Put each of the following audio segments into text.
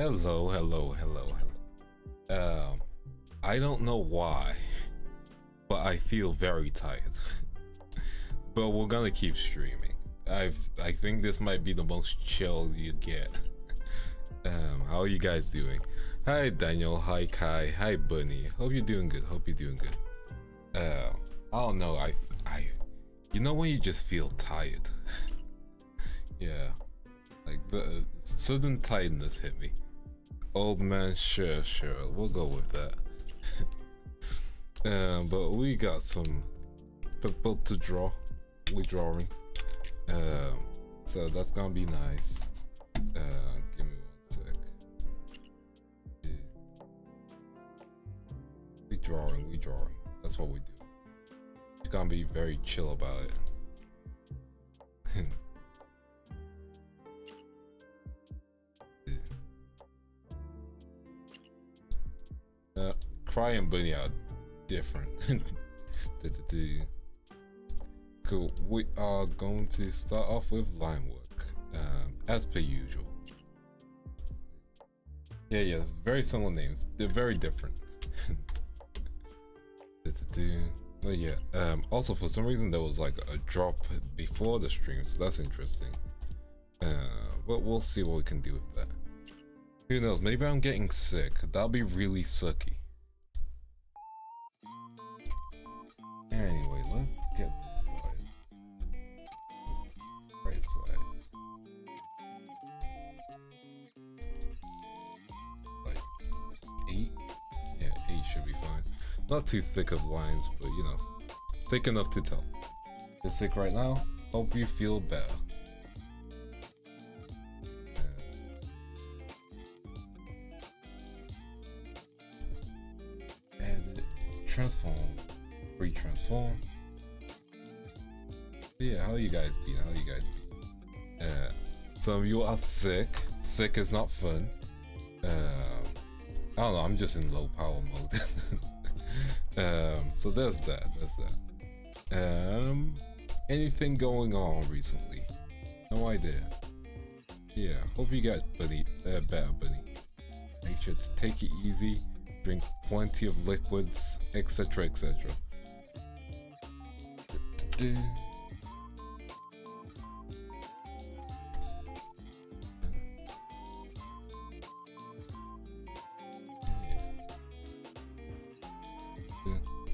Hello, hello, hello, hello. I don't know why, but I feel very tired. But we're gonna keep streaming. I think this might be the most chill you get. How are you guys doing? Hi Daniel, hi Kai, hi Bunny. Hope you're doing good. Hope you're doing good. I don't know. You know when you just feel tired. Yeah, like the sudden tiredness hit me. Old man, sure, we'll go with that. But we got some people to draw. We're drawing. So that's gonna be nice. Give me 1 sec. Yeah. We drawing. That's what we do. It's gonna be very chill about it. Cry and Bunny are different. Cool. We are going to start off with line work, as per usual. Yeah, it's very similar names. They're very different. But yeah. Also, for some reason, there was like a drop before the stream, so that's interesting. But we'll see what we can do with that. Who knows? Maybe I'm getting sick. That'll be really sucky. Anyway, let's get this started. Right size. Like 8? Yeah, 8 should be fine. Not too thick of lines, but you know, thick enough to tell. You're sick right now? Hope you feel better. Edit, transform. Transform. Yeah, how you guys been? Some of you are sick. Sick is not fun. I don't know, I'm just in low power mode. So there's that. Anything going on recently? No idea. Yeah, hope you guys better, Bunny. Make sure to take it easy, drink plenty of liquids, etc.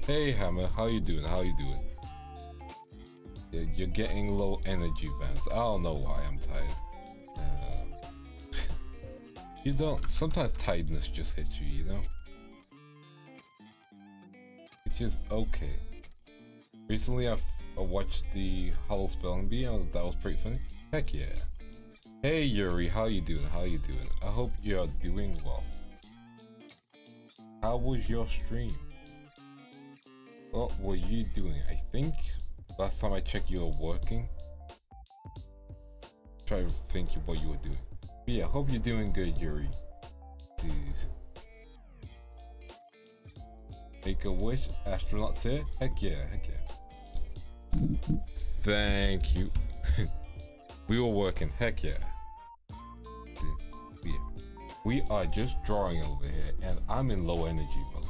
Hey Hammer, how you doing? Yeah, you're getting low energy, Vance. I don't know why I'm tired. You don't. Sometimes tiredness just hits you, you know? Which is okay. Recently I watched the Hollow Spelling Bee, and that was pretty funny. Heck yeah. Hey Yuri, how you doing? I hope you're doing well. How was your stream? What were you doing? I think last time I checked you were working. Try to think what you were doing. But yeah, hope you're doing good, Yuri. Dude. Make a wish, astronauts here? Heck yeah. Thank you. We were working, heck yeah. Yeah. We are just drawing over here, and I'm in low energy mode.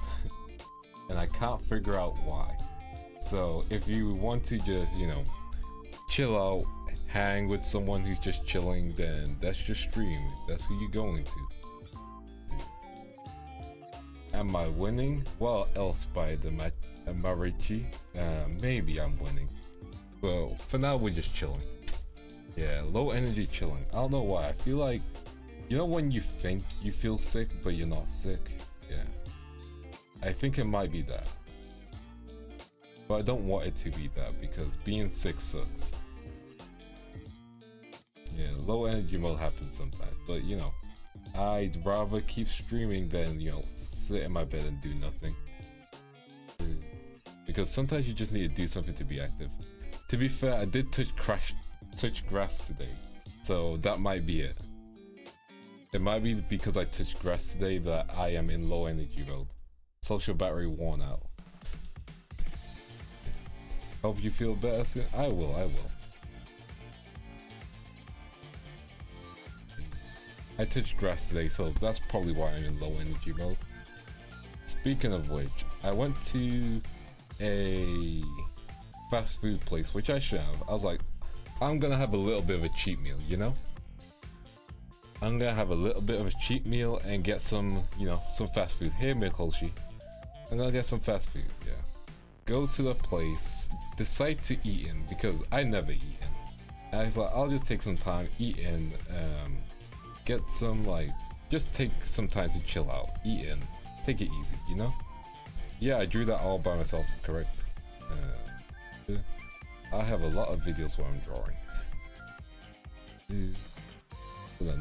And I can't figure out why. So if you want to just, you know, chill out, hang with someone who's just chilling, then that's your stream. That's who you're going to. Am I winning? Well, El Spider Marichi, maybe I'm winning. Well, for now we're just chilling. Yeah, low energy chilling. I don't know why. I feel like, you know when you think you feel sick, but you're not sick? Yeah. I think it might be that. But I don't want it to be that, because being sick sucks. Yeah, low energy mode happens sometimes, but you know, I'd rather keep streaming than, you know, sit in my bed and do nothing. Because sometimes you just need to do something to be active. To be fair, I did touch grass today, so that might be it. It might be because I touched grass today that I am in low energy mode. Social battery worn out. Hope you feel better soon. I will. I touched grass today, so that's probably why I'm in low energy mode. Speaking of which, I went to a fast food place, which I should have. I was like, I'm gonna have a little bit of a cheat meal, you know? I'm gonna have a little bit of a cheat meal and get some, you know, some fast food. Here, Mikoshi. I'm gonna get some fast food, yeah. Go to the place, decide to eat in, because I never eat in. And I thought, I'll just take some time, eat in, get some, like, just take some time to chill out, eat in, take it easy, you know? Yeah, I drew that all by myself, correct. I have a lot of videos where I'm drawing.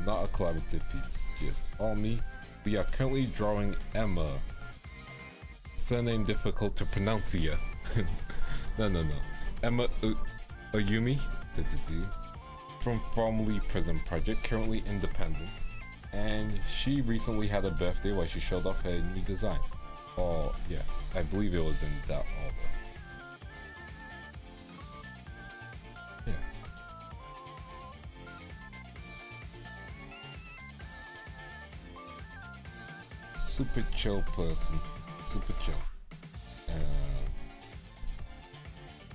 Not a collaborative piece, just all me. We are currently drawing Emma. Surname difficult to pronounce here. No. Emma Oyumi from formerly Prison Project, currently independent. And she recently had a birthday where she showed off her new design. Oh, yes, I believe it was in that order. Yeah. Super chill person. Super chill.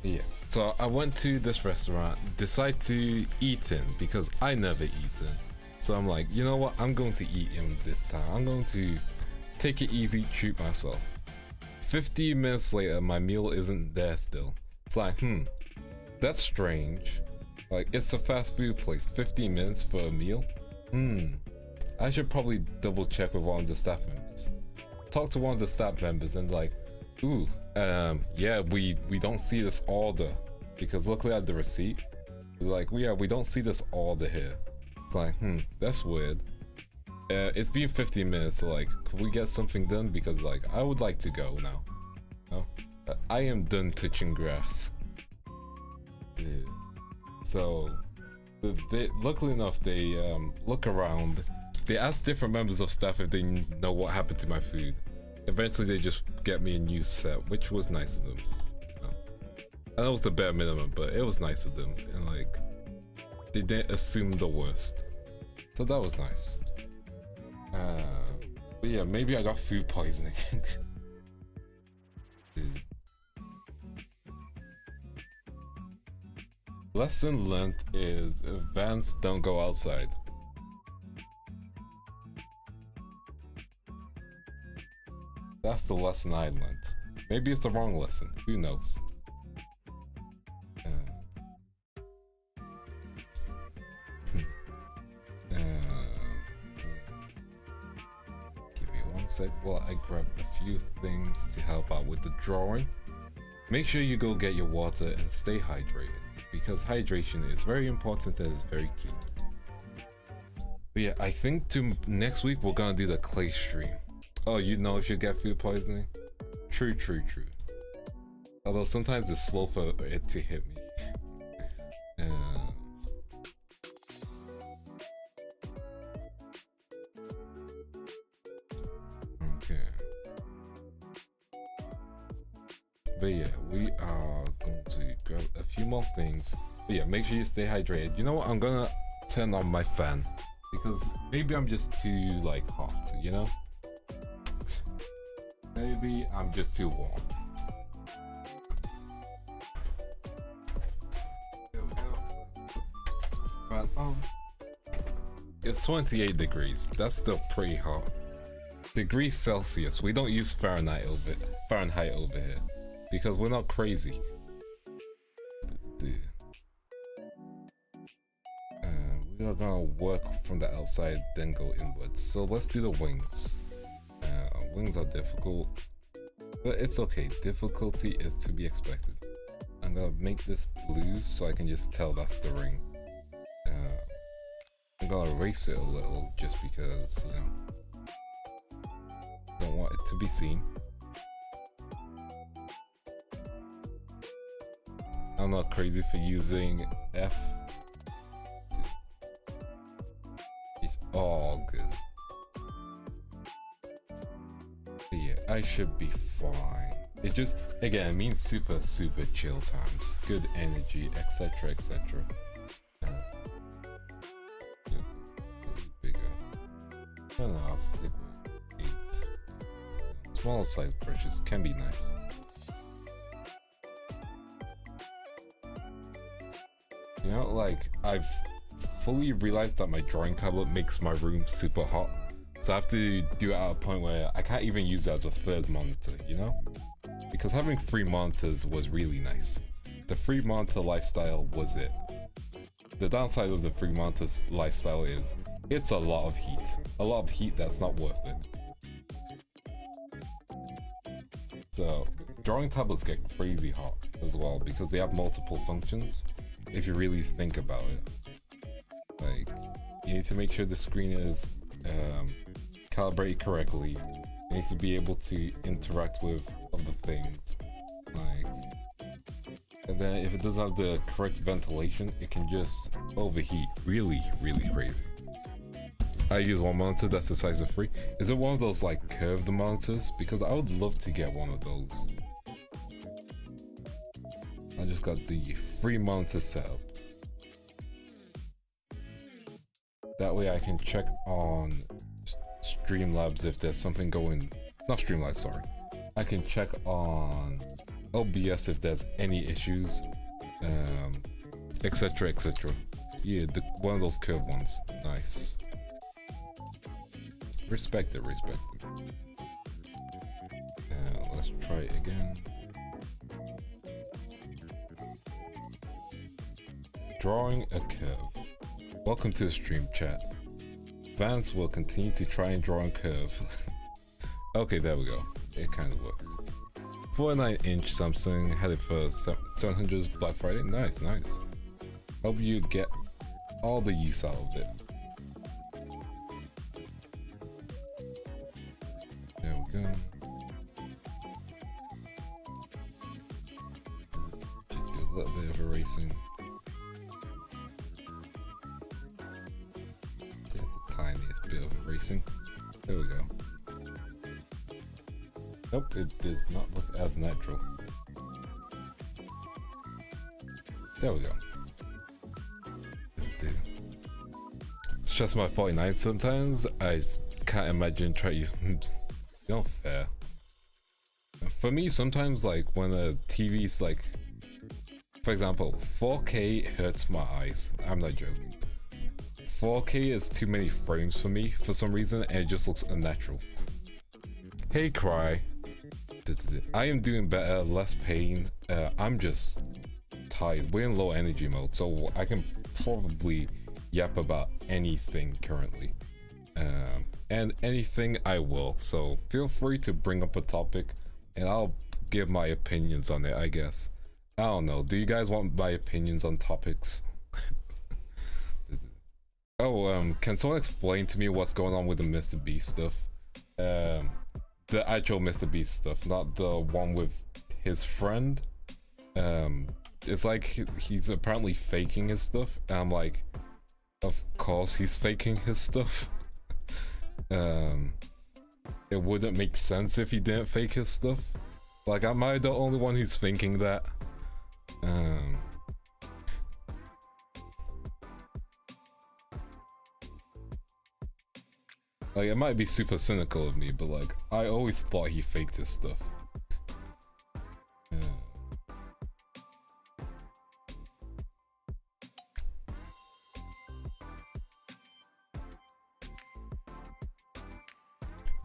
Yeah. So I went to this restaurant, decide to eat in because I never eat in. So I'm like, you know what? I'm going to eat in this time. I'm going to take it easy, treat myself. 50 minutes later, my meal isn't there still. It's like, that's strange. Like, it's a fast food place. 15 minutes for a meal? I should probably double check with one of the staff members. Talk to one of the staff members and like, ooh, yeah, we don't see this order. Because looking at the receipt, like, yeah, we don't see this order here. It's like, that's weird. It's been 15 minutes, so like, could we get something done? Because like, I would like to go now. No? I am done touching grass. Dude. So, luckily enough, they look around. They ask different members of staff if they know what happened to my food. Eventually, they just get me a new set, which was nice of them. I know it was the bare minimum, but it was nice of them. And like, they didn't assume the worst. So that was nice. But yeah, maybe I got food poisoning. Dude. Lesson learned is Vans don't go outside. That's the lesson I learned. Maybe it's the wrong lesson. Who knows? Give me one sec while I grab a few things to help out with the drawing. Make sure you go get your water and stay hydrated, because hydration is very important and is very key. But yeah, I think next week we're gonna do the clay stream. Oh, you know if you get food poisoning? True. Although sometimes it's slow for it to hit me. Okay. But yeah, we are going to grab a few more things. But yeah, make sure you stay hydrated. You know what? I'm gonna turn on my fan because maybe I'm just too like hot, you know? Maybe I'm just too warm. There we go. Fan on. It's 28 degrees. That's still pretty hot. Degrees Celsius. We don't use Fahrenheit over here because we're not crazy. We are gonna work from the outside, then go inwards. So let's do the wings. Wings are difficult, but it's okay. Difficulty is to be expected. I'm gonna make this blue so I can just tell that's the ring. I'm gonna erase it a little just because, you know, don't want it to be seen. I'm not crazy for using F. Oh, good. Yeah, I should be fine. It just, again, it means super chill times, good energy, etc. Bigger. I don't know, I'll stick with 8. Small size brushes can be nice. You know, like, I've fully realized that my drawing tablet makes my room super hot. So I have to do it at a point where I can't even use it as a third monitor, you know? Because having 3 monitors was really nice. The 3 monitor lifestyle was it. The downside of the 3 monitors lifestyle is it's a lot of heat. A lot of heat that's not worth it. So drawing tablets get crazy hot as well because they have multiple functions if you really think about it. Like, you need to make sure the screen is calibrated correctly. It needs to be able to interact with other things. Like, and then if it doesn't have the correct ventilation, it can just overheat really, really crazy. I use one monitor that's the size of 3. Is it one of those like curved monitors? Because I would love to get one of those. I just got the 3 monitor setup. That way I can check on Streamlabs if there's something going... Not Streamlabs, sorry. I can check on OBS if there's any issues, etc, etc. Yeah, one of those curved ones. Nice. Respect it, respect it. Let's try it again. Drawing a curve. Welcome to the stream, chat. Vans will continue to try and draw a curve. Okay, there we go. It kind of works. 49-inch Samsung had it for 700's Black Friday. Nice, nice. Hope you get all the use out of it. There we go. Do a little bit of erasing. There's the tiniest bit of erasing. There we go. Nope, it does not look as natural. There we go. It's just my 49 sometimes. I can't imagine trying to use... Not fair. For me, sometimes like when a TV's like... For example, 4K hurts my eyes. I'm not joking. 4K is too many frames for me for some reason and it just looks unnatural. Hey Cry. I am doing better, less pain. I'm just tired. We're in low energy mode, so I can probably yap about anything currently. And anything I will. So feel free to bring up a topic and I'll give my opinions on it, I guess. I don't know. Do you guys want my opinions on topics? Oh, can someone explain to me what's going on with the Mr. Beast stuff? The actual Mr. Beast stuff, not the one with his friend. It's like he's apparently faking his stuff, and I'm like, of course he's faking his stuff. It wouldn't make sense if he didn't fake his stuff. Like, am I the only one who's thinking that? Like, it might be super cynical of me, but like, I always thought he faked his stuff.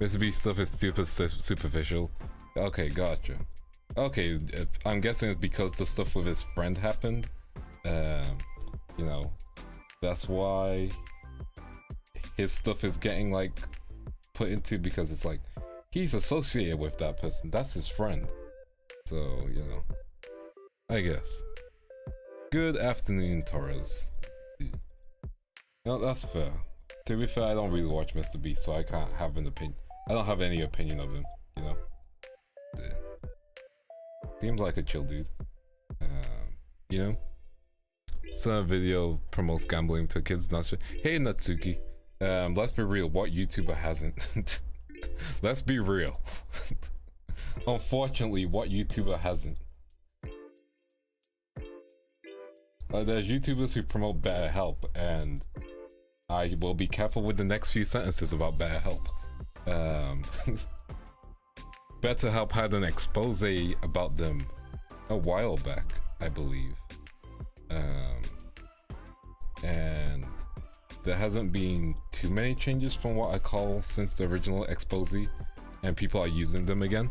Mr. Beast stuff is super superficial. Okay, gotcha. Okay, I'm guessing it's because the stuff with his friend happened. You know, that's why his stuff is getting like put into, because it's like he's associated with that person, that's his friend, so you know, I guess. Good afternoon, Torres. No, that's fair. To be fair, I don't really watch Mr. Beast, so I can't have an opinion. I don't have any opinion of him, you know. Seems like a chill dude. You know, some video promotes gambling to kids, not sure. Hey Natsuki. Let's be real, what YouTuber hasn't? Let's be real. Unfortunately, what YouTuber hasn't? There's YouTubers who promote BetterHelp, and I will be careful with the next few sentences about BetterHelp. BetterHelp had an expose about them a while back, I believe. And there hasn't been too many changes from what I call since the original expose, and people are using them again.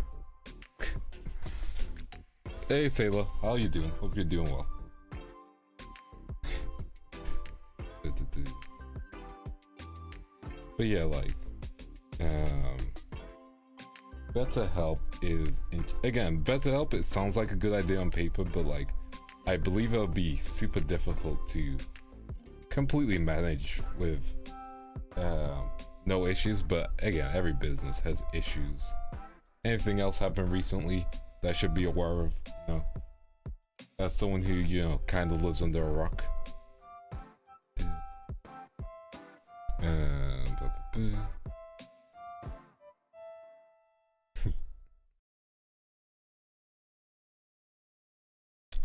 Hey Sailor, how you doing? Hope you're doing well. But yeah, like, BetterHelp is, again, BetterHelp, it sounds like a good idea on paper, but like, I believe it'll be super difficult to completely manage with no issues. But again, every business has issues. Anything else happened recently that I should be aware of? You know, as someone who, you know, kind of lives under a rock.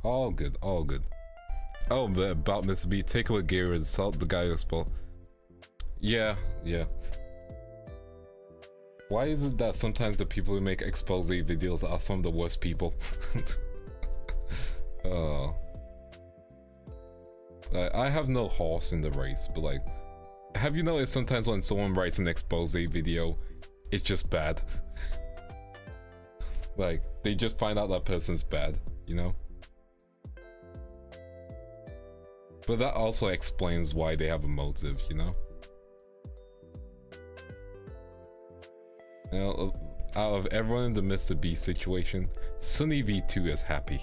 All good, all good. Oh, but about Mr. B, take away gear and insult the guy who spoke. Yeah, yeah. Why is it that sometimes the people who make expose videos are some of the worst people? I have no horse in the race, but like, have you noticed sometimes when someone writes an expose video, it's just bad? Like, they just find out that person's bad, you know? But that also explains why they have a motive, you know? You know, out of everyone in the Mr. B situation, Sunny V2 is happy.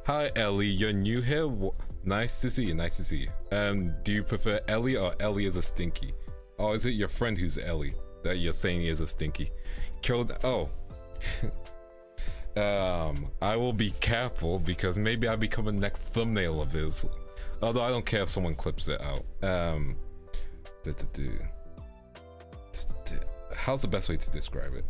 Hi Ellie, you're new here? Nice to see you, nice to see you. Do you prefer Ellie or Ellie is a stinky? Or is it your friend who's Ellie that you're saying is a stinky? Oh. I will be careful because maybe I'll become a next thumbnail of his. Although I don't care if someone clips it out. How's the best way to describe it?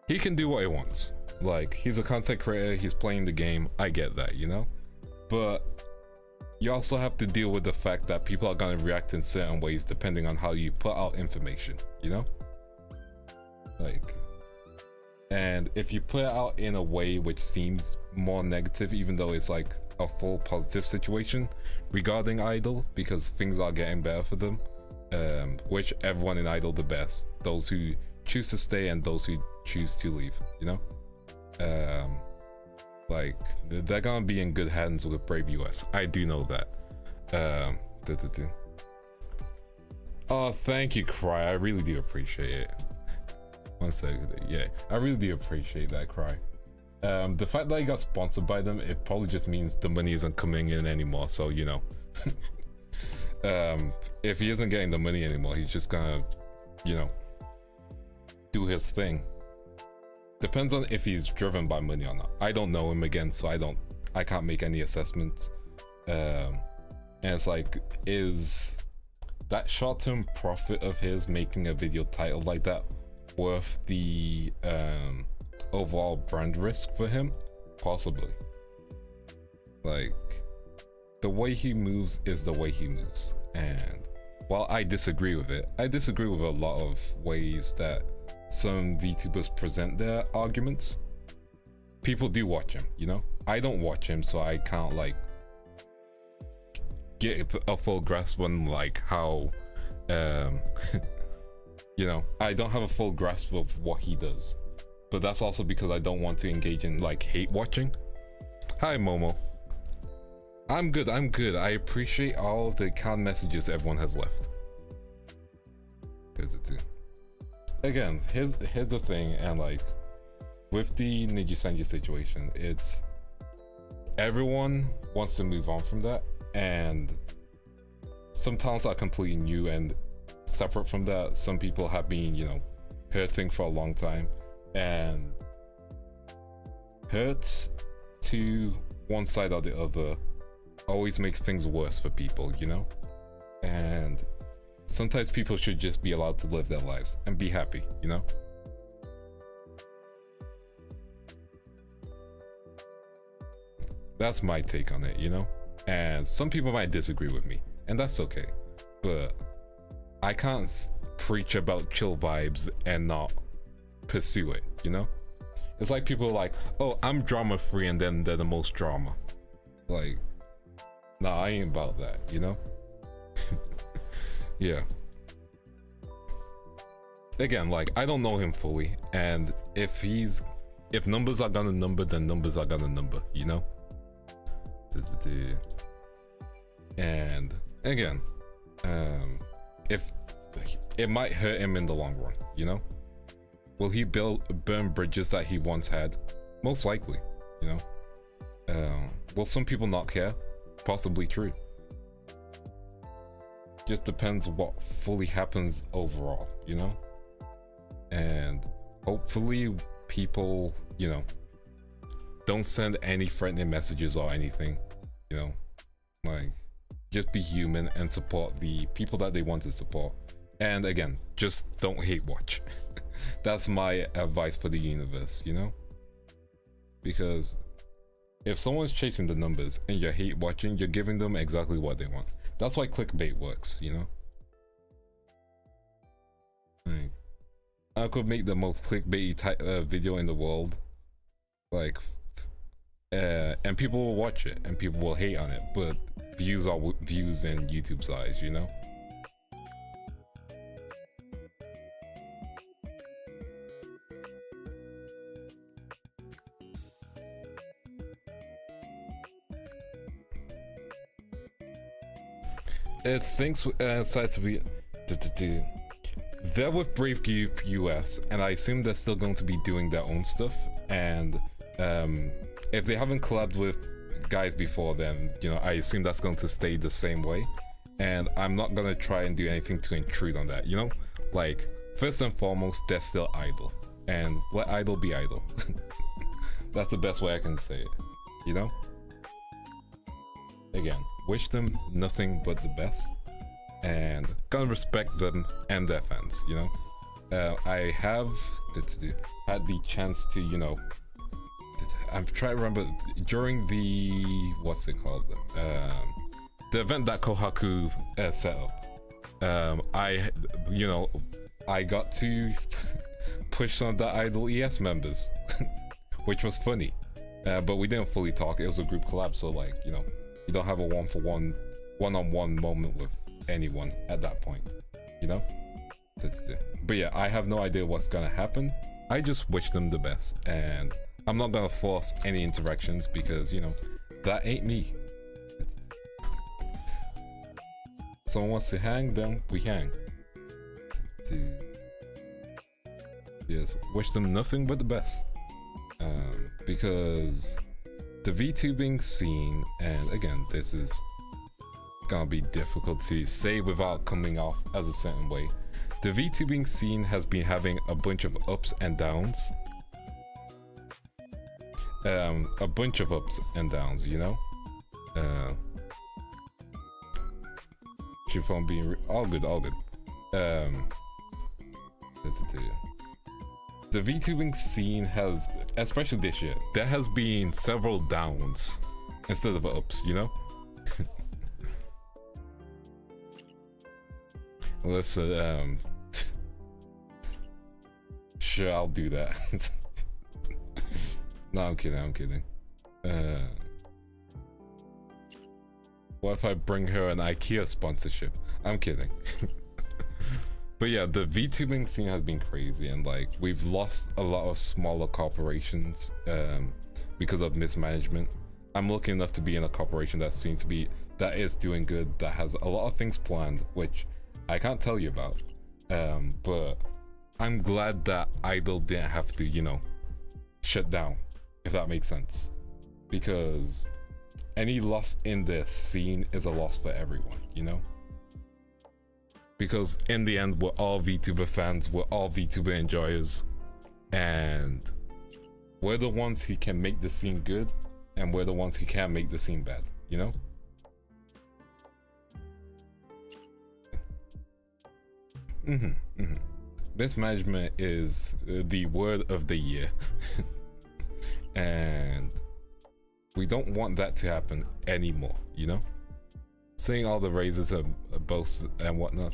He can do what he wants. Like, he's a content creator, he's playing the game, I get that, you know? But you also have to deal with the fact that people are gonna react in certain ways depending on how you put out information, you know? Like, and if you put it out in a way which seems more negative, even though it's like a full positive situation regarding Idol, because things are getting better for them, which everyone in Idol the best, those who choose to stay and those who choose to leave, you know? Like, they're gonna be in good hands with Brave US. I do know that. Oh, thank you, Cry. I really do appreciate it. 1 second. Yeah, I really do appreciate that, Cry. The fact that I got sponsored by them, it probably just means the money isn't coming in anymore. So, you know, if he isn't getting the money anymore, he's just gonna, you know, do his thing. Depends on if he's driven by money or not. I don't know him again, so I can't make any assessments. And it's like, is that short-term profit of his making a video titled like that worth the overall brand risk for him? Possibly. Like, the way he moves is the way he moves, and while I disagree with it, I disagree with a lot of ways that some VTubers present their arguments. People do watch him, you know? I don't watch him, so I can't like get a full grasp on like how you know, I don't have a full grasp of what he does, but that's also because I don't want to engage in like hate watching. Hi Momo. I'm good, I'm good. I appreciate all the kind messages everyone has left. Again, here's the thing, and like with the Nijisanji situation, it's everyone wants to move on from that, and some talents are completely new and separate from that. Some people have been, you know, hurting for a long time, and hurt to one side or the other always makes things worse for people, you know? And sometimes people should just be allowed to live their lives and be happy, you know? That's my take on it, you know? And some people might disagree with me, and that's okay. But I can't preach about chill vibes and not pursue it, you know? It's like people are like, oh, I'm drama free, and then they're the most drama. Like, nah, I ain't about that, you know? Yeah. Again, like, I don't know him fully, and if numbers are gonna number, then numbers are gonna number, you know? And again, if it might hurt him in the long run, you know? Will he burn bridges that he once had? Most likely, you know? Will some people not care? Possibly true. Just depends what fully happens overall, you know? And hopefully people, you know, don't send any threatening messages or anything, you know? Like, just be human and support the people that they want to support. And again, just don't hate watch. That's my advice for the universe, you know? Because if someone's chasing the numbers and you're hate watching, you're giving them exactly what they want. That's why clickbait works, you know? Like, I could make the most clickbaity type video in the world, like, and people will watch it and people will hate on it, but views are views in YouTube's eyes, you know? It sinks inside to be they're with Brave Group US, and I assume they're still going to be doing their own stuff. And if they haven't collabed with guys before, then, you know, I assume that's going to stay the same way. And I'm not gonna try and do anything to intrude on that, you know? Like, first and foremost, they're still idle, and let idle be idle. That's the best way I can say it, you know? Again, wish them nothing but the best, and gonna respect them and their fans, you know? I have had the chance to, you know, I'm trying to remember during the, what's it called? The event that Kohaku set up. I got to push some of the Idol ES members, which was funny. But we didn't fully talk. It was a group collab, so, like, you know, you don't have a one-on-one moment with anyone at that point, you know? But yeah, I have no idea what's gonna happen. I just wish them the best, and I'm not gonna force any interactions because, you know, that ain't me. Someone wants to hang, then we hang. Yes, wish them nothing but the best. Because the VTubing scene, and again, this is gonna be difficult to say without coming off as a certain way. The VTubing scene has been having a bunch of ups and downs. A bunch of ups and downs, you know? Your phone being all good. The VTubing scene has, especially this year, there has been several downs instead of ups, you know? Let's sure, I'll do that. No, I'm kidding. What if I bring her an IKEA sponsorship? I'm kidding. But yeah, the VTubing scene has been crazy, and like, we've lost a lot of smaller corporations because of mismanagement. I'm lucky enough to be in a corporation that is doing good, that has a lot of things planned, which I can't tell you about. But I'm glad that Idol didn't have to, you know, shut down, if that makes sense. Because any loss in this scene is a loss for everyone, you know? Because in the end, we're all VTuber fans, we're all VTuber enjoyers, and we're the ones who can make the scene good, and we're the ones who can't make the scene bad, you know? Mismanagement is the word of the year. And We don't want that to happen anymore, you know? Seeing all the raises of boats and whatnot.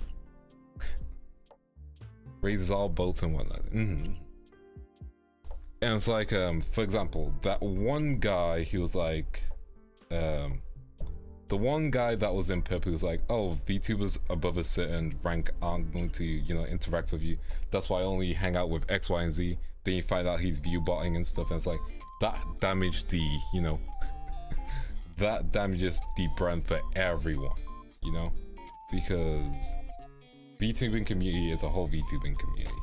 Raises all boats and whatnot. And it's like, for example, that one guy, he was like, the one guy that was in purple was like, oh, VTubers above a certain rank aren't going to, you know, interact with you. That's why I only hang out with X, Y, and Z. Then you find out he's view botting and stuff, and it's like, that damaged the, you know, that damages the brand for everyone, you know? Because VTubing community is a whole VTubing community.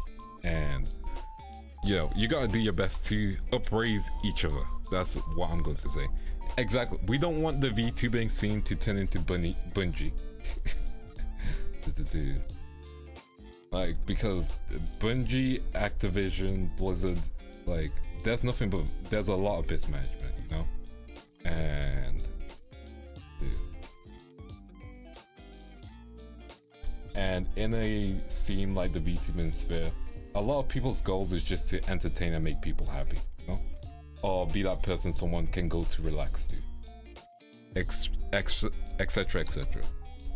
And, you know, you gotta do your best to upraise each other. That's what I'm going to say. Exactly. We don't want the VTubing scene to turn into Bungie. Like, because Bungie, Activision, Blizzard, like, there's nothing but, there's a lot of mismanagement, you know? And, dude. And in a scene like the VTubing sphere, a lot of people's goals is just to entertain and make people happy, you know? Or be that person someone can go to relax to, etc, etc.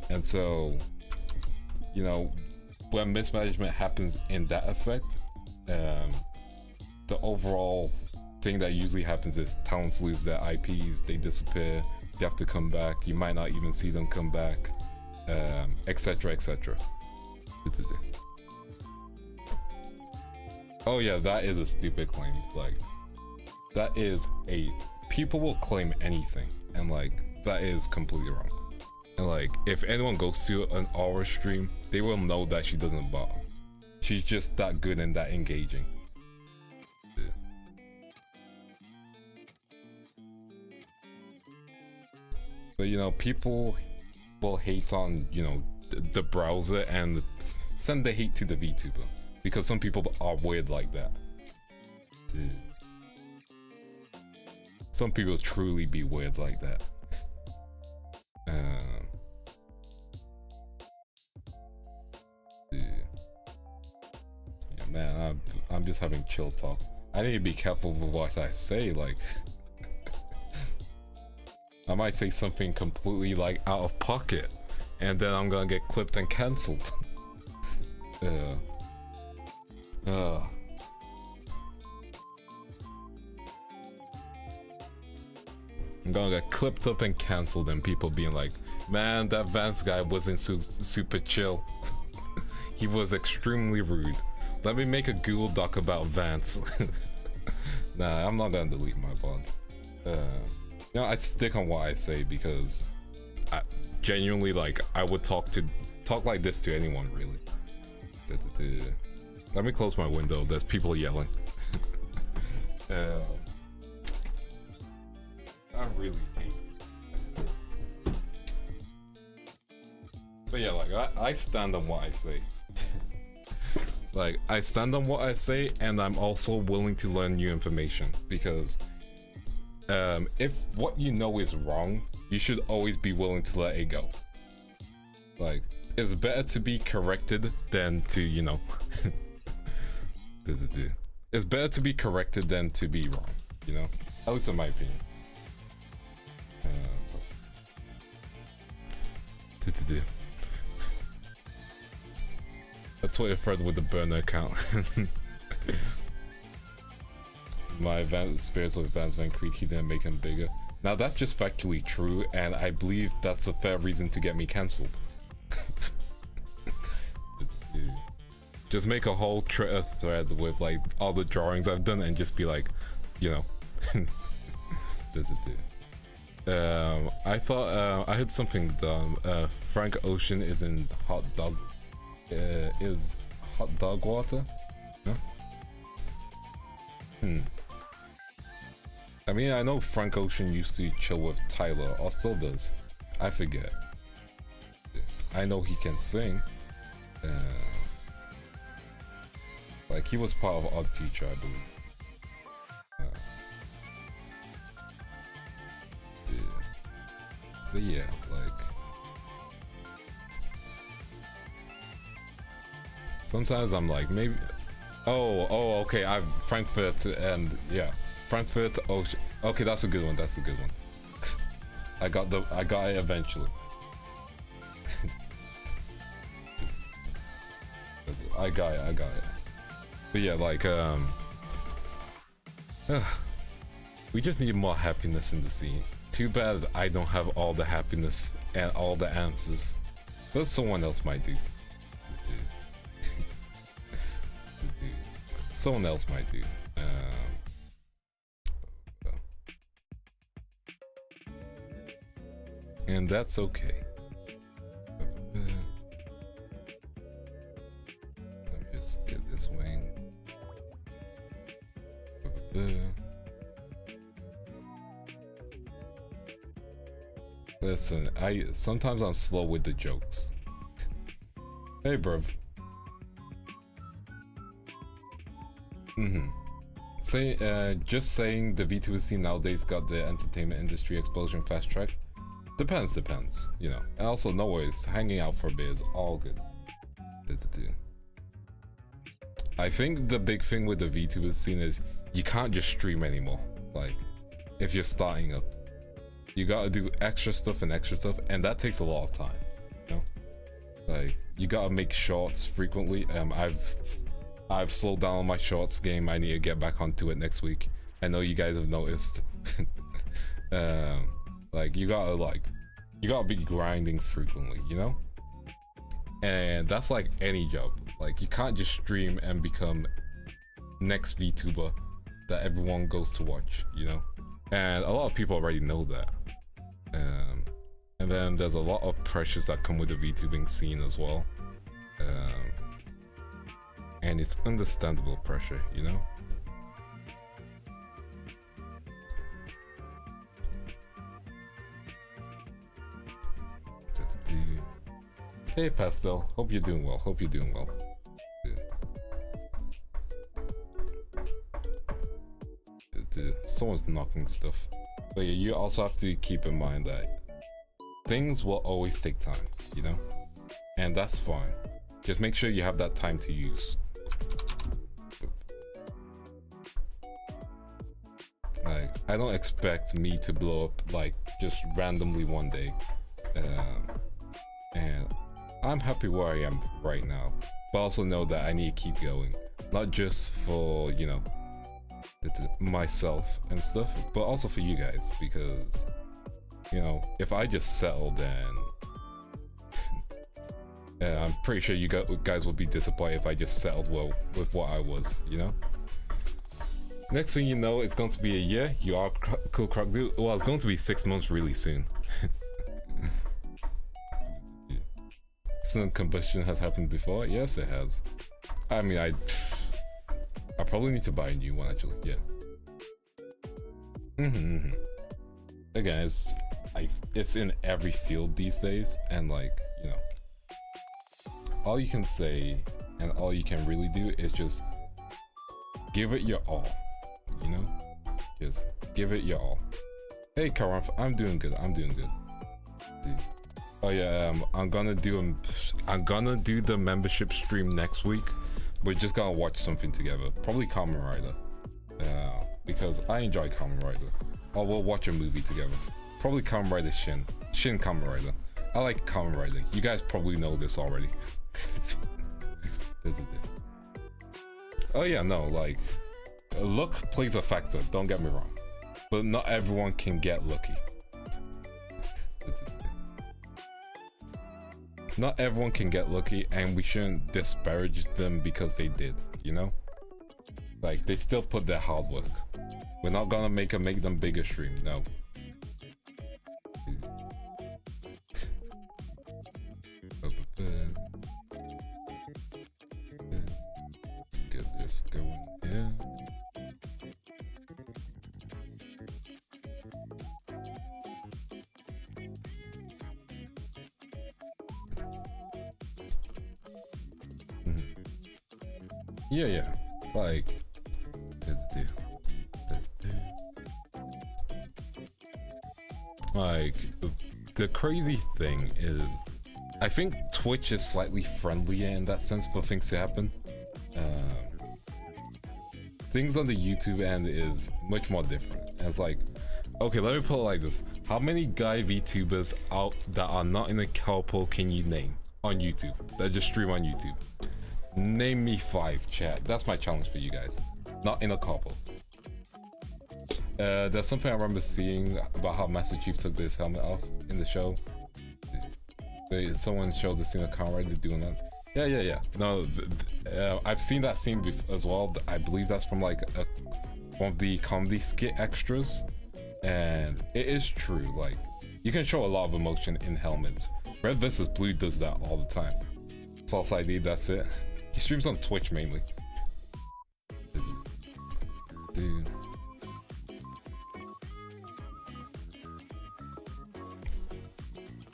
And so, you know, when mismanagement happens in that effect, the overall thing that usually happens is talents lose their IPs, they disappear, they have to come back, you might not even see them come back, etc, etc. Oh yeah, that is a stupid claim. Like, that is a, people will claim anything, and like, that is completely wrong. And like, if anyone goes to an Aura stream, they will know that she doesn't bot. She's just that good and that engaging. Yeah. But you know, people will hate on, you know, the browser and send the hate to the VTuber, because some people are weird like that. Dude. Some people truly be weird like that. Dude. Yeah, man, I'm just having chill talks. I need to be careful with what I say, like I might say something completely like out of pocket, and then I'm gonna get clipped and cancelled. I'm gonna get clipped up and cancelled, and people being like, man, that Vance guy wasn't super chill. He was extremely rude. Let me make a Google Doc about Vance. Nah, I'm not gonna delete my pod. No, I'd stick on what I say, because I genuinely, like, I would talk like this to anyone, really. Let me close my window, there's people yelling. I really hate it. But yeah, like, I stand on what I say. Like, I stand on what I say, and I'm also willing to learn new information, because if what you know is wrong, you should always be willing to let it go. Like, it's better to be corrected than to, you know, it's better to be corrected than to be wrong, you know, at least in my opinion. A Twitter thread with the burner account. My spirits with Vance Van Creek, he didn't make him bigger. Now that's just factually true, and I believe that's a fair reason to get me cancelled. Just make a whole Twitter thread with like all the drawings I've done, and just be like, you know. I thought I heard something dumb. Frank Ocean is in hot dog. Is hot dog water? No? I mean, I know Frank Ocean used to chill with Tyler, or still does. I forget. I know he can sing. Like, he was part of Odd Future, I believe. But yeah, like, sometimes I'm like, maybe, okay, I've Frankfurt, and yeah, Frankfurt Ocean. Okay, that's a good one. I got it eventually. I got it. But yeah, like we just need more happiness in the scene. Too bad I don't have all the happiness and all the answers, but someone else might do. Someone else might do. And that's okay. Let me just get this wing. Listen, sometimes I'm slow with the jokes. Hey, bruv. Just saying the VTuber scene nowadays got the entertainment industry explosion fast track. Depends, you know. And also, no worries, hanging out for a bit is all good. I think the big thing with the VTuber scene is you can't just stream anymore. Like, if you're starting up, you gotta do extra stuff, and that takes a lot of time. You know, like you gotta make shorts frequently. I've slowed down on my shorts game. I need to get back onto it next week. I know you guys have noticed. Like you gotta be grinding frequently, you know? And that's like any job. Like you can't just stream and become next VTuber that everyone goes to watch, you know? And a lot of people already know that. And then there's a lot of pressures that come with the VTubing scene as well. And it's understandable pressure, you know? Hey Pastel, hope you're doing well, Someone's knocking stuff. But yeah, you also have to keep in mind that things will always take time, you know? And that's fine. Just make sure you have that time to use. Like, I don't expect me to blow up like just randomly one day. And I'm happy where I am right now. But also know that I need to keep going. Not just for, you know, myself and stuff, but also for you guys, because you know, if I just settled, then I'm pretty sure you guys would be disappointed if I just settled well with what I was, you know. Next thing you know, it's going to be a year. You are cool, Croc dude. Well, it's going to be 6 months really soon. Some combustion has happened before. Yes, it has. I mean, I probably need to buy a new one actually. Yeah. Again, it's in every field these days, and like, you know, all you can say and all you can really do is just give it your all. You know, just give it your all. Hey, Karan, I'm doing good. Dude. Oh yeah, I'm gonna do the membership stream next week. We're just gonna watch something together, probably Kamen Rider, because I enjoy Kamen Rider. Or we'll watch a movie together, probably Kamen Rider Shin Kamen Rider. I like Kamen Rider. You guys probably know this already. Oh yeah, no, like luck plays a factor. Don't get me wrong, but not everyone can get lucky. Not everyone can get lucky, and we shouldn't disparage them because they did, you know? Like, they still put their hard work. We're not gonna make them bigger stream, no. Let's get this going here. Yeah, like the crazy thing is, I think Twitch is slightly friendlier in that sense for things to happen. Things on the YouTube end is much more different. And it's like, okay, let me put it like this. How many guy VTubers out that are not in a couple can you name on YouTube? That just stream on YouTube. Name me 5, chat. That's my challenge for you guys. Not in a couple. There's something I remember seeing about how Master Chief took this helmet off in the show. Someone showed the scene of Conrad doing that. Yeah. No, I've seen that scene as well. I believe that's from like one of the comedy skit extras. And it is true, like, you can show a lot of emotion in helmets. Red vs. Blue does that all the time. False ID, that's it. He streams on Twitch mainly. Dude.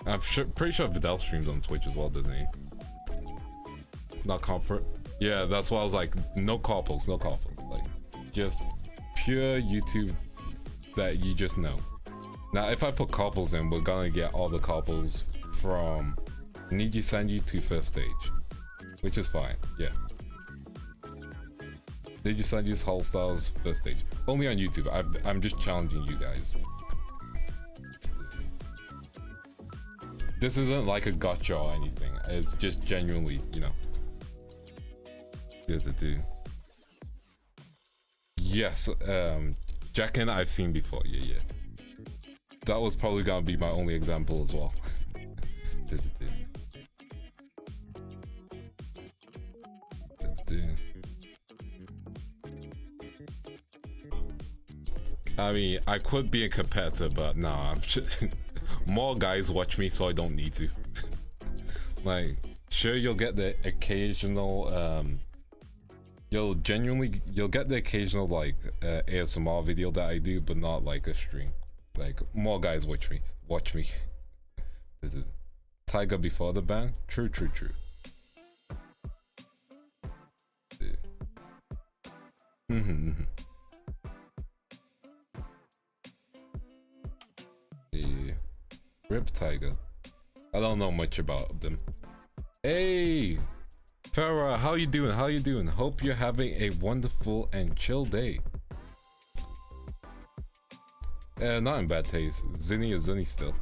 I'm pretty sure Vidal streams on Twitch as well, doesn't he? Not comfort. Yeah, that's why I was like, no couples. Like, just pure YouTube that you just know. Now, if I put couples in, we're gonna get all the couples from Niji Sanji to first stage, which is fine. Yeah. Niji Sanji's whole styles first stage. Only on YouTube. I'm just challenging you guys. This isn't like a gotcha or anything. It's just genuinely, you know. Yes, Jackin I've seen before. Yeah. That was probably gonna be my only example as well. I mean, I could be a competitor, but nah, more guys watch me, so I don't need to. Like, sure, you'll get the occasional, you'll get the occasional like ASMR video that I do, but not like a stream. Like, more guys watch me. Tiger before the ban? True. Yeah. Rip Tiger. I don't know much about them. Hey, Farah, how you doing? Hope you're having a wonderful and chill day. Not in bad taste. Zinni is Zinni still.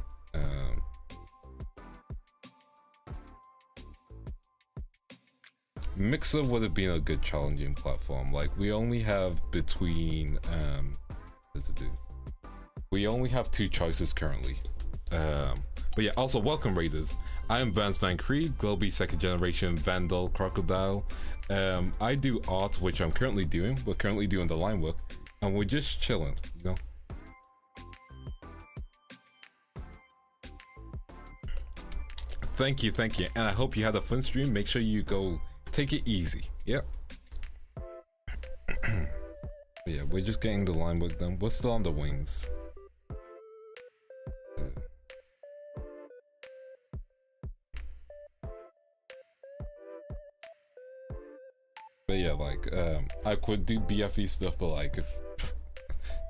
Mixer would have been a good challenging platform. Like, we only have between we only have 2 choices currently. But yeah, also welcome Raiders. I am Vance Van Creed, Globie 2nd generation Vandal Crocodile. I do art, which I'm currently doing. We're currently doing the line work, and we're just chilling, you know. Thank you, and I hope you had a fun stream. Make sure you go take it easy. Yep. Yeah, we're just getting the line work done. We're still on the wings. But yeah, like, I could do BFE stuff, but like, if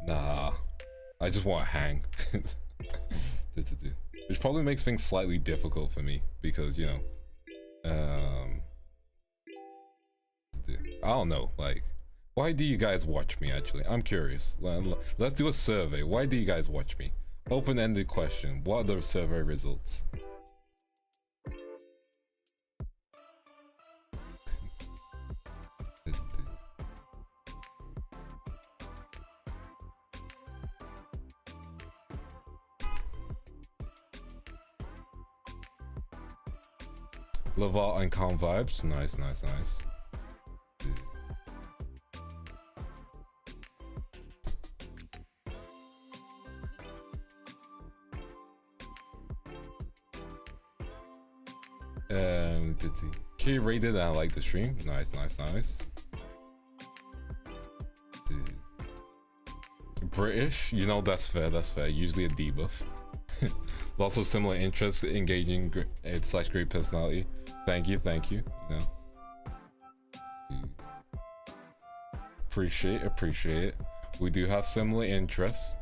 nah, I just want to hang. Which probably makes things slightly difficult for me because, you know, I don't know, like, why do you guys watch me? Actually, I'm curious. Let's do a survey. Why do you guys watch me? Open-ended question. What are the survey results? Laval and calm vibes. Nice. K rated and I like the stream. Nice. Dude. British, you know, that's fair. Usually a debuff. Lots of similar interests, engaging, / great personality. Thank you. You know, appreciate it. We do have similar interests,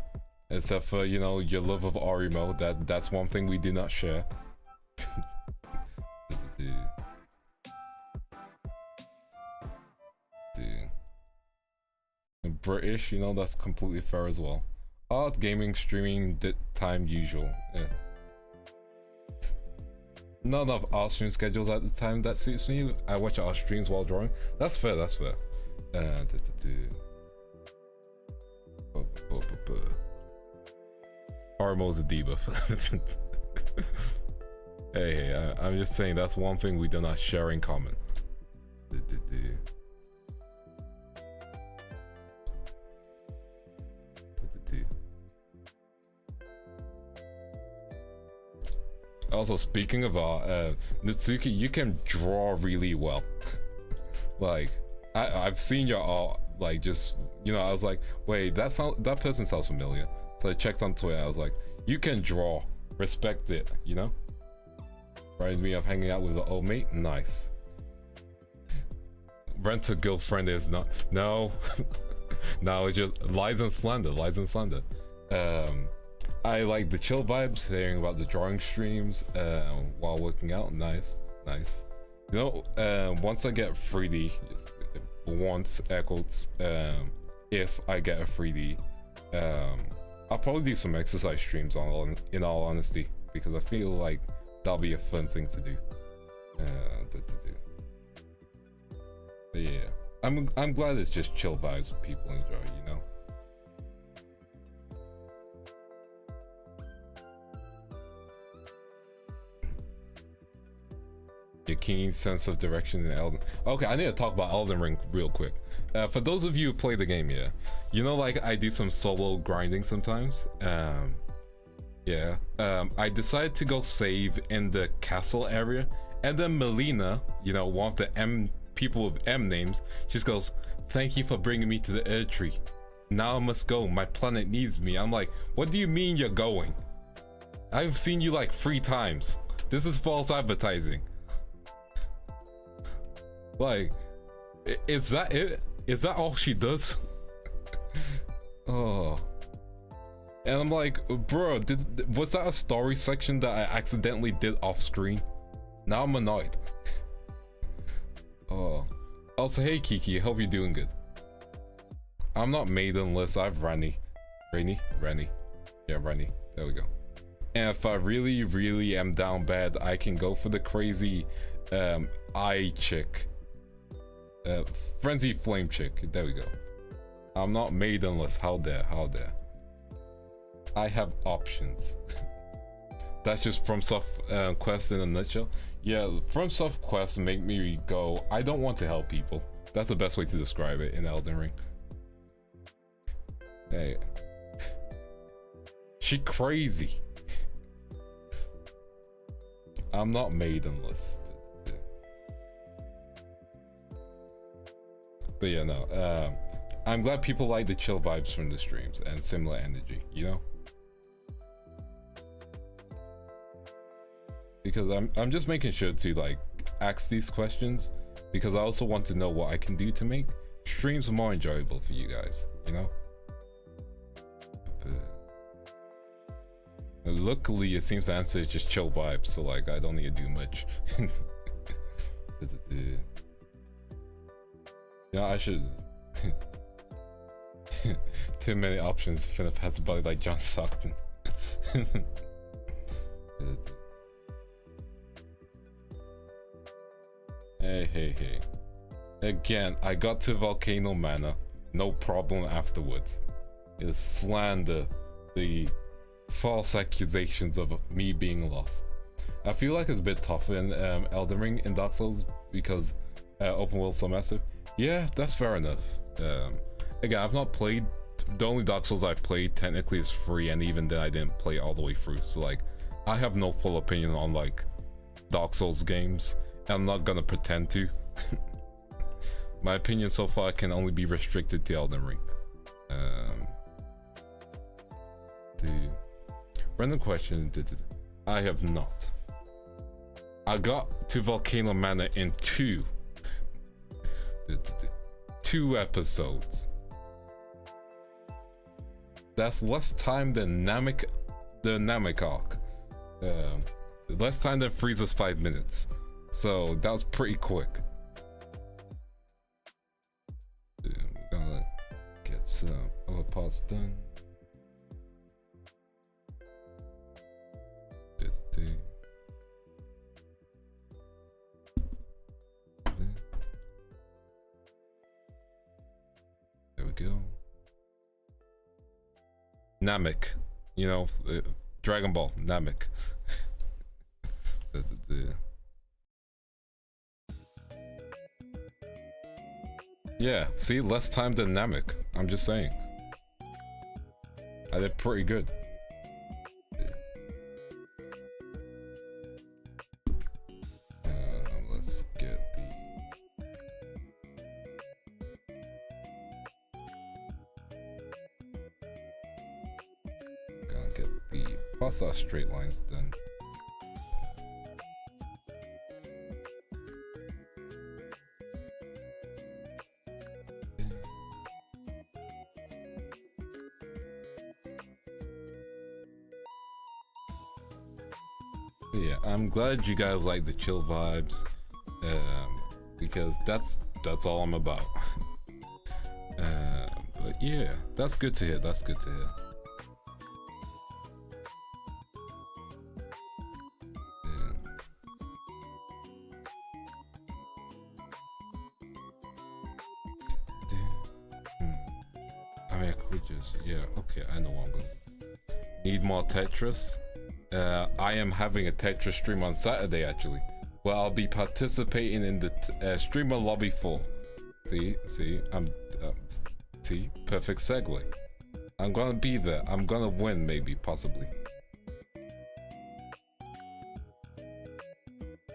except for, you know, your love of Orimo. That's one thing we do not share. Dude. British, you know, that's completely fair as well. Art, gaming, streaming, time usual. Yeah. Not enough art stream schedules at the time that suits me. I watch art streams while drawing. That's fair, that's fair. Armo's a debuff. Hey, I'm just saying that's one thing we do not share in common. Also, speaking of art, Natsuki, you can draw really well. Like, I've seen your art, like, just, you know, I was like, wait, that person sounds familiar. So I checked on Twitter, I was like, you can draw, respect it, you know? Reminds me of hanging out with an old mate, nice. Rent a girlfriend is not, no. No, it's just lies and slander, lies and slander. I like the chill vibes, hearing about the drawing streams while working out, nice, nice. You know, once I get 3D, once, air quotes, if I get a 3D, I'll probably do some exercise streams in all honesty, because I feel like that'll be a fun thing to do. But yeah, I'm glad it's just chill vibes people enjoy, you know? Your keen sense of direction in Elden. Okay, I need to talk about Elden Ring real quick. For those of you who play the game, yeah, you know, like I do some solo grinding sometimes. Yeah. I decided to go save in the castle area, and then Melina, you know, one of the people with M names, just goes, "Thank you for bringing me to the Earth Tree. Now I must go. My planet needs me." I'm like, what do you mean you're going? I've seen you like 3 times. This is false advertising. Like, is that it? Is that all she does? Oh. And I'm like, bro, was that a story section that I accidentally did off screen? Now I'm annoyed. Oh. Also, hey Kiki, hope you're doing good. I'm not maidenless, I have Rani. Rainy? Yeah, Rani. There we go. And if I really, really am down bad, I can go for the crazy eye chick. Frenzy flame chick. There we go. I'm not maidenless. How dare, how dare. I have options. That's just FromSoft Quest in a nutshell. Yeah, FromSoft Quest make me go, I don't want to help people. That's the best way to describe it in Elden Ring. Hey. She crazy. I'm not maidenless. But yeah, no. I'm glad people like the chill vibes from the streams and similar energy, you know? Because I'm just making sure to like ask these questions, because I also want to know what I can do to make streams more enjoyable for you guys, you know? Luckily, it seems the answer is just chill vibes, so like I don't need to do much. Yeah, I should. Too many options. Finna pass a body like John Stockton. Hey. Again, I got to Volcano Manor. No problem afterwards. It's slander. The false accusations of me being lost. I feel like it's a bit tougher in Elden Ring in Dark Souls because open world's so massive. Yeah, that's fair enough. Again, I've not played, the only Dark Souls I've played technically is free, and even then I didn't play all the way through, so like I have no full opinion on like Dark Souls games, and I'm not gonna pretend to. My opinion so far can only be restricted to Elden Ring. Random question. I have not. I got to Volcano Manor in 2 episodes. That's less time than the Namek arc. Less time than Frieza's 5 minutes. So that was pretty quick. We're gonna get some other parts done. go. Namek, you know, Dragon Ball, Namek. Yeah, see, less time than Namek. I'm just saying. I did pretty good. Let's get gonna get the pasta straight lines done. Yeah, I'm glad you guys like the chill vibes, because that's all I'm about. But yeah, that's good to hear. That's good to hear. I mean, I could just, yeah, okay, I know what I'm going to need. More Tetris. I am having a Tetris stream on Saturday, actually, where I'll be participating in the streamer lobby 4. See, see, perfect segue. I'm gonna be there. I'm gonna win, maybe, possibly.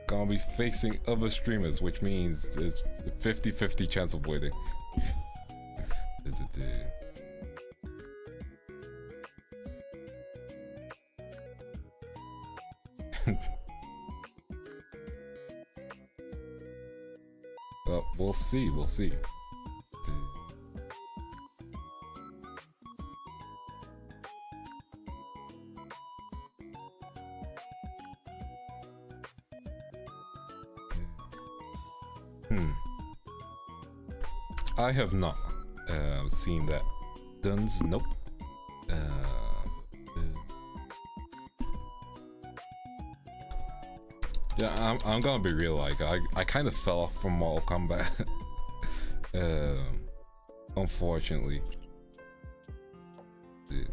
Gonna be facing other streamers, which means there's 50-50 chance of winning. Well, we'll see, we'll see. I have not seen that. Duns, nope. Yeah, I'm gonna be real, like, I kind of fell off from Mortal Kombat. Unfortunately. Yeah.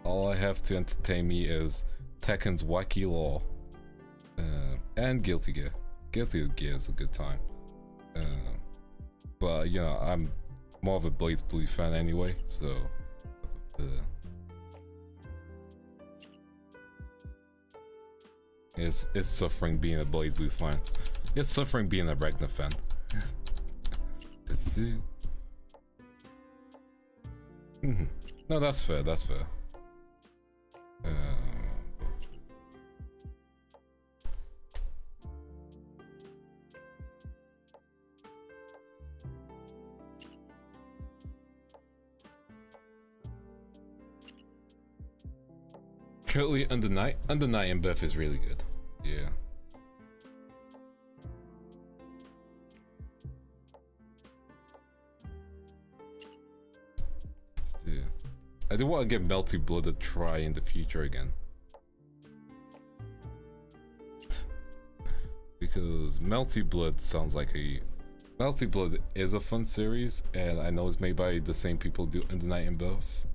All I have to entertain me is Tekken's Wacky Law. And Guilty Gear. Guilty Gear is a good time. But, you know, I'm more of a Blades Blue fan anyway, so... It's suffering being a Blade Blue fan. It's suffering being a Ragnar fan. No, that's fair, that's fair. Currently Under Night and Birth is really good. Yeah. Yeah. I do want to give Melty Blood a try in the future again. Because Melty Blood sounds like a... Melty Blood is a fun series, and I know it's made by the same people who do Under Night and Birth.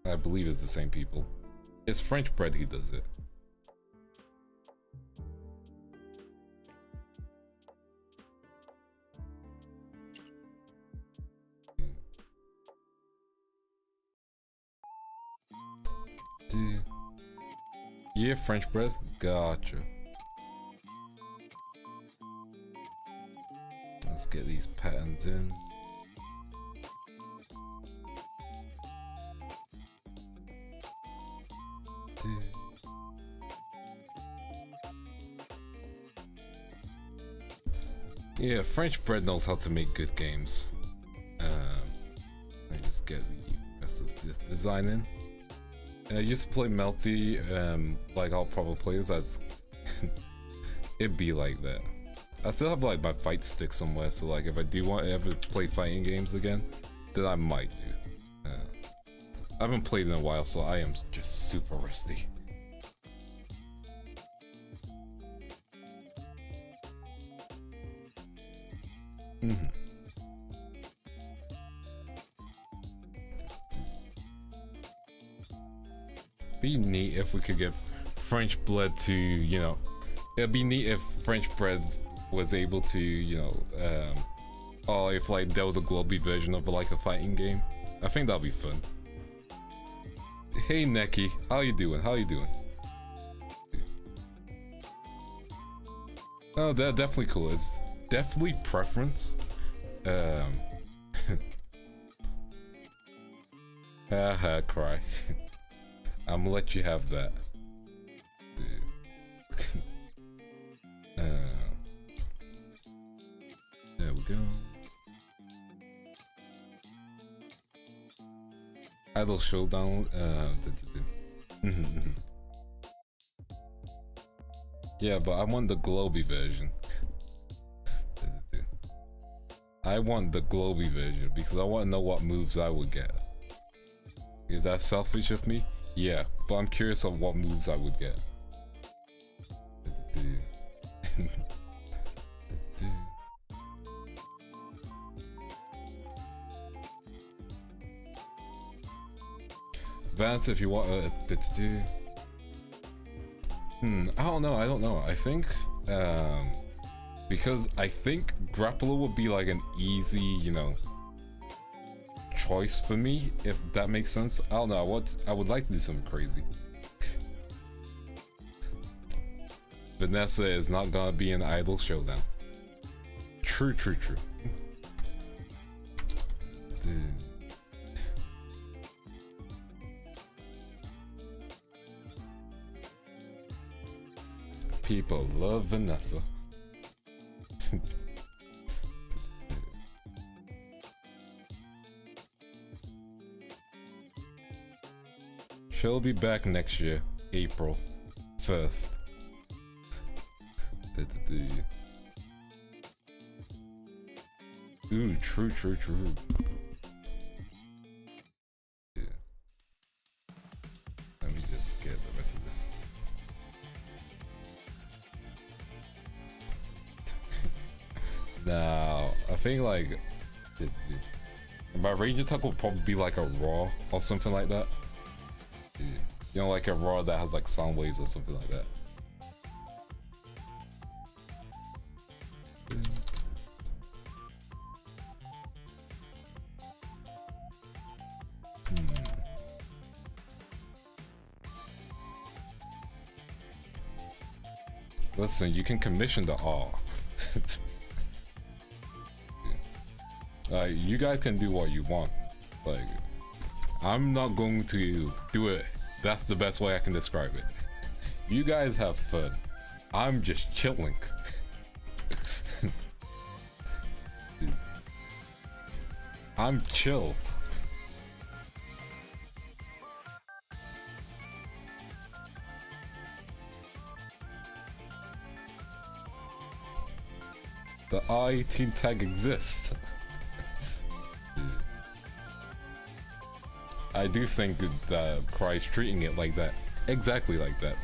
I believe it's the same people. It's French Bread who does it. Yeah, French Bread? Gotcha. Let's get these patterns in. Yeah, French Bread knows how to make good games. Let me just get the rest of this design in. I used to play Melty, like all proper players, as it'd be like that. I still have like my fight stick somewhere, so like if I do want to ever play fighting games again, then I might do. I haven't played in a while, so I am just super rusty. Mm-hmm. Be neat if we could get French blood to, you know, it'd be neat if French bread was able to, you know, or if like there was a Globie version of like a fighting game. I think that'd be fun. Hey Neki, how you doing? How you doing? Oh, they're definitely cool. It's definitely preference. Haha, cry. I'm gonna let you have that. Dude. There we go. Idol Showdown. Yeah, but I want the Globie version. I want the Globie version because I want to know what moves I would get. Is that selfish of me? Yeah, but I'm curious on what moves I would get. Vance, if you want I don't know. I think because I think Grappler would be like an easy, you know, choice for me, if that makes sense. I don't know, I would like to do something crazy. Vanessa is not gonna be an Idol Showdown. True. Dude. People love Vanessa. She'll be back next year, April 1st. Ooh, true. Yeah. Let me just get the rest of this. Now, I think like my Ranger Tuck will probably be like a raw or something like that. Yeah. You know, like a raw that has like sound waves or something like that. Listen, you can commission the all. You guys can do what you want. Like, I'm not going to do it. That's the best way I can describe it. You guys have fun. I'm just chilling. I'm chill. The R18 tag exists. I do think that Cry's treating it like that. Exactly like that.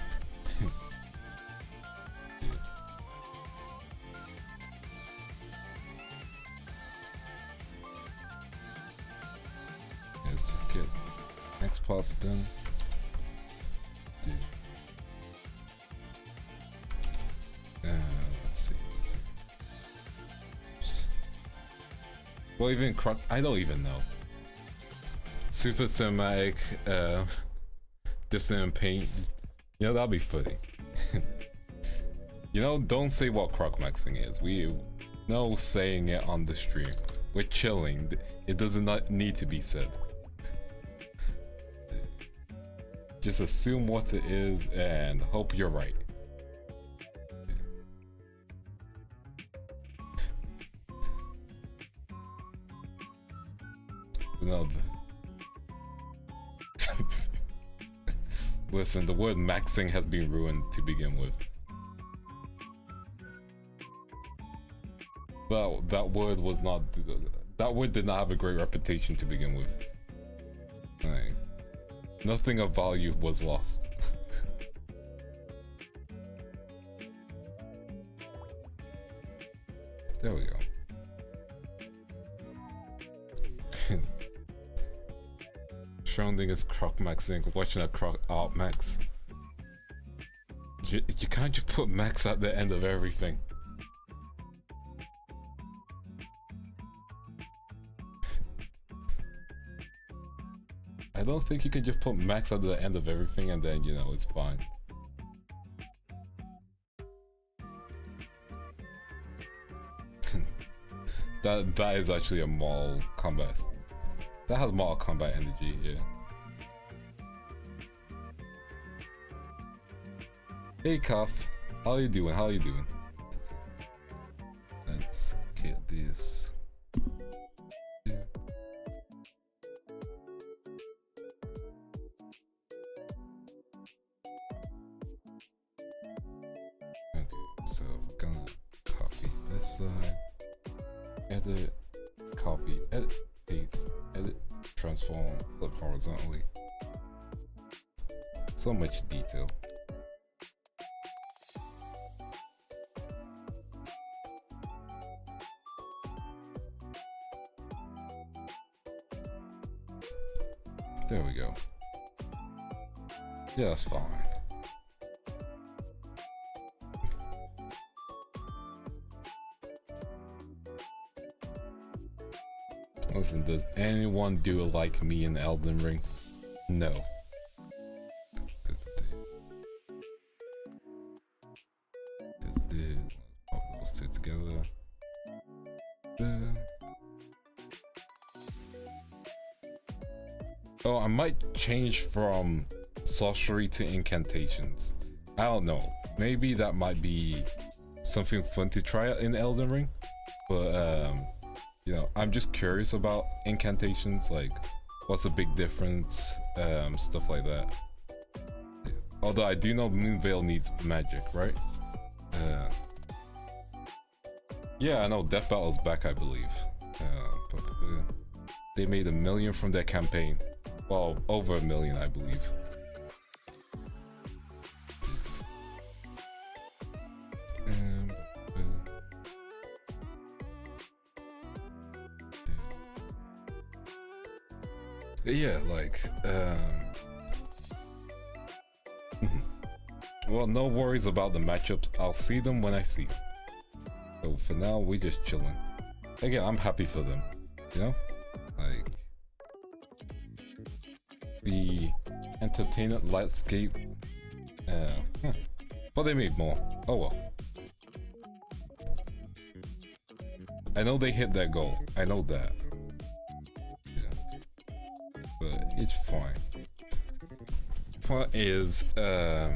Let's just get next parts done. Dude. Let's see. Well, even I don't even know. Super cinematic, distant paint. You know, that'll be funny. You know, don't say what croc maxing is. We no saying it on the stream. We're chilling. It does not need to be said. Just assume what it is and hope you're right. No. Listen, the word maxing has been ruined to begin with. Well, that word was not. That word did not have a great reputation to begin with. Like, nothing of value was lost. There we go. Schrödinger's Croc maxing, watching a Croc art max. You can't just put max at the end of everything. I don't think you can just put max at the end of everything and then, you know, it's fine. That is actually a Mortal Kombat. That has Mortal Kombat energy, yeah. Hey Cuff, how you doing? How you doing? Let's get this. Okay, so we're gonna copy this side, edit, copy, edit, paste, edit, transform, flip horizontally. So much detail. There we go. Yeah, that's fine. Listen, does anyone do it like me in Elden Ring? No. Let's pop those two together. Oh, I might change from sorcery to incantations. I don't know. Maybe that might be something fun to try out in Elden Ring. But, you know, I'm just curious about incantations. Like, what's the big difference? Stuff like that. Although I do know Moonveil needs magic, right? Yeah, I know Death Battle's back, I believe. But, they made $1 million from their campaign. Well, over $1 million, I believe. Yeah, like, well, no worries about the matchups. I'll see them when I see them. So for now, we just chilling. Again, I'm happy for them, you know? Like, the entertainment landscape, but they made more. Oh well. I know they hit their goal. I know that. But it's fine. Part is, yeah,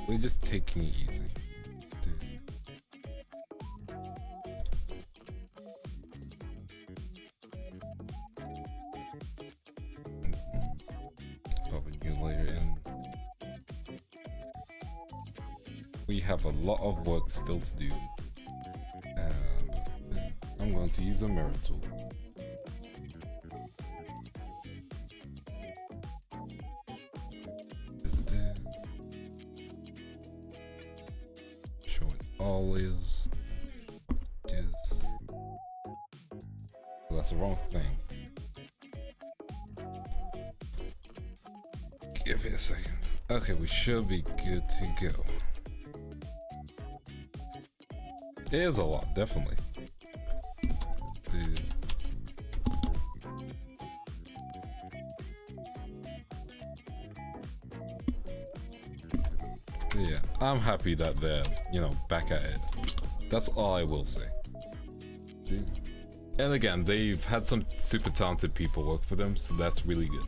we're just taking it easy. Pop a new layer in. We have a lot of work still to do. I'm going to use the mirror tool. Always just that's the wrong thing. Give it a second. Okay, we should be good to go. It is a lot, definitely. Dude. Yeah, I'm happy that they're, you know, back at it. That's all I will say. Dude. And again, they've had some super talented people work for them, so that's really good.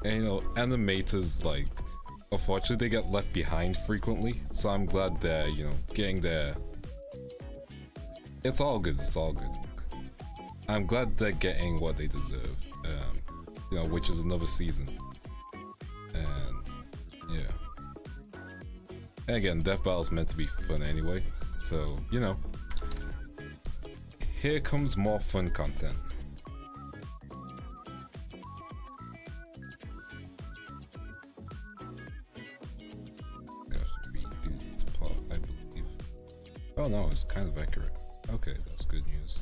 And you know, animators, like, unfortunately they get left behind frequently, so I'm glad they're, you know, getting their... It's all good, it's all good. I'm glad they're getting what they deserve. You know, which is another season. And yeah. And again, Death Battle's meant to be fun anyway. So, you know. Here comes more fun content. Gosh, redo this part, I believe. Oh no, it's kind of accurate. Okay, that's good news.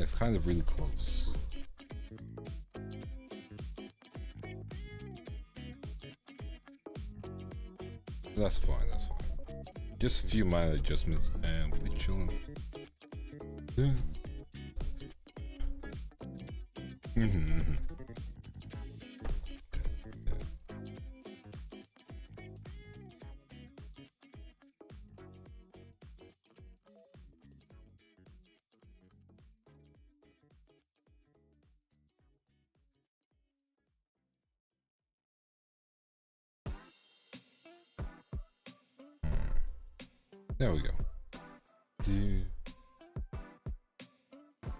It's kind of really close. That's fine, that's fine. Just a few minor adjustments and we're chilling. Yeah. There we go.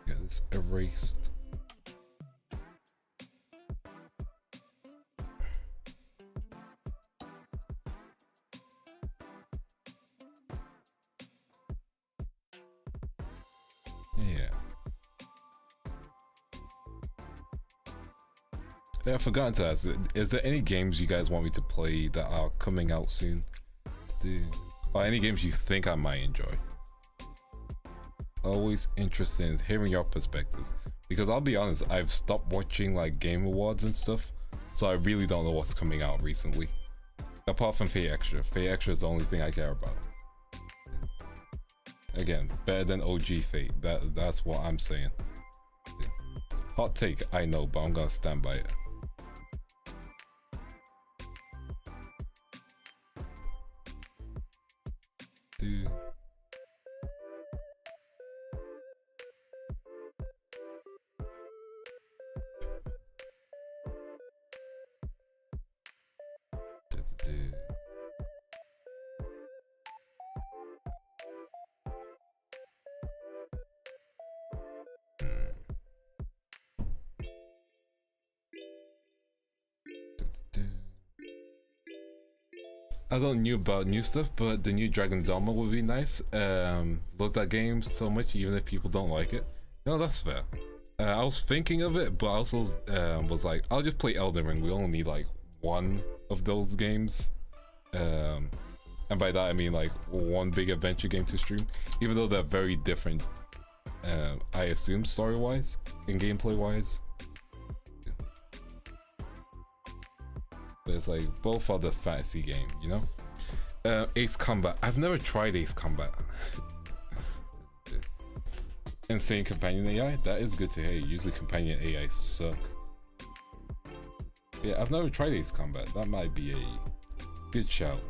Get this erased. Yeah. I forgot to ask, is there any games you guys want me to play that are coming out soon? Or any games you think I might enjoy? Always interested in hearing your perspectives, because I'll be honest, I've stopped watching like Game Awards and stuff, so I really don't know what's coming out recently. Apart from Fate Extra. Fate Extra is the only thing I care about. Again, better than OG Fate. That's what I'm saying. Hot take, I know, but I'm gonna stand by it. Dude. I don't know about new stuff, but the new Dragon Dogma would be nice. Love that game so much, even if people don't like it. No, that's fair. I was thinking of it, but I also was like, I'll just play Elden Ring. We only need like one of those games. And by that I mean like one big adventure game to stream, even though they're very different, I assume story-wise and gameplay-wise. But it's like both are the fantasy game, you know? Ace Combat. I've never tried Ace Combat. Insane companion AI? That is good to hear. Usually companion AI suck. Yeah, I've never tried Ace Combat. That might be a good shout.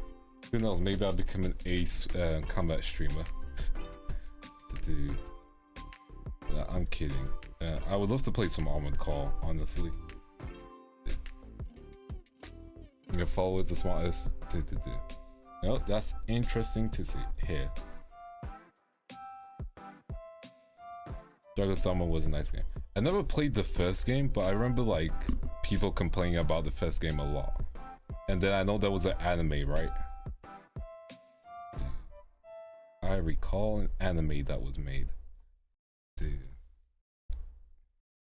Who knows, maybe I'll become an Ace Combat streamer. I'm kidding. I would love to play some Armored Core, honestly. Your follower is the smartest. No, that's interesting to see here. Dragon's Dogma was a nice game. I never played the first game, but I remember like people complaining about the first game a lot. And then I know there was an anime, right? Dude. I recall an anime that was made. Dude.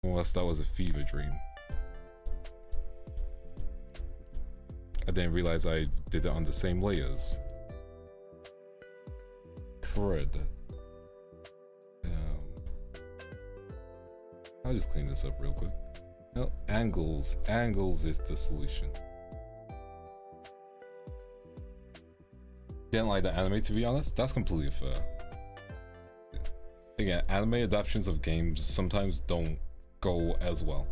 Unless that was a fever dream. I didn't realize I did it on the same layers. Crud. I'll just clean this up real quick. No, angles. Angles is the solution. Didn't like the anime, to be honest. That's completely fair. Again, anime adaptations of games sometimes don't go as well.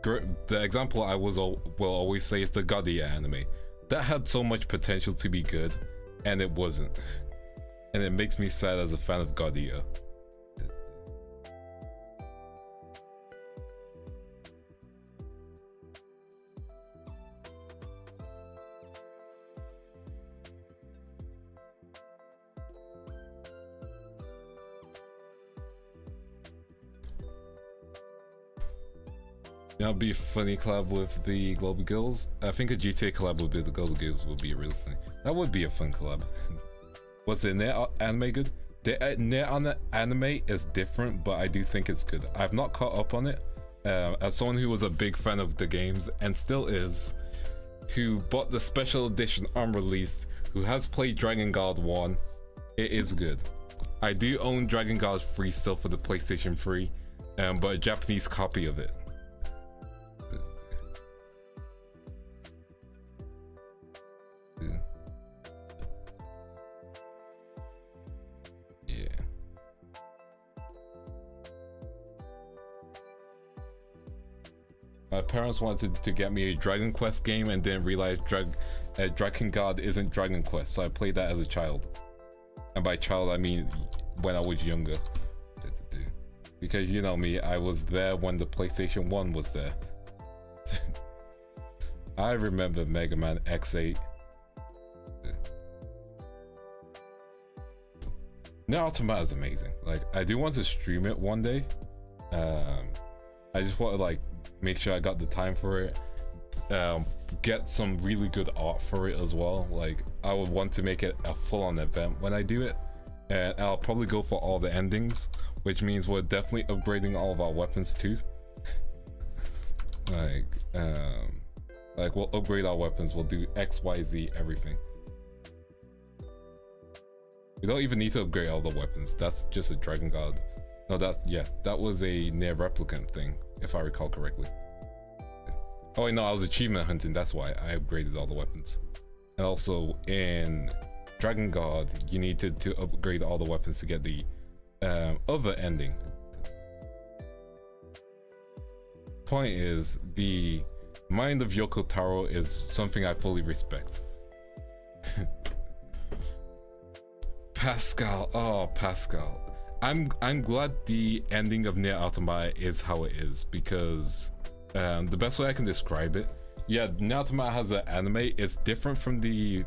The example I will always say is the Globie anime. That had so much potential to be good, and it wasn't. And it makes me sad as a fan of Globie. That would be a funny collab with the Global Girls. I think a GTA collab with the Global Girls would be really funny. That would be a fun collab. Was the Net anime good? The Net anime is different, but I do think it's good. I've not caught up on it. As someone who was a big fan of the games, and still is, who bought the special edition unreleased, who has played Dragon Guard 1, it is good. I do own Dragon Guard 3 still for the PlayStation 3. but a Japanese copy of it. Yeah. My parents wanted to get me a Dragon Quest game and didn't realize Dragon God isn't Dragon Quest, so I played that as a child. And by child, I mean when I was younger. Because you know me, I was there when the PlayStation 1 was there. I remember Mega Man X8. Nier Automata is amazing. Like, I do want to stream it one day. I just want to like make sure I got the time for it. Get some really good art for it as well. Like, I would want to make it a full-on event when I do it. And I'll probably go for all the endings, which means we're definitely upgrading all of our weapons too. Like we'll upgrade our weapons, we'll do X, Y, Z, everything. We don't even need to upgrade all the weapons, that's just a Dragon God. No, that was a Nier Replicant thing, if I recall correctly. Oh wait, no, I was achievement hunting, that's why I upgraded all the weapons. And also in Dragon God, you needed to upgrade all the weapons to get the other ending. Point is, the mind of Yoko Taro is something I fully respect. Pascal, oh Pascal. I'm glad the ending of Nier Automata is how it is, because the best way I can describe it, yeah, Nier Automata has an anime. It's different from the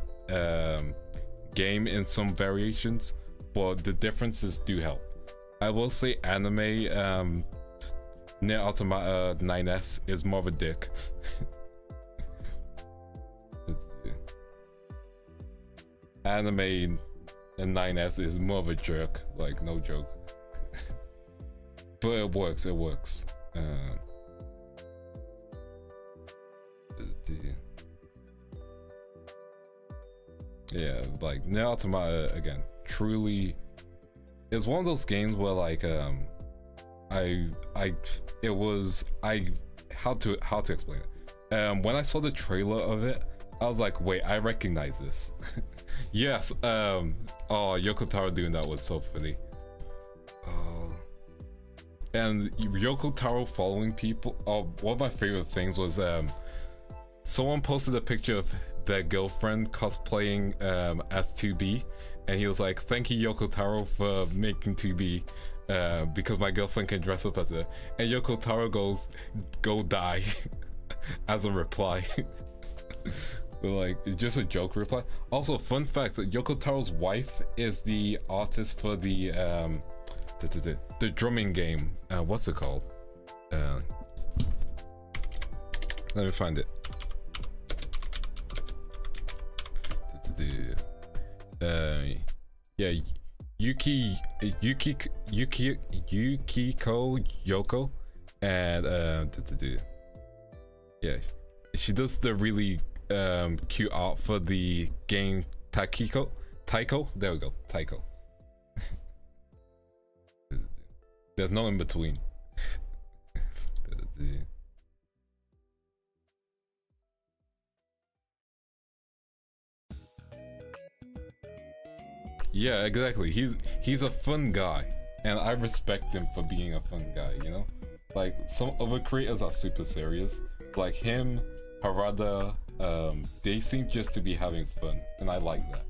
game in some variations, but the differences do help. I will say anime Nier Automata 9S is more of a dick. Anime in 9S is more of a jerk, like no joke. But it works, it works. Yeah, like Nier Automata again, truly is one of those games where like how to explain it. When I saw the trailer of it, I was like, wait, I recognize this. Yes, oh, Yoko Taro doing that was so funny. And Yoko Taro following people. Oh, one of my favorite things was someone posted a picture of their girlfriend cosplaying as 2B, and he was like, thank you Yoko Taro for making 2B because my girlfriend can dress up as her. And Yoko Taro goes, go die as a reply. Like, just a joke reply. Also, fun fact, Yoko Taro's wife is the artist for the drumming game. What's it called? Let me find it. Yeah, Yukiko Yoko, and yeah, she does the really cute art for the game Taiko. There we go, Taiko. There's no in between. Yeah, exactly. He's a fun guy, and I respect him for being a fun guy, you know? Like, some other creators are super serious. Like him, Harada, they seem just to be having fun, and I like that.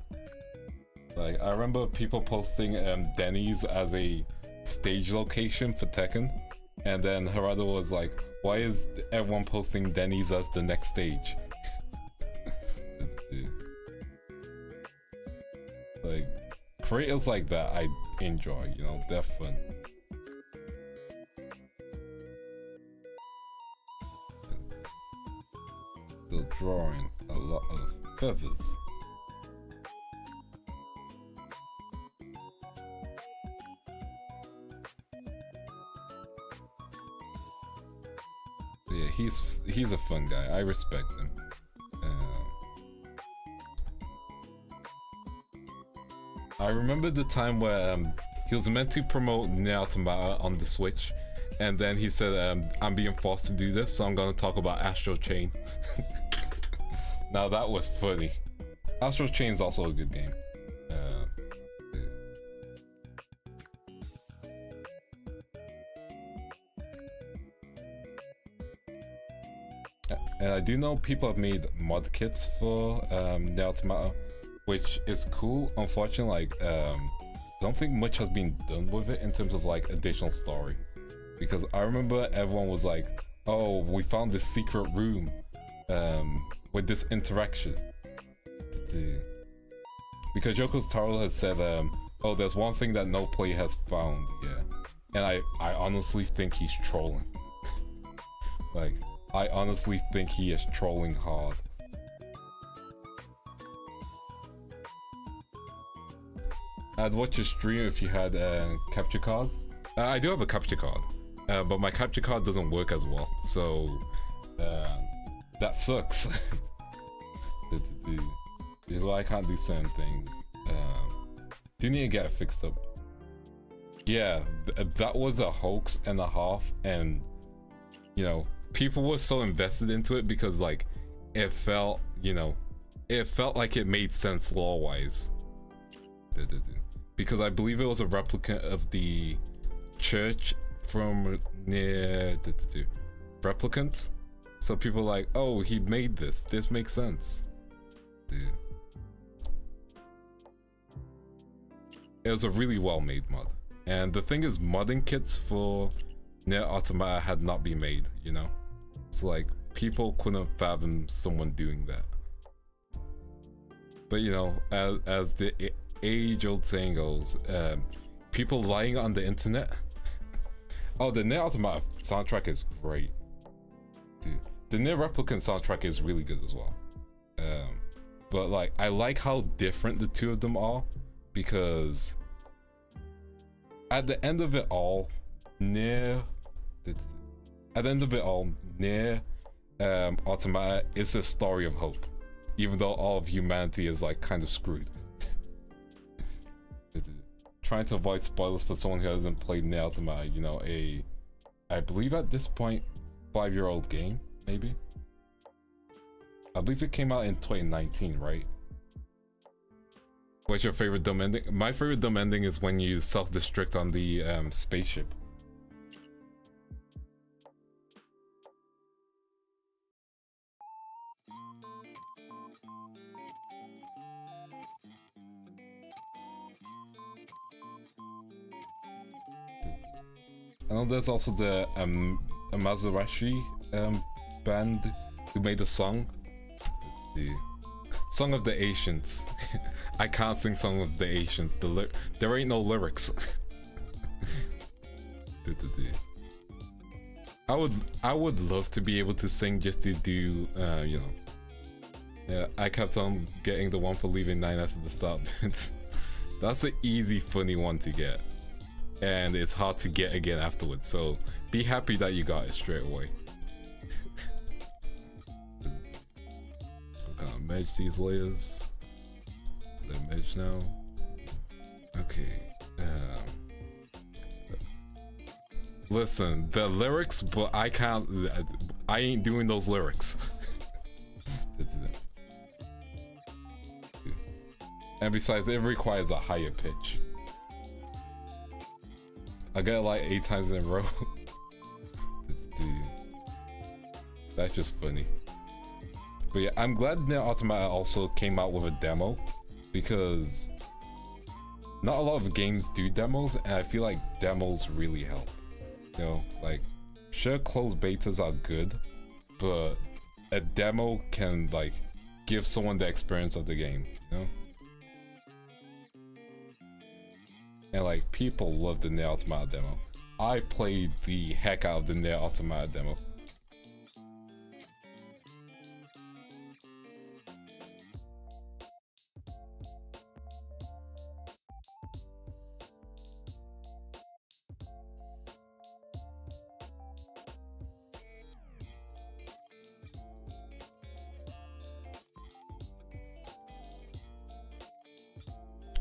Like, I remember people posting Denny's as a stage location for Tekken, and then Harada was like, why is everyone posting Denny's as the next stage? Like, creators like that I enjoy, you know, they're fun. Still drawing a lot of feathers. But yeah, he's a fun guy. I respect him. I remember the time where he was meant to promote Nier Automata on the Switch, And then he said, I'm being forced to do this, so I'm gonna talk about Astral Chain. Now that was funny. Astral Chain is also a good game. And I do know people have made mod kits for Nier Automata, which is cool. Unfortunately, like I don't think much has been done with it in terms of like additional story. Because I remember everyone was like, oh, we found this secret room with this interaction. Because Yoko's Taro has said, oh, there's one thing that no player has found, yeah. And I honestly think he's trolling. Like, I honestly think he is trolling hard. I'd watch your stream if you had capture cards. I do have a capture card, but my capture card doesn't work as well, so that sucks. This is why I can't do certain things. Do need to get it fixed up. Yeah, that was a hoax and a half, and you know, people were so invested into it because like it felt, you know, it felt like it made sense lore-wise. Because I believe it was a replicant of the church from near replicant. So people are like, oh, he made this. This makes sense. Dude. It was a really well-made mod. And the thing is, modding kits for Nier Automata had not been made, you know? So like, people couldn't fathom someone doing that. But you know, as the age-old saying goes, people lying on the internet. Oh, the Nier Automata soundtrack is great. Dude, the Nier Replicant soundtrack is really good as well. But like, I like how different the two of them are, because at the end of it all, Nier Automata is a story of hope, even though all of humanity is like kind of screwed. Trying to avoid spoilers for someone who hasn't played Nier Automata, you know, I believe at this point 5-year-old game, maybe. I believe it came out in 2019, right? What's your favorite dumb ending? My favorite dumb ending is when you self-destruct on the spaceship. I know there's also the Amazurashi band who made a song. The Song of the Ancients. I can't sing Song of the Ancients. There ain't no lyrics. I would love to be able to sing just to do you know. Yeah, I kept on getting the one for leaving 9S at the start. That's an easy, funny one to get. And it's hard to get again afterwards, so be happy that you got it straight away. We're gonna merge these layers. So they're merged now. Okay. Listen, the lyrics, but I can't. I ain't doing those lyrics. And besides, it requires a higher pitch. I got it like 8 times in a row. That's just funny. But yeah, I'm glad Nier Automata also came out with a demo, because not a lot of games do demos, and I feel like demos really help. You know, like, sure, closed betas are good, but a demo can like give someone the experience of the game, you know? And like, people love the Nier Automata demo. I played the heck out of the Nier Automata demo.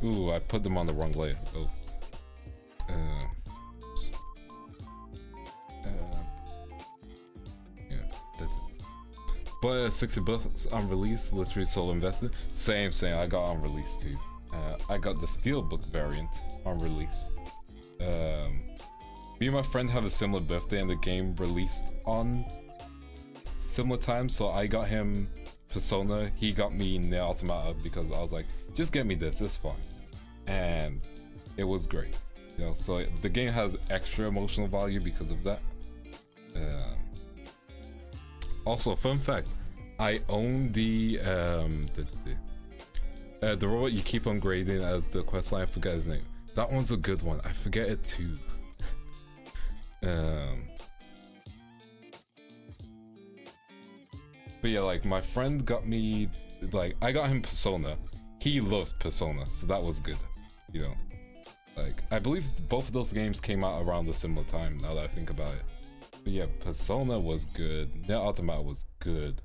Ooh, I put them on the wrong layer. Oh. But 60 bucks on release, literally solo invested. Same. I got on release too. I got the Steelbook variant on release. Me and my friend have a similar birthday, and the game released on similar time. So I got him Persona. He got me Nier Automata because I was like, just get me this. It's fine, and it was great. You know, so the game has extra emotional value because of that. Also, fun fact, I own the robot you keep upgrading as the questline. I forget his name. That one's a good one. I forget it too. But yeah, like my friend got me, like I got him Persona. He loved Persona, so that was good. You know, like I believe both of those games came out around a similar time. Now that I think about it. But yeah, Persona was good. Nier Automata was good.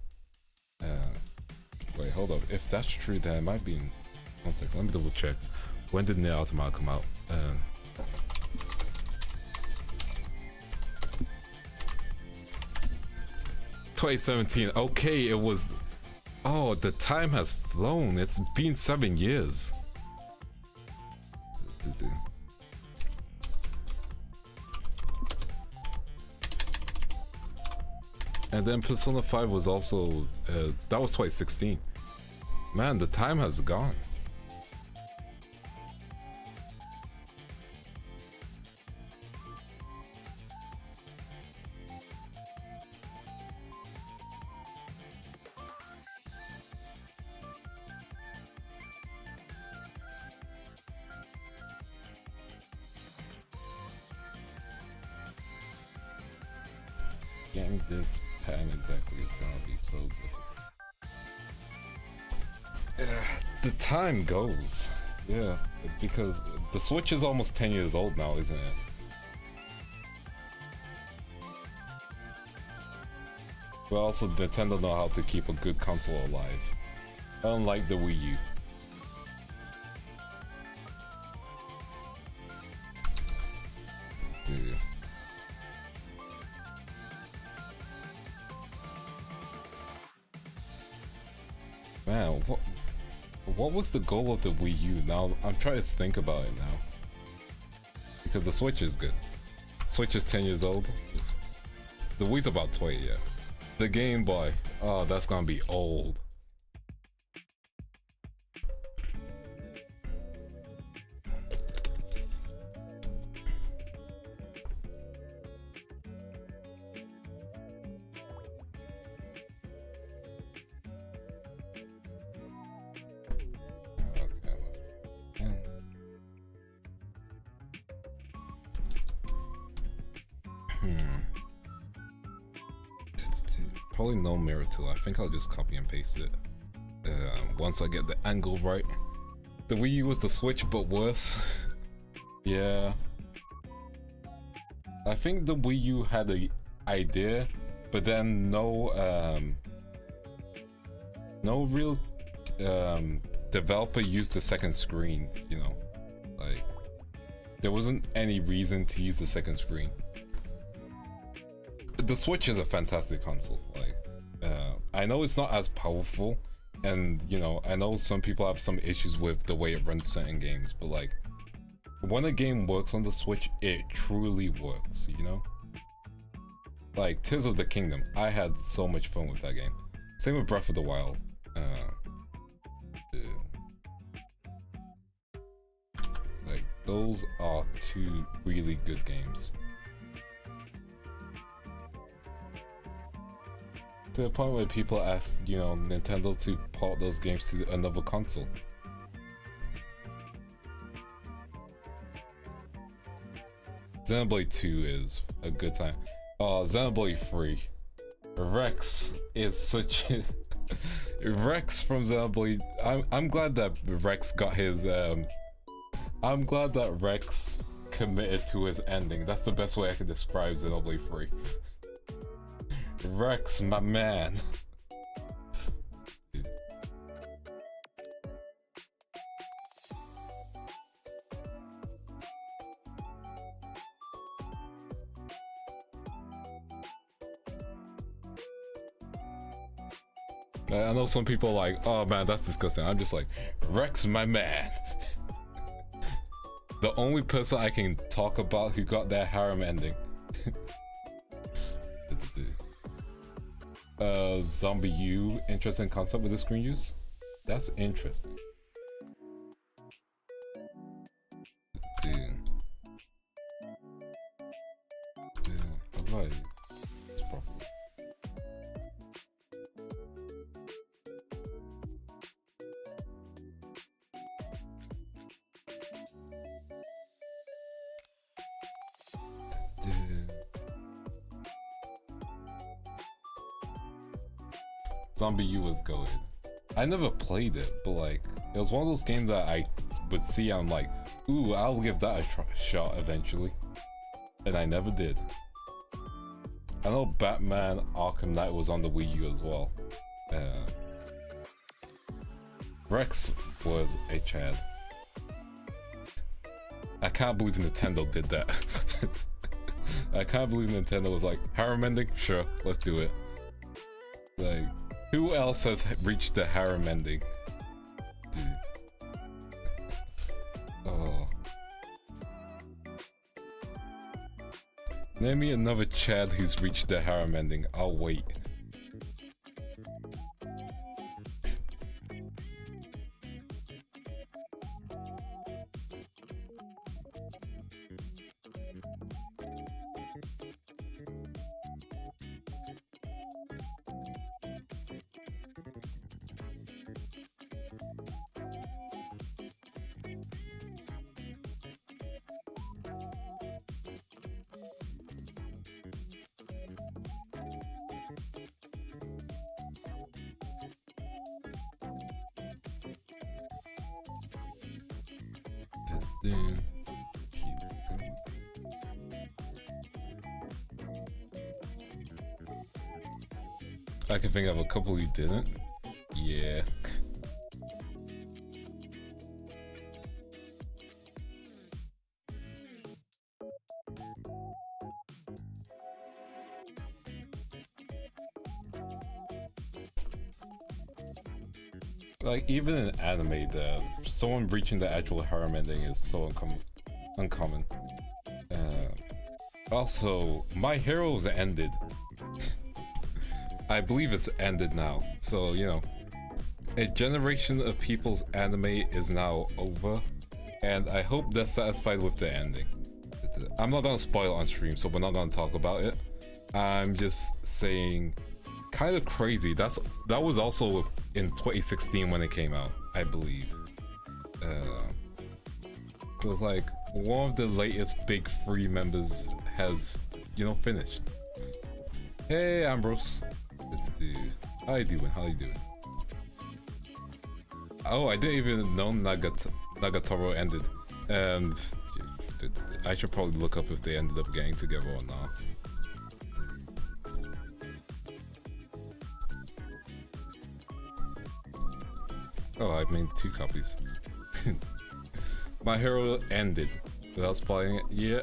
Wait, hold up. If that's true, then it might be in... One second, let me double check. When did Nier Automata come out? 2017. Okay, it was... Oh, the time has flown. It's been 7 years. And then Persona 5 was also, that was 2016. Man, the time has gone. Getting this pattern exactly is gonna be so difficult. The time goes, yeah, because the Switch is almost 10 years old now, isn't it? But also Nintendo know how to keep a good console alive, unlike the Wii U. Yeah. Man, what was the goal of the Wii U? Now I'm trying to think about it now, because the Switch is good. Switch is 10 years old. The Wii's about 20, yeah. The Game Boy, oh, that's gonna be old. Probably no mirror tool. I think I'll just copy and paste it once I get the angle right. The Wii U was the Switch, but worse. Yeah. I think the Wii U had an idea, but then no real developer used the second screen, you know. Like, there wasn't any reason to use the second screen. The Switch is a fantastic console. Like, I know it's not as powerful, and you know, I know some people have some issues with the way it runs certain games, but like, when a game works on the Switch, it truly works, you know? Like, Tears of the Kingdom, I had so much fun with that game. Same with Breath of the Wild. Like, those are two really good games. To the point where people ask, you know, Nintendo to port those games to another console. Xenoblade 2 is a good time. Oh, Xenoblade 3. Rex is such a... Rex from Xenoblade... I'm glad that Rex got his... I'm glad that Rex committed to his ending. That's the best way I can describe Xenoblade 3. Rex, my man. I know some people are like, oh man, that's disgusting. I'm just like, Rex, my man. The only person I can talk about who got their harem ending. Zombie U, interesting concept with the screen use. That's interesting. Dude. Right. It's properly. Zombie U was goated. I never played it, but like, it was one of those games that I would see, I'm like, ooh, I'll give that a shot eventually. And I never did. I know Batman Arkham Knight was on the Wii U as well. Rex was a Chad. I can't believe Nintendo did that. I can't believe Nintendo was like, harem ending? Sure, let's do it. Like, who else has reached the harem ending? Dude. Oh. Name me another Chad who's reached the harem ending. I'll wait. I can think of a couple who didn't. Yeah. Like, even in anime, someone reaching the actual harem ending is so uncommon. Also, My Hero's ended. I believe it's ended now. So, you know, a generation of people's anime is now over. And I hope they're satisfied with the ending. I'm not gonna spoil on stream, so we're not gonna talk about it. I'm just saying, kind of crazy. That was also in 2016 when it came out, I believe. It was like one of the latest big three members has, you know, finished. Hey, Ambrose. How you doing? How you doing? Oh, I didn't even know Nagatoro ended. I should probably look up if they ended up getting together or not. Oh, I made 2 copies. My Hero ended without spoiling it. Yeah.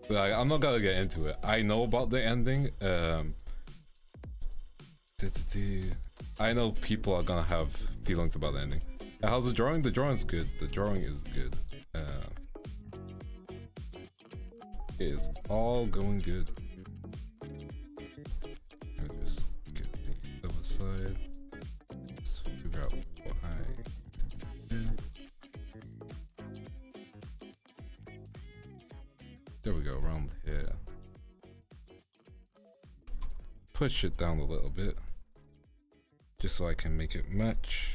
Like, I'm not gonna get into it. I know about the ending. I know people are gonna have feelings about the ending. How's the drawing? The drawing's good. The drawing is good. It's all going good. I'll just get the other side. Just figure out what I do. There we go, around here. Push it down a little bit. Just so I can make it match.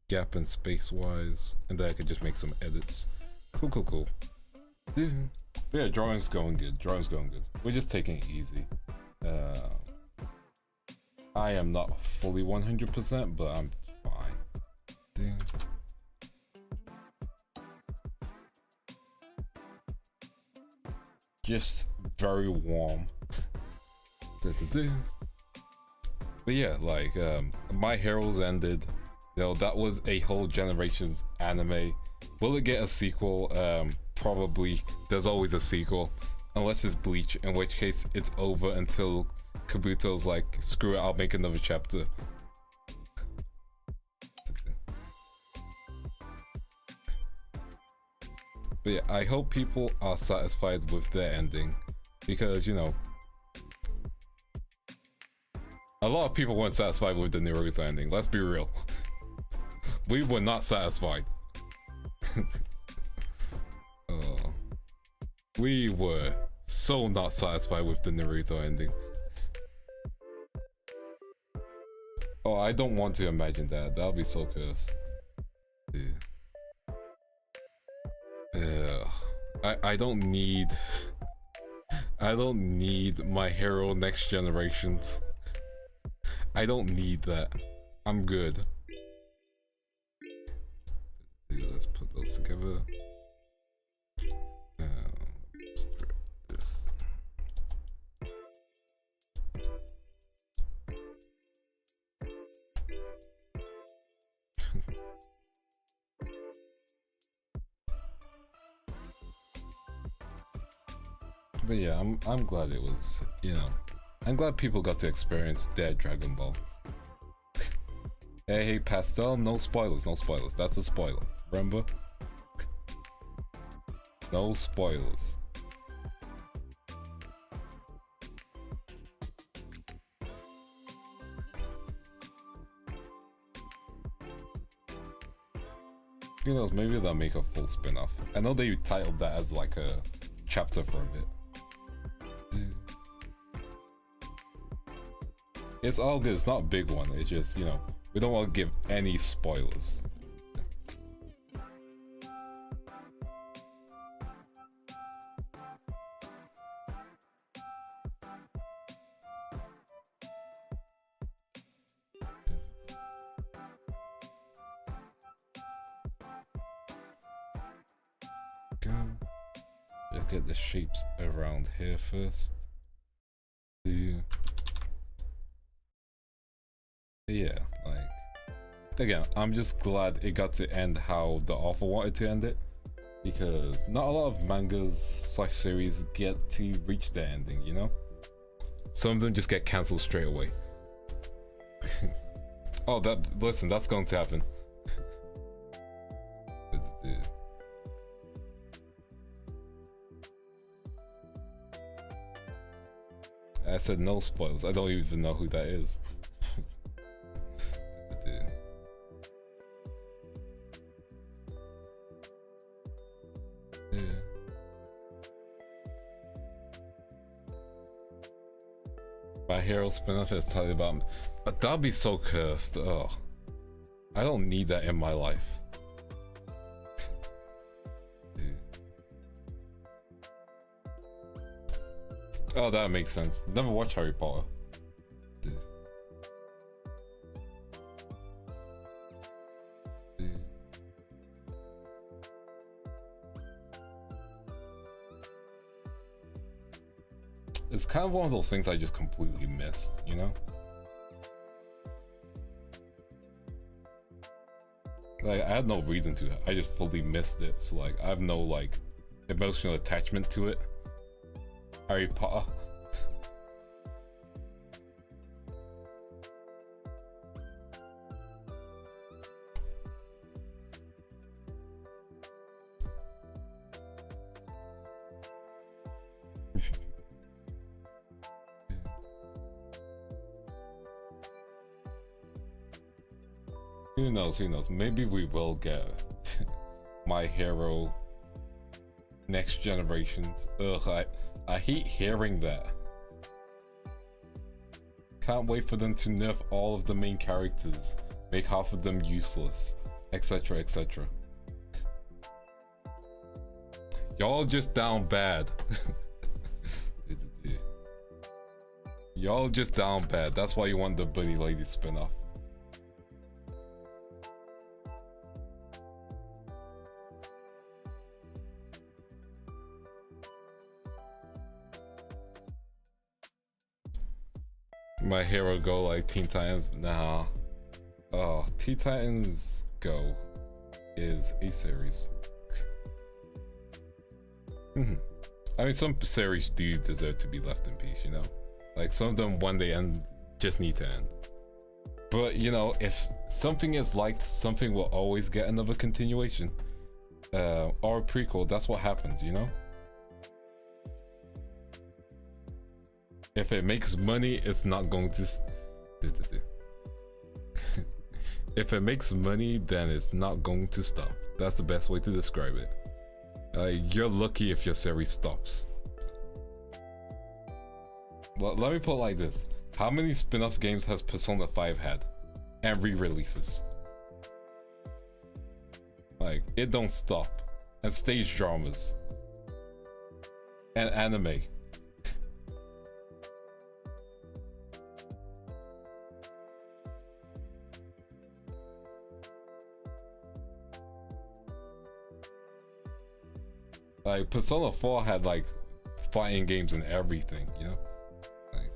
Gap and space wise. And then I can just make some edits. Cool, cool, cool. But yeah, drawing's going good. Drawing's going good. We're just taking it easy. I am not fully 100%, but I'm fine. Just very warm. But yeah, like, My Heroes ended. You know, that was a whole generation's anime. Will it get a sequel? Probably. There's always a sequel. Unless it's Bleach, in which case it's over until Kabuto's like, screw it, I'll make another chapter. But yeah, I hope people are satisfied with their ending, because, you know, a lot of people weren't satisfied with the Naruto ending, let's be real. We were not satisfied. We were so not satisfied with the Naruto ending. Oh, I don't want to imagine that. That'll be so cursed. I don't need... I don't need my hero next generations. I don't need that. I'm good. Let's put those together. This. But yeah, I'm glad it was, you know, I'm glad people got to experience their Dragon Ball. Hey, Pastel, no spoilers, no spoilers. That's a spoiler, remember? No spoilers. Who knows, maybe they'll make a full spin-off. I know they titled that as like a chapter for a bit. It's all good, it's not a big one, it's just, you know, we don't want to give any spoilers. Go. Let's get the shapes around here first. Yeah, like, again, I'm just glad it got to end how the author wanted to end it, because not a lot of mangas slash series get to reach their ending, you know? Some of them just get cancelled straight away. Oh, listen, that's going to happen. I said no spoilers, I don't even know who that is. My hero spin-off is tell you about me. But that'd be so cursed. Oh, I don't need that in my life. Oh, that makes sense. Never watched Harry Potter. It's kind of one of those things I just completely missed, you know? Like, I had no reason to. I just fully missed it. So, like, I have no, like, emotional attachment to it. Harry Potter. Who knows, who knows? Maybe we will get My Hero Next Generations. Ugh, I hate hearing that. Can't wait for them to nerf all of the main characters, make half of them useless, etc, etc. Y'all just down bad. Y'all just down bad. That's why you want the Bunny Lady spin-off. My Hero Go like Teen Titans? Nah. Oh, Teen Titans Go is a series. I mean, some series do deserve to be left in peace, you know? Like, some of them, when they end, just need to end. But, you know, if something is liked, something will always get another continuation. Or a prequel, that's what happens, you know? If it makes money, it's not going to... If it makes money, then it's not going to stop. That's the best way to describe it. You're lucky if your series stops. Well, let me put it like this. How many spin-off games has Persona 5 had? And re-releases? Like, it don't stop. And stage dramas. And anime. Like, Persona 4 had, like, fighting games and everything, you know? Like...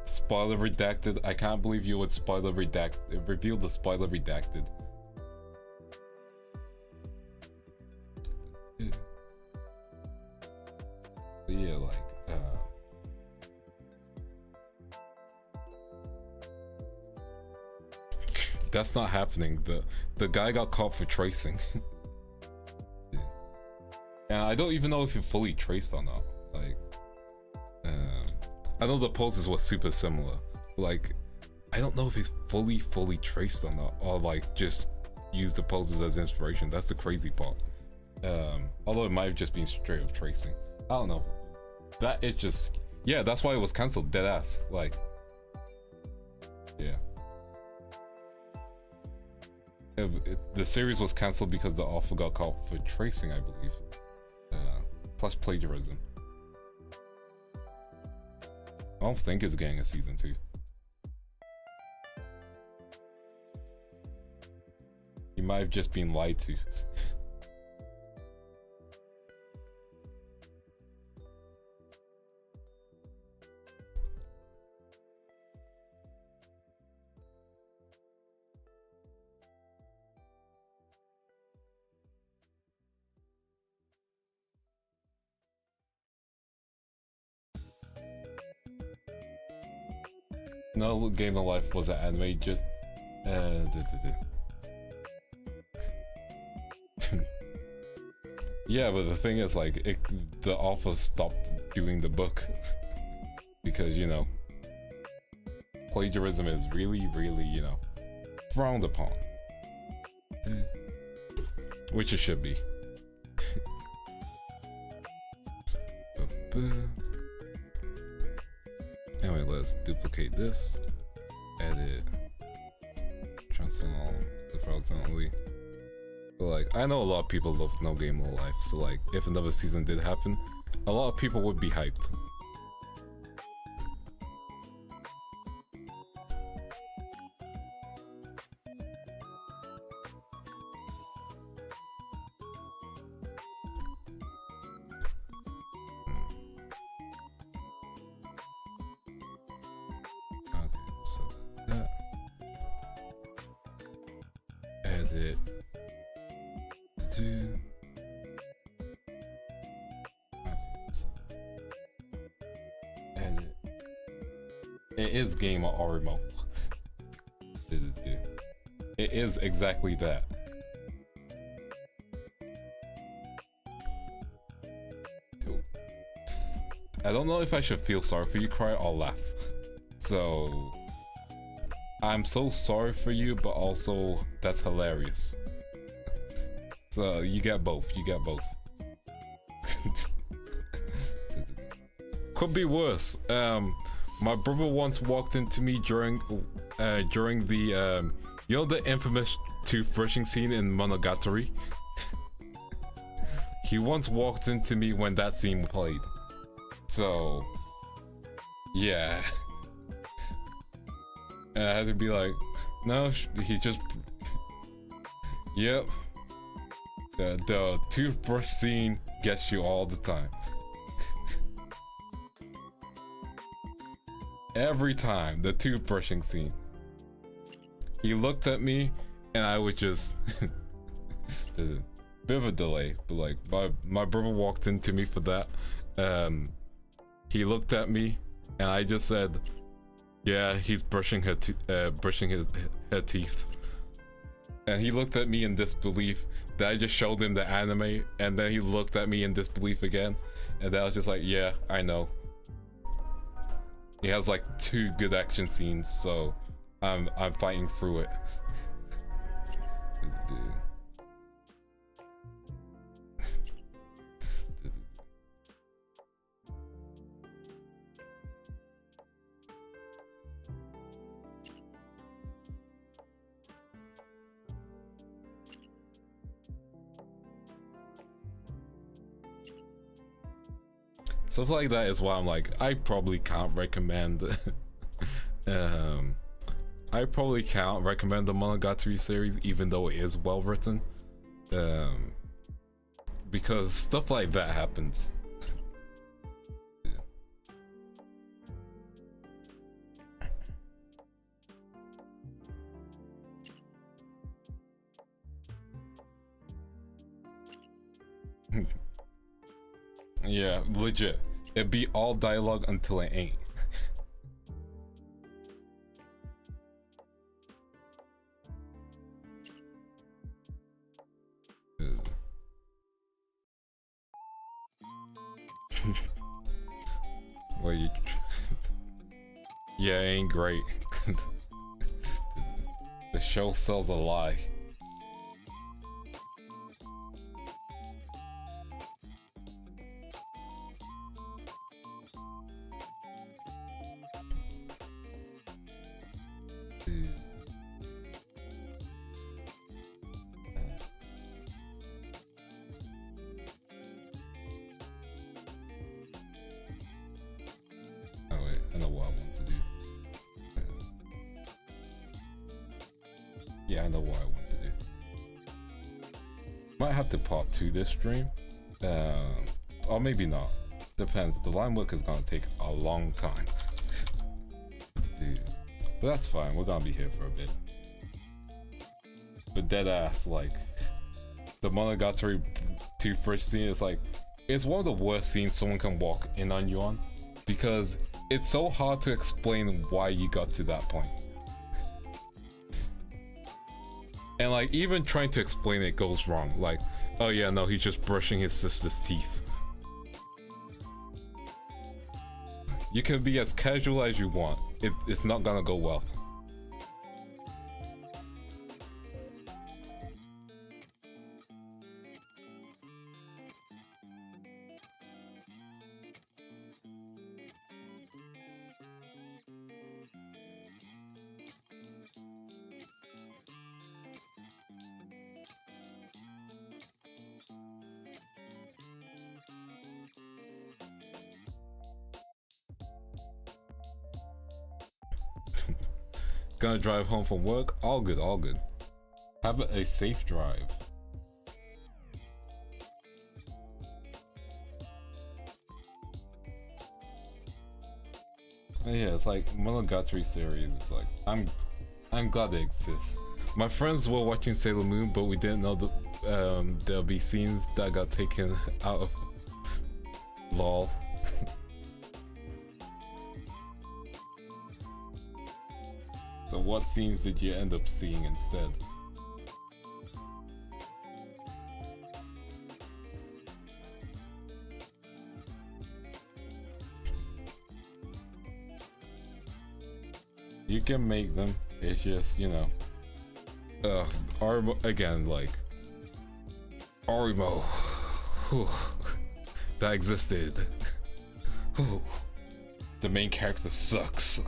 spoiler redacted. I can't believe you would reveal the spoiler redacted. Yeah, like, that's not happening. The guy got caught for tracing. Yeah. And I don't even know if he fully traced or not. Like, I know the poses were super similar. Like, I don't know if he's fully traced or not, or like just used the poses as inspiration. That's the crazy part. Although it might have just been straight up tracing. I don't know. That it just, yeah, that's why it was cancelled. Dead ass. Like, yeah. The series was cancelled because the author got caught for tracing, I believe. Plus plagiarism. I don't think it's getting a season 2. He might have just been lied to. No game of life was an anime, just yeah, but the thing is, like, the author stopped doing the book because, you know, plagiarism is really, you know, frowned upon, which it should be. Anyway, let's duplicate this, edit, transfer horizontally. But like, I know a lot of people love No Game No Life, so like, if another season did happen, a lot of people would be hyped. Game or Orimo. It is exactly that. I don't know if I should feel sorry for you, cry, or laugh. So I'm so sorry for you, but also that's hilarious. So you get both. You get both. Could be worse. My brother once walked into me during the you know, the infamous toothbrushing scene in Monogatari. He once walked into me when that scene played. So yeah, and I had to be like, no, he just, yep, the toothbrush scene gets you all the time. Every time, the toothbrushing scene. He looked at me, and I was just... There's a bit of a delay, but like, my brother walked into me for that. He looked at me, and I just said, yeah, he's brushing her teeth. And he looked at me in disbelief that I just showed him the anime, and then he looked at me in disbelief again, and then I was just like, yeah, I know. He has like 2 good action scenes, so I'm fighting through it. Stuff like that is why I'm like, I probably can't recommend I probably can't recommend the Monogatari series, even though it is well written, because stuff like that happens. Yeah, legit. It'd be all dialogue until it ain't. Well, you... Yeah, it ain't great. The show sells a lie. To part 2 this stream, or maybe not, depends. The line work is gonna take a long time. Dude. But that's fine, we're gonna be here for a bit. But dead ass, like, the Monogatari toothbrush scene is like, it's one of the worst scenes someone can walk in on you on, because it's so hard to explain why you got to that point. And like, even trying to explain it goes wrong. Like, oh yeah, no, he's just brushing his sister's teeth. You can be as casual as you want. It's not gonna go well. Gonna drive home from work. All good, all good. Have a safe drive. And yeah, it's like Monogatari series. It's like I'm glad they exist. My friends were watching Sailor Moon, but we didn't know that there'll be scenes that got taken out of LOL. So what scenes did you end up seeing instead? You can make them, it's just, you know, Arimo, again, like, Arimo, that existed. The main character sucks.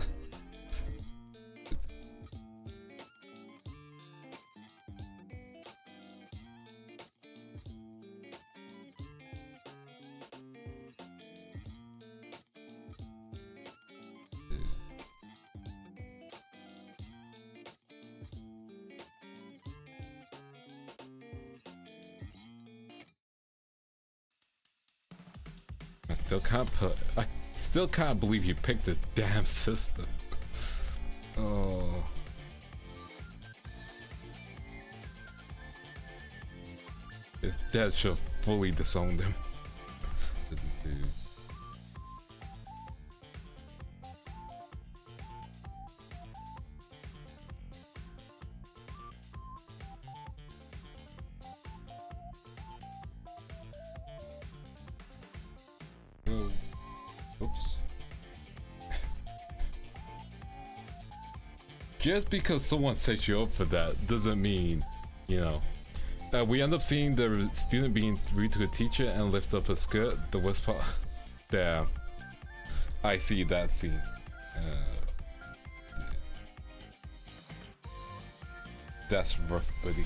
I still can't put. Still can't believe you picked this damn system. Oh. His dad should have fully disowned him. Oops. Just because someone sets you up for that doesn't mean, you know. We end up seeing the student being rude to a teacher and lifts up a skirt. The worst part. Damn. I see that scene. That's rough, buddy.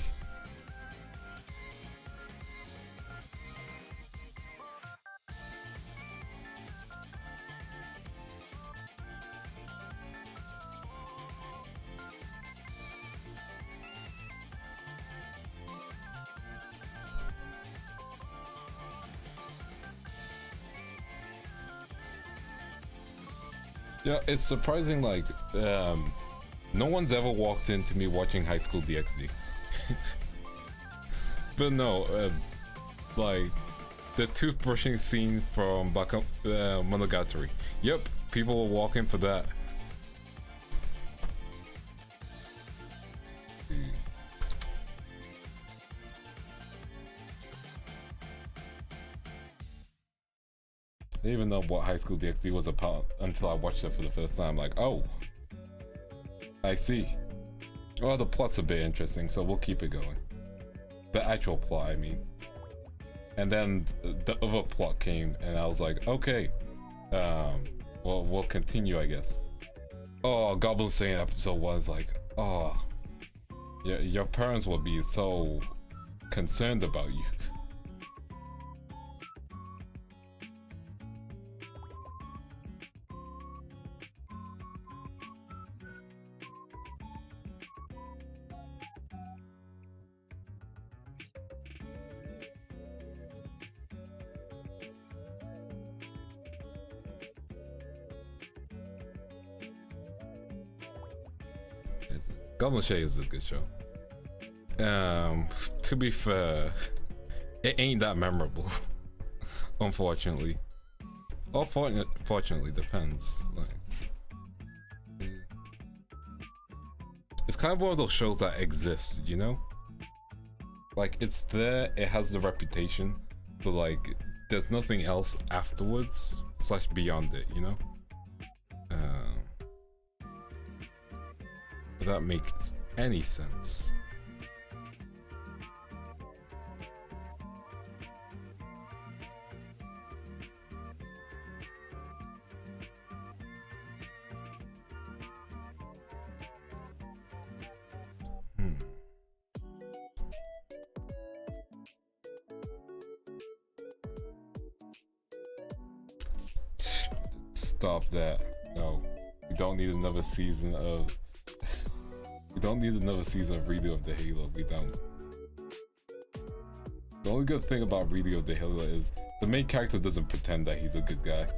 Yeah, it's surprising, like, no one's ever walked into me watching High School DxD. But no, like, the toothbrushing scene from Monogatari. Yep, people were walking for that. I didn't even know what High School DxD was about until I watched it for the first time. Like, oh, I see. Well, the plot's a bit interesting, so we'll keep it going. The actual plot, I mean. And then the other plot came, and I was like, okay, well, we'll continue, I guess. Oh, Goblin Slayer episode 1 is like, oh, your parents will be so concerned about you. Goblin Slayer is a good show. To be fair, it ain't that memorable. Unfortunately. Or fortunately, depends. Like, it's kind of one of those shows that exist, you know? Like, it's there, it has the reputation, but like, there's nothing else afterwards / beyond it, you know? If that makes any sense. Stop that. No. We don't need another season of... We don't need another season of Redo of the Halo. We don't. The only good thing about Redo of the Halo is the main character doesn't pretend that he's a good guy.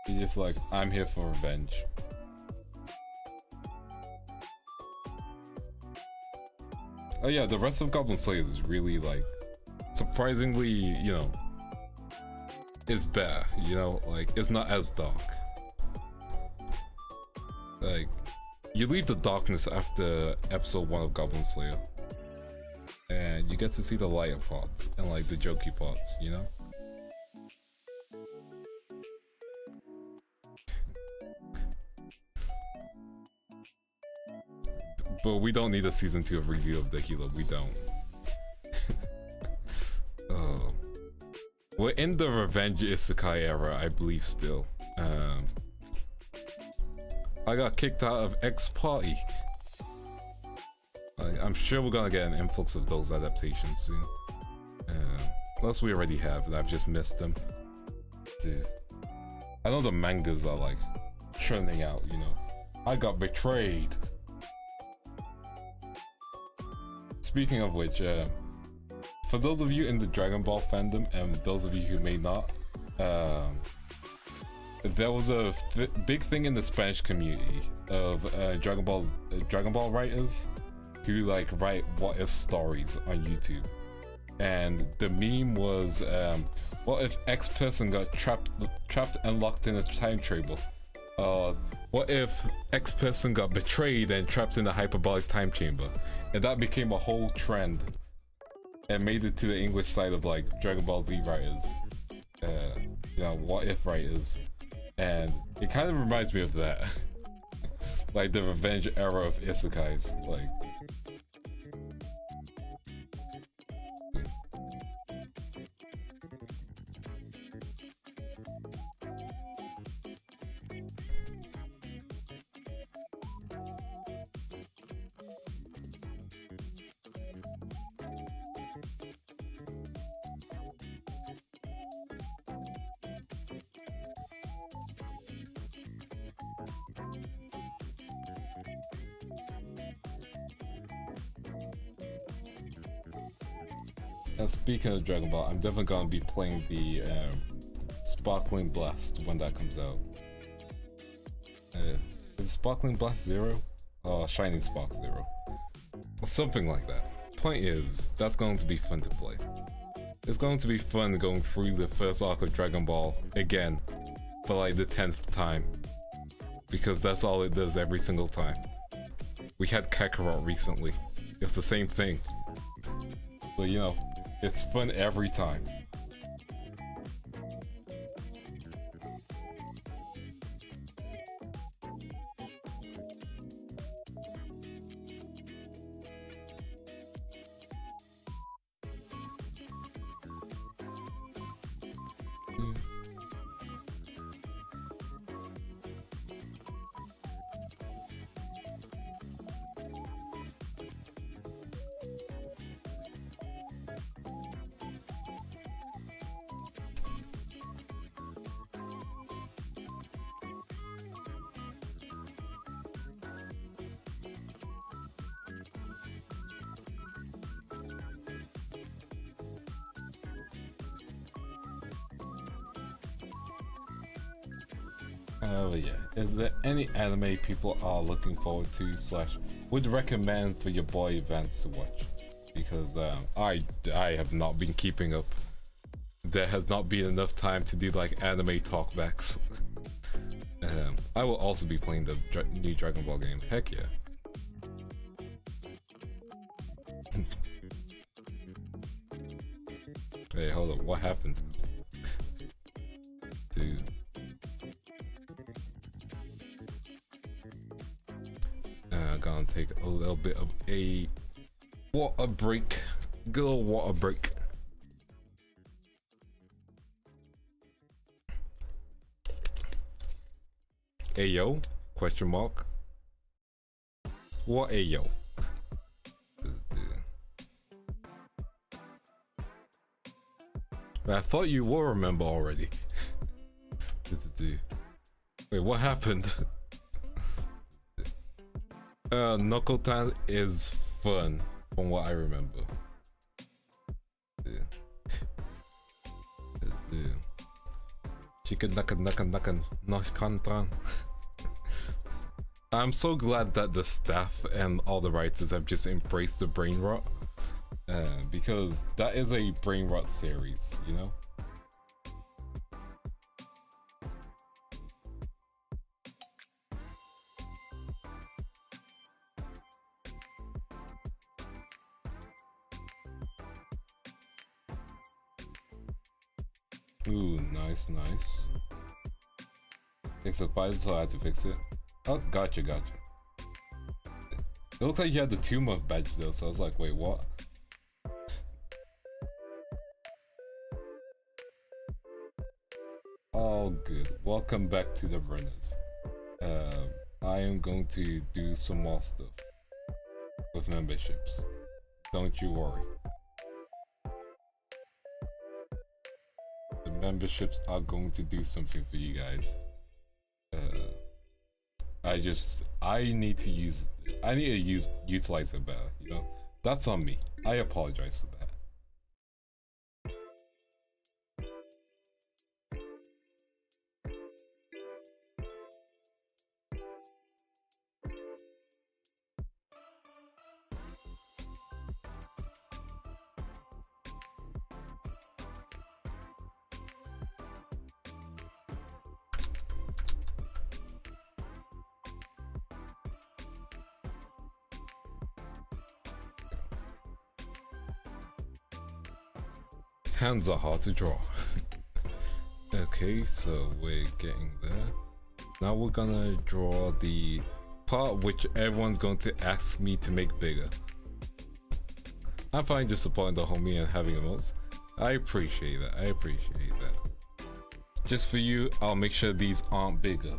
He's just like, I'm here for revenge. Oh yeah, the rest of Goblin Slayers is really like, surprisingly, you know, it's better, you know, like, it's not as dark. Like, you leave the darkness after episode 1 of Goblin Slayer. And you get to see the lighter parts and like the jokey parts, you know? But we don't need a season 2 of Review of the Halo, we don't. Oh. We're in the Revenge Isekai era, I believe still. I got kicked out of X Party. I'm sure we're gonna get an influx of those adaptations soon. Unless we already have, and I've just missed them. Dude. I know the mangas are like churning out, you know. I got betrayed. Speaking of which, for those of you in the Dragon Ball fandom, and those of you who may not, there was a big thing in the Spanish community of Dragon Ball writers who like write what if stories on YouTube, and the meme was what if X person got trapped and locked in a time chamber? What if X person got betrayed and trapped in a hyperbolic time chamber? And that became a whole trend and made it to the English side of like Dragon Ball Z writers, you know, what if writers. And it kind of reminds me of that. Like the revenge era of isekais, like. And speaking of Dragon Ball, I'm definitely gonna be playing the Sparkling Blast when that comes out. Is it Sparkling Blast Zero? Oh, Shining Spark Zero. Something like that. Point is, that's going to be fun to play. It's going to be fun going through the first arc of Dragon Ball again for like the 10th time. Because that's all it does every single time. We had Kakarot recently. It was the same thing. But you know, it's fun every time. Oh yeah, is there any anime people are looking forward to / would recommend for your boy Vance to watch? Because I have not been keeping up. There has not been enough time to do like anime talkbacks. I will also be playing the new Dragon Ball game. Heck yeah. Hey, hold up, what happened? Dude. Gonna take a little bit of a water break. Good old water break. Ayo? Question mark. What ayo? I thought you will remember already. Wait, what happened? Nokotan is fun from what I remember. Chicken nakan. I'm so glad that the staff and all the writers have just embraced the brain rot. Because that is a brain rot series, you know? Ooh, nice. It's a pilot, so I had to fix it. Oh, gotcha. It looked like you had the 2-month badge though, so I was like, wait, what? All good. Welcome back to the runners. I am going to do some more stuff with memberships. Don't you worry. The memberships are going to do something for you guys. I need to utilize it better, you know? That's on me. I apologize for that. hands are hard to draw. Okay, so we're getting there. Now we're gonna draw the part which everyone's going to ask me to make bigger. I'm fine just supporting the homie and having emotes. I appreciate that. I appreciate that. Just for you, I'll make sure these aren't bigger.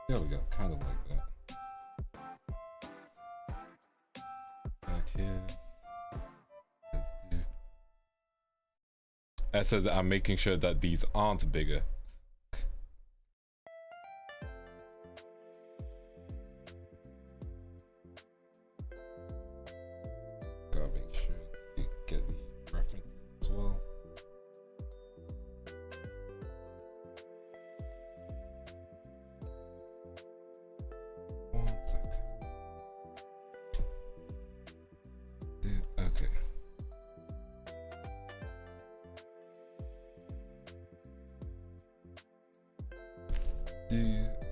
There we go, kind of like that. Back here. I said that I'm making sure that these aren't bigger. Gotta make sure to get the references as well. One sec. Okay.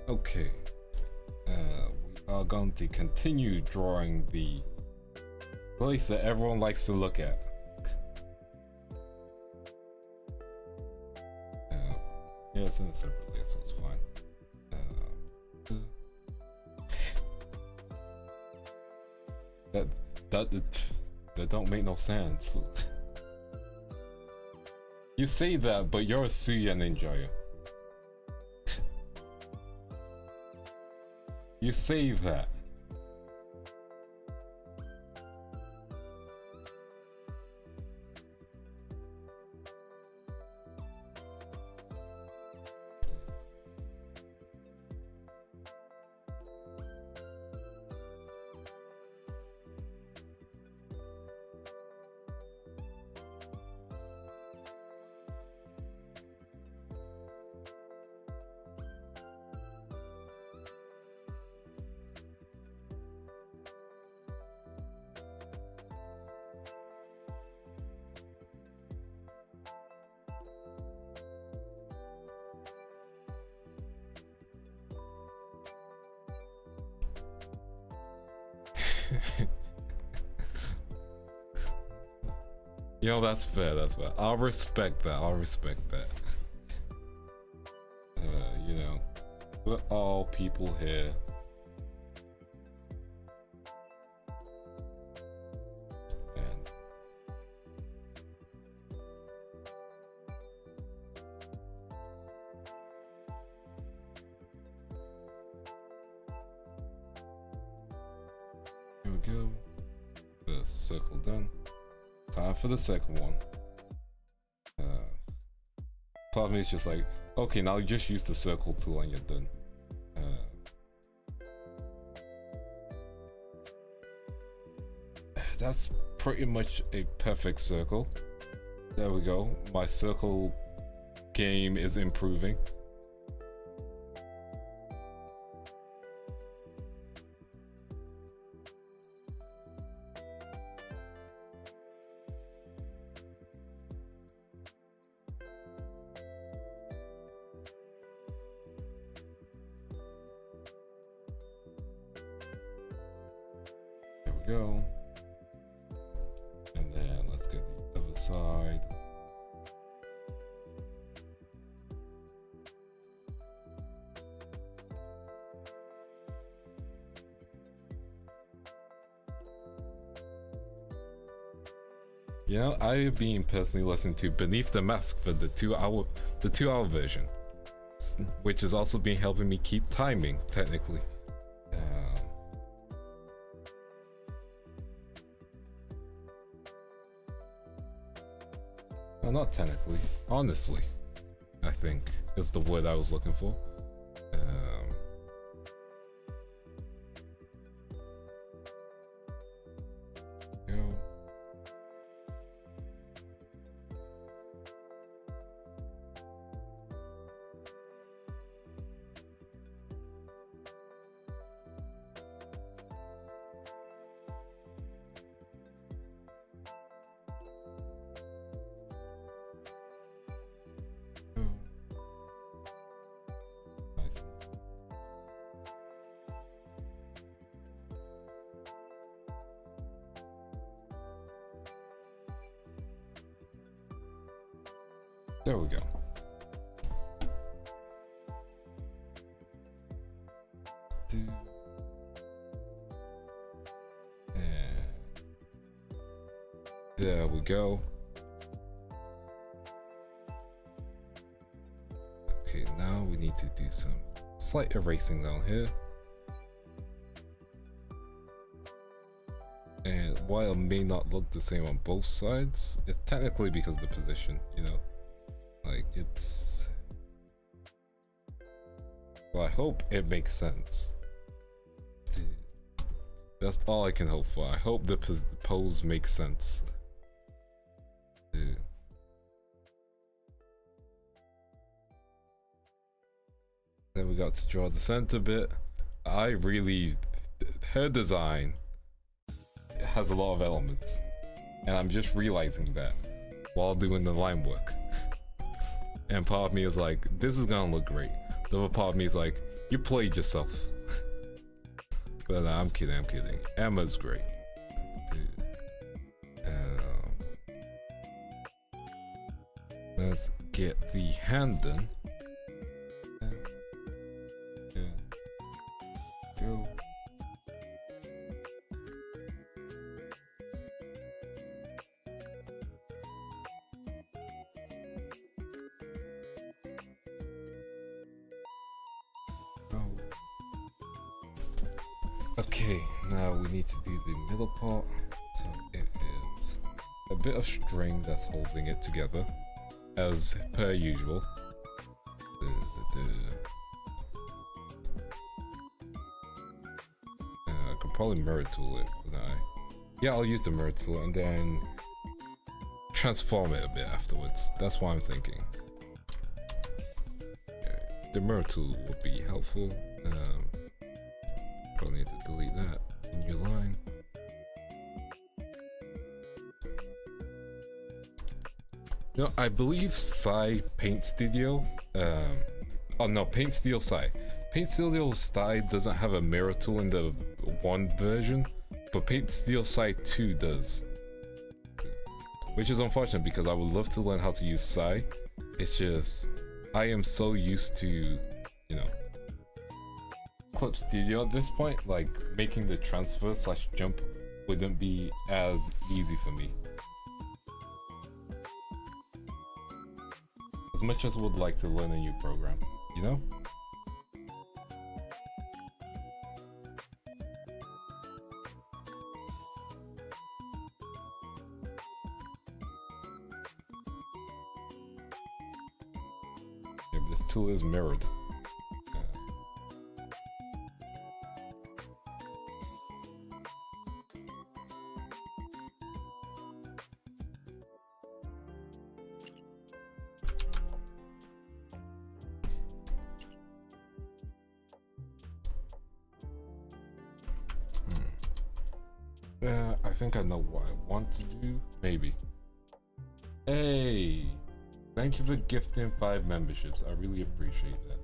Okay. We are going to continue drawing the place that everyone likes to look at. Yeah, it's in a separate place, so it's fine. That don't make no sense. You say that, but you're a Suya ninja. You say that. Yo, that's fair, that's fair. I'll respect that, I'll respect that. You know, we're all people here. And here we go. The circle done. Time for the second one. Part of me is just like, okay, now you just use the circle tool and you're done. That's pretty much a perfect circle. There we go. My circle game is improving. Go, and then let's get the other side. You know, I've been personally listening to Beneath the Mask for the 2-hour version, which has also been helping me keep timing technically. Well, not technically, honestly, I think is the word I was looking for. Go. There we go. And there we go. Okay, now we need to do some slight erasing down here. And while it may not look the same on both sides, it's technically because of the position, you know? Like, it's... Well, I hope it makes sense. That's all I can hope for. I hope the pose makes sense. Then we got to draw the center bit. I really... Her design has a lot of elements. And I'm just realizing that while doing the line work. And part of me is like, this is gonna look great. The other part of me is like, you played yourself. But I'm kidding, I'm kidding. Emma's great. Let's get the hand done. Go. Okay, now we need to do the middle part. So it is a bit of string that's holding it together, as per usual. I could probably mirror tool it, couldn't I? Yeah, I'll use the mirror tool and then transform it a bit afterwards. That's what I'm thinking. Okay, the mirror tool would be helpful. Probably need to delete that in your line. You know, I believe Sai Paint Studio, oh no, Paint Studio Sai. Paint Studio Sai doesn't have a mirror tool in the 1 version, but Paint Studio Sai 2 does. Which is unfortunate because I would love to learn how to use Sai. It's just, I am so used to, you know, Clip Studio at this point, like making the transfer / jump wouldn't be as easy for me. As much as I would like to learn a new program, you know? Yeah, this tool is mirrored. I think I know what I want to do. Maybe. Hey! Thank you for gifting 5 memberships. I really appreciate that.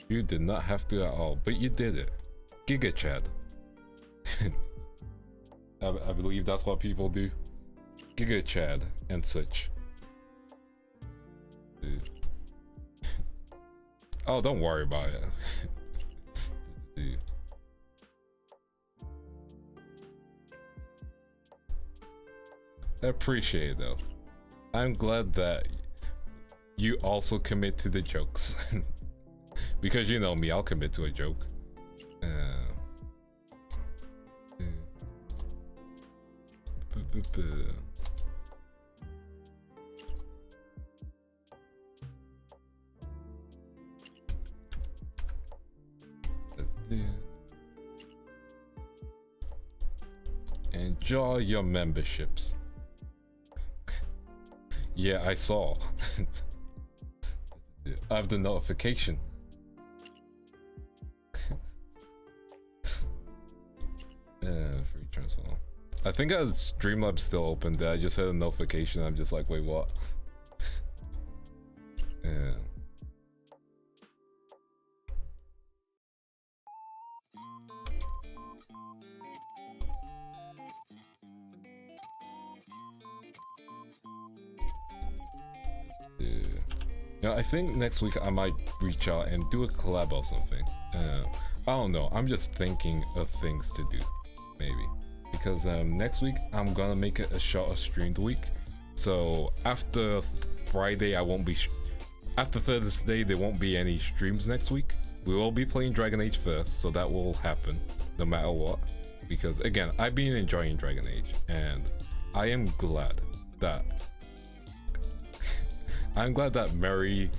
You did not have to at all, but you did it. Giga Chad. I believe that's what people do. Giga Chad and such. Dude. Oh, don't worry about it. Dude. I appreciate it though. I'm glad that you also commit to the jokes. Because you know me, I'll commit to a joke. Enjoy your memberships. Yeah, I saw. I have the notification. Free transfer. I think as Streamlabs still open there, I just had a notification. I'm just like, wait, what? Yeah. You know, I think next week I might reach out and do a collab or something. I don't know. I'm just thinking of things to do, maybe. Because next week I'm gonna make it a shorter streamed week. So after Friday, I won't be. After Thursday, there won't be any streams next week. We will be playing Dragon Age first, so that will happen no matter what. Because again, I've been enjoying Dragon Age, and I am glad that I'm glad that Mary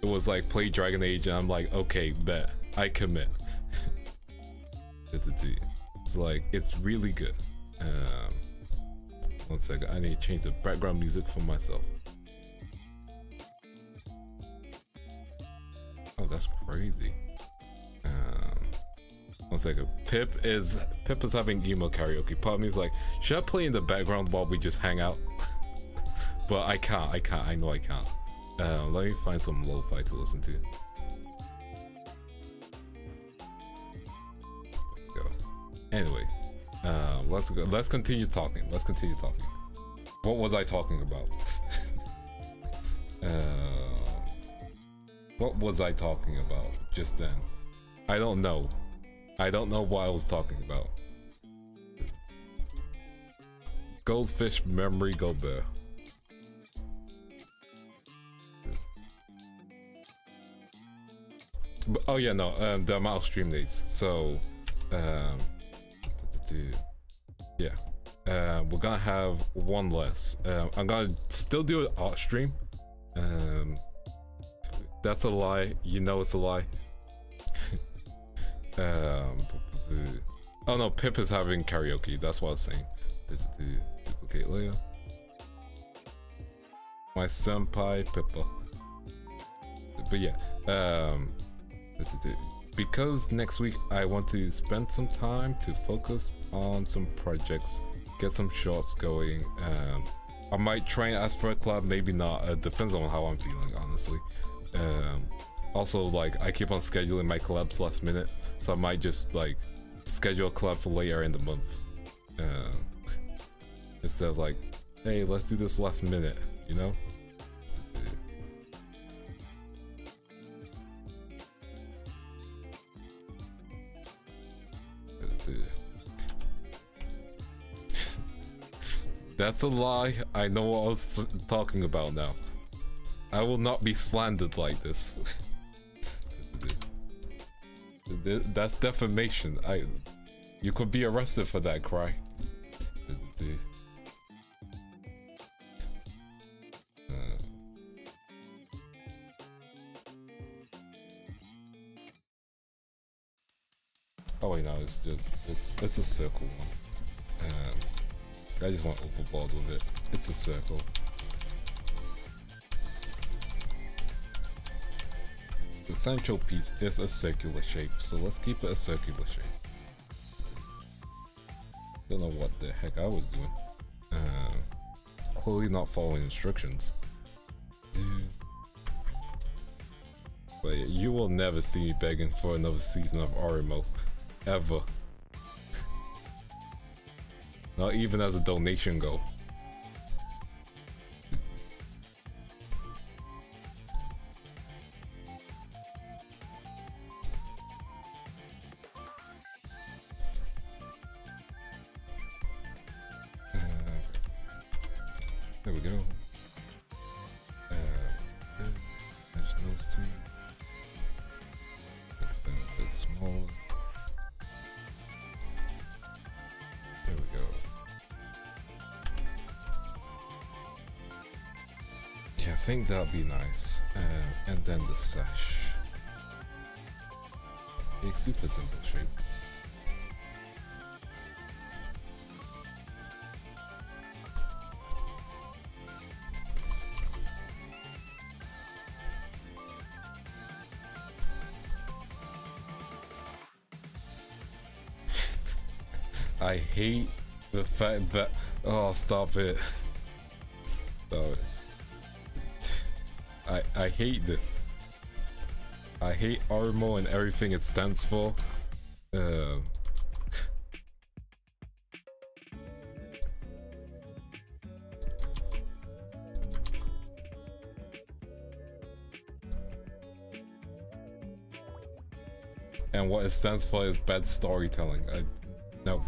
was like play Dragon Age, and I'm like, okay, bet, I commit. It's like it's really good. 1 second, I need to change the background music for myself. Oh, that's crazy. 1 second. Pip is having emo karaoke. Part of me is like, should I play in the background while we just hang out? But I can't. I know I can't. Let me find some lo-fi to listen to. There we go. Anyway, let's continue talking. What was I talking about? What was I talking about just then? I don't know. I don't know what I was talking about. Goldfish memory Goldbear. But, oh yeah, no, the amount of stream days. So, yeah, we're gonna have one less. I'm gonna still do an art stream. That's a lie. You know it's a lie. Oh no, Pip is having karaoke. That's what I was saying. Duplicate layer. My senpai Pippa. But yeah, because next week I want to spend some time to focus on some projects, get some shorts going. I might try and ask for a collab, maybe not. It depends on how I'm feeling, honestly. Also, like, I keep on scheduling my collabs last minute, so I might just like schedule a collab for later in the month, instead of like, hey, let's do this last minute, you know. That's a lie. I know what I was talking about now. I will not be slandered like this. That's defamation. You could be arrested for that cry. Oh wait, no, it's a circle one. I just went overboard with it. It's a circle. The central piece is a circular shape, so let's keep it a circular shape. Don't know what the heck I was doing. Clearly not following instructions. But yeah, you will never see me begging for another season of Orimo. Ever. Not even as a donation goal. There we go. Match those two. A bit smaller. There we go. Yeah, I think that'd be nice. And then the sash. A super simple shape. I hate the fact that, oh, stop it. Stop it. I hate this. I hate Orimo and everything it stands for. and what it stands for is bad storytelling. No.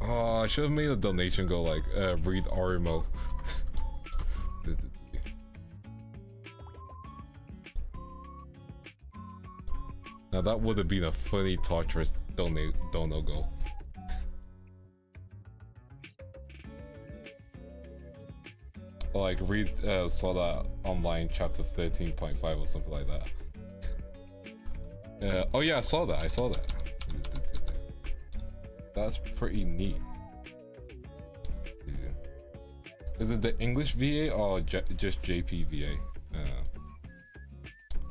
Oh, I should have made a donation go like, read Orimo. Now that would have been a funny torturous dono go. Or like read saw that online chapter 13.5 or something like that. Oh yeah, I saw that. That's pretty neat. Is it the English VA or just JP VA?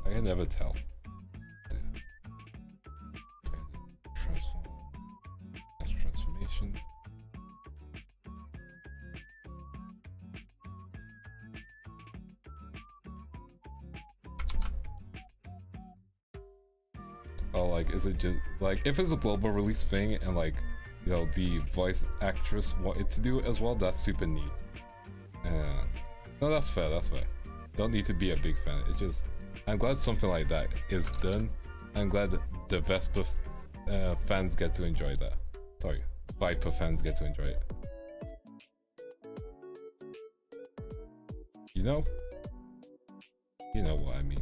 I can never tell. Transformation. Oh, like, is it just like if it's a global release thing and like, you know, the voice actress wanted to do it as well? That's super neat. No, that's fair. Don't need to be a big fan. It's just I'm glad something like that is done. I'm glad that the Vespa fans get to enjoy that. Sorry, Viper fans get to enjoy it. You know what I mean.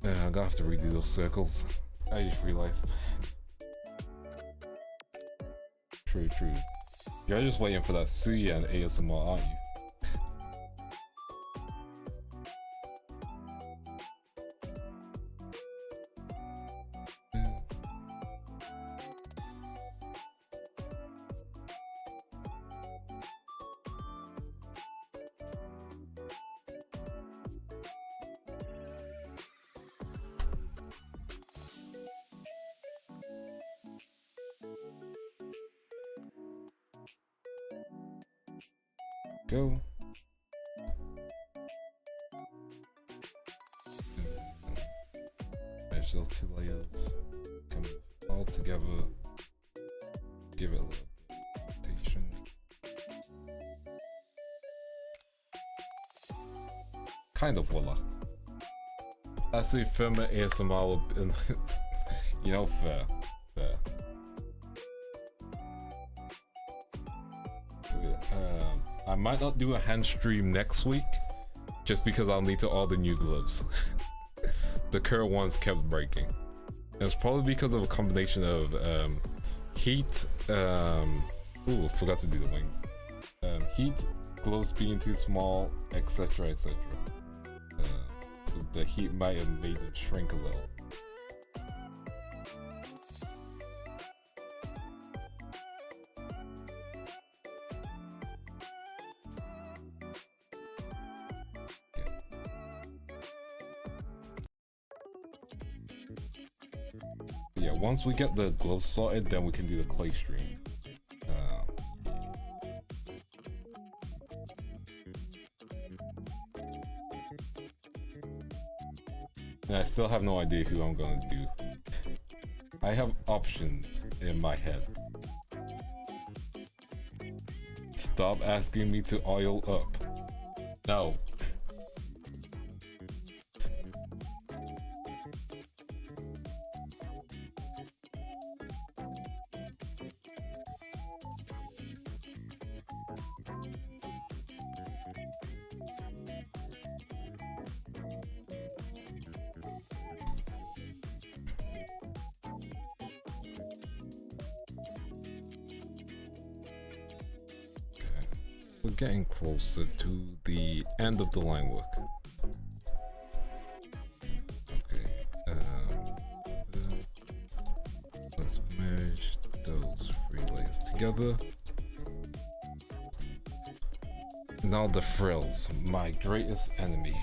I'm gonna have to redo those circles. I just realized. True. You're just waiting for that Suya and ASMR, aren't you? Go. Match those two layers, come all together, give it a little rotation. Kind of voila. Actually, firmer ASMR will be, you know, fair. I might not do a hand stream next week, just because I'll need to order new gloves. The current ones kept breaking. And it's probably because of a combination of heat. Ooh, forgot to do the wings. Heat, gloves being too small, etc., etc. So the heat might have made them shrink a little. Yeah, once we get the gloves sorted, then we can do the clay stream. I still have no idea who I'm gonna do. I have options in my head. Stop asking me to oil up. No. We're getting closer to the end of the line work. Okay, let's merge those three layers together. Now the frills, my greatest enemy.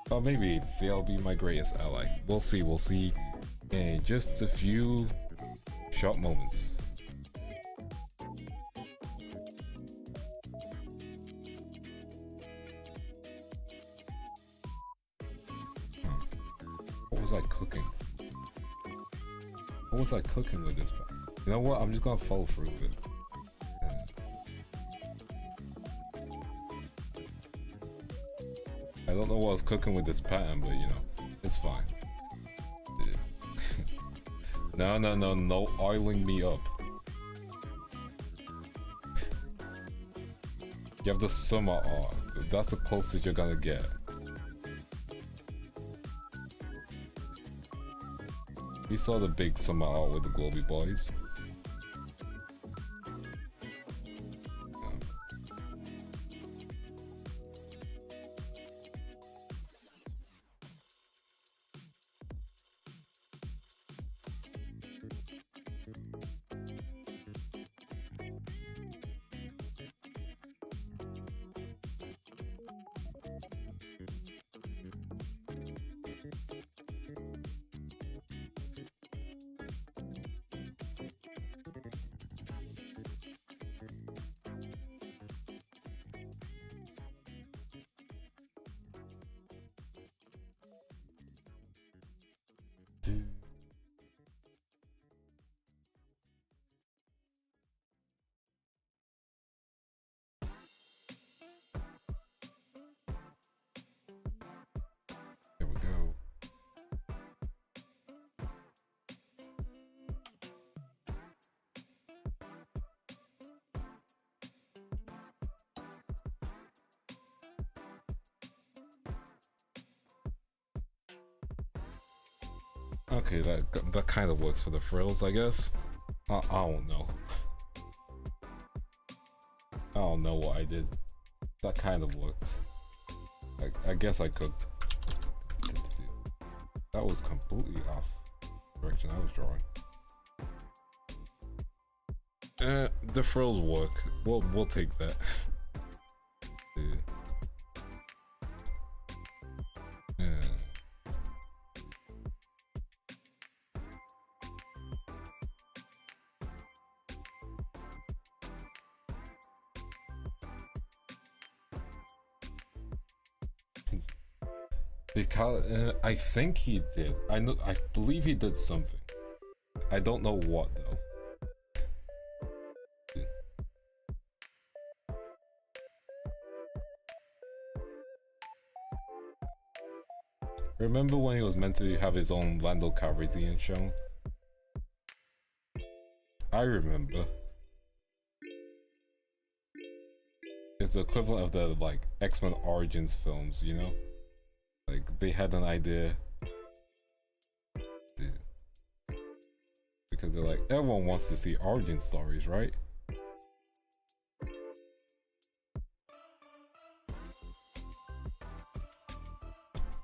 Or maybe they'll be my greatest ally. We'll see in just a few short moments. like cooking with this pan. You know what? I'm just gonna follow through with it. I don't know what I was cooking with this pattern, but you know, it's fine. No oiling me up. You have the summer art. That's the closest you're gonna get. You saw the big summer art with the Globie boys. There we go. Okay, that kind of works for the frills, I guess. I don't know. I don't know what I did. That kind of works. I guess I cooked. That was completely off direction I was drawing. The frills work. We'll take that. I think he did. I believe he did something. I don't know what though. Remember when he was meant to have his own Vandal Calrissian show? I remember. It's the equivalent of the like X-Men Origins films, you know? Like they had an idea. Dude. Because they're like, everyone wants to see origin stories, right?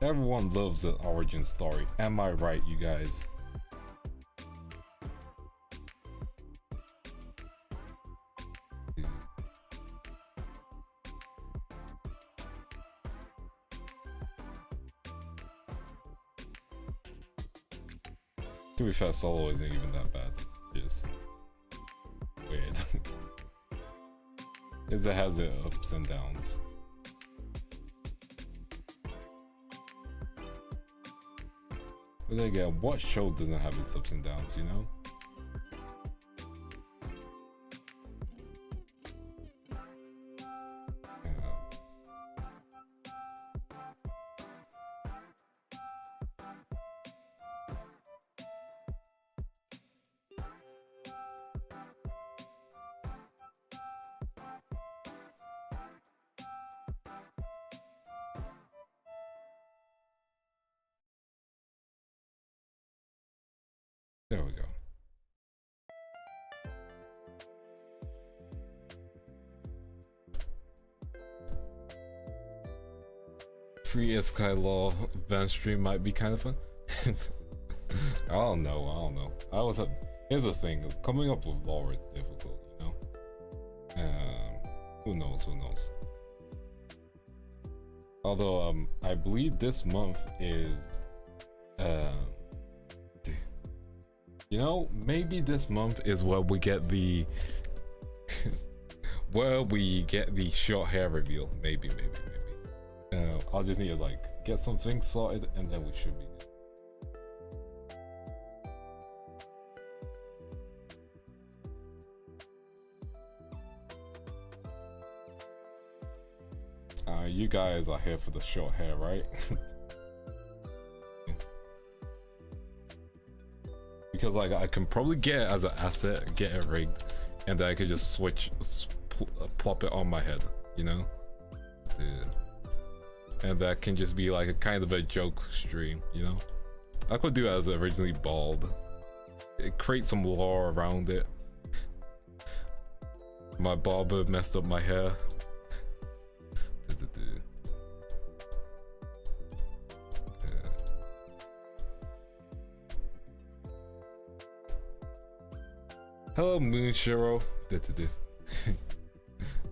Everyone loves an origin story. Am I right, you guys? To be fair, Solo isn't even that bad. Just weird. It has its ups and downs. But then again, what show doesn't have its ups and downs, you know? There we go. Free Skylaw Van stream might be kind of fun. I don't know. Here's the thing, coming up with lore is difficult, you know? Who knows? Although, I believe this month is, you know, maybe this month is where we get the short hair reveal. Maybe. I'll just need to like get some things sorted and then we should be good. You guys are here for the short hair, right? Because like I can probably get it as an asset, get it rigged, and then I could just switch, plop it on my head, you know? And that can just be like a kind of a joke stream, you know? I could do it as originally bald. It creates some lore around it. My barber messed up my hair. Hello, Moonshiro.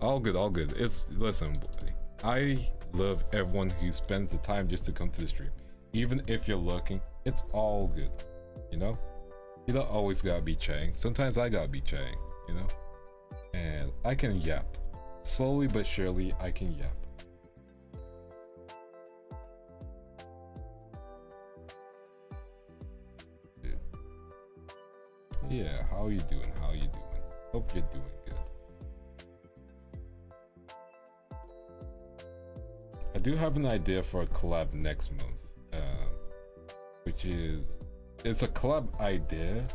All good, all good. Listen, boy. I love everyone who spends the time just to come to the stream. Even if you're lurking, it's all good. You know? You don't always gotta be chatting. Sometimes I gotta be chatting, you know? And I can yap. Slowly but surely, I can yap. Yeah, how are you doing? How are you doing? Hope you're doing good. I do have an idea for a collab next month, which is, it's a collab idea,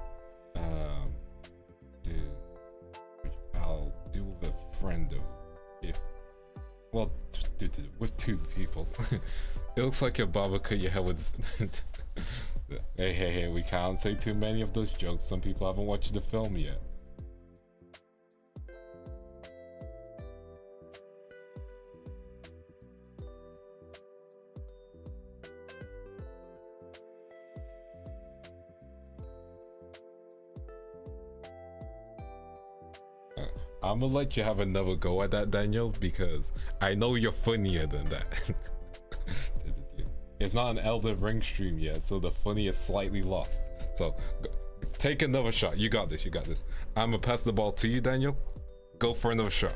which I'll do with a friend with two people. It looks like your barber cut your hair with Hey, we can't say too many of those jokes. Some people haven't watched the film yet. I'm gonna let you have another go at that, Daniel, because I know you're funnier than that. It's not an Elden Ring stream yet, so the funny is slightly lost. So, take another shot. You got this, you got this. I'm gonna pass the ball to you, Daniel. Go for another shot.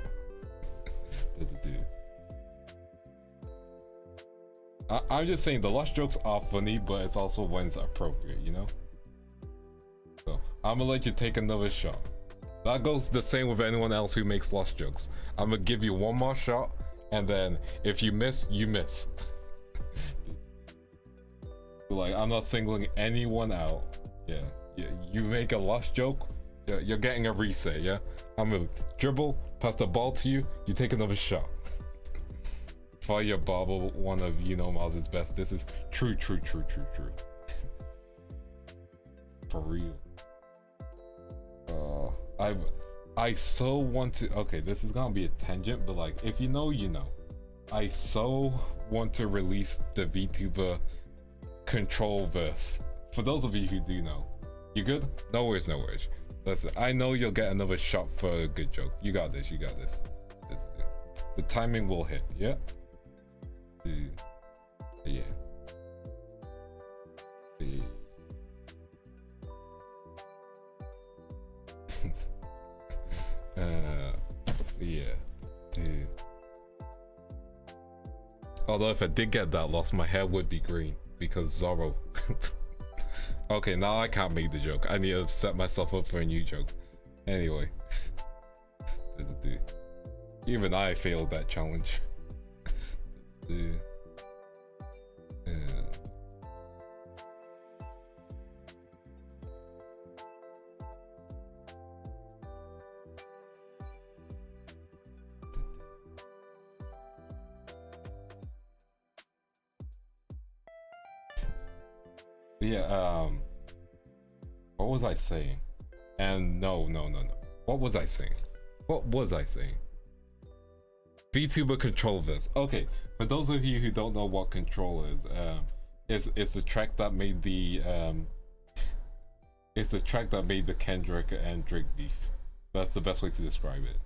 I'm just saying, the lost jokes are funny, but it's also when it's appropriate, you know? So, I'm gonna let you take another shot. That goes the same with anyone else who makes lost jokes. I'm gonna give you one more shot, and then if you miss, you miss. Like, I'm not singling anyone out. Yeah, you make a lost joke, you're getting a reset, yeah? I'm gonna dribble, pass the ball to you, you take another shot. For your barber, one of Mars' best. This is true. For real. I so want to, okay, this is gonna be a tangent, but like, if you know, you know. I so want to release the VTuber control verse. For those of you who do know. You good? No worries. Listen, I know you'll get another shot for a good joke. You got this. The timing will hit, yeah? Yeah. Dude. Although if I did get that lost, my hair would be green because Zorro. Okay, now I can't make the joke. I need to set myself up for a new joke. Anyway. Even I failed that challenge. Yeah, what was I saying? And no. What was I saying? VTuber control this. Okay, for those of you who don't know what control is, it's the track that made the Kendrick and Drake beef. That's the best way to describe it.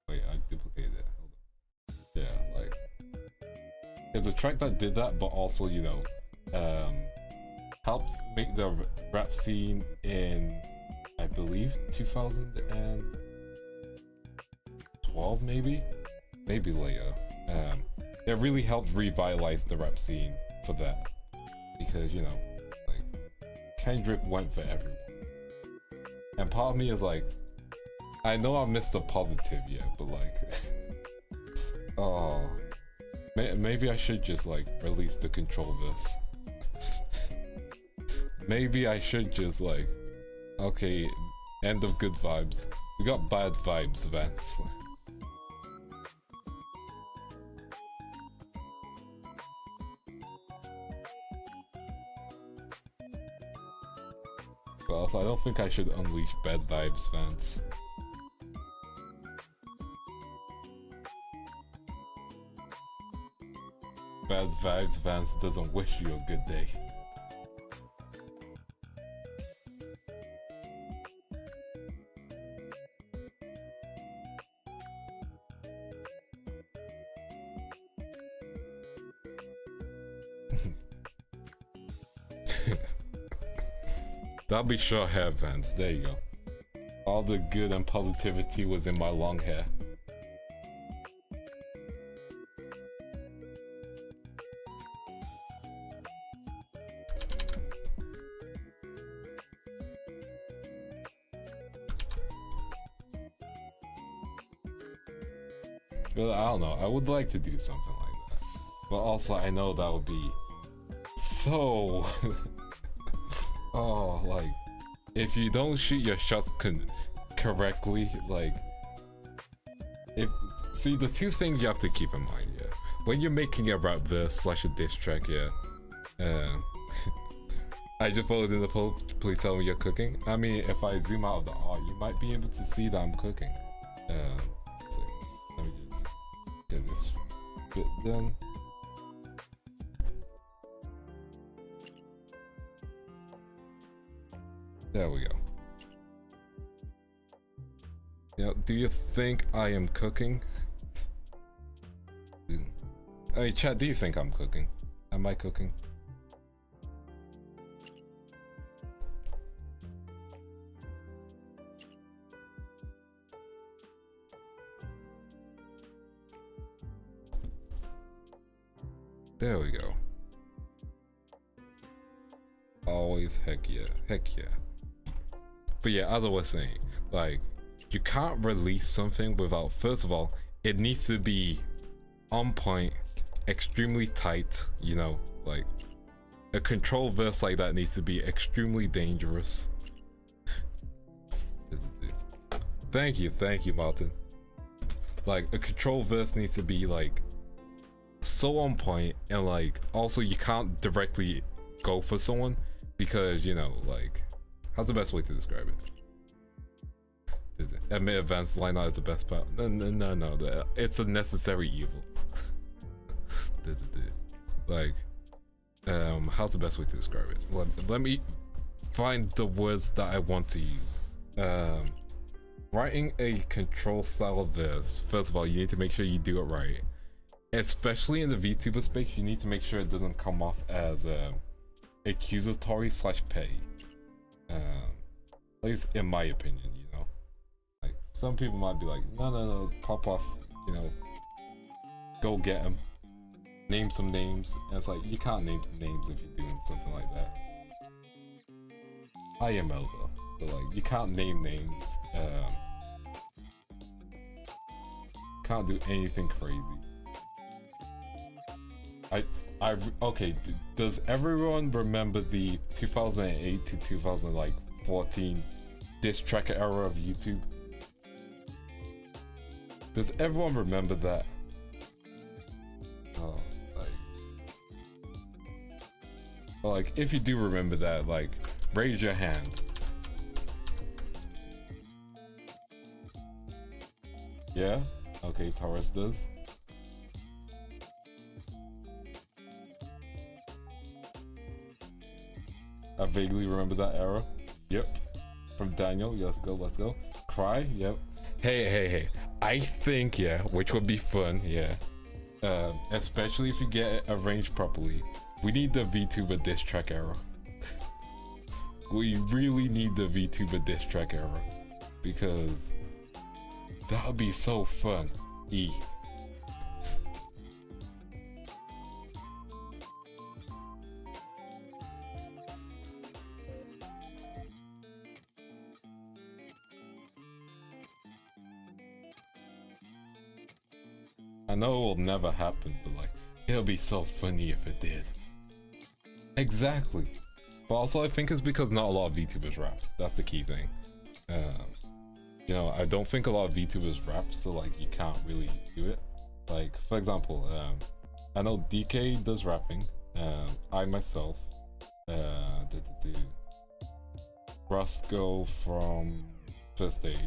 Wait, I duplicated it. Hold on. Yeah, like it's a track that did that, but also helped make the rap scene in, I believe, 2012 maybe later. It really helped revitalize the rap scene for that, because like Kendrick went for everyone, and part of me is like, I know I missed the positive yet, but like, oh, Maybe I should just like release the control this. Maybe I should just like, okay, end of good vibes. We got bad vibes, Vance. But also, I don't think I should unleash bad vibes, Vance. Bad vibes, Vance doesn't wish you a good day. That'll be short hair, Vance. There you go. All the good and positivity was in my long hair. But I don't know, I would like to do something like that. But also I know that would be so... oh, like, if you don't shoot your shots correctly, like... See, the two things you have to keep in mind, yeah. When you're making a rap verse / a diss track, yeah. I just followed in the poll, please tell me you're cooking. I mean, if I zoom out of the art, you might be able to see that I'm cooking. So let me just get this bit done. There we go. Yeah, do you think I am cooking? Hey, chat, do you think I'm cooking? Am I cooking? There we go. Always heck yeah, heck yeah. But yeah, as I was saying, like, you can't release something without, first of all, it needs to be on point, extremely tight, you know, like, a control verse like that needs to be extremely dangerous. Thank you, Martin. Like, a control verse needs to be, like, so on point, and, like, also you can't directly go for someone, because, you know, like, how's the best way to describe it? Admit advanced line art is the best part. No, it's a necessary evil. Like, how's the best way to describe it? Let me find the words that I want to use. Writing a control style of this, first of all, you need to make sure you do it right. Especially in the VTuber space, you need to make sure it doesn't come off as accusatory / pay. At least in my opinion, you know. Like, some people might be like, no, pop off, you know, go get him. Name some names, and it's like, you can't name names if you're doing something like that. IML though, but like, you can't name names, can't do anything crazy. Okay, does everyone remember the 2008 to 2014 diss track era of YouTube? Does everyone remember that? Oh, like, if you do remember that, like, raise your hand. Yeah? Okay, Taurus does. I vaguely remember that era. Yep. From Daniel. Yeah, let's go. Cry. Yep. Hey. I think, yeah, which would be fun, yeah. Especially if you get it arranged properly. We need the VTuber diss track era. We really need the VTuber diss track era. Because that would be so fun. I know it will never happen, but like, It'll be so funny if it did. Exactly. But also I think it's because not a lot of VTubers rap. That's the key thing. You know, I don't think a lot of VTubers rap, so like you can't really do it. Like for example, I know DK does rapping. I myself, Roscoe from First Stage.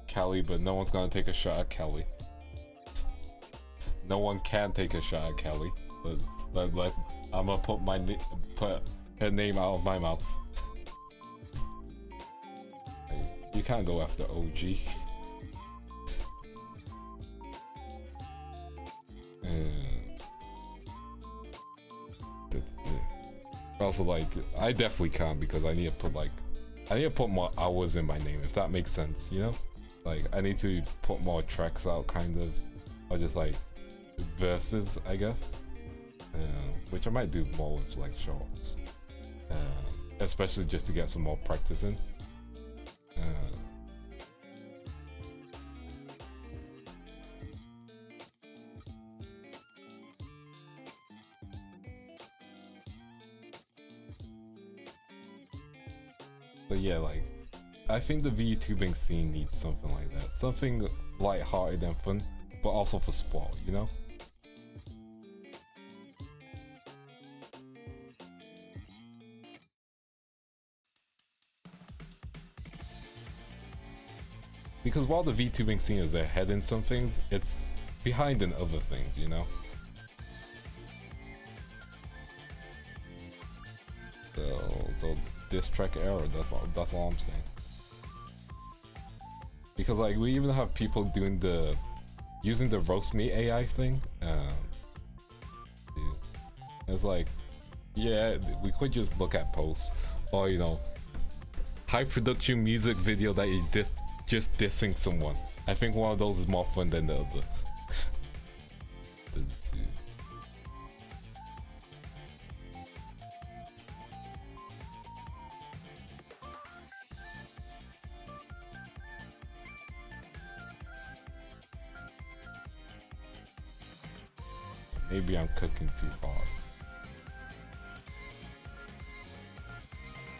Kelly, but no one's gonna take a shot at Kelly. No one can take a shot at Kelly. But I'm gonna put her name out of my mouth. You can't go after OG. Also, like, I definitely can't because I need to put more hours in my name, if that makes sense, you know? Like, I need to put more tracks out, kind of, or just like verses, I guess, which I might do more with like shorts, especially just to get some more practice in. But yeah, like, I think the VTubing scene needs something like that. Something light-hearted and fun, but also for sport, you know? Because while the VTubing scene is ahead in some things, it's behind in other things, you know? So diss track era, that's all I'm saying. Because like we even have people doing using the roast me AI thing. It's like, yeah, we could just look at posts, or you know, high production music video that you just dissing someone. I think one of those is more fun than the other. Maybe I'm cooking too hard.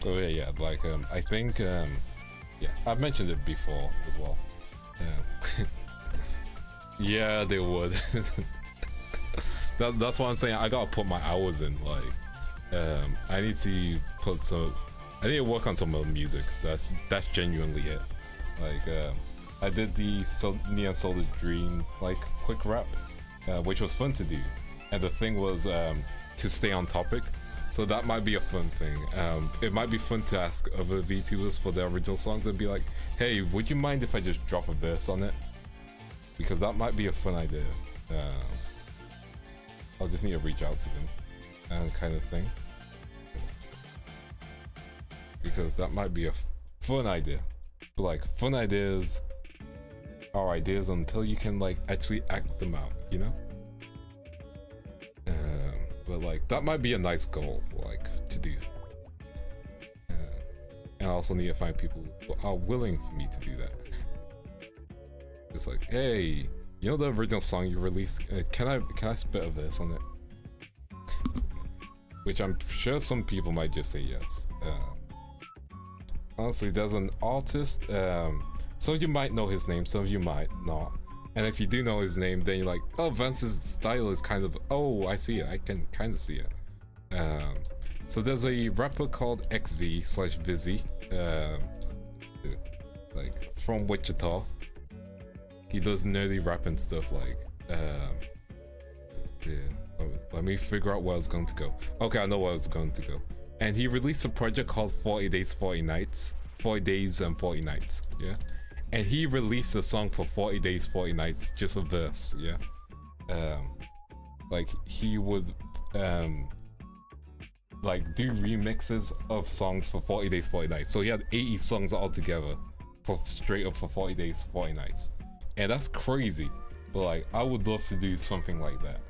Oh yeah, like I think yeah, I've mentioned it before as well. Yeah, they would. That's what I'm saying. I gotta put my hours in. Like, I need to work on some of the music. That's genuinely it. Like, I did the Neon Solid Dream like quick rap, which was fun to do, and the thing was to stay on topic. So that might be a fun thing. It might be fun to ask other VTubers for their original songs and be like, hey, would you mind if I just drop a verse on it? Because that might be a fun idea. I'll just need to reach out to them, kind of thing. Because that might be a fun idea. But like, fun ideas are ideas until you can like actually act them out, you know? But like, that might be a nice goal, like, to do. And I also need to find people who are willing for me to do that. It's like, hey, you know the original song you released? Can I spit a verse on it? Which I'm sure some people might just say yes. Honestly, there's an artist, some of you might know his name, some of you might not. And if you do know his name, then you're like, oh, Vance's style is kind of, oh, I see it, I can kind of see it. So there's a rapper called XV/Vizzy, like from Wichita. He does nerdy rap and stuff like, let me figure out where I was going to go. Okay, I know where I was going to go. And he released a project called 40 Days, 40 Nights. 40 Days and 40 Nights, yeah? And he released a song for 40 Days, 40 Nights, just a verse, yeah? Like, he would, like, do remixes of songs for 40 Days, 40 Nights. So he had 80 songs altogether for straight up for 40 Days, 40 Nights. And that's crazy. But, like, I would love to do something like that.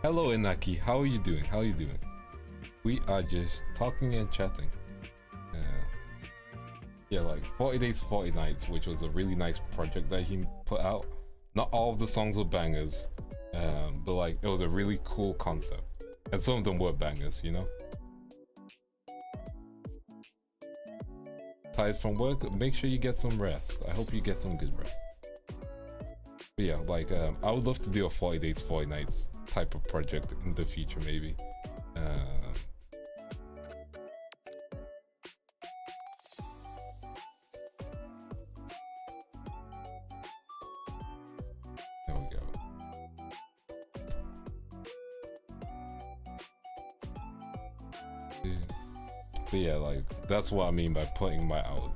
Hello, Inaki. How are you doing? How are you doing? We are just talking and chatting. Yeah, like 40 Days, 40 Nights, which was a really nice project that he put out. Not all of the songs were bangers, but like it was a really cool concept. And some of them were bangers, you know? Tired from work, make sure you get some rest. I hope you get some good rest. But yeah, like I would love to do a 40 Days, 40 Nights type of project in the future, maybe. There we go. But yeah, like that's what I mean by putting my hours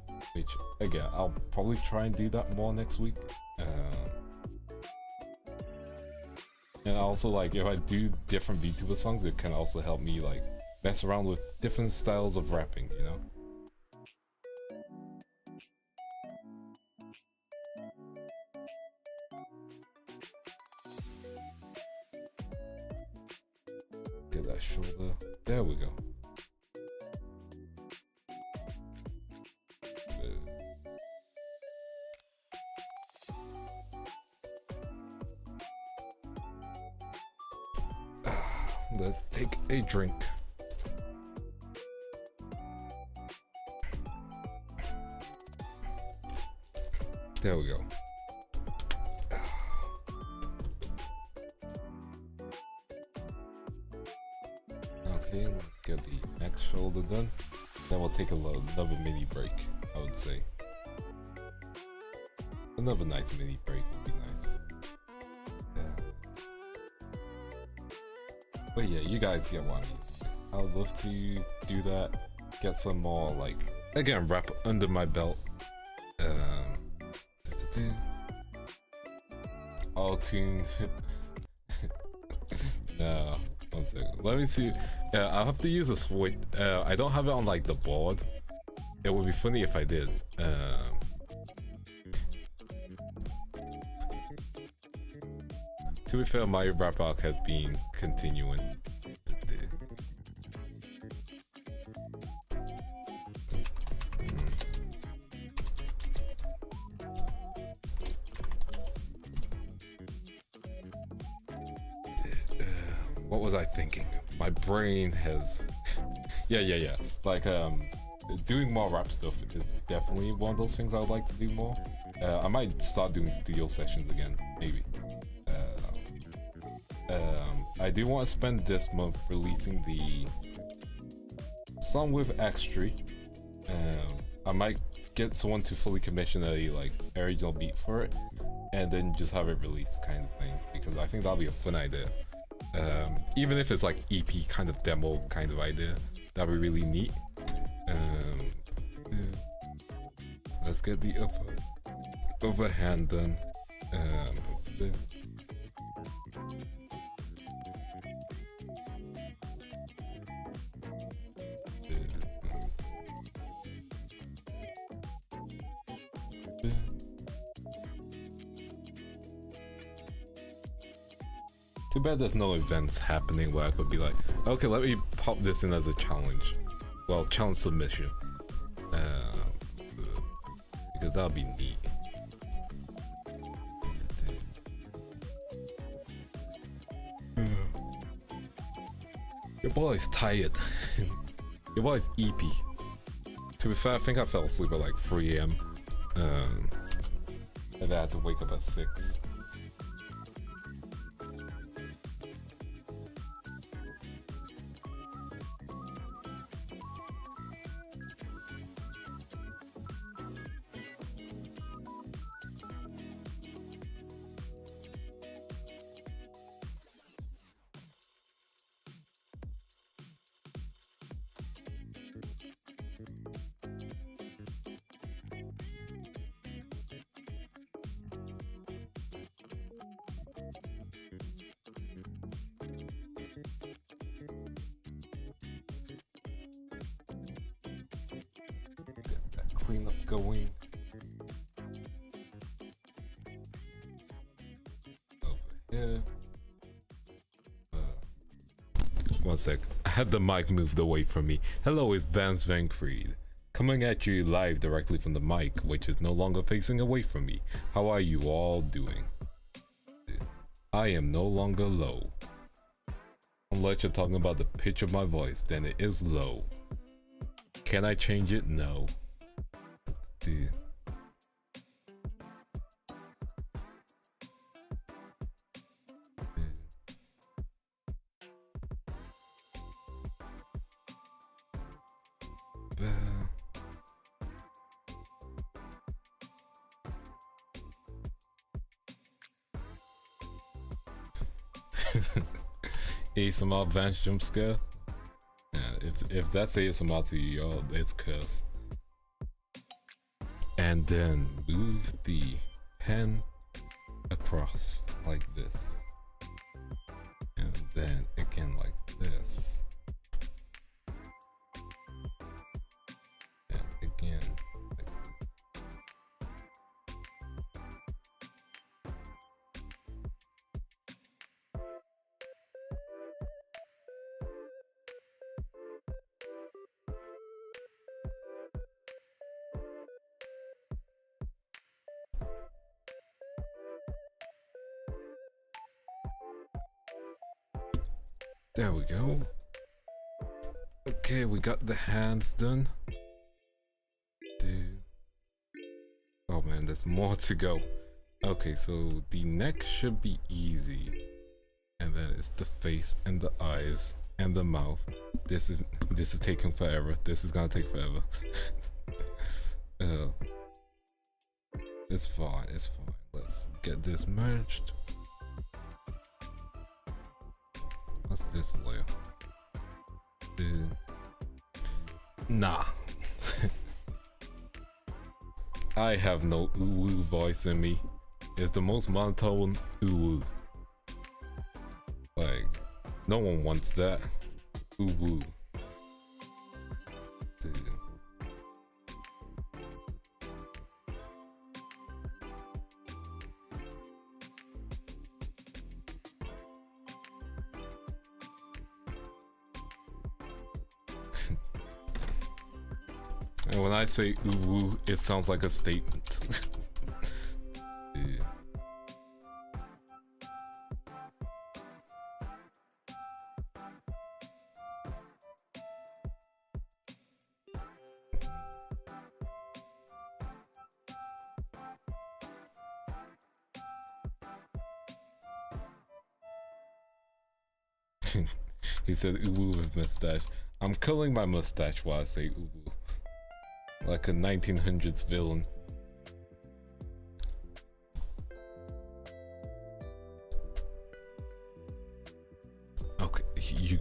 in. Which again, I'll probably try and do that more next week. And also, like, if I do different VTuber songs, it can also help me like mess around with different styles of rapping, you know? Get that shoulder. There we go. Let's take a drink. There we go. Okay, let's get the next shoulder done. Then we'll take another mini break, I would say. Another nice mini break would be nice. But yeah, you guys get what I mean. I would love to do that. Get some more, like, again, rap under my belt. All-tune. No, one second. Let me see. I'll have to use a switch. I don't have it on like the board. It would be funny if I did. To be fair, my rap arc has been continuing. What was I thinking? My brain has... yeah. Like, doing more rap stuff is definitely one of those things I would like to do more. I might start doing studio sessions again, maybe. I do want to spend this month releasing the song with X3. I might get someone to fully commission a like original beat for it, and then just have it released, kind of thing. Because I think that'll be a fun idea. Even if it's like EP kind of demo kind of idea, that'd be really neat. Let's get the upper hand done. Too bad there's no events happening where I could be like, okay, let me pop this in as a challenge. Well, challenge submission. Because that'll be neat. Your boy's tired. Your boy's EP. To be fair, I think I fell asleep at like 3 AM. And then I had to wake up at 6. Cleanup going. Over here. One sec. I had the mic moved away from me. Hello, it's Vance Van Creed. coming at you live directly from the mic, which is no longer facing away from me. How are you all doing? I am no longer low. Unless you're talking about the pitch of my voice, then it is low. Can I change it? No. Dude. ASMR advanced jump scare. Yeah, if that's ASMR to you, y'all, it's cursed. And then move the pen across like this, and then again like this, and again like this. There we go. Okay, we got the hands done. Dude. Oh man, there's more to go. Okay, so the neck should be easy. And then it's the face and the eyes and the mouth. This is taking forever. This is gonna take forever. It's fine, it's fine. Let's get this merged. What's this layer? Nah. I have no ooh-woo voice in me. It's the most monotone ooh-woo. Like, no one wants that. Ooh-woo. And when I say ooh woo, it sounds like a statement. Yeah. He said ooh woo with mustache. I'm curling my mustache while I say ooh woo. Like a 1900s villain. Okay,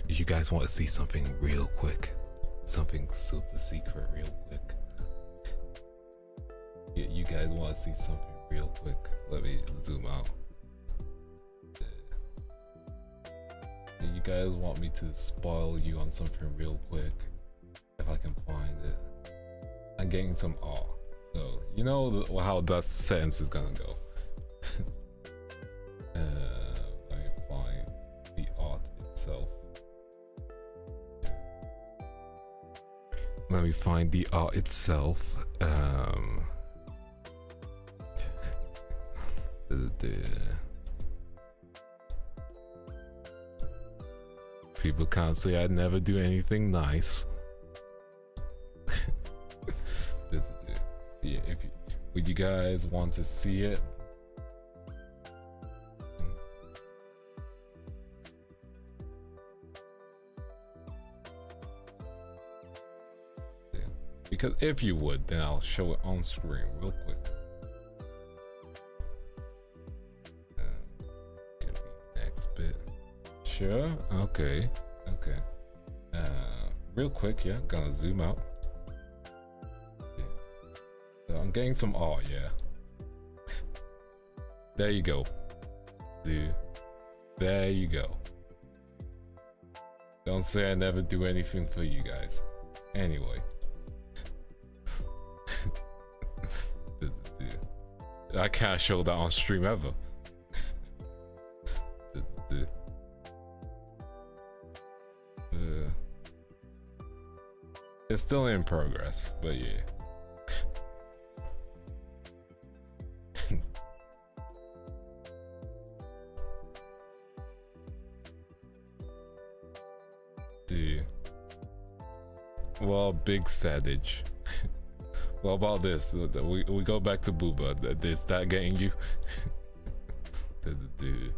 you guys want to see something real quick? Something super secret real quick. Yeah, you guys want to see something real quick? Let me zoom out. Yeah, you guys want me to spoil you on something real quick? If I can find it. I'm getting some awe, so you know how that sentence is gonna go. Let me find the art itself. Let me find the art itself. People can't say I'd never do anything nice. Yeah, would you guys want to see it? Yeah. Because if you would, then I'll show it on screen real quick. Get the next bit. Sure. Okay. Okay. Real quick, yeah. Gonna zoom out. I'm getting some art, yeah. There you go. Dude. There you go. Don't say I never do anything for you guys. Anyway. I can't show that on stream ever. It's still in progress, but yeah. Dude. Well, big savage. What about this? We go back to Booba. Is that getting you? Dude.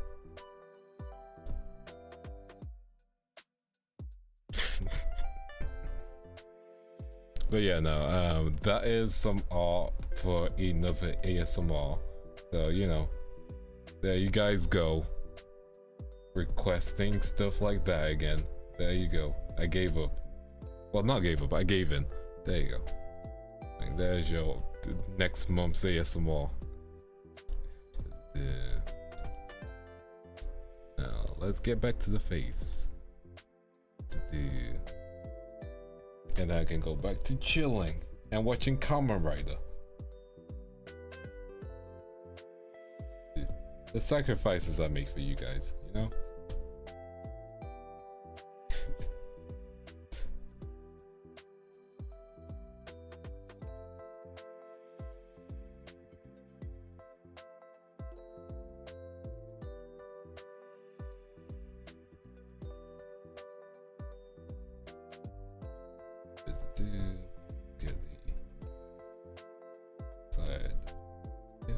But yeah, no, that is some art for another ASMR. So, you know, there you guys go. Requesting stuff like that again. There you go. I gave up. Well, not gave up, I gave in. There you go. And there's your next month's ASMR. Now, let's get back to the face. And I can go back to chilling and watching Kamen Rider. The sacrifices I make for you guys, you know? Get the side. Yeah.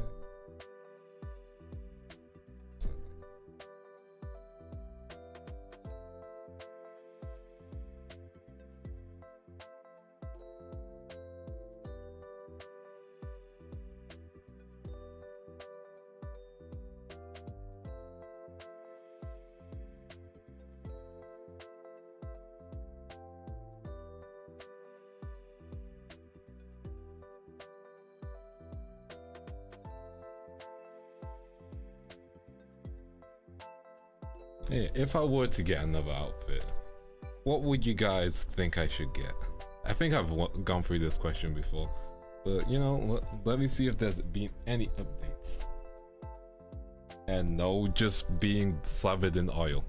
Yeah, if I were to get another outfit, what would you guys think I should get? I think I've gone through this question before, but you know, let me see if there's been any updates. And no, just being slathered in oil.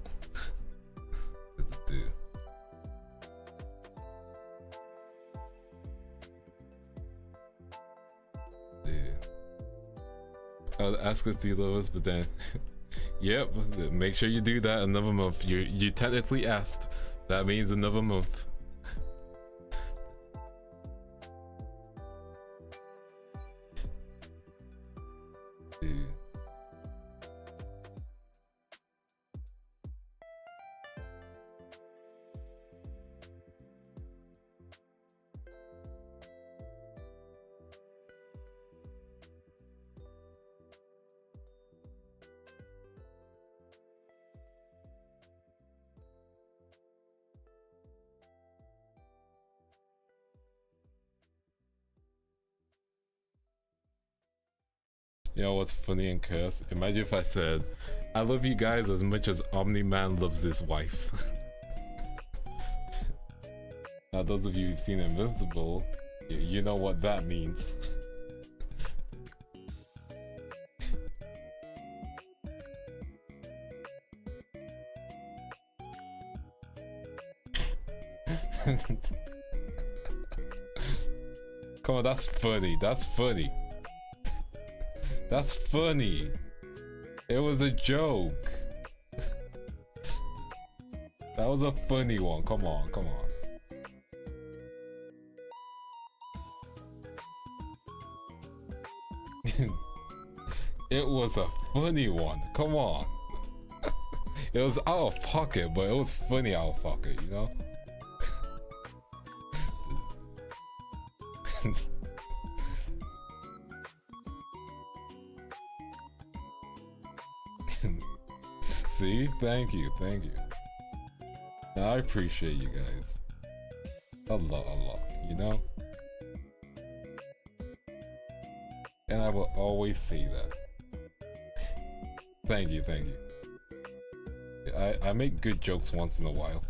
I'll ask us the lowest, but then yep, make sure you do that another month. You technically asked. That means another month. Dude. You know what's funny and cursed? Imagine if I said, I love you guys as much as Omni-Man loves his wife. Now those of you who've seen Invincible, you know what that means. Come on, that's funny, that's funny. That's funny. It was a joke. That was a funny one. Come on, come on. It was a funny one. Come on. It was out of pocket, but it was funny out of pocket, you know? See? Thank you, thank you. I appreciate you guys. A lot, you know? And I will always say that. Thank you, thank you. I make good jokes once in a while.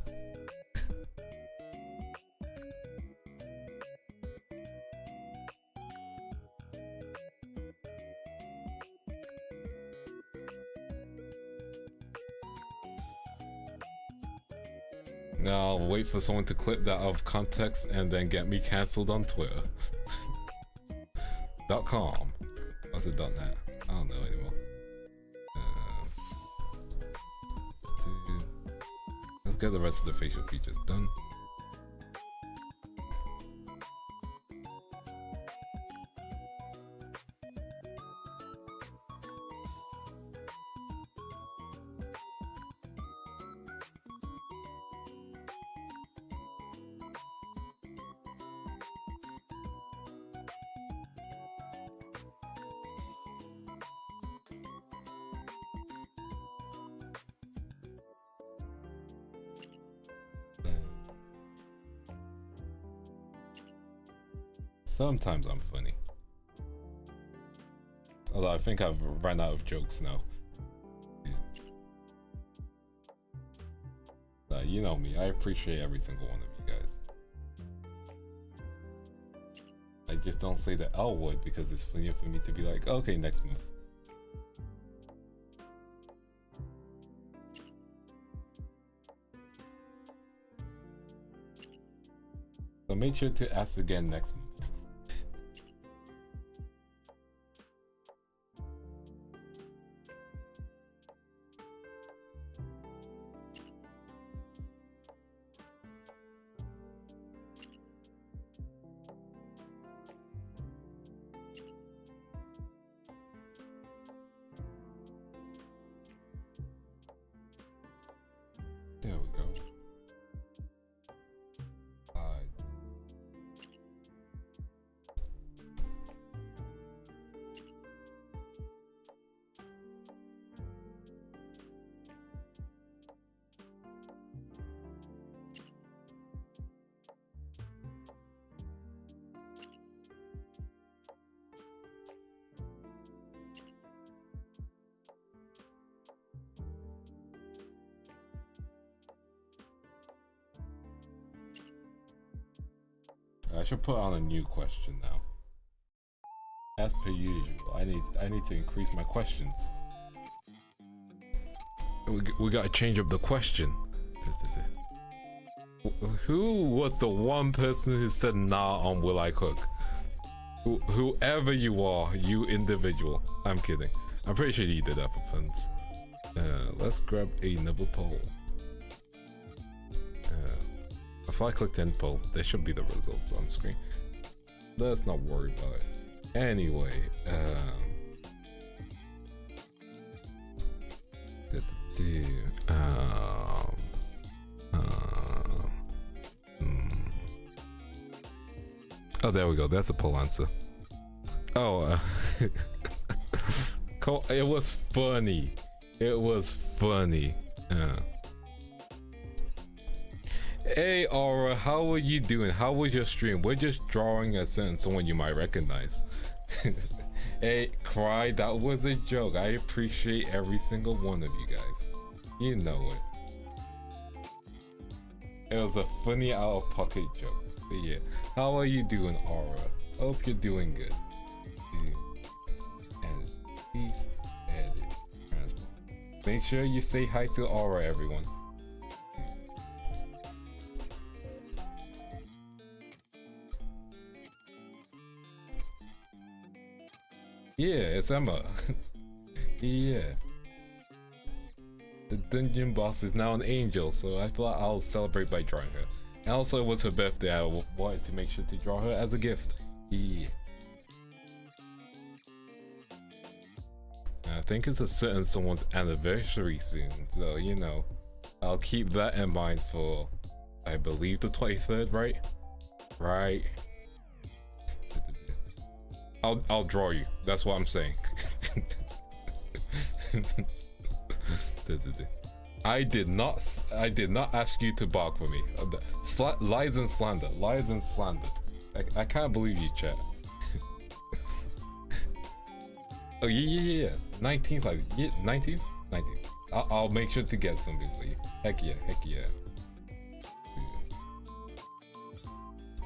Now I'll wait for someone to clip that out of context and then get me cancelled on Twitter. .com. What's it .net? I don't know anymore. Let's get the rest of the facial features done. Sometimes I'm funny. Although I think I've run out of jokes now. You know me, I appreciate every single one of you guys. I just don't say the L word because it's funnier for me to be like, okay, next move. So make sure to ask again next move. There we go. I should put on a new question now. As per usual, I need to increase my questions. We gotta change up the question. Who was the one person who said nah on Will I Cook? Whoever you are, you individual. I'm kidding. I'm pretty sure you did that for funs. Let's grab another poll. If I clicked end poll, there should be the results on screen. Let's not worry about it. Anyway, oh, there we go. That's a poll answer. Oh, it was funny. It was funny. Hey Aura, how are you doing? How was your stream? We're just drawing a sentence someone you might recognize. Hey, Cry, that was a joke. I appreciate every single one of you guys. You know it. It was a funny out of pocket joke. But yeah, how are you doing, Aura? Hope you're doing good. Edit, paste, edit, transform. Make sure you say hi to Aura, everyone. Yeah, it's Emma. Yeah. The dungeon boss is now an angel, so I thought I'll celebrate by drawing her. And also, it was her birthday. I wanted to make sure to draw her as a gift. Yeah. I think it's a certain someone's anniversary soon, so you know, I'll keep that in mind for, I believe, the 23rd, right? Right. I'll draw you. That's what I'm saying. I did not ask you to bark for me. Lies and slander. Lies and slander. I can't believe you, chat. Oh yeah. 19th, like 19th. I'll make sure to get something for you. Heck yeah.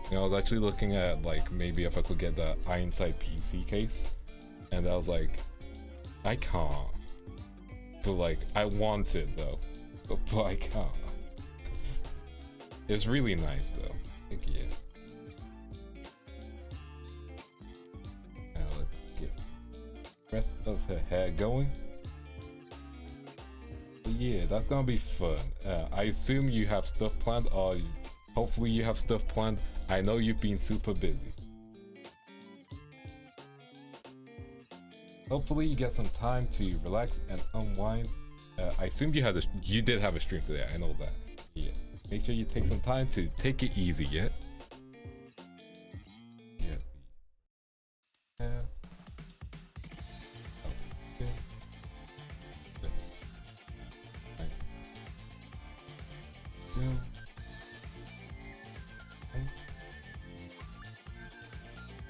You know, I was actually looking at like maybe if I could get the Ironside PC case, and I was like, I can't. But like, I want it though, but I can't. It's really nice though. Heck yeah. Now let's get the rest of her hair going. But yeah, that's gonna be fun. I assume you have stuff planned, or hopefully you have stuff planned. I know you've been super busy. Hopefully you get some time to relax and unwind. I assume you did have a stream today. I know that. Yeah. Make sure you take some time to take it easy. Yeah. Yeah. Yeah. Okay. Good. Nice. Yeah. Okay.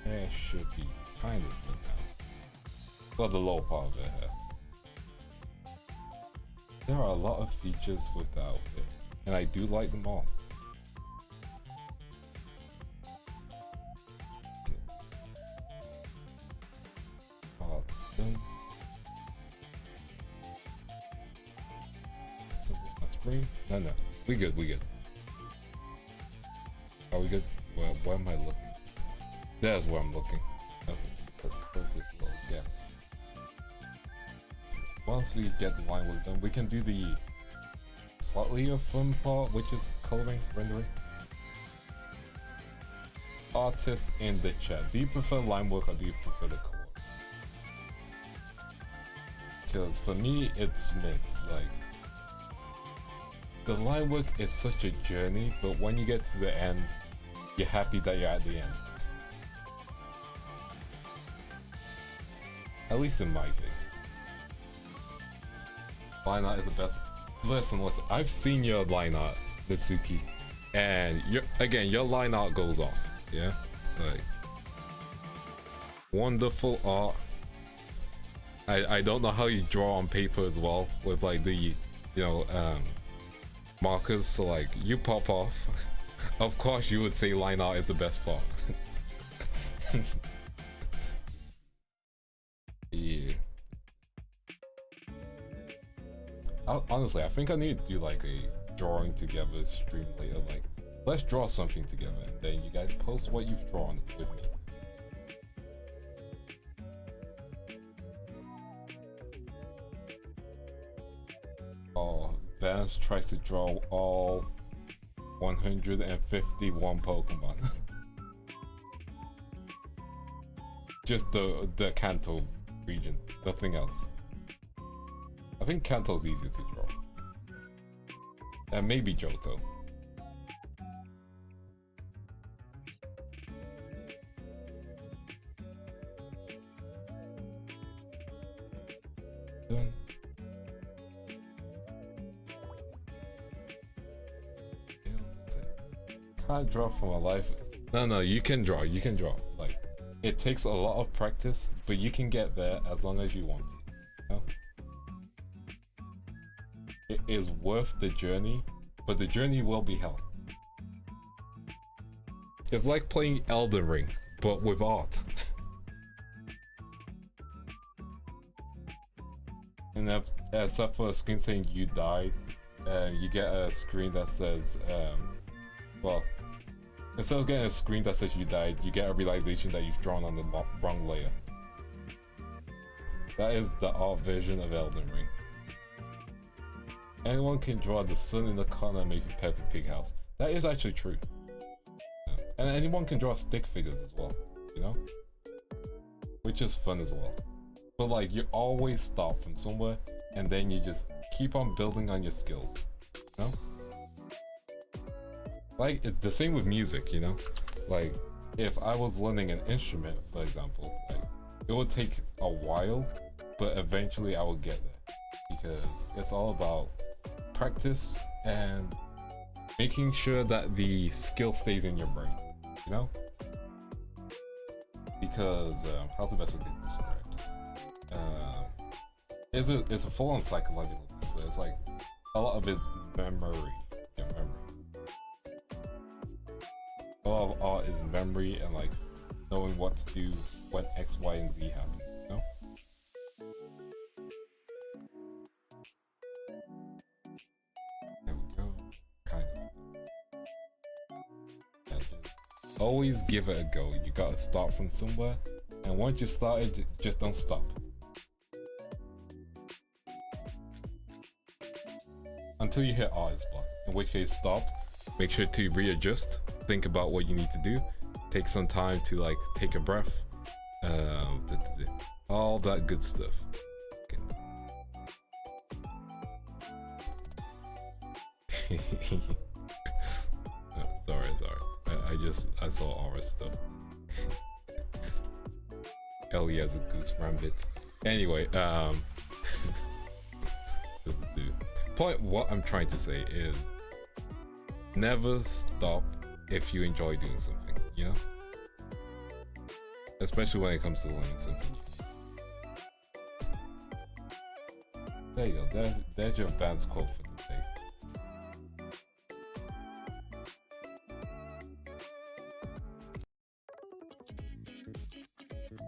That should be kind of good now. Well, the lower part of the hair. There are a lot of features with the outfit, and I do like them all. Okay. Done. Screen? No, we good. Are we good? Well, where am I looking? There's where I'm looking. Okay, let's close this load. Yeah. Once we get the line work done, we can do the slightly fun part, which is coloring, rendering. Artists in the chat, do you prefer line work or do you prefer the color? Because for me, it's mixed. Like, the line work is such a journey, but when you get to the end, you're happy that you're at the end. At least in my case. Line art is the best. Listen, I've seen your line art, Natsuki, and your line art goes off. Yeah, like wonderful art. I don't know how you draw on paper as well with like the markers. So like you pop off. Of course, you would say line art is the best part. Yeah. Honestly, I think I need to do like a drawing together stream later. Like, let's draw something together, and then you guys post what you've drawn with me. Oh, Vance tries to draw all 151 Pokemon. Just the Kanto region, nothing else. I think Kanto's easier to draw. And maybe Johto. Done. Can't draw for my life. No, you can draw. Like, it takes a lot of practice, but you can get there as long as you want to. You know? It is worth the journey, but the journey will be hell. It's like playing Elden Ring, but with art. And except for a screen saying you died, you get a screen that says, well, instead of getting a screen that says you died, you get a realization that you've drawn on the wrong layer. That is the art version of Elden Ring. Anyone can draw the sun in the corner made for Peppa Pig house. That is actually true. Yeah. And anyone can draw stick figures as well, you know? Which is fun as well. But like, you always start from somewhere, and then you just keep on building on your skills, you know? Like, the same with music, you know? Like, if I was learning an instrument, for example, like, it would take a while, but eventually I would get there. Because it's all about practice and making sure that the skill stays in your brain, you know? Because how's the best way to describe this? It's a full-on psychological thing, but it's like a lot of it's memory. Yeah, memory. A lot of art is memory and like knowing what to do when X, Y, and Z happen, you know? There we go. Kind of. always give it a go. You gotta start from somewhere, and once you started, just don't stop. Until you hit artist block, in which case stop, make sure to readjust, think about what you need to do, take some time to like take a breath, all that good stuff. Okay. Sorry. I saw aura stuff. Ellie has a goose rambit. Anyway, what I'm trying to say is never stop if you enjoy doing something, you know? Especially when it comes to learning something. There you go, there's your Vance quote for the day.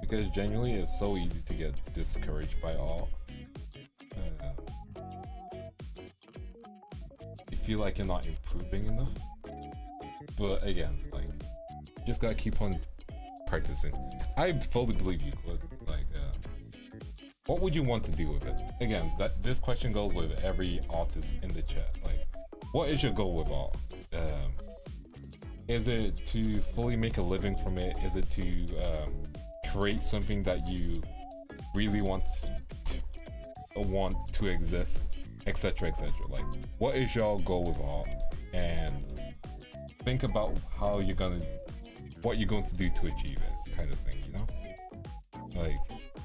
Because genuinely it's so easy to get discouraged by art. You feel like you're not improving enough. But again, like, just gotta keep on practicing. I fully believe you could. Like, what would you want to do with it? Again, this question goes with every artist in the chat. Like, what is your goal with art? Is it to fully make a living from it? Is it to create something that you really want to exist, etc., etc.? Like, what is your goal with art? And think about what you're going to do to achieve it, kind of thing, you know? Like,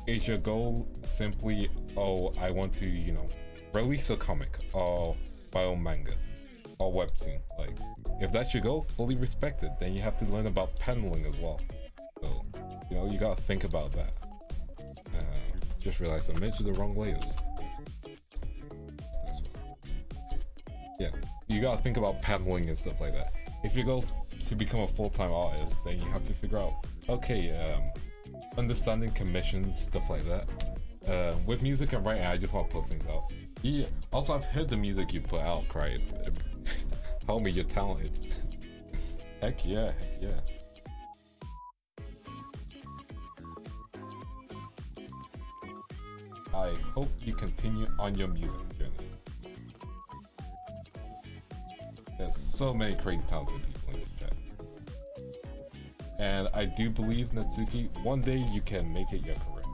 is your goal simply, oh, I want to, you know, release a comic or my own manga or webtoon? Like, if that's your goal, fully respect it. Then you have to learn about paneling as well. So, you know, you gotta think about that. Just realized I mentioned the wrong layers. Yeah, you gotta think about paneling and stuff like that. If your goal is to become a full-time artist, then you have to figure out, okay, understanding commissions, stuff like that. With music and writing, I just want to put things out. Yeah. Also, I've heard the music you put out, Cry. Homie, you're talented. Heck yeah, heck yeah. I hope you continue on your music journey. There's so many crazy talented people in this chat. And I do believe, Natsuki, one day you can make it your career.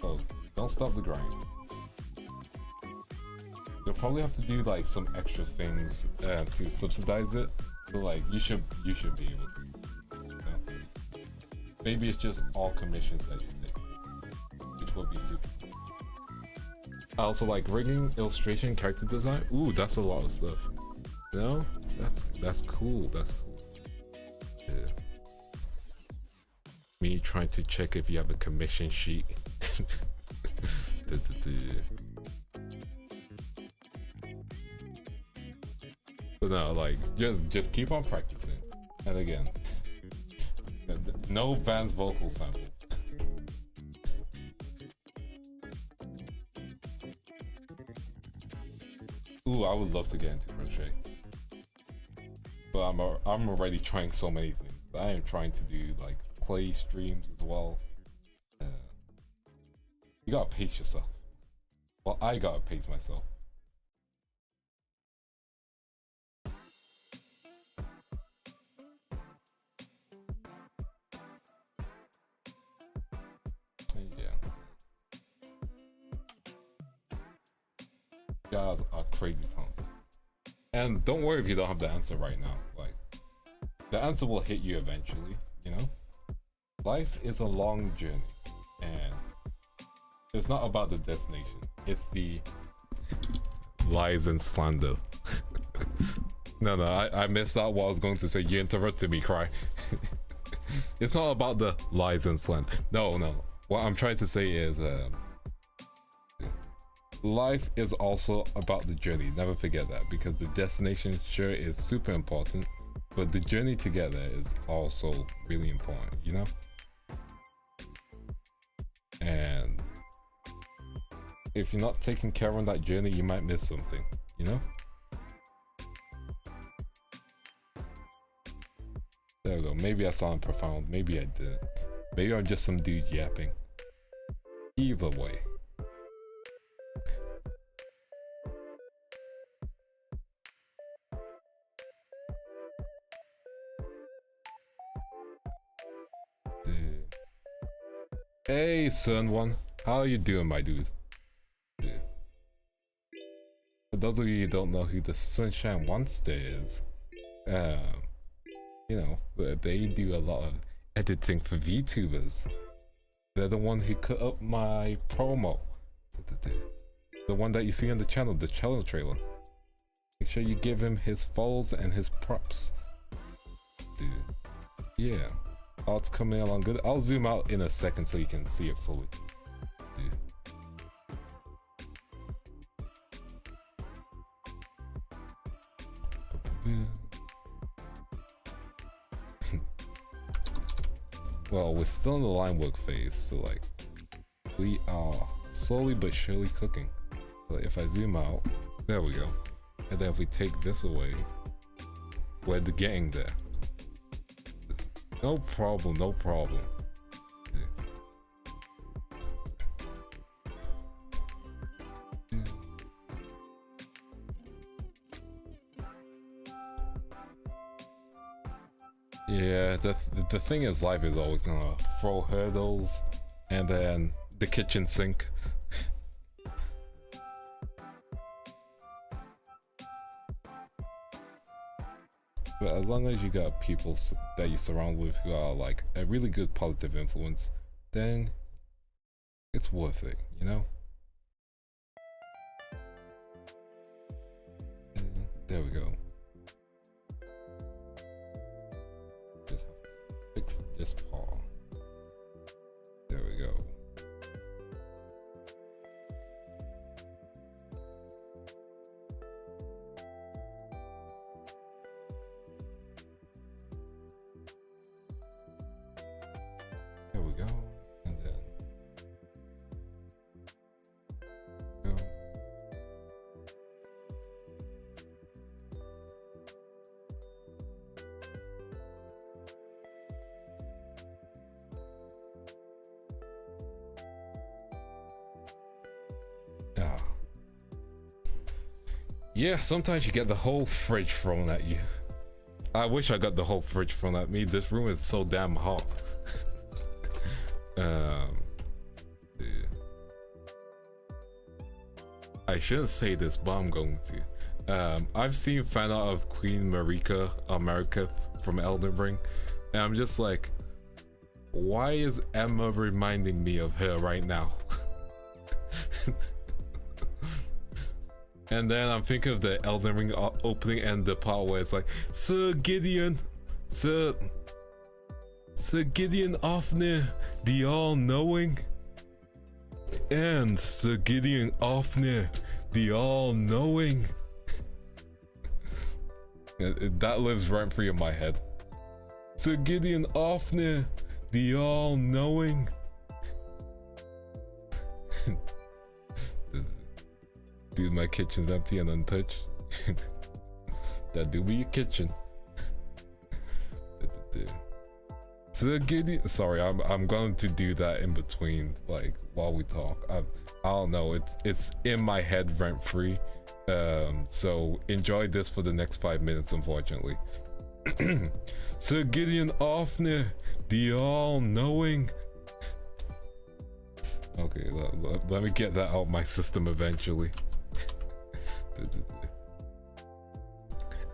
So don't stop the grind. You'll probably have to do like some extra things to subsidize it, but like you should be able to. You know? Maybe it's just all commissions that you take, which would be super cool. I also like rigging, illustration, character design. Ooh, that's a lot of stuff. No, that's cool. That's cool. Yeah. Me trying to check if you have a commission sheet. But no, like just keep on practicing. And again, no Vans vocal samples. Ooh, I would love to get into crochet. But I'm already trying so many things. I am trying to do like play streams as well. You gotta pace yourself. Well, I gotta pace myself. Yeah. Guys are crazy talented. And don't worry if you don't have the answer right now. Like, the answer will hit you eventually, you know? Life is a long journey, and it's not about the destination. It's the lies and slander. No, I missed out what I was going to say. You interrupted me, Cry. It's not about the lies and slander. No. What I'm trying to say is, life is also about the journey. Never forget that, because the destination sure is super important, but the journey to get there is also really important, you know? And if you're not taking care on that journey, you might miss something, you know? There we go. Maybe I sound profound. Maybe I didn't. Maybe I'm just some dude yapping. Either way. Dude. Hey, Sun One. How are you doing, my dude? Dude. For those of you who don't know who the Sunshine Monster is, you know, they do a lot of editing for VTubers. They're the one who cut up my promo. The one that you see on the channel trailer. Make sure you give him his follows and his props. Dude. Yeah. Art's coming along good. I'll zoom out in a second so you can see it fully. Dude. Well, we're still in the line work phase, so like we are slowly but surely cooking. So if I zoom out, there we go. And then if we take this away, we're getting there. No problem, no problem. Yeah, the thing is, life is always gonna throw hurdles, and then the kitchen sink. But as long as you got people that you surround with who are like a really good positive influence, then it's worth it, you know? There we go. Just fix this paw. There we go. There we go. And then go. Yeah, sometimes you get the whole fridge thrown at you. I wish I got the whole fridge thrown at me. This room is so damn hot. Yeah. I shouldn't say this, but I'm going to. I've seen fan art of Queen Marika from Elden Ring, and I'm just like, why is Emma reminding me of her right now? And then I'm thinking of the Elden Ring opening and the part where it's like, Sir Gideon Ofnir, the all-knowing. And Sir Gideon Ofnir, the all-knowing. That lives rent free in my head. Sir Gideon Ofnir, the all-knowing. Dude, my kitchen's empty and untouched. That do be your kitchen. So Gideon, sorry, I'm going to do that in between, like while we talk. I don't know, it's in my head rent free. So enjoy this for the next 5 minutes, unfortunately. Sir Gideon Ofnir, the all-knowing. Okay, let me get that out my system eventually.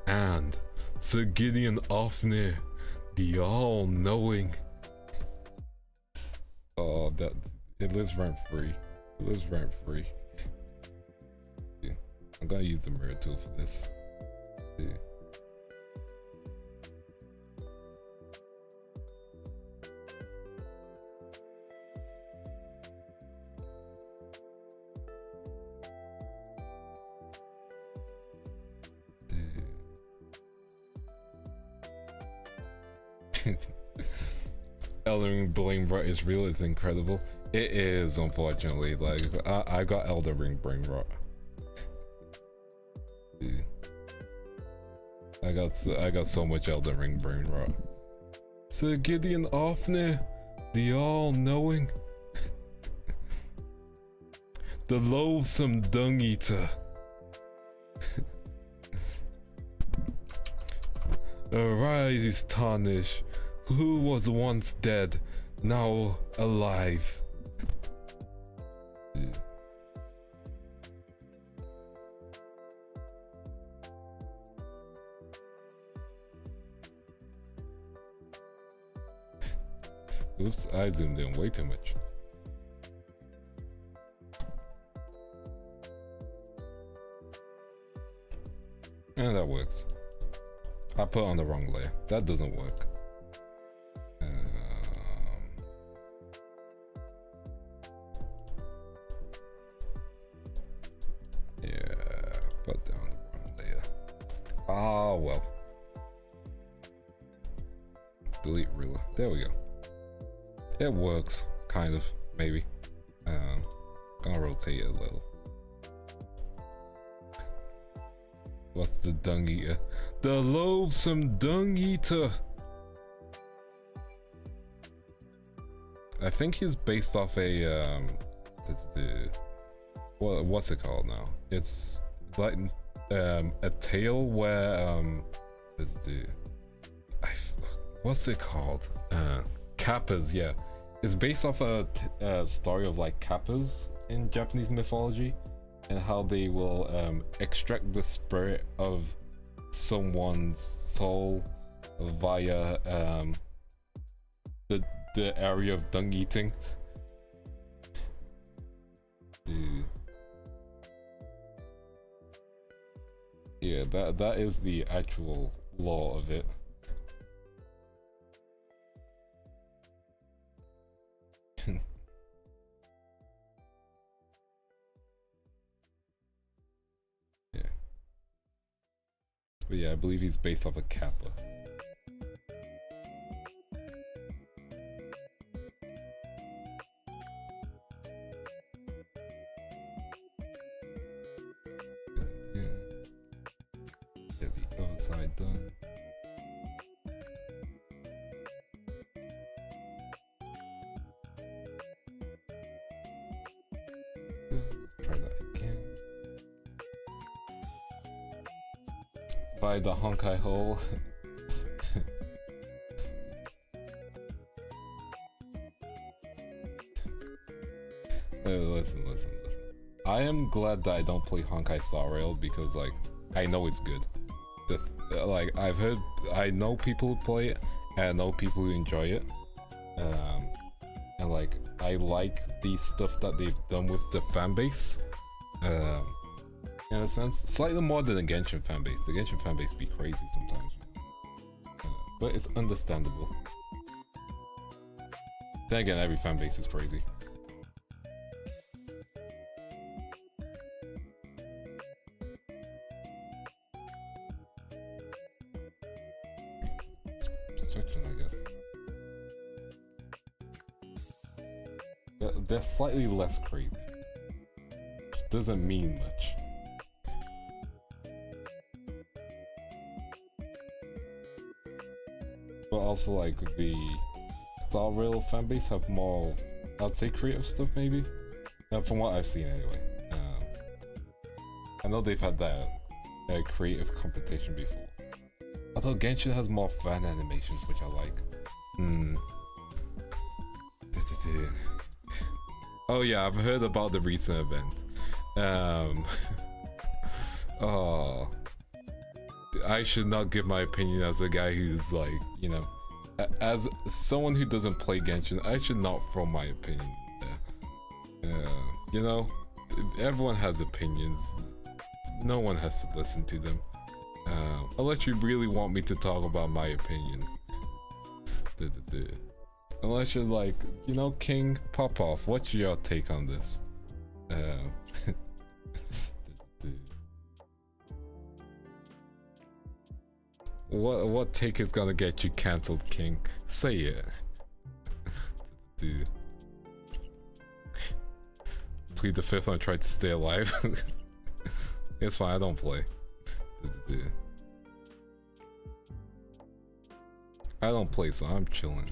And Sir Gideon Ofnir, the all-knowing. Oh, that it lives rent free. It lives rent free. Yeah, I'm gonna use the mirror tool for this. Yeah. Elden Ring brain rot is real. It's incredible. It is, unfortunately. Like I got Elden Ring brain rot. Yeah. I got so much Elden Ring brain rot. Sir Gideon Offner, the all-knowing, the loathsome dung-eater. Arise, tarnish, who was once dead, now alive. Oops, I zoomed in way too much. And that works. I put on the wrong layer. That doesn't work. Yeah, put down the wrong layer. Ah, well. Delete ruler. There we go. It works, kind of, maybe. Gonna rotate it a little. What's the dung eater? The loathsome dung eater! I think he's based off a, what's it called now? It's like, a tale where, what's it called? Kappas, yeah. It's based off a story of like kappas in Japanese mythology and how they will extract the spirit of someone's soul via the area of dung eating. Yeah, that is the actual law of it. But yeah, I believe he's based off a kappa. Get the other side done. Try that again. By the Honkai hole. Listen. I am glad that I don't play Honkai Star Rail because, like, I know it's good. Like, I know people who play it, and I know people who enjoy it. And like, I like the stuff that they've done with the fan base. In a sense, slightly more than the Genshin fanbase. The Genshin fanbase be crazy sometimes, but it's understandable. Then again, every fanbase is crazy. Section, I guess. They're slightly less crazy. Which doesn't mean much. But also, like, the Star Rail fanbase have more, I'd say, creative stuff, maybe? From what I've seen, anyway. I know they've had that creative competition before. Although Genshin has more fan animations, which I like. Oh yeah, I've heard about the recent event. Oh. I should not give my opinion as a guy who's like, you know, as someone who doesn't play Genshin, I should not throw my opinion there. You know, everyone has opinions. No one has to listen to them. Unless you really want me to talk about my opinion. Unless you're like, you know, King, pop off. What's your take on this? What take is gonna get you cancelled, King? Say it. Dude. Plead the fifth and try to stay alive. It's fine, I don't play. I don't play, so I'm chilling.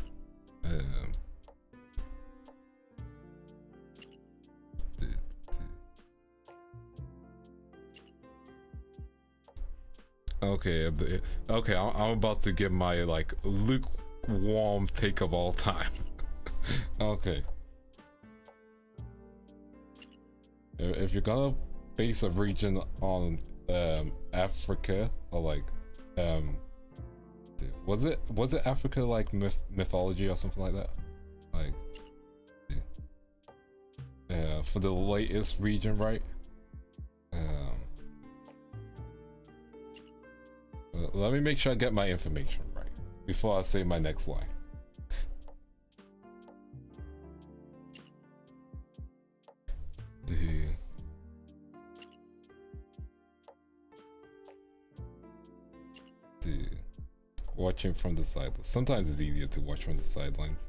Okay, okay, I'm about to give my like lukewarm take of all time. Okay. If you're gonna base a region on Africa or like was it Africa like mythology or something like that? Like for the latest region, right? Let me make sure I get my information right before I say my next line. Dude. Watching from the sidelines. Sometimes it's easier to watch from the sidelines.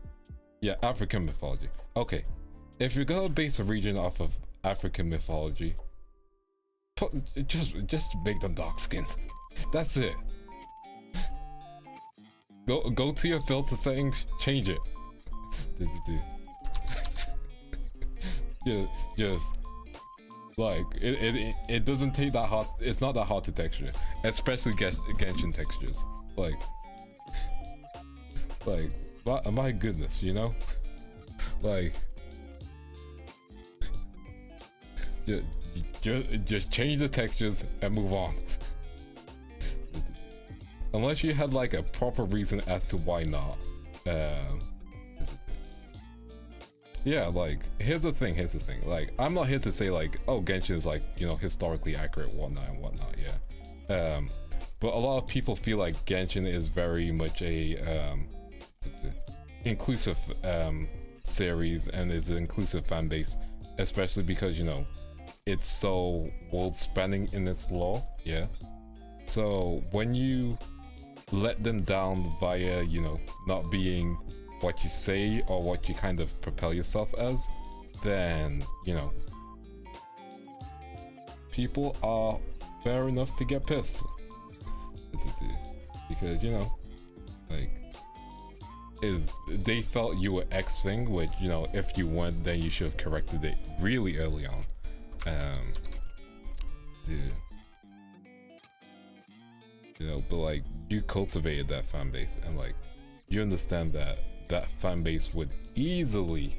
Yeah, African mythology. Okay, if you're gonna base a region off of African mythology, just make them dark skinned. That's it. Go to your filter settings, change it. Just like it doesn't take that hard. It's not that hard to texture, especially Genshin textures. Like my goodness, you know, like just change the textures and move on. Unless you had like a proper reason as to why not. Yeah, like here's the thing. Like I'm not here to say like, oh, Genshin is like, you know, historically accurate, whatnot. Yeah. But a lot of people feel like Genshin is very much a inclusive series and is an inclusive fan base, especially because, you know, it's so world spanning in its lore. Yeah. So when you let them down via, you know, not being what you say or what you kind of propel yourself as, then, you know, people are fair enough to get pissed. Because, you know, like, if they felt you were X thing, which, you know, if you weren't, then you should have corrected it really early on. Dude. You know, but like, you cultivated that fan base, and like, you understand that that fan base would easily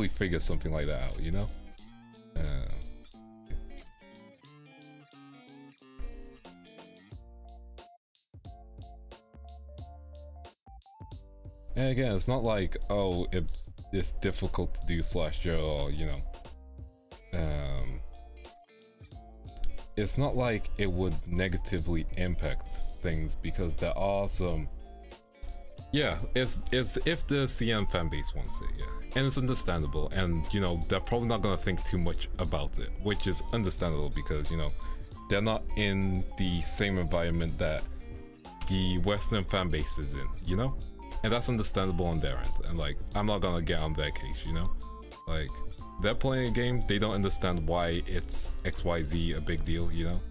figure something like that out, you know? And again, it's not like, oh, it's difficult to do slasher, or, you know, it's not like it would negatively impact things, because there are some, yeah, it's if the CM fan base wants it, yeah, and it's understandable, and, you know, they're probably not gonna think too much about it, which is understandable, because, you know, they're not in the same environment that the Western fan base is in, you know, and that's understandable on their end. And like, I'm not gonna get on their case, you know, like, they're playing a game, they don't understand why it's XYZ a big deal, you know,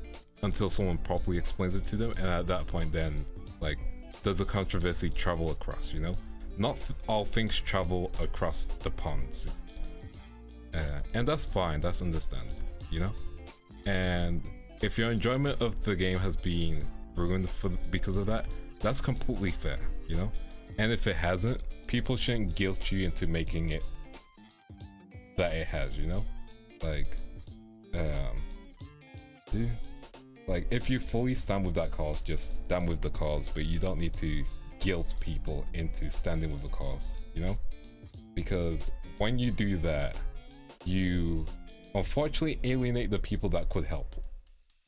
until someone properly explains it to them, and at that point, then, like, does the controversy travel across, you know? Not all things travel across the ponds. And that's fine, that's understandable, you know? And if your enjoyment of the game has been ruined because of that, that's completely fair, you know? And if it hasn't, people shouldn't guilt you into making it that it has, you know? Like, dude, like, if you fully stand with that cause, just stand with the cause, but you don't need to guilt people into standing with the cause, you know? Because when you do that, you unfortunately alienate the people that could help.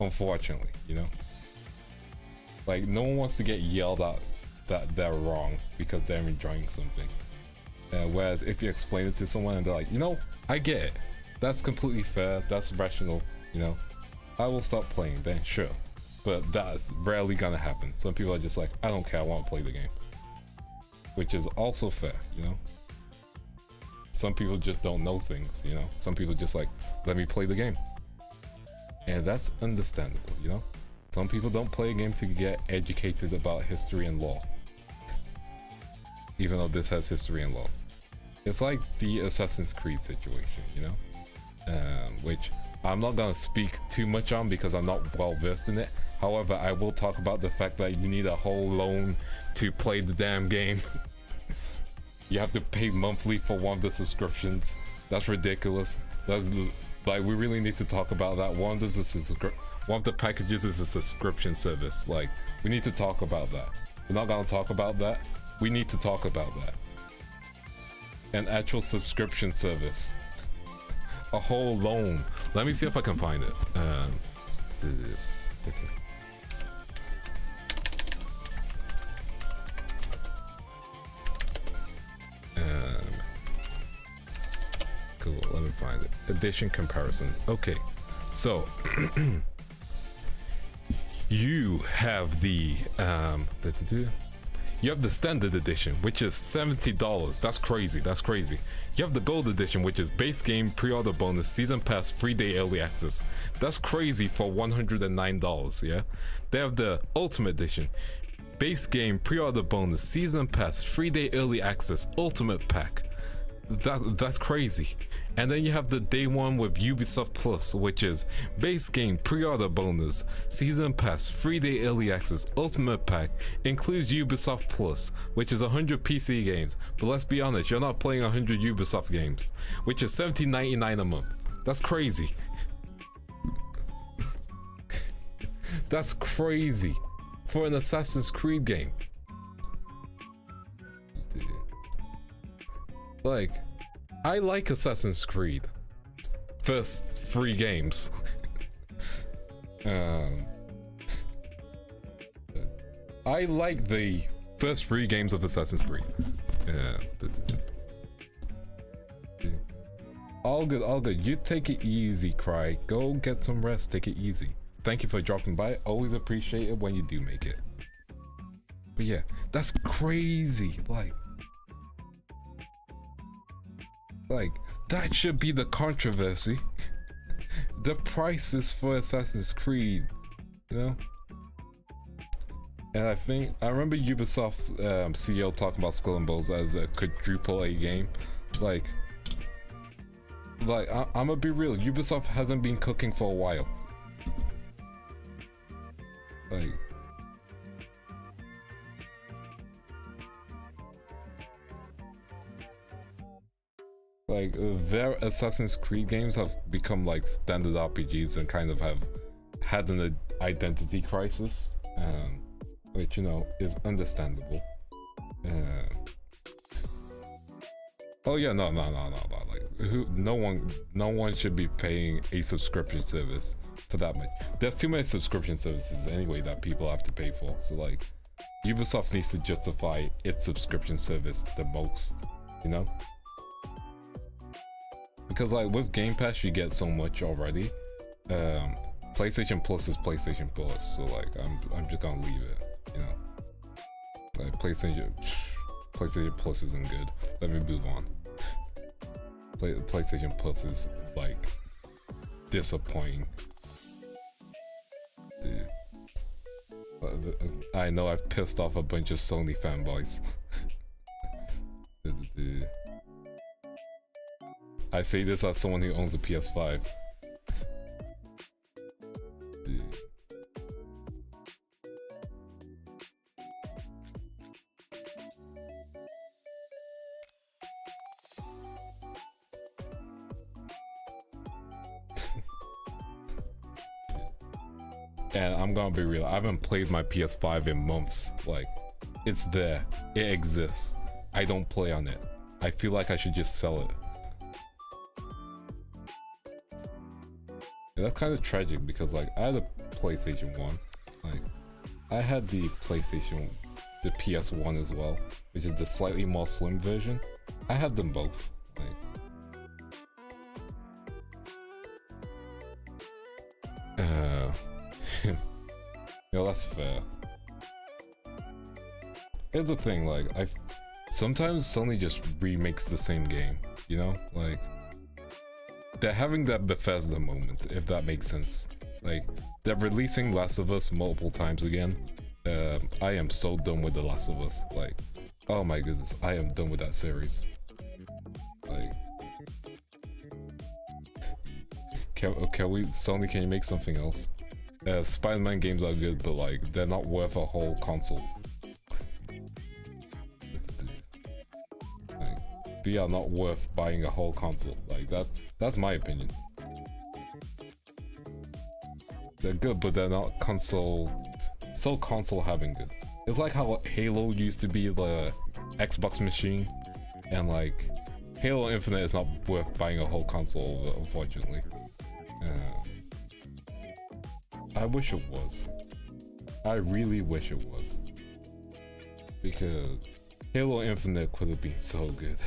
Unfortunately, you know? Like, no one wants to get yelled at that they're wrong because they're enjoying something. Whereas if you explain it to someone and they're like, you know, I get it, that's completely fair, that's rational, you know, I will stop playing, then sure. But that's rarely gonna happen. Some people are just like, I don't care, I want to play the game. Which is also fair, you know. Some people just don't know things, you know. Some people just like, let me play the game. And that's understandable, you know. Some people don't play a game to get educated about history and law. even though this has history and lore. It's like the Assassin's Creed situation, you know, which I'm not gonna speak too much on because I'm not well versed in it. However, I will talk about the fact that you need a whole loan to play the damn game. You have to pay monthly for one of the subscriptions. That's ridiculous. That's like, we really need to talk about that. One of the packages is a subscription service. Like, we need to talk about that. We're not gonna talk about that. We need to talk about that. An actual subscription service. A whole loan. Let me see if I can find it. Cool, let me find it. Edition comparisons. Okay, so you have the you have the standard edition, which is $70. That's crazy. That's crazy. You have the gold edition, which is base game, pre-order bonus, season pass, 3-day early access. That's crazy for $109. Yeah. They have the ultimate edition, base game, pre-order bonus, season pass, 3-day early access, ultimate pack. That's crazy. And then you have the day one with Ubisoft Plus, which is base game, pre-order bonus, season pass, 3-day early access, ultimate pack, includes Ubisoft Plus, which is 100 PC games. But let's be honest, you're not playing 100 Ubisoft games, which is $17.99 a month. That's crazy. That's crazy for an Assassin's Creed game. Like, I like Assassin's Creed first 3 games. I like the first 3 games of Assassin's Creed. All good, all good. You take it easy, Cry. Go get some rest, take it easy. Thank you for dropping by. Always appreciate it when you do make it. But yeah, that's crazy. Like, that should be the controversy. The prices for Assassin's Creed, you know? And I remember Ubisoft CEO talking about Skull and Bones as a quadruple A game. Like I'm gonna be real, Ubisoft hasn't been cooking for a while. Like their Assassin's Creed games have become like standard RPGs and kind of have had an identity crisis, which, you know, is understandable. Oh yeah, no. Like, no one should be paying a subscription service for that much. There's too many subscription services anyway that people have to pay for. So like, Ubisoft needs to justify its subscription service the most, you know? Because like with Game Pass you get so much already. PlayStation Plus is PlayStation Plus, so like I'm just gonna leave it, you know. Like PlayStation Plus isn't good. Let me move on. PlayStation Plus is like disappointing. Dude. I know I've pissed off a bunch of Sony fanboys. Dude. I say this as someone who owns a PS5. Dude. And I'm gonna be real, I haven't played my PS5 in months. Like, it's there, it exists. I don't play on it. I feel like I should just sell it. That's kind of tragic because like I had a PlayStation 1, like I had the PS1 as well, which is the slightly more slim version. I had them both. Yeah, that's fair. Here's the thing, like sometimes Sony just remakes the same game, you know, like. They're having that Bethesda moment, if that makes sense. Like, they're releasing Last of Us multiple times again. I am so done with The Last of Us. Like, Oh my goodness, I am done with that series. Like, can we, Sony, can you make something else? Spider-Man games are good, but like, they're not worth a whole console. Like, they are not worth buying a whole console. Like, that's my opinion. They're good, but they're not console having good. It's like how Halo used to be the Xbox machine, and like Halo Infinite is not worth buying a whole console, unfortunately. I wish it was. I really wish it was, because Halo Infinite could have been so good.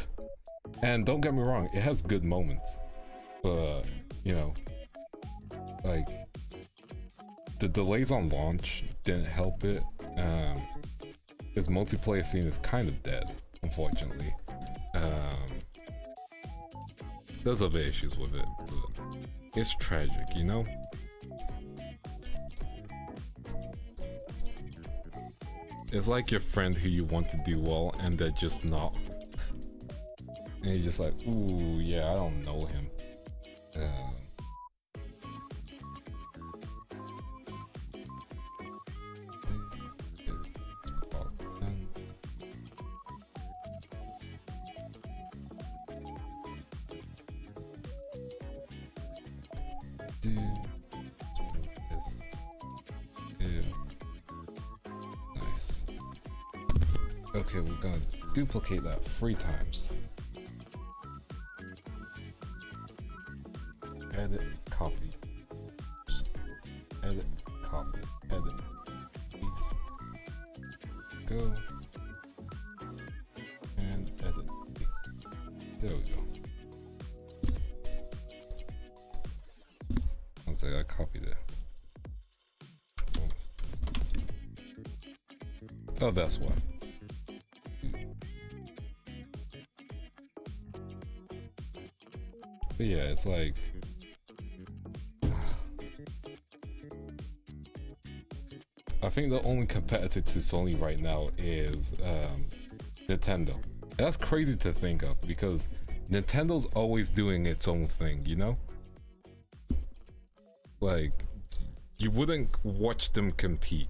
And don't get me wrong, it has good moments, but you know, like, the delays on launch didn't help it. Its multiplayer scene is kind of dead, unfortunately. There's other issues with it, but it's tragic, you know? It's like your friend who you want to do well and they're just not. And you're just like, ooh, yeah, I don't know him. Nice. Okay, we're gonna duplicate that 3 times. Edit, copy. Edit, copy. Edit, paste. Go. And edit, paste. There we go. One second, I copied it. Oh, that's why. But yeah, it's like, I think the only competitor to Sony right now is Nintendo. And that's crazy to think of, because Nintendo's always doing its own thing, you know? Like, you wouldn't watch them compete.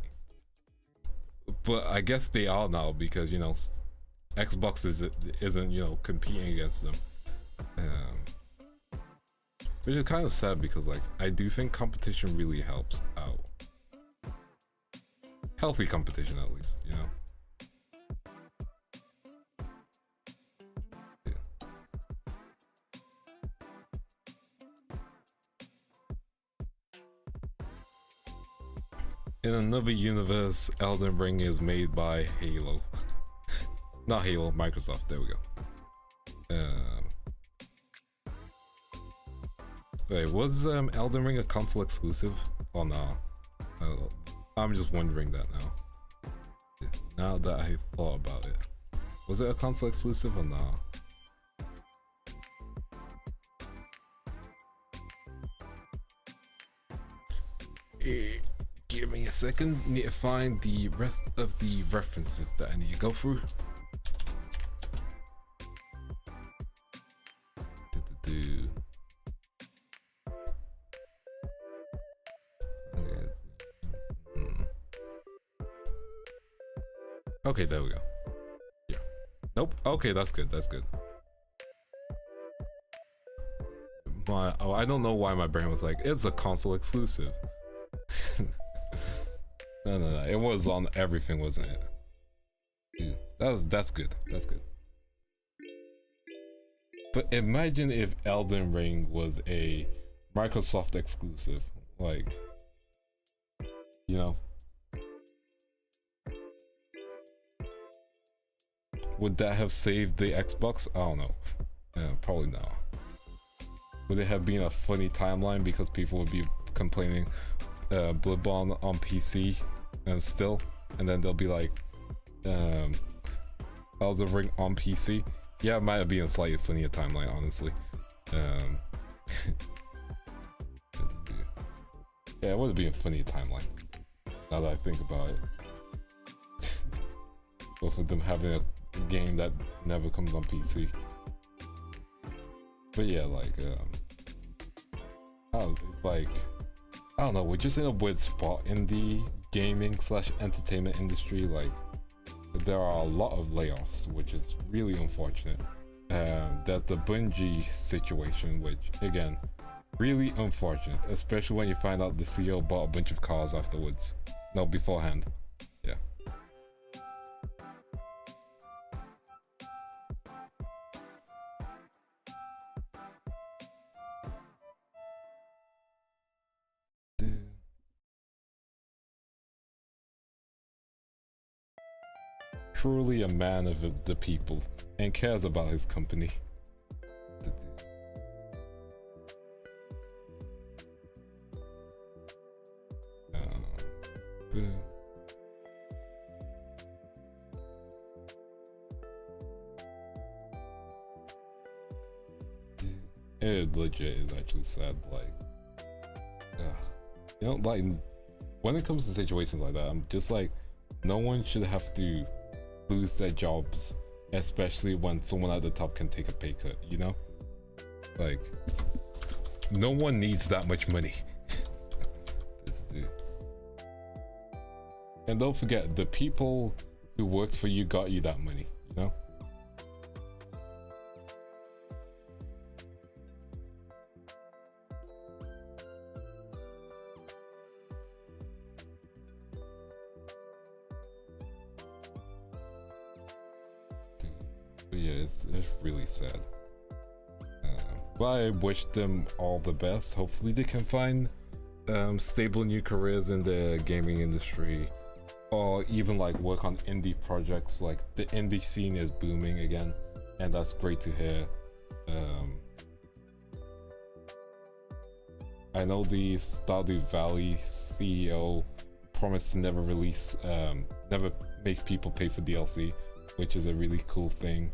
But I guess they are now, because, you know, Xbox isn't, you know, competing against them. Which is kind of sad, because like, I do think competition really helps out. Healthy competition, at least, you know? Yeah. In another universe, Elden Ring is made by Halo. Not Halo, Microsoft, there we go. Wait, was Elden Ring a console exclusive? Oh no. I'm just wondering that now. Now that I thought about it. Was it a console exclusive or not? Give me a second. Need to find the rest of the references that I need to go through. Okay, there we go. Yeah. Nope. Okay, that's good. That's good. I don't know why my brain was like, it's a console exclusive. No. It was on everything, wasn't it? Dude, that's good. That's good. But imagine if Elden Ring was a Microsoft exclusive, like, you know. Would that have saved the Xbox? I don't know. Probably not. Would it have been a funny timeline because people would be complaining Bloodborne on PC and still, and then they'll be like Elden Ring on PC? Yeah, it might have been a slightly funnier timeline, honestly. Yeah, it would have been a funnier timeline, now that I think about it. Both of them having game that never comes on PC. But yeah, like I don't know, we're just in a weird spot in the gaming slash entertainment industry. Like, there are a lot of layoffs, which is really unfortunate. There's the Bungie situation, which again, really unfortunate, especially when you find out the CEO bought a bunch of cars afterwards. No, beforehand. Yeah. Truly a man of the people and cares about his company. It legit is actually sad. Like, you know, like when it comes to situations like that, I'm just like, no one should have to lose their jobs, especially when someone at the top can take a pay cut, you know? Like, no one needs that much money. This dude. And don't forget, the people who worked for you got you that money, you know? But yeah, it's really sad. But I wish them all the best. Hopefully they can find stable new careers in the gaming industry, or even like work on indie projects. Like, the indie scene is booming again, and that's great to hear. I know the Stardew Valley CEO promised to never release, never make people pay for DLC, which is a really cool thing.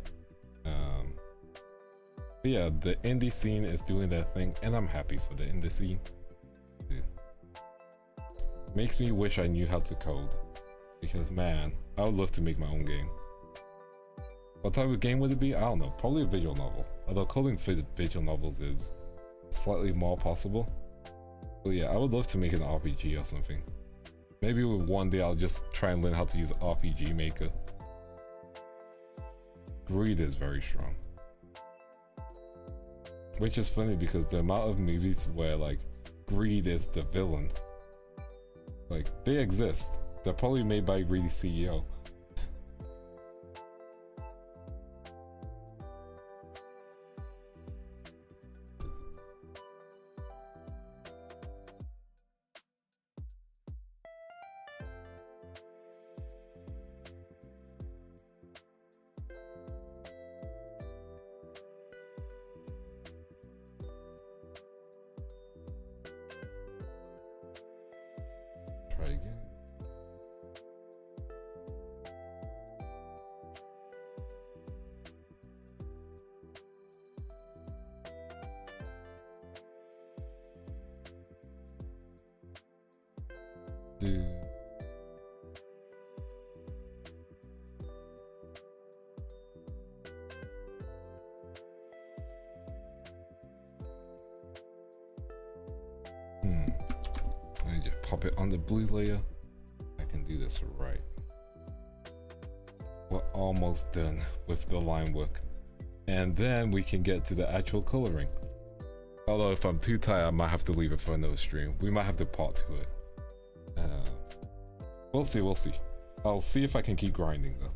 But yeah, the indie scene is doing their thing, and I'm happy for the indie scene. Dude. Makes me wish I knew how to code, because man, I would love to make my own game. What type of game would it be? I don't know, probably a visual novel. Although coding for visual novels is slightly more possible. But yeah, I would love to make an RPG or something. Maybe one day I'll just try and learn how to use RPG Maker. Greed is very strong. Which is funny because the amount of movies where like greed is the villain, like, they exist. They're probably made by a greedy CEO. Try again. Dude. Let me just pop it on the blue layer. I can do this right. We're almost done with the line work, and then we can get to the actual coloring. Although if I'm too tired, I might have to leave it for another stream. We might have to part to it. We'll see, we'll see. I'll see if I can keep grinding though.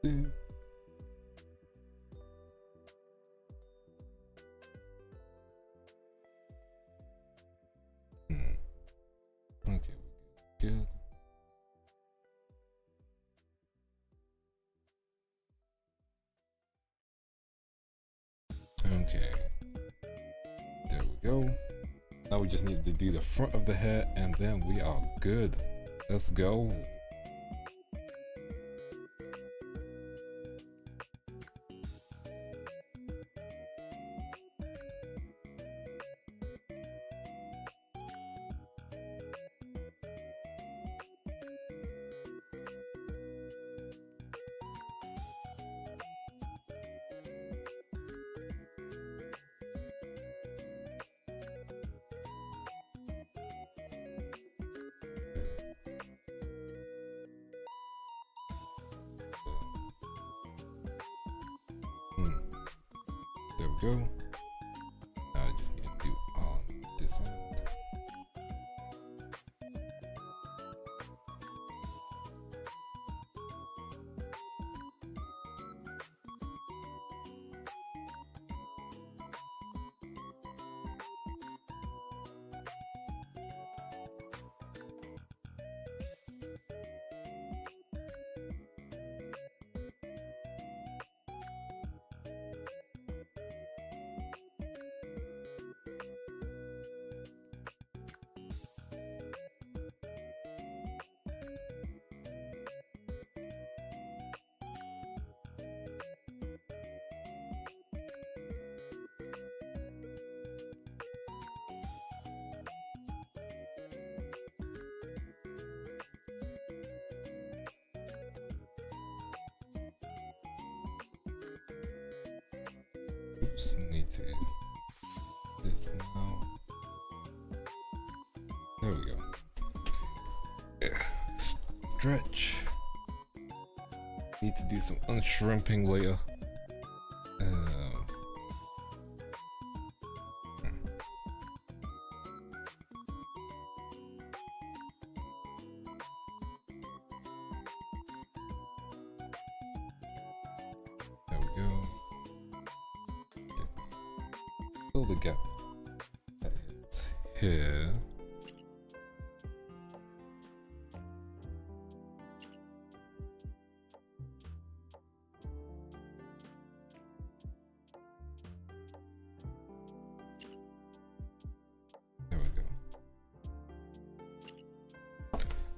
Okay, good. Okay, there we go. Now we just need to do the front of the head and then we are good. Let's go. There we go. Now I just need to do on this end. Oops, need to this now. There we go. Stretch. Need to do some unshrimping later. There we go. Fill the gap that is here. There we go.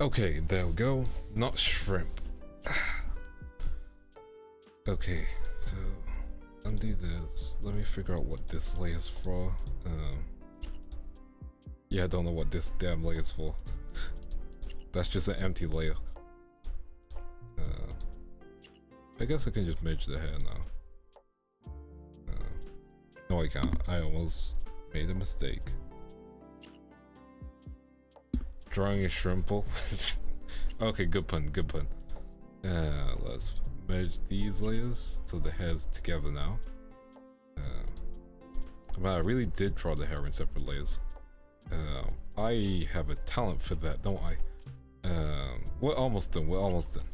Okay, there we go. Not shrimp. Okay, so undo this. Let me figure out what this layer is for. Yeah, I don't know what this damn layer is for. That's just an empty layer. I guess I can just merge the hair now. No, I can't. I almost made a mistake. Drawing a shrimple. Okay, good pun, good pun. Let's merge these layers so the hair's together now. Wow, I really did draw the hair in separate layers. I have a talent for that, don't I? We're almost done, we're almost done.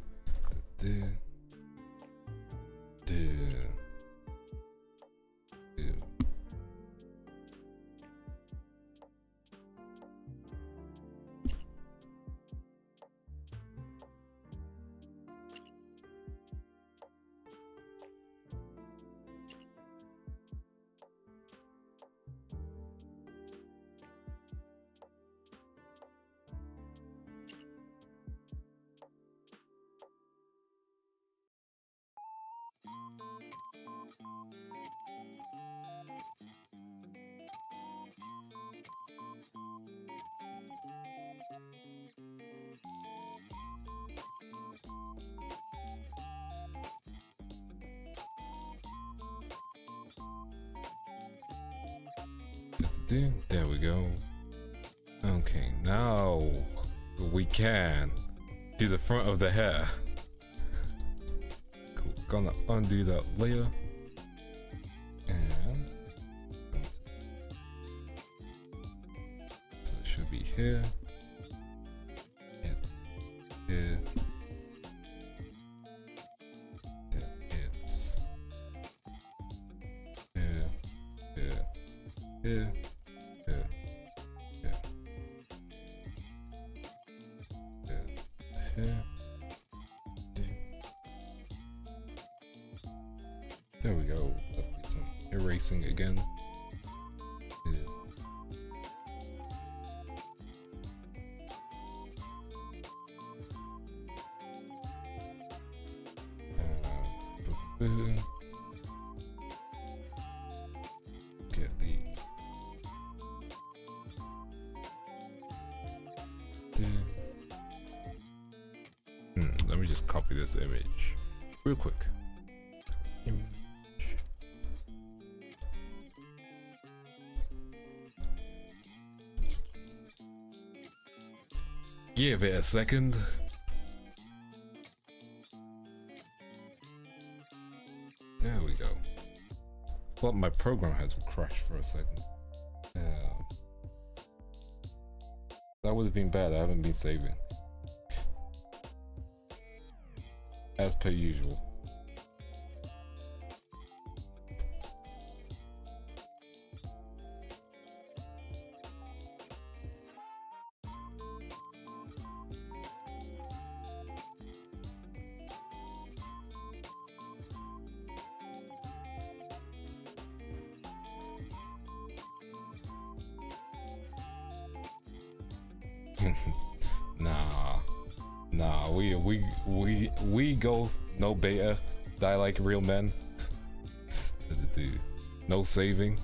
There we go. Okay, now we can do the front of the hair. Cool. Gonna undo that layer. And so it should be here. It's here. here, here, here, here, here. There we go. Let's do some erasing again. Here. Get the let me just copy this image real quick. Image. Give it a second. There we go. Well, my program has crashed for a second. That would have been bad. I haven't been saving. As per usual. Nah, we go no beta, die like real men. No saving.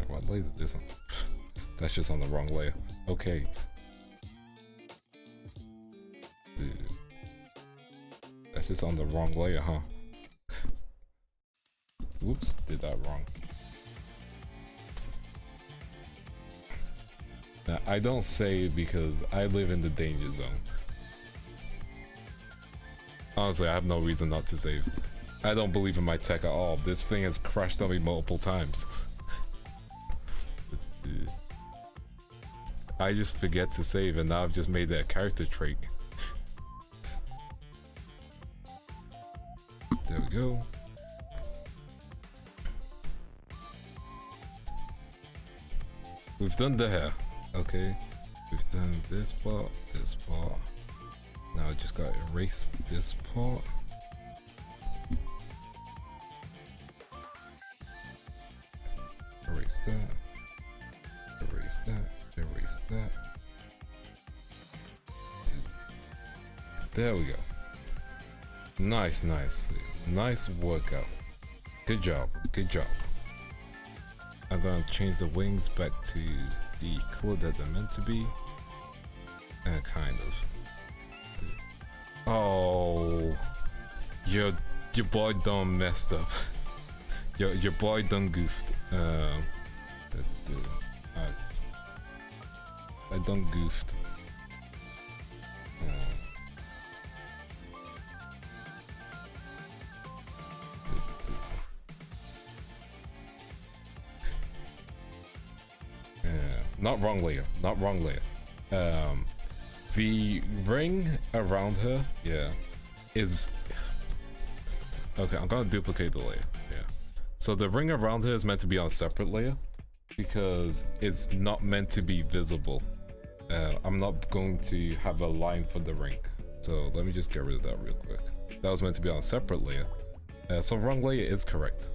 What layer is this on? That's just on the wrong layer. Okay. Dude. That's just on the wrong layer, huh? Whoops, did that wrong. Now, I don't save because I live in the danger zone. Honestly, I have no reason not to save. I don't believe in my tech at all. This thing has crashed on me multiple times. I just forget to save, and now I've just made that a character trait. There we go. We've done the hair. Okay. We've done this part, this part. Now I just gotta erase this part. Erase that. Erase that. Erase that. There we go. Nice, nice. Nice workout. Good job. Good job. I'm gonna change the wings back to the color that they're meant to be. Kind of. Oh, your boy done messed up. Your boy done goofed. I done goofed. Not wrong layer. Not wrong layer. The ring around her, yeah, is okay. I'm gonna duplicate the layer. Yeah. So the ring around her is meant to be on a separate layer because it's not meant to be visible. I'm not going to have a line for the ring. So let me just get rid of that real quick. That was meant to be on a separate layer. So wrong layer is correct.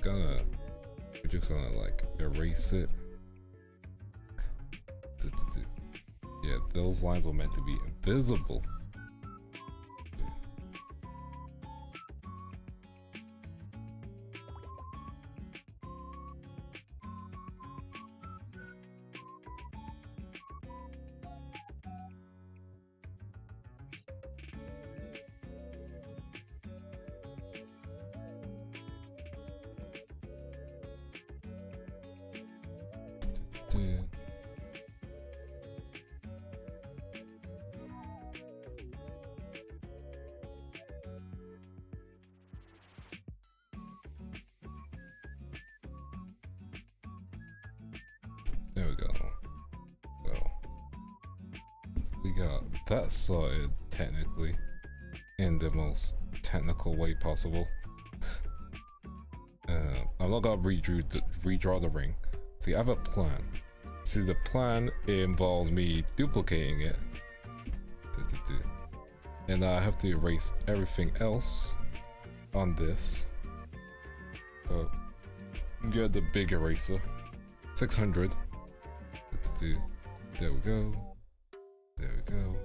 So we're just gonna like erase it. Yeah, those lines were meant to be invisible. There we go. So we got that sorted technically in the most technical way possible. I'm not gonna redraw the ring. See, I have a plan. See, the plan involves me duplicating it. And I have to erase everything else on this. So get the big eraser. 600. There we go. There we go.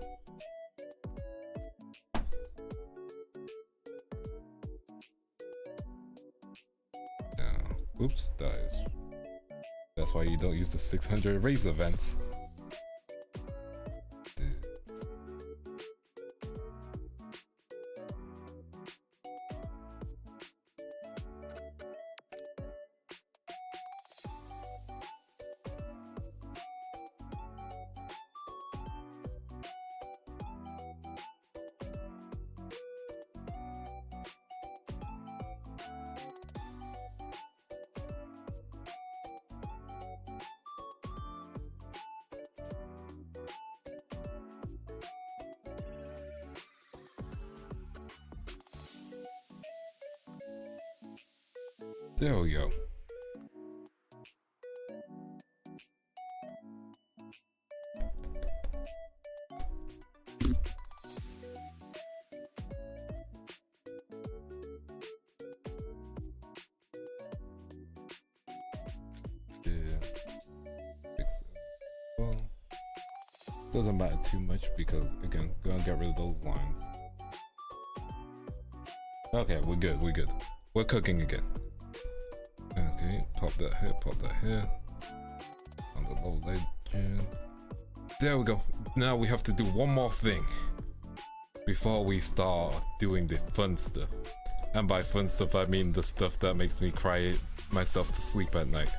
Now, oops, that's why you don't use the 600 eraser events. There we go. Yeah. Well, doesn't matter too much because again, gonna get rid of those lines. Okay, we're good. We're good. We're cooking again. Okay, pop that here. On the low legend. There we go. Now we have to do one more thing before we start doing the fun stuff. And by fun stuff, I mean the stuff that makes me cry myself to sleep at night.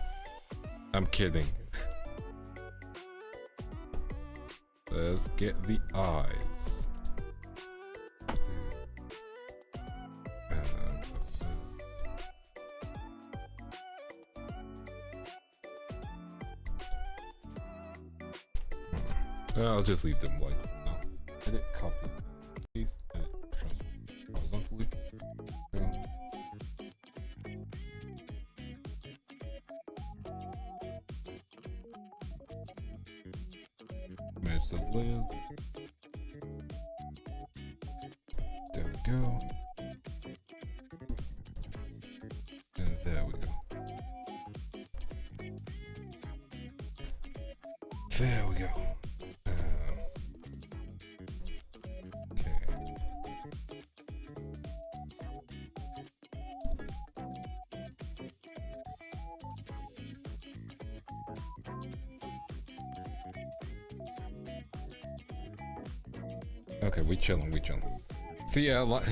I'm kidding. Let's get the eyes. I'll just leave them like no. Edit, copy, paste, edit, transfer horizontally. Manage those layers. There we go. And there we go. There we go. Okay, we chilling. See, yeah, like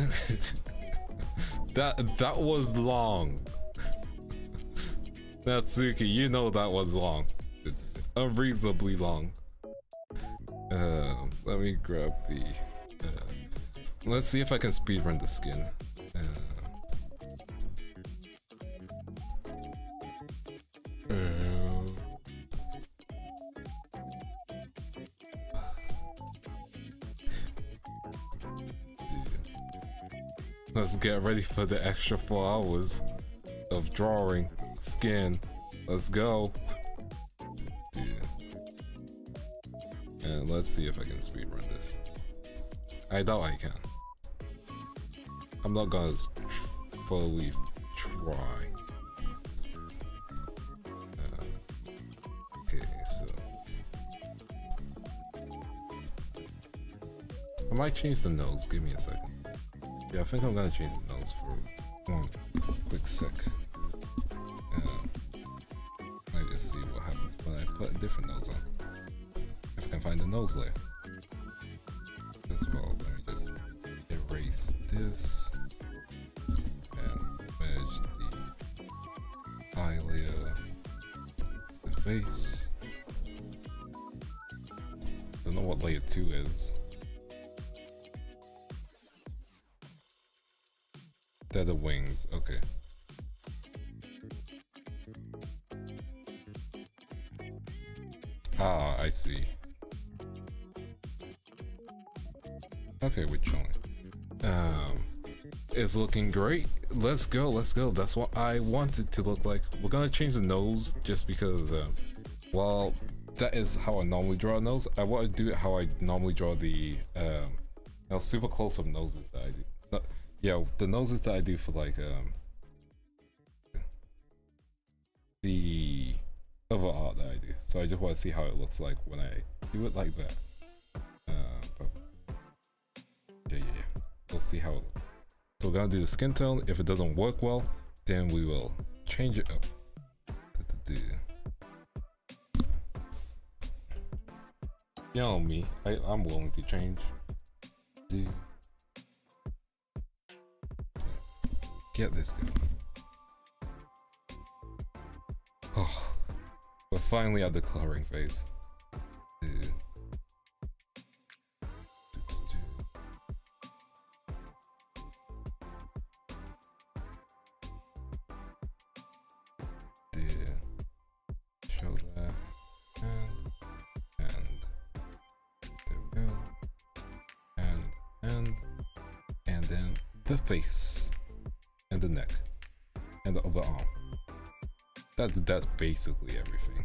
that was long. Natsuki, you know that was long. Unreasonably long. Let me grab the let's see if I can speedrun the skin. Let's get ready for the extra 4 hours of drawing skin. Let's go. And let's see if I can speedrun this. I doubt I can. I'm not gonna fully try. Okay, so I might change the nose. Give me a second. Yeah, I think I'm gonna change the nose for one quick sec. I just see what happens when I put a different nose on. If I can find the nose layer. As well, let me just erase this and merge the eye layer, the face. Don't know what layer 2 is. They're the wings, okay. Ah, I see. Okay, we're chilling. It's looking great. Let's go, let's go. That's what I want it to look like. We're gonna change the nose just because, well, that is how I normally draw a nose. I want to do it how I normally draw the, super close-up noses that I do. Yeah, the noses that I do for like, the other art that I do. So I just want to see how it looks like when I do it like that. But yeah. We'll see how it looks. So we're gonna do the skin tone. If it doesn't work well, then we will change it up. You know me, I'm willing to change. Get this going. Oh, we're finally at the coloring phase. Show that, and there we go, and then the face, and the neck, and the other arm. That's basically everything.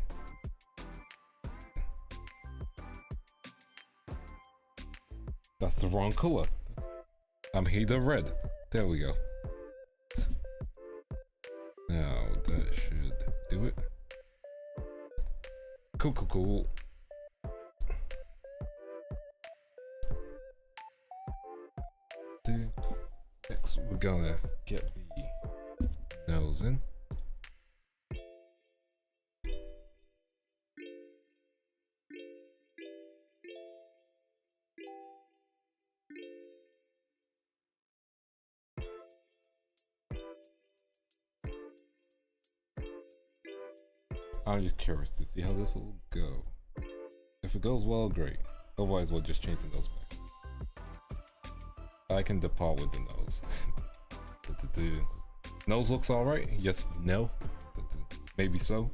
That's the wrong color. I'm either red. There we go. Now that should do it. Cool. Next, we're gonna get the nose in. I'm just curious to see how this will go. If it goes well, great. Otherwise, we'll just change the nose back. I can depart with the nose. Nose looks alright? Yes, no? Maybe so?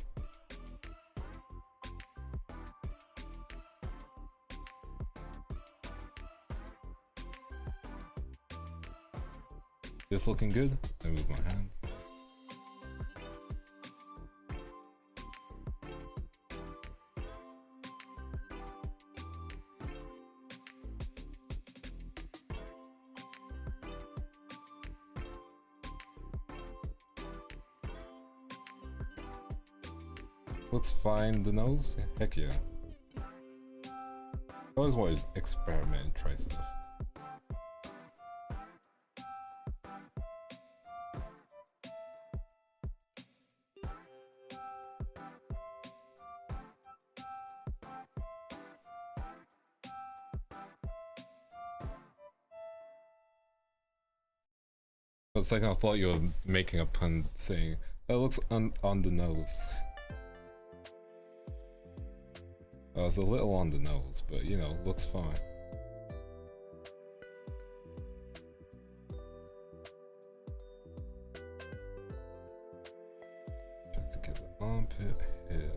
This looking good? I move my hand. Looks fine. The nose? Heck yeah. I always want to experiment and try stuff. For a second I thought you were making a pun saying, that looks on the nose. I was a little on the nose, but you know, looks fine. Try to get the armpit here.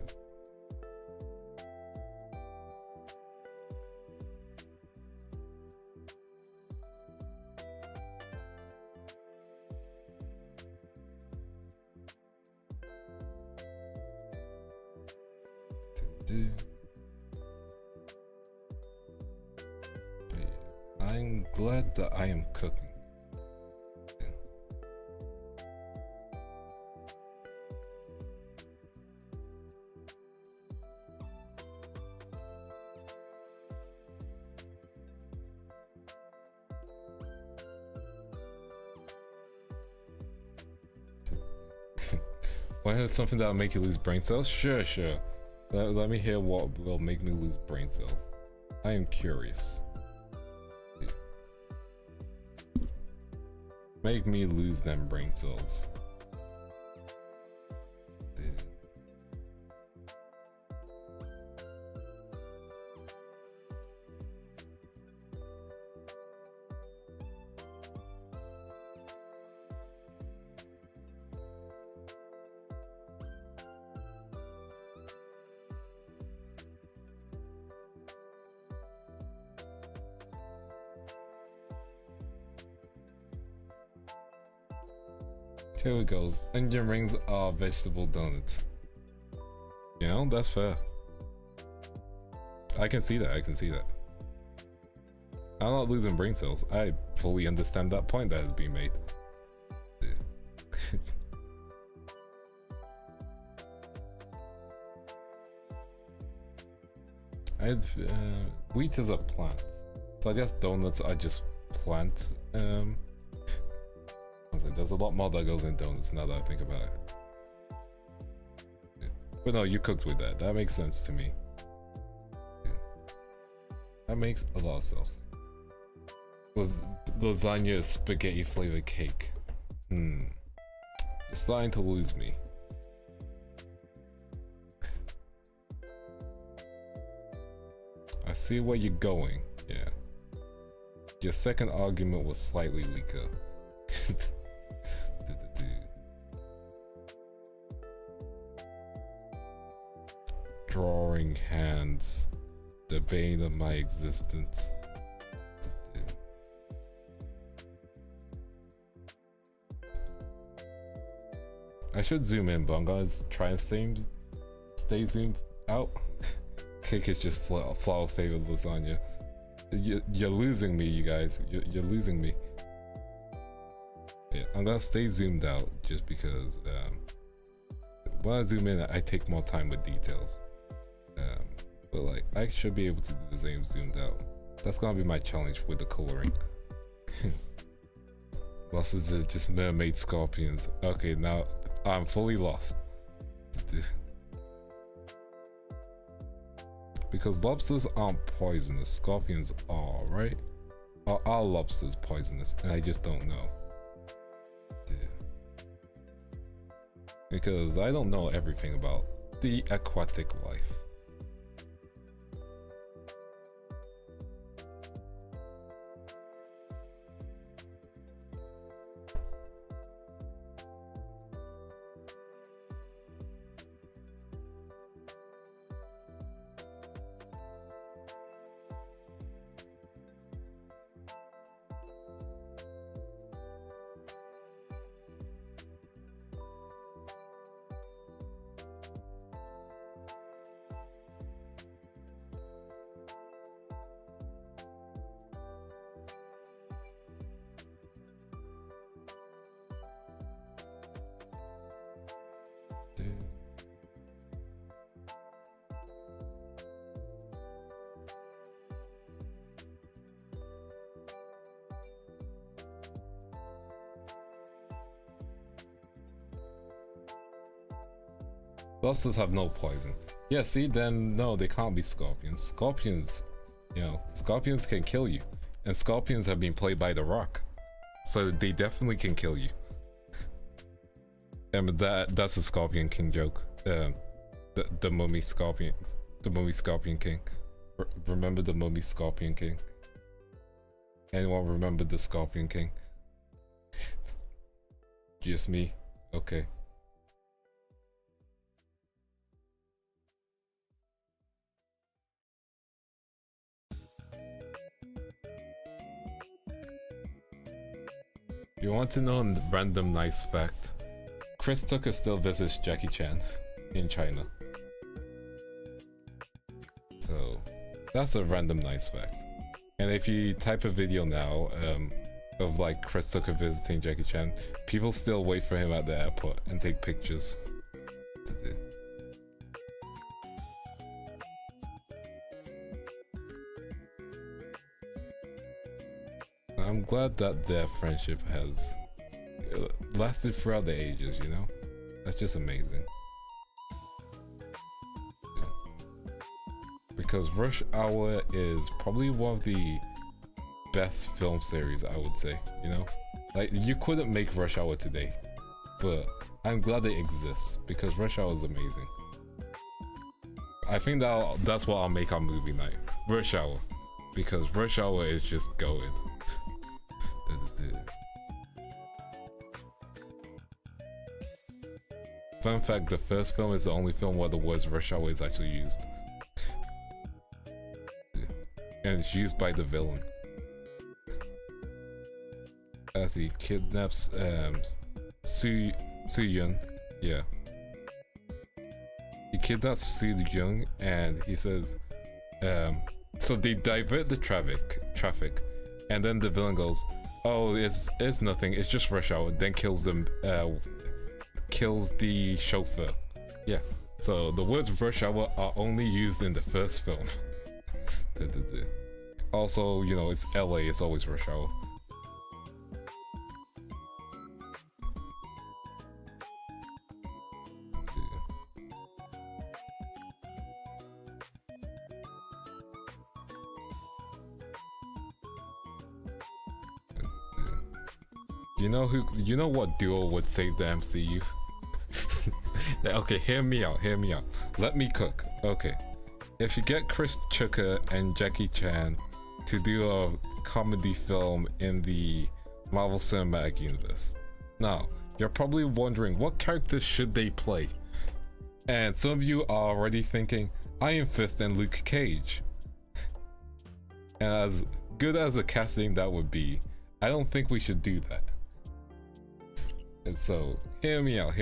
I'm glad that I am cooking. Want to hear something that'll make you lose brain cells? Sure. Let me hear what will make me lose brain cells. I am curious. Make me lose them brain cells. Here we go. Onion rings are vegetable donuts. You know, that's fair. I can see that. I can see that. I'm not losing brain cells. I fully understand that point that is being made. Wheat is a plant, so I guess donuts are just plant. There's a lot more that goes in donuts now that I think about it. Yeah. But no, you cooked with that. That makes sense to me. Yeah. That makes a lot of sense. Lasagna is spaghetti flavored cake. You're starting to lose me. I see where you're going. Yeah. Your second argument was slightly weaker. Drawing hands, the bane of my existence. I should zoom in, but I'm gonna try and stay zoomed out. Cake is just flour flavored lasagna. You're losing me, you guys. You're losing me. Yeah, I'm gonna stay zoomed out just because when I zoom in, I take more time with details. But like, I should be able to do the same zoomed out. That's gonna be my challenge with the coloring. Lobsters are just mermaid scorpions. Okay, now I'm fully lost. Because lobsters aren't poisonous, scorpions are, right? Or are lobsters poisonous? And I just don't know. Because I don't know everything about the aquatic life. Lobsters have no poison. Yeah, see, then no, they can't be scorpions. Scorpions, you know, scorpions can kill you. And scorpions have been played by The Rock. So they definitely can kill you. And that's a Scorpion King joke. The Mummy Scorpion. The Mummy Scorpion King. Remember the Mummy Scorpion King? Anyone remember the Scorpion King? Just me? Okay. You want to know a random nice fact? Chris Tucker still visits Jackie Chan in China. So that's a random nice fact. And if you type a video now of like Chris Tucker visiting Jackie Chan, people still wait for him at the airport and take pictures. I'm glad that their friendship has lasted throughout the ages, you know? That's just amazing. Yeah. Because Rush Hour is probably one of the best film series, I would say, you know? Like, you couldn't make Rush Hour today, but I'm glad it exists because Rush Hour is amazing. I think that's what I'll make our movie night. Rush Hour. Because Rush Hour is just going. Fun fact, the first film is the only film where the words Rush Hour is actually used. And it's used by the villain. As he kidnaps Yun, yeah. He kidnaps Su Young and he says, so they divert the traffic, and then the villain goes, "Oh, it's nothing. It's just rush hour." Then kills them. Kills the chauffeur. Yeah. So the words rush hour are only used in the first film. Also, you know, it's LA. It's always rush hour. You know what duo would save the MCU? Okay, hear me out. Let me cook. Okay, if you get Chris Tucker and Jackie Chan to do a comedy film in the Marvel Cinematic Universe, now you're probably wondering what characters should they play, and some of you are already thinking Iron Fist and Luke Cage. And as good as a casting that would be, I don't think we should do that. And so, hear me out.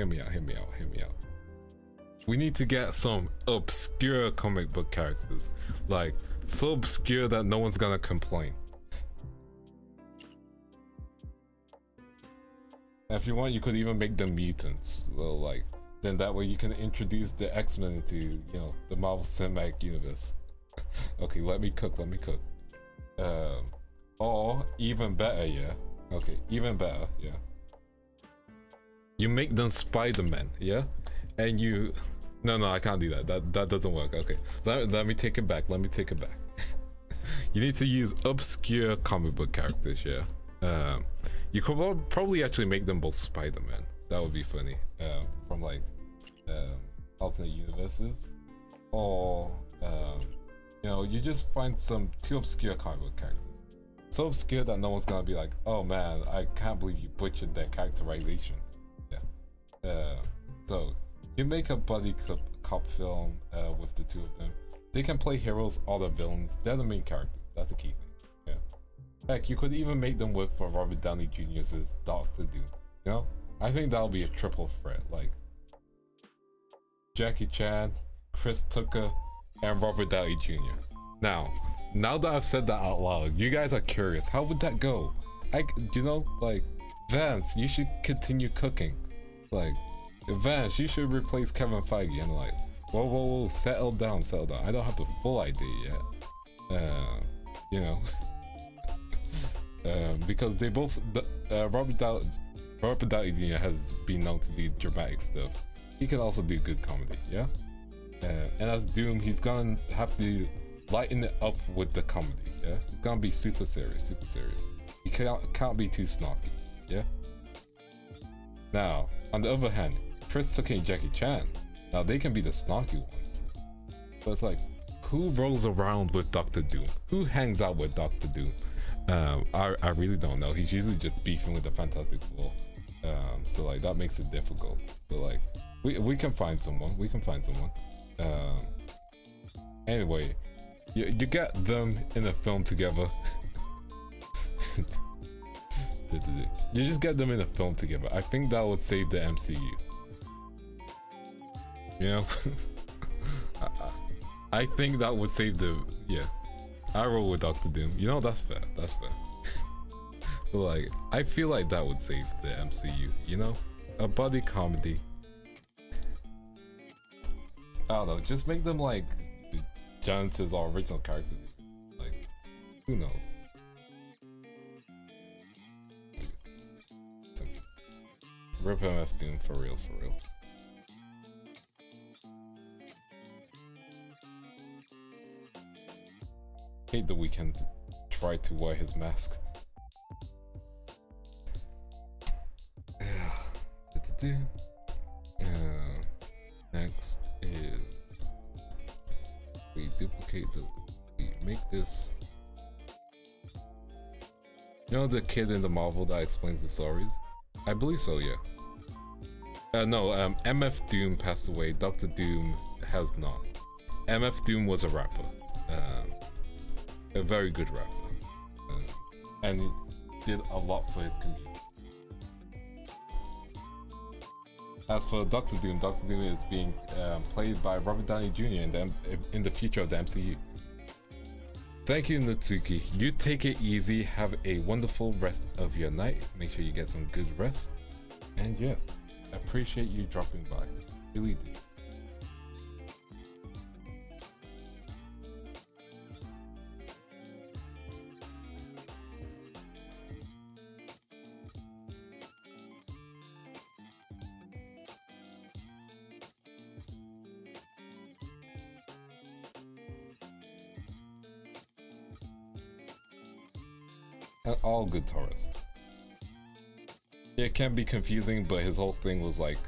We need to get some obscure comic book characters. Like, so obscure that no one's gonna complain. And if you want, you could even make them mutants. So, like, then that way you can introduce the X-Men into, you know, the Marvel Cinematic Universe. Okay, let me cook. Or, even better, yeah. Okay, even better, yeah. You make them Spider-Man, yeah? And you... No, I can't do that. That doesn't work. Okay, let me take it back. You need to use obscure comic book characters, yeah? You could probably actually make them both Spider-Man. That would be funny. From like alternate universes. Or, you know, you just find some two obscure comic book characters. So obscure that no one's gonna be like, oh man, I can't believe you butchered their characterization. So you make a buddy cop film with the two of them. They can play heroes or the villains. They're the main characters. That's the key thing. Yeah. Heck, you could even make them work for Robert Downey Jr.'s Doctor Doom. You know, I think that'll be a triple threat. Like Jackie Chan, Chris Tucker, and Robert Downey Jr. Now that I've said that out loud, you guys are curious. How would that go? You know, like Vance, you should continue cooking. Like, Vance, you should replace Kevin Feige. And like, whoa, settle down. I don't have the full idea yet. You know, because they both, Robert Downey Jr. has been known to do dramatic stuff. He can also do good comedy, yeah. And as Doom, he's gonna have to lighten it up with the comedy, yeah. It's gonna be super serious. He can't be too snarky, yeah. Now, on the other hand, Chris Tucker and Jackie Chan, now they can be the snarky ones. But it's like, who rolls around with Doctor Doom? Who hangs out with Doctor Doom? I really don't know. He's usually just beefing with the Fantastic Four. So like that makes it difficult. But like, we can find someone. Anyway, you get them in a film together. You just get them in a film together. I think that would save the MCU. You know? I think that would save the... Yeah. I roll with Doctor Doom. You know, that's fair. But like, I feel like that would save the MCU, you know? A buddy comedy. I don't know, just make them like janitors or original characters. Like, who knows? Rip MF Doom for real. Hate the Weeknd tried to wear his mask. Next is we make this. You know the kid in the Marvel that explains the stories? I believe so, yeah. No, MF Doom passed away. Dr. Doom has not. MF Doom was a rapper. A very good rapper. And he did a lot for his community. As for Doctor Doom is being played by Robert Downey Jr. in the future of the MCU. Thank you, Natsuki. You take it easy. Have a wonderful rest of your night. Make sure you get some good rest. And yeah, appreciate you dropping by. Really do. All good Taurus. It can be confusing, but his whole thing was like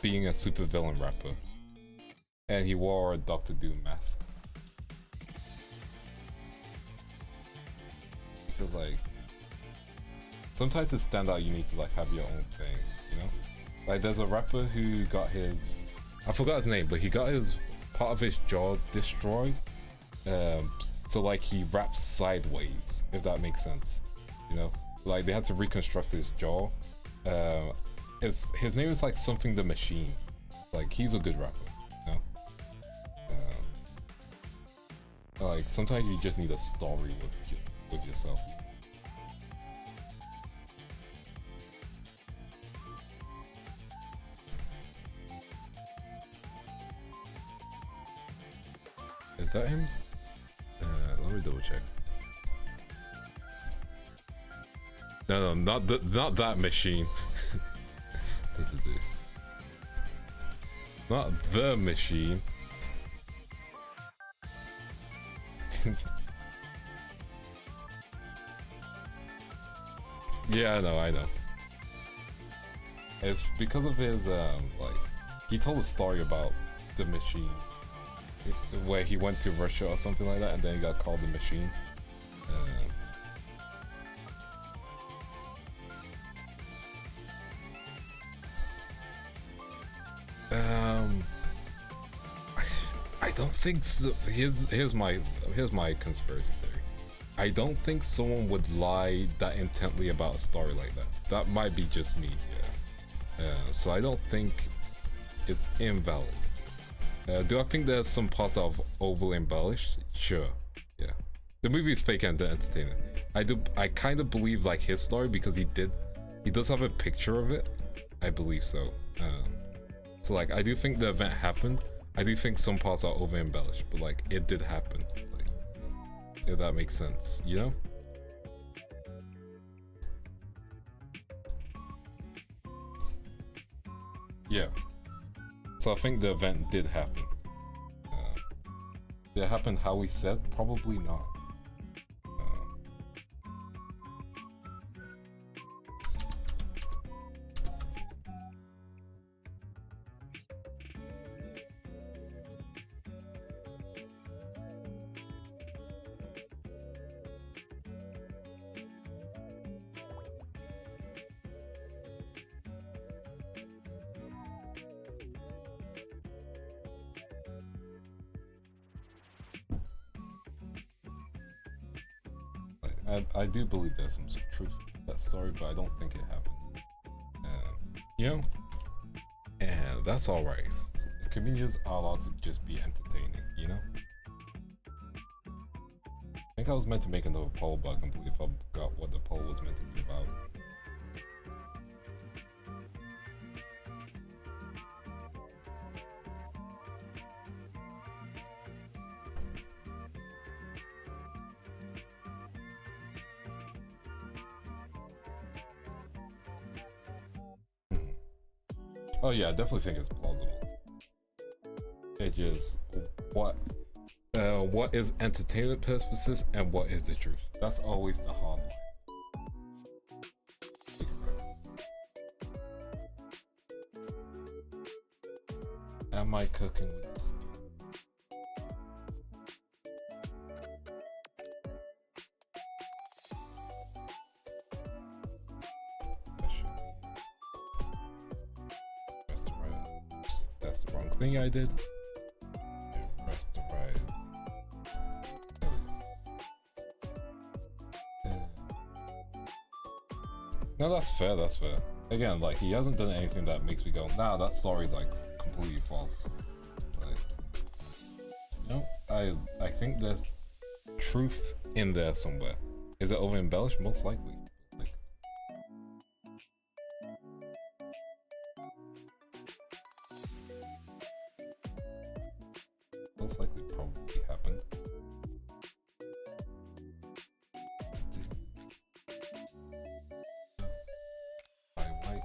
being a supervillain rapper. And he wore a Doctor Doom mask. Because like, sometimes to stand out you need to like have your own thing, you know? Like there's a rapper who got his, I forgot his name, but he got his, part of his jaw destroyed. So like he raps sideways, if that makes sense. You know, like they had to reconstruct his jaw. His name is like something the Machine. Like he's a good rapper, you know. Like sometimes you just need a story with yourself. Is that him? Let me double check. No, not that Machine. Not the Machine. Yeah, I know. It's because of his like he told a story about the Machine where he went to Russia or something like that, and then he got called the Machine. I don't think so. Here's my conspiracy theory. I don't think someone would lie that intently about a story like that. That might be just me. Yeah. So I don't think it's invalid. Do I think there's some parts of overly embellished? Sure. Yeah. The movie is fake and entertaining. I kind of believe like his story because he does have a picture of it. I believe so. So like I do think the event happened. I do think some parts are over embellished, but like it did happen. Like, if that makes sense, you know? Yeah. So I think the event did happen. Did it happen how we said? Probably not. I do believe there's some truth to that story, but I don't think it happened. You know? And that's alright. Comedians are allowed to just be entertaining, you know? I think I was meant to make another poll, but I completely forgot what the poll was meant to be about. Oh yeah, I definitely think it's plausible. It just what is entertainment purposes and what is the truth. That's always the hard line. Am I cooking with this? That's the wrong thing I did. Press the right. No, that's fair. That's fair. Again, like, he hasn't done anything that makes me go, nah, that story's like completely false. Like, you know, I think there's truth in there somewhere. Is it over embellished? Most likely. Like, most likely probably happened. White.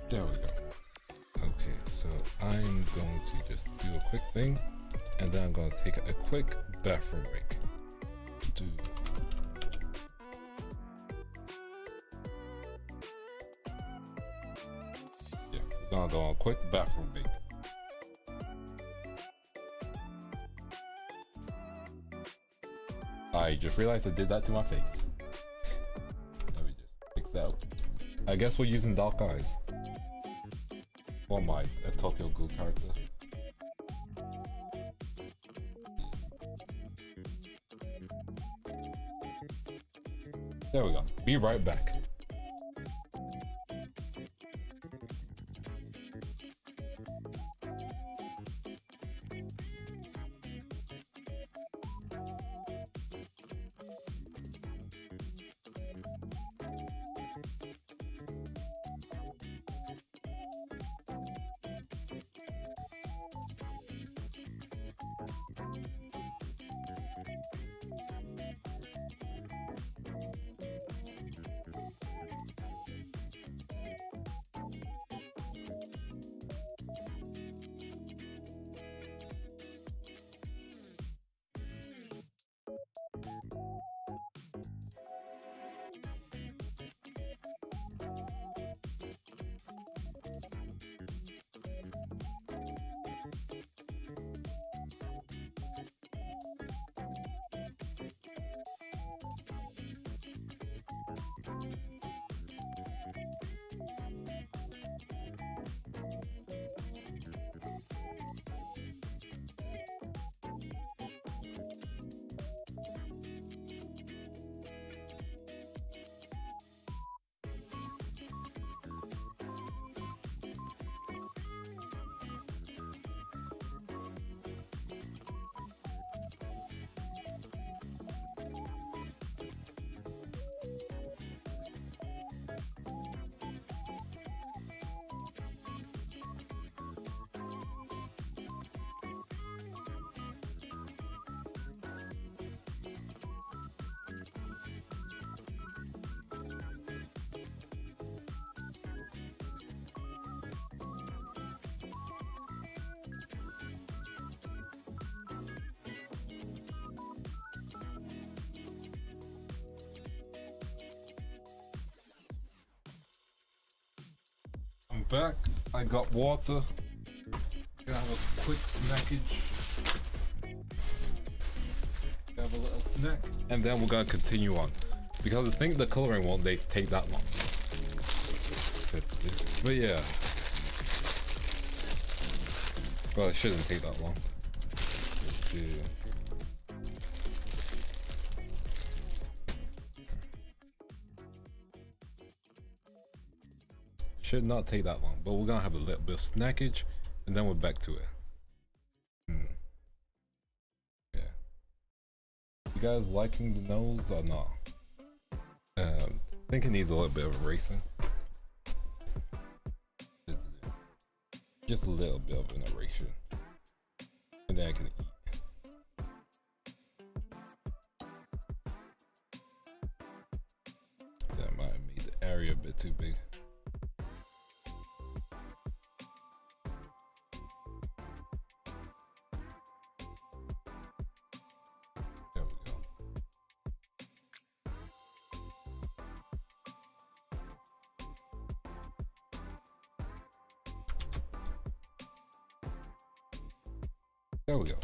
There we go. Okay, so I'm going to just do a quick thing, and then I'm going to take a quick bathroom break. Yeah, we're gonna go on a quick bathroom break. I just realized I did that to my face. Let me just fix that up. I guess we're using dark eyes. What am I, a Tokyo Ghoul character? There we go. Be right back. I'm back. I got water. Gonna have a quick snackage. Have a little snack. And then we're gonna continue on. Because I think the coloring won't take that long. But yeah. Well, it shouldn't take that long. Yeah. Should not take that long, but we're gonna have a little bit of snackage, and then we're back to it. Yeah. You guys liking the nose or not? I think it needs a little bit of erasing. Just a little bit of an erasure, and then I can eat. That might have made the area a bit too big. There we go.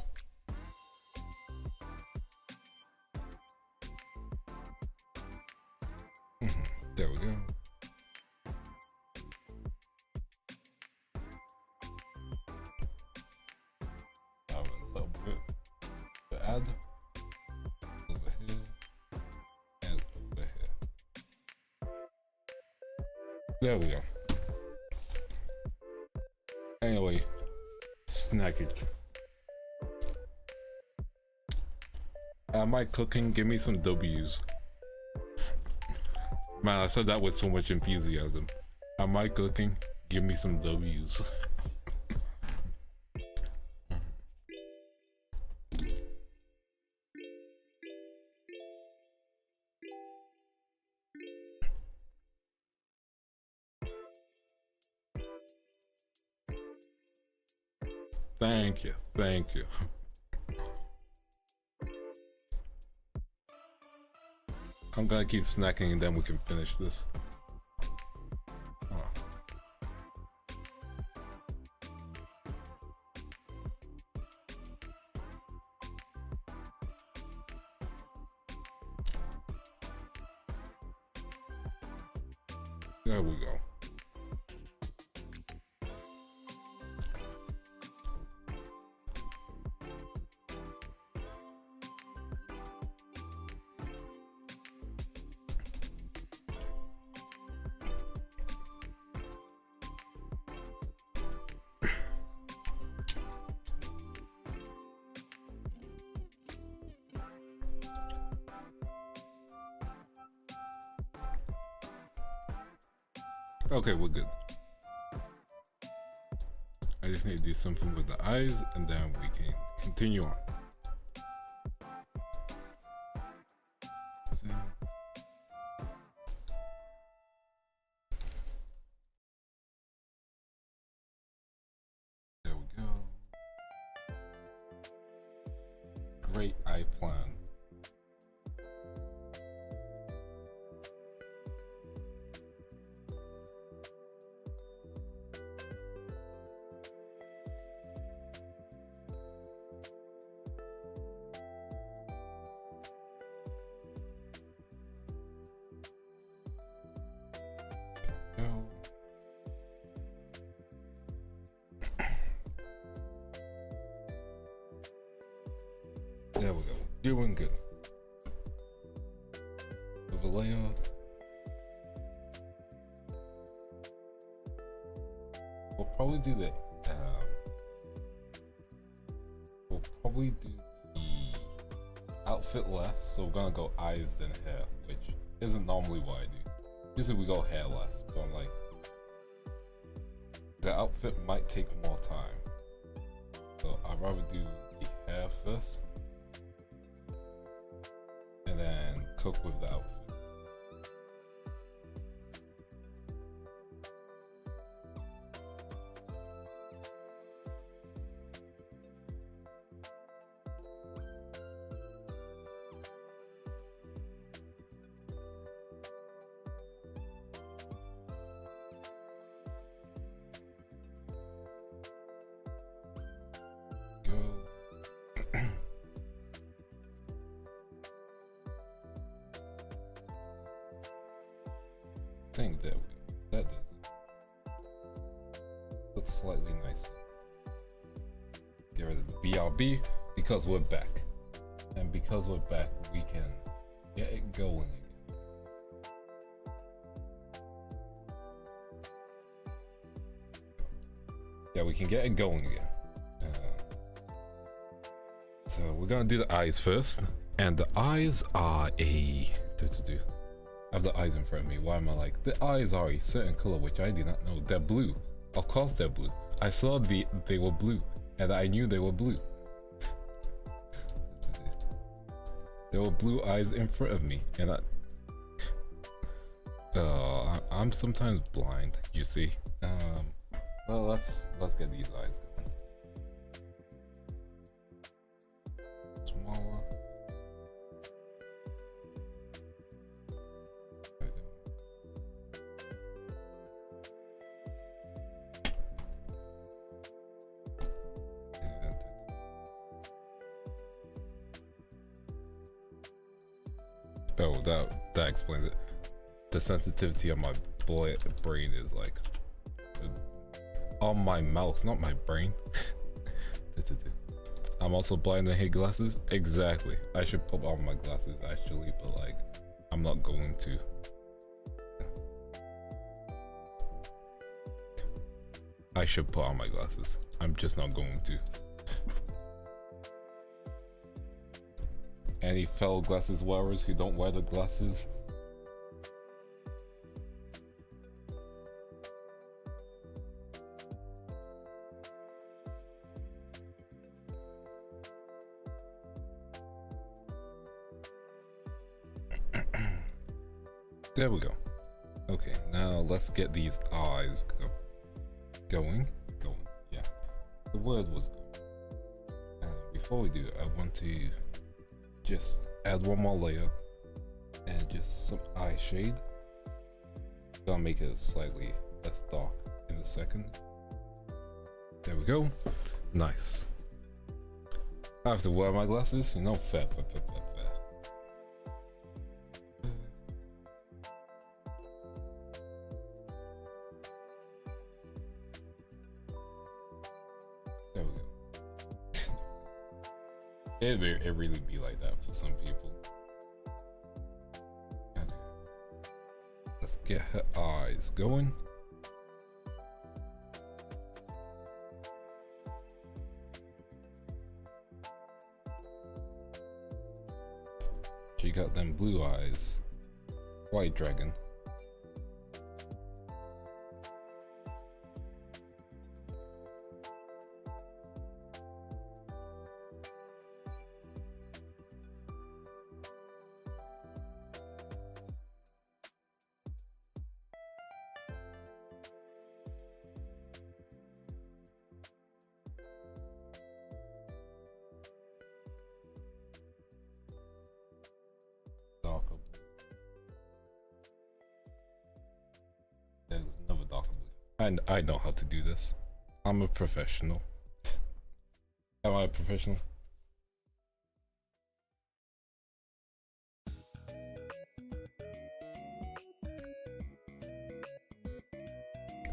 There we go. A little bit to add over here and over here. There we go. Anyway, snackage. Am I cooking? Give me some W's. Man, I said that with so much enthusiasm. Am I cooking? Give me some W's. Thank you, thank you. I'm gonna keep snacking and then we can finish this. There we go. Okay, we're good. I just need to do something with the eyes and then we can continue on. There we go. Great eye plan. There we go. Doing good. Overlay. We'll probably do the outfit last, so we're gonna go eyes then hair, which isn't normally what I do. Usually we go hair last, but I'm like, the outfit might take more time, so I'd rather do the hair first and then cook with the outfit. Thing there we go. That does it. Looks slightly nicer. Get rid of the BRB because we're back. And because we're back, we can get it going again. Yeah, we can get it going again. So we're gonna do the eyes first. And the eyes are I have the eyes in front of me. Why am I like, the eyes are a certain color which I do not know. They're blue. Of course they're blue. I saw they were blue and I knew they were blue. There were blue eyes in front of me and I'm sometimes blind, you see. Well, let's get these eyes going. Smaller. Oh, that explains it. the sensitivity of my brain is like on my mouse, not my brain. I'm also blind and hate glasses. Exactly. I should put on my glasses actually, but like I'm not going to. I should put on my glasses. I'm just not going to. Any fellow glasses wearers who don't wear the glasses? There we go. Okay, now let's get these eyes going. Yeah, the word was going. Before we do, I want to just add one more layer and just some eye shade. Gonna make it slightly less dark in a second. There we go. Nice. I have to wear my glasses, you know, fair. There we go. It really be like that for some people. Okay. Let's get her eyes going. She got them blue eyes. White dragon. There's another darker blue. And I know how to do this. I'm a professional. Am I a professional?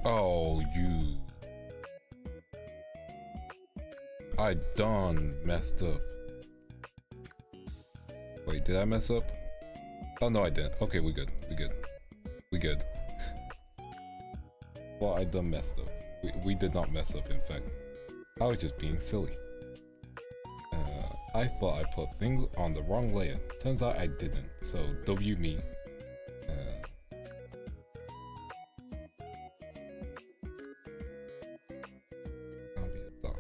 Oh, you. I done messed up. Wait, did I mess up? Oh no, I didn't. Okay, we good. We good. Well, I done messed up. We did not mess up, in fact. I was just being silly. I thought I put things on the wrong layer. Turns out I didn't, so W me. I'll be a dark.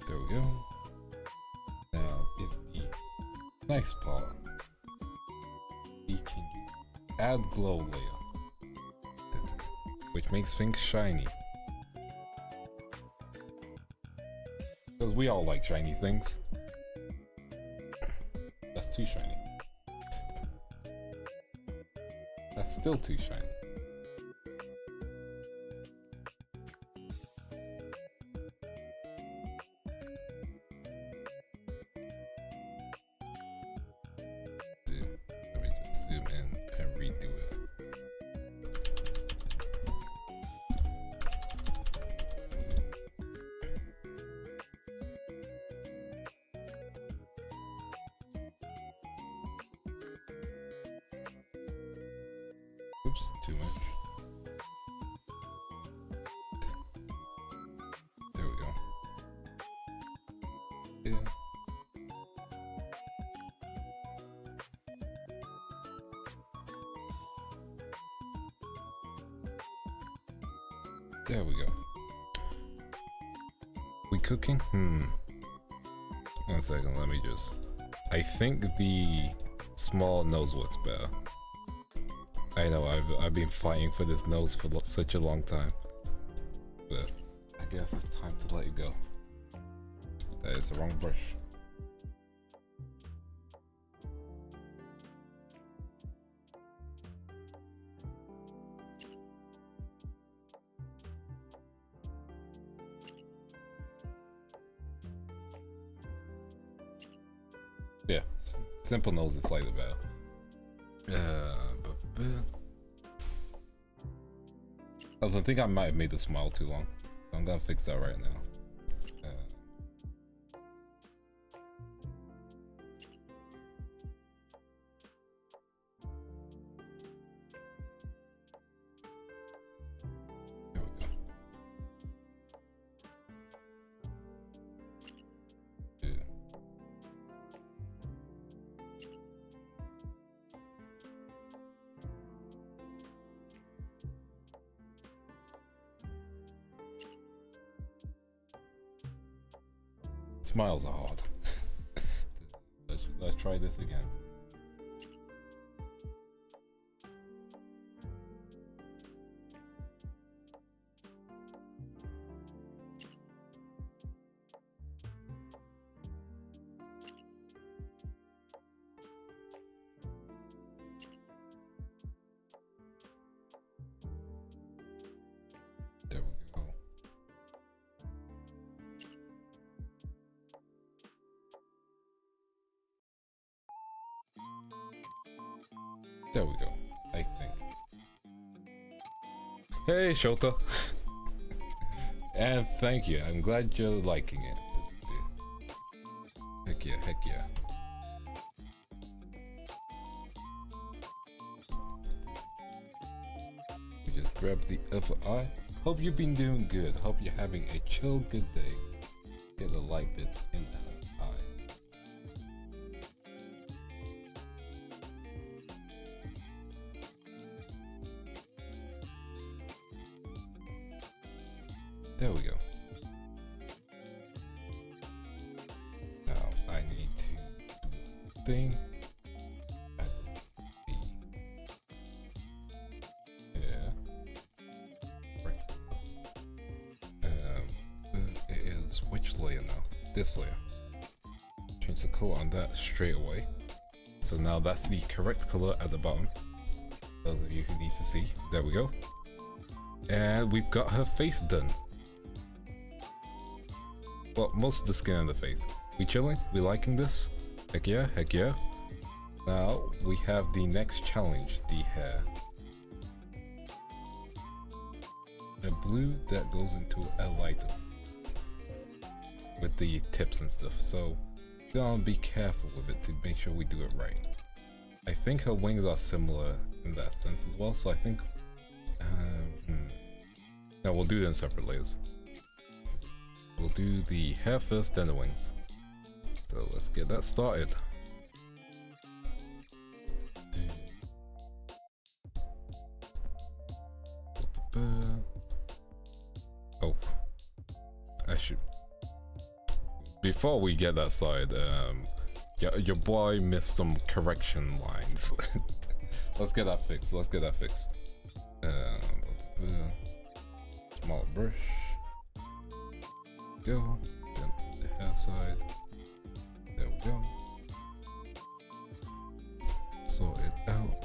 There we go. Now it's the next part. We can add glow layer, which makes things shiny. Because we all like shiny things. That's too shiny. That's still too shiny. Oops, too much. There we go. Yeah. There we go. We cooking? One second, let me just... I think the small nose works better. I know, I've been fighting for this nose for such a long time. But I guess it's time to let it go. That is the wrong brush. Simple nose is slightly better. I think I might have made the smile too long, so I'm gonna fix that right now. Smiles are hard. let's try this again. There we go. There we go, I think. Hey, Shota. And thank you. I'm glad you're liking it. Heck yeah, heck yeah. We just grab the other eye. Hope you've been doing good. Hope you're having a chill good day. Get the light bits in her eye. There we go. Now I need to do a thing. Yeah. Right. It is which layer now? This layer. Change the color on that straight away. So now that's the correct color at the bottom. Those of you who need to see. There we go. And we've got her face done. Well, most of the skin and the face. We chilling? We liking this? Heck yeah, heck yeah. Now, we have the next challenge, the hair. A blue that goes into a lighter. With the tips and stuff, so we're gonna be careful with it to make sure we do it right. I think her wings are similar in that sense as well, so I think... No, we'll do them in separate layers. We'll do the hair first, then the wings. So let's get that started. Oh, I should. Before we get that started, your boy missed some correction lines. Let's get that fixed. Let's get that fixed. Small brush. Go. Then the hair side. There we go. Sort it out.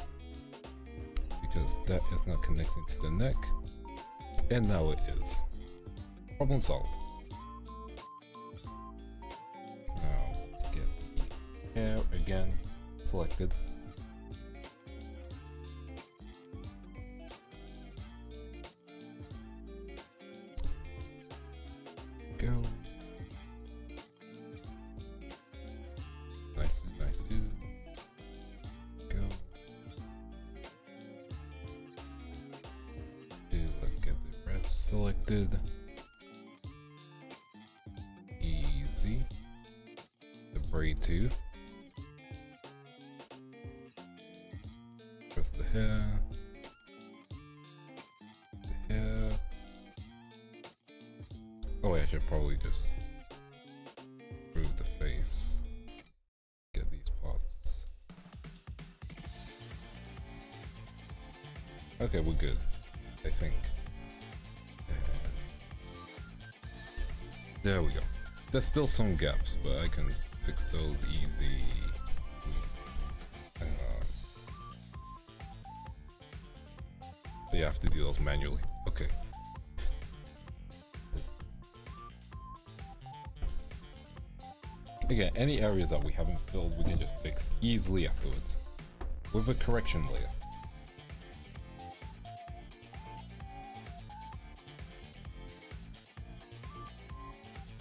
Because that is not connecting to the neck. And now it is. Problem solved. Now let's get the hair again selected. Go. Nice, nice. Go. Let's get the red selected. Easy. The braid too. Press the hair. The hair. Oh, I should probably just remove the face. Get these parts. Okay, we're good, I think. There we go. There's still some gaps, but I can fix those easy. But you have to do those manually. Okay. Again, any areas that we haven't filled, we can just fix easily afterwards with a correction layer.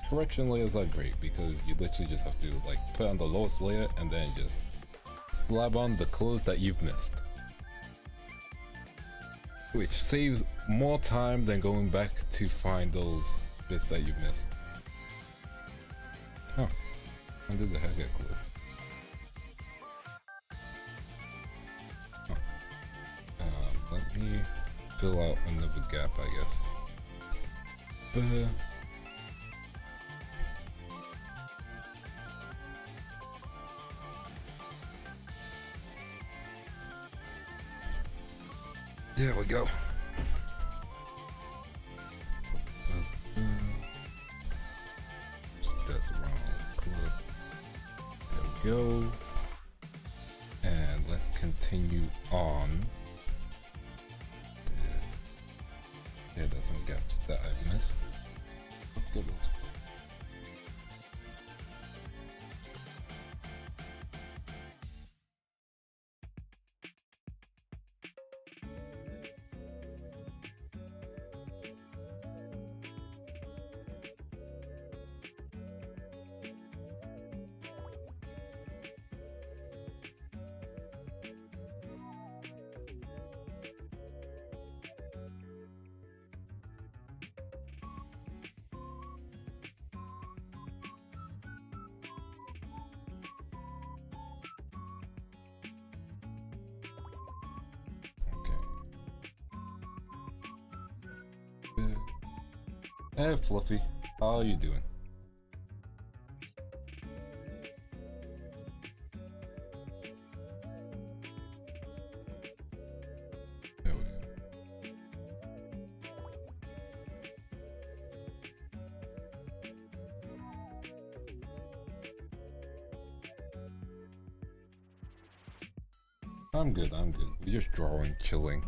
Correction layers are great because you literally just have to like put on the lowest layer and then just slab on the colors that you've missed, which saves more time than going back to find those bits that you missed. Huh, when did the hair get cleared? Huh. Let me fill out another gap, I guess. There we go. That's wrong. There we go. And let's continue on. Yeah, there's some gaps that I missed. Let's get those. Hey Fluffy, how are you doing? There we go. I'm good, I'm good. We're just drawing, chilling,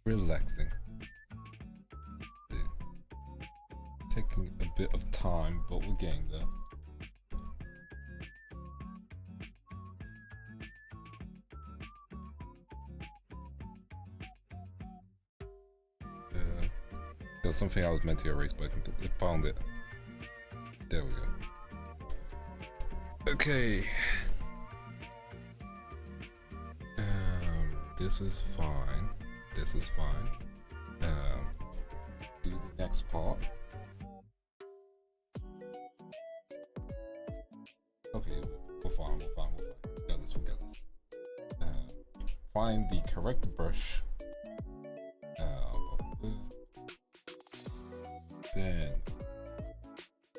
relaxing. Taking a bit of time, but we're getting there. There's something I was meant to erase, but I completely found it. There we go. Okay. This is fine. This is fine. Do the next part. Okay, we're fine, we're fine, we're fine. We got this, we got this. Find the correct brush. Then,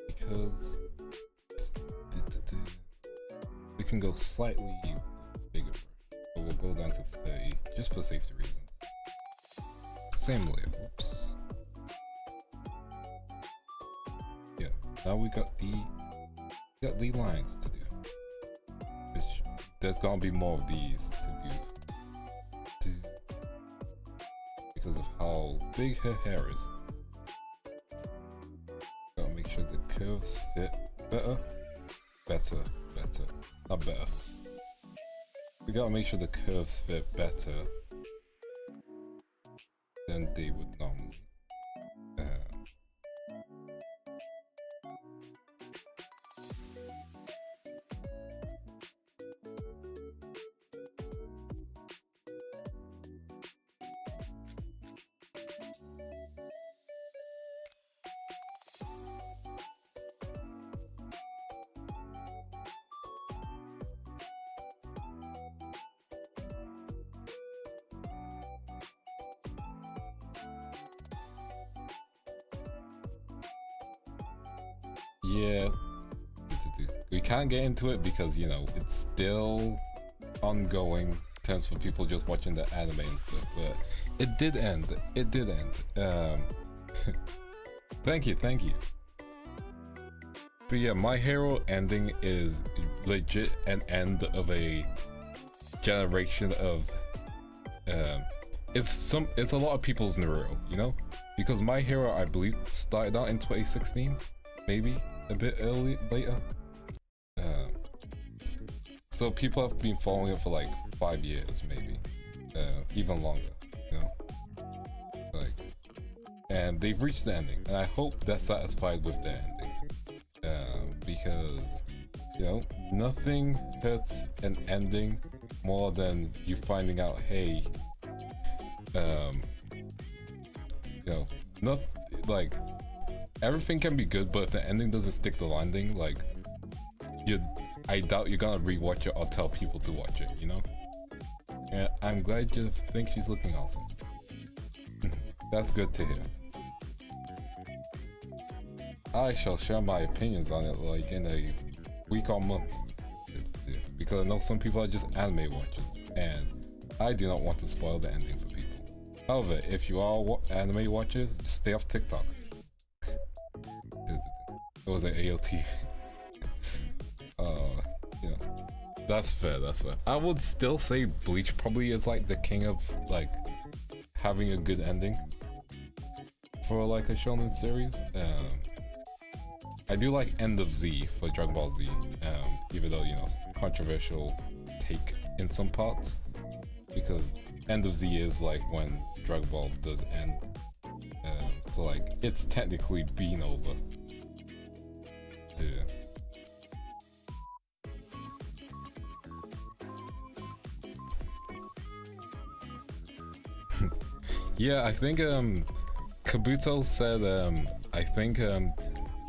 because we can go slightly bigger brush, but we'll go down to 30 just for safety reasons. Same layer, oops. Yeah, now we got the lines to do, which there's gonna be more of these to do because of how big her hair is. Gotta make sure the curves fit better, not better. We gotta make sure the curves fit better than they would normally. Yeah, we can't get into it because, you know, it's still ongoing in terms for people just watching the anime and stuff, but it did end. It did end. Thank you. But yeah, My Hero ending is legit an end of a generation of it's a lot of people's Naruto, you know, because My Hero, I believe, started out in 2016, maybe a bit later. So people have been following it for like 5 years, maybe, even longer, you know, like, and they've reached the ending, and I hope they're satisfied with the ending, because, you know, nothing hurts an ending more than you finding out, hey, you know, not like everything can be good, but if the ending doesn't stick the landing, like, I doubt you're gonna rewatch it or tell people to watch it, you know? And I'm glad you think she's looking awesome. That's good to hear. I shall share my opinions on it like in a week or month, because I know some people are just anime watchers, and I do not want to spoil the ending for people. However, if you are anime watchers, just stay off TikTok. It was an AOT. Yeah, that's fair, that's fair. I would still say Bleach probably is like the king of like having a good ending for like a shonen series. I do like End of Z for Dragon Ball Z, even though, you know, controversial take in some parts, because End of Z is like when Dragon Ball does end, so like it's technically been over. Yeah. Yeah, I think Kabuto said I think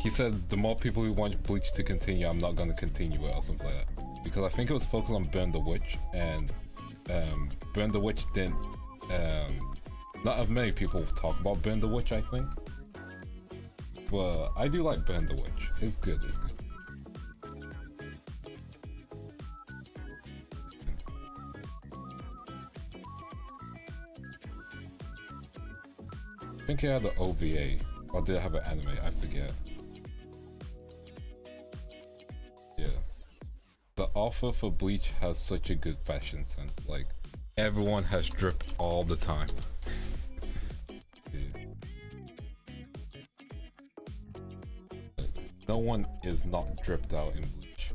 he said the more people who want Bleach to continue, I'm not gonna continue it or something like that. Because I think it was focused on Burn the Witch, and Burn the Witch didn't not as many people talk about Burn the Witch, I think. But I do like Burn the Witch. It's good, it's good. I think it had the OVA, or did it have an anime? I forget. Yeah. The author for Bleach has such a good fashion sense. Like, everyone has drip all the time. Yeah. Like, no one is not dripped out in Bleach.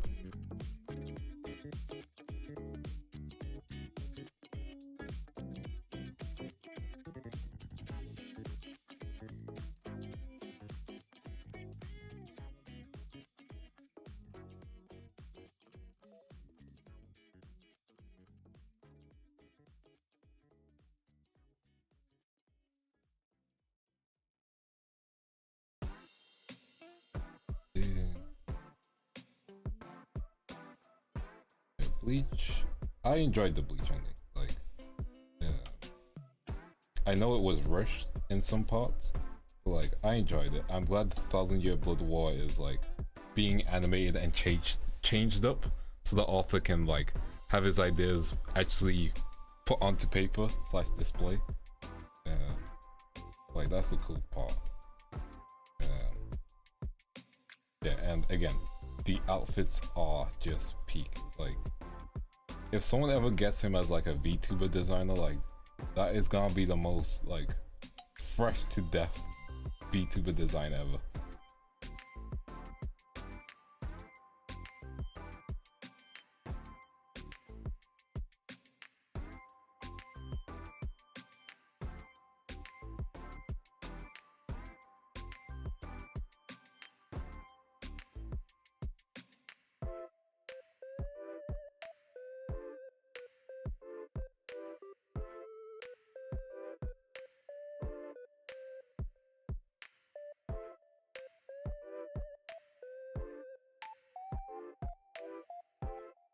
Bleach, I enjoyed the Bleach ending. Like, yeah, I know it was rushed in some parts, but like I enjoyed it. I'm glad the 1,000-Year Blood War is like being animated and changed up, so the author can like have his ideas actually put onto paper / display. Like that's the cool part. Yeah, and again, the outfits are just peak. Like, if someone ever gets him as like a VTuber designer, like that is gonna be the most like fresh to death VTuber design ever.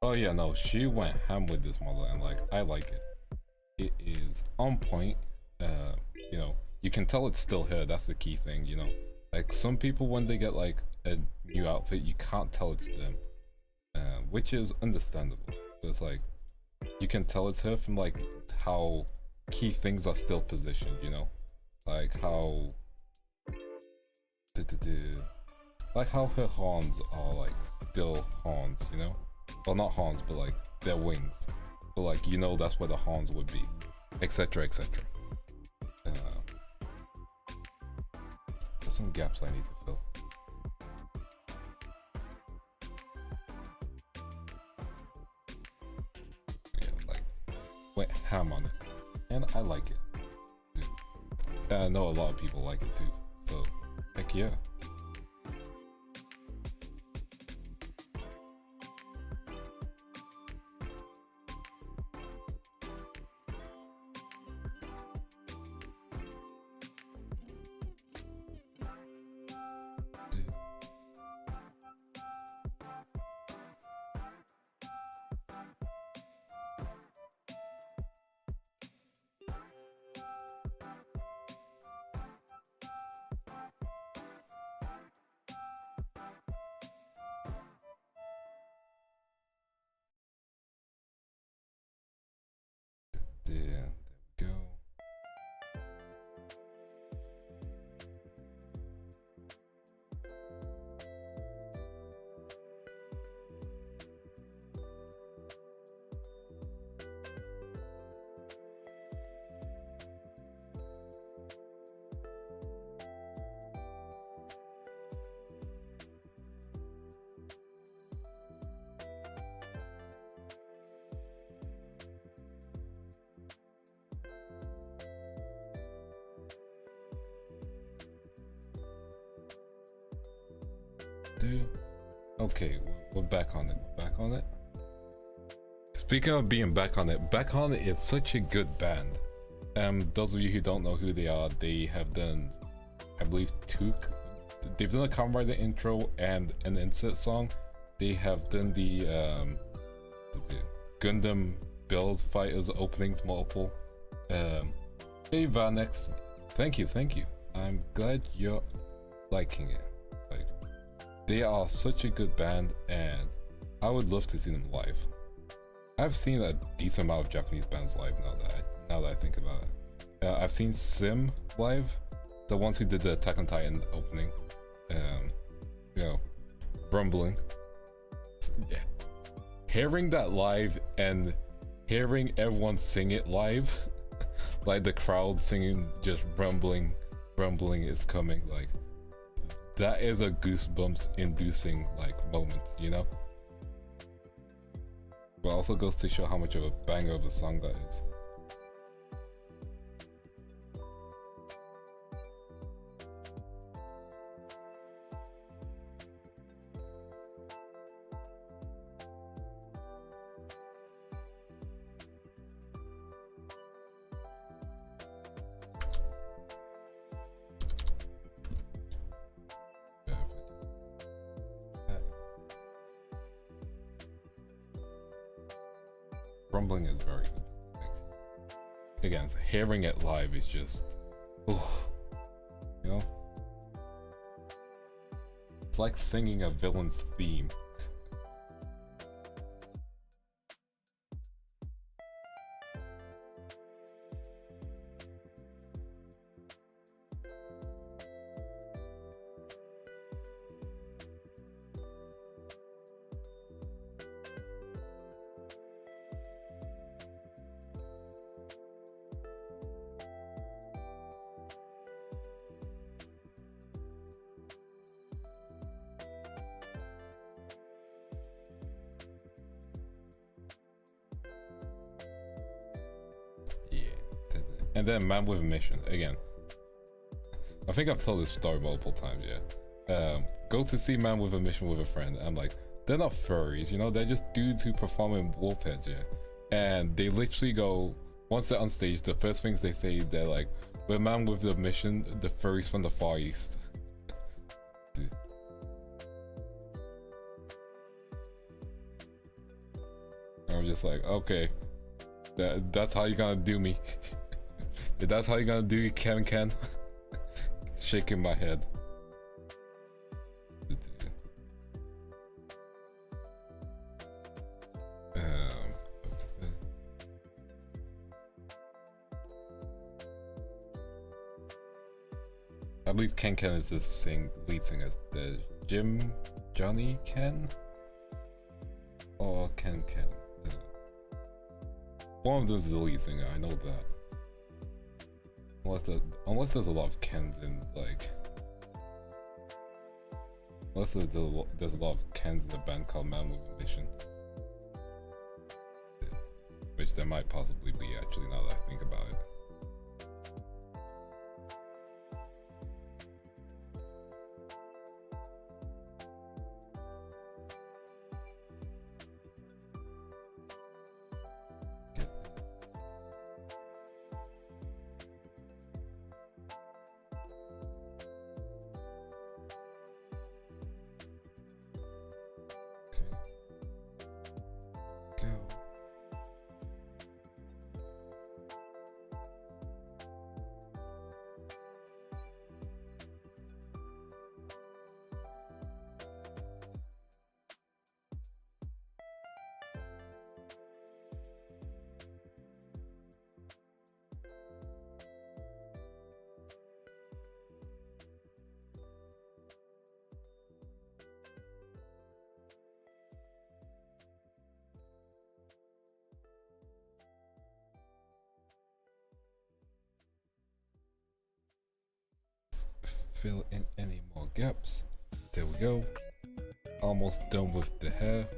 Oh yeah, no, she went ham with this model, and like I like it. It is on point. You know, you can tell it's still her. That's the key thing. You know, like some people when they get like a new outfit, you can't tell it's them, which is understandable. It's like you can tell it's her from like how key things are still positioned. You know, like how like how her horns are like still horns. You know. Well, not horns, but like their wings. But like, you know, that's where the horns would be, etc., etc. There's some gaps I need to fill. ham on it, and I like it, dude. And I know a lot of people like it too. So, heck yeah. There we go. Okay, we're back on it. We're back on it. Speaking of being back on it is such a good band. Those of you who don't know who they are, they have done, I believe, they've done a Kamen Rider intro and an insert song. They have done the Gundam Build Fighters openings, multiple. Hey Vanex, thank you. I'm glad you're liking it. Like, they are such a good band, and I would love to see them live. I've seen a decent amount of Japanese bands live now that I think about it. I've seen Sim live, the ones who did the Attack on Titan opening. You know, rumbling. Yeah. Hearing that live and hearing everyone sing it live, like the crowd singing, just rumbling is coming, like that is a goosebumps inducing like moment, you know? But also goes to show how much of a banger of a song that is. Rumbling is very good. Like, again, hearing it live is just, oh, you know? It's like singing a villain's theme. And then Man with a Mission, again. I think I've told this story multiple times, yeah. Go to see Man with a Mission with a friend. I'm like, they're not furries, you know, they're just dudes who perform in wolf heads, yeah. And they literally go, once they're on stage, the first things they say, they're like, we're Man with the Mission, the furries from the Far East. Dude. I'm just like, okay, that's how you're gonna do me. If that's how you're gonna do it, Ken. Shaking my head. I believe Ken is the lead singer. The Johnny Ken? Or Ken. One of them is the lead singer, I know that. Unless there's a lot of Kens in, like, unless there's a lot of Kens in the band called Man with a Mission, which There might possibly be, actually, now that I think about it. Fill in any more gaps. There we go. Almost done with the hair.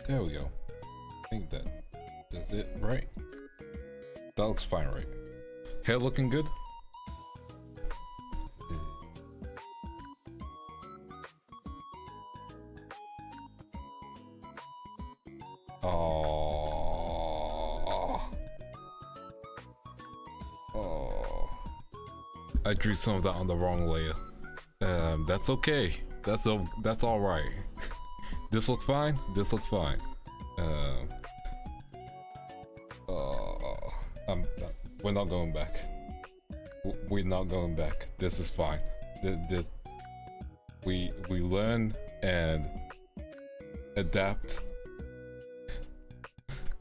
There we go. I think that's it, right? That looks fine, right? Hair looking good? Oh. I drew some of that on the wrong layer. That's okay. That's all right. This look fine. This look fine. We're not going back. We're not going back. This is fine. We learn and adapt.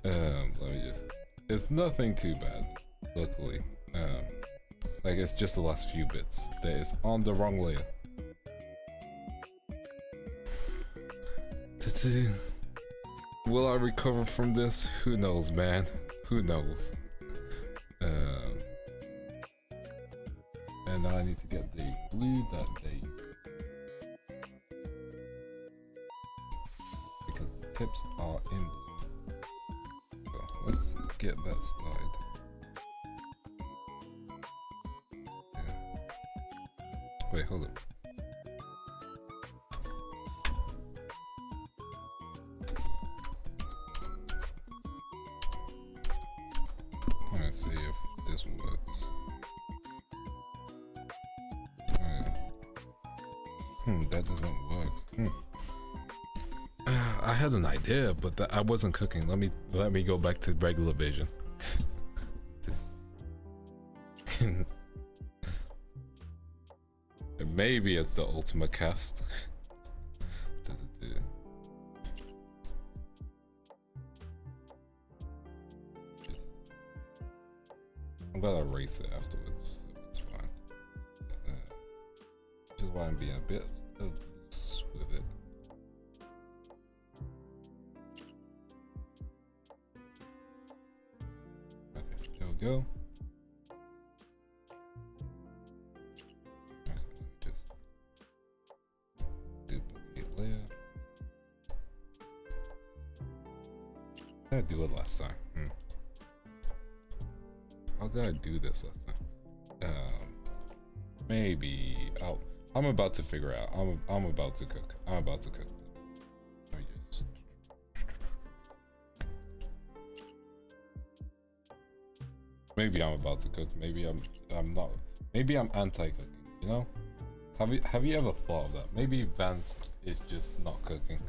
Let me just. It's nothing too bad, luckily. Like it's just the last few bits that is on the wrong layer. Will I recover from this? Who knows, man? Who knows? And now I need to get the blue that they, because the tips are in blue. So let's get that started. Yeah. Wait, hold up. Let's see if this works. That doesn't work. I had an idea, but I wasn't cooking. Let me go back to regular vision. Maybe it's the ultimate cast. I'm gonna erase it afterwards, so it's fine. Which is why I'm being a bit loose with it. Okay, there we go. Okay, let me just duplicate layer. I did do it last time. How did I do this last time? Maybe I'm about to figure out. I'm about to cook. I'm about to cook. Let me just. Maybe I'm about to cook. Maybe I'm not. Maybe I'm anti-cooking. You know? Have you ever thought of that? Maybe Vance is just not cooking.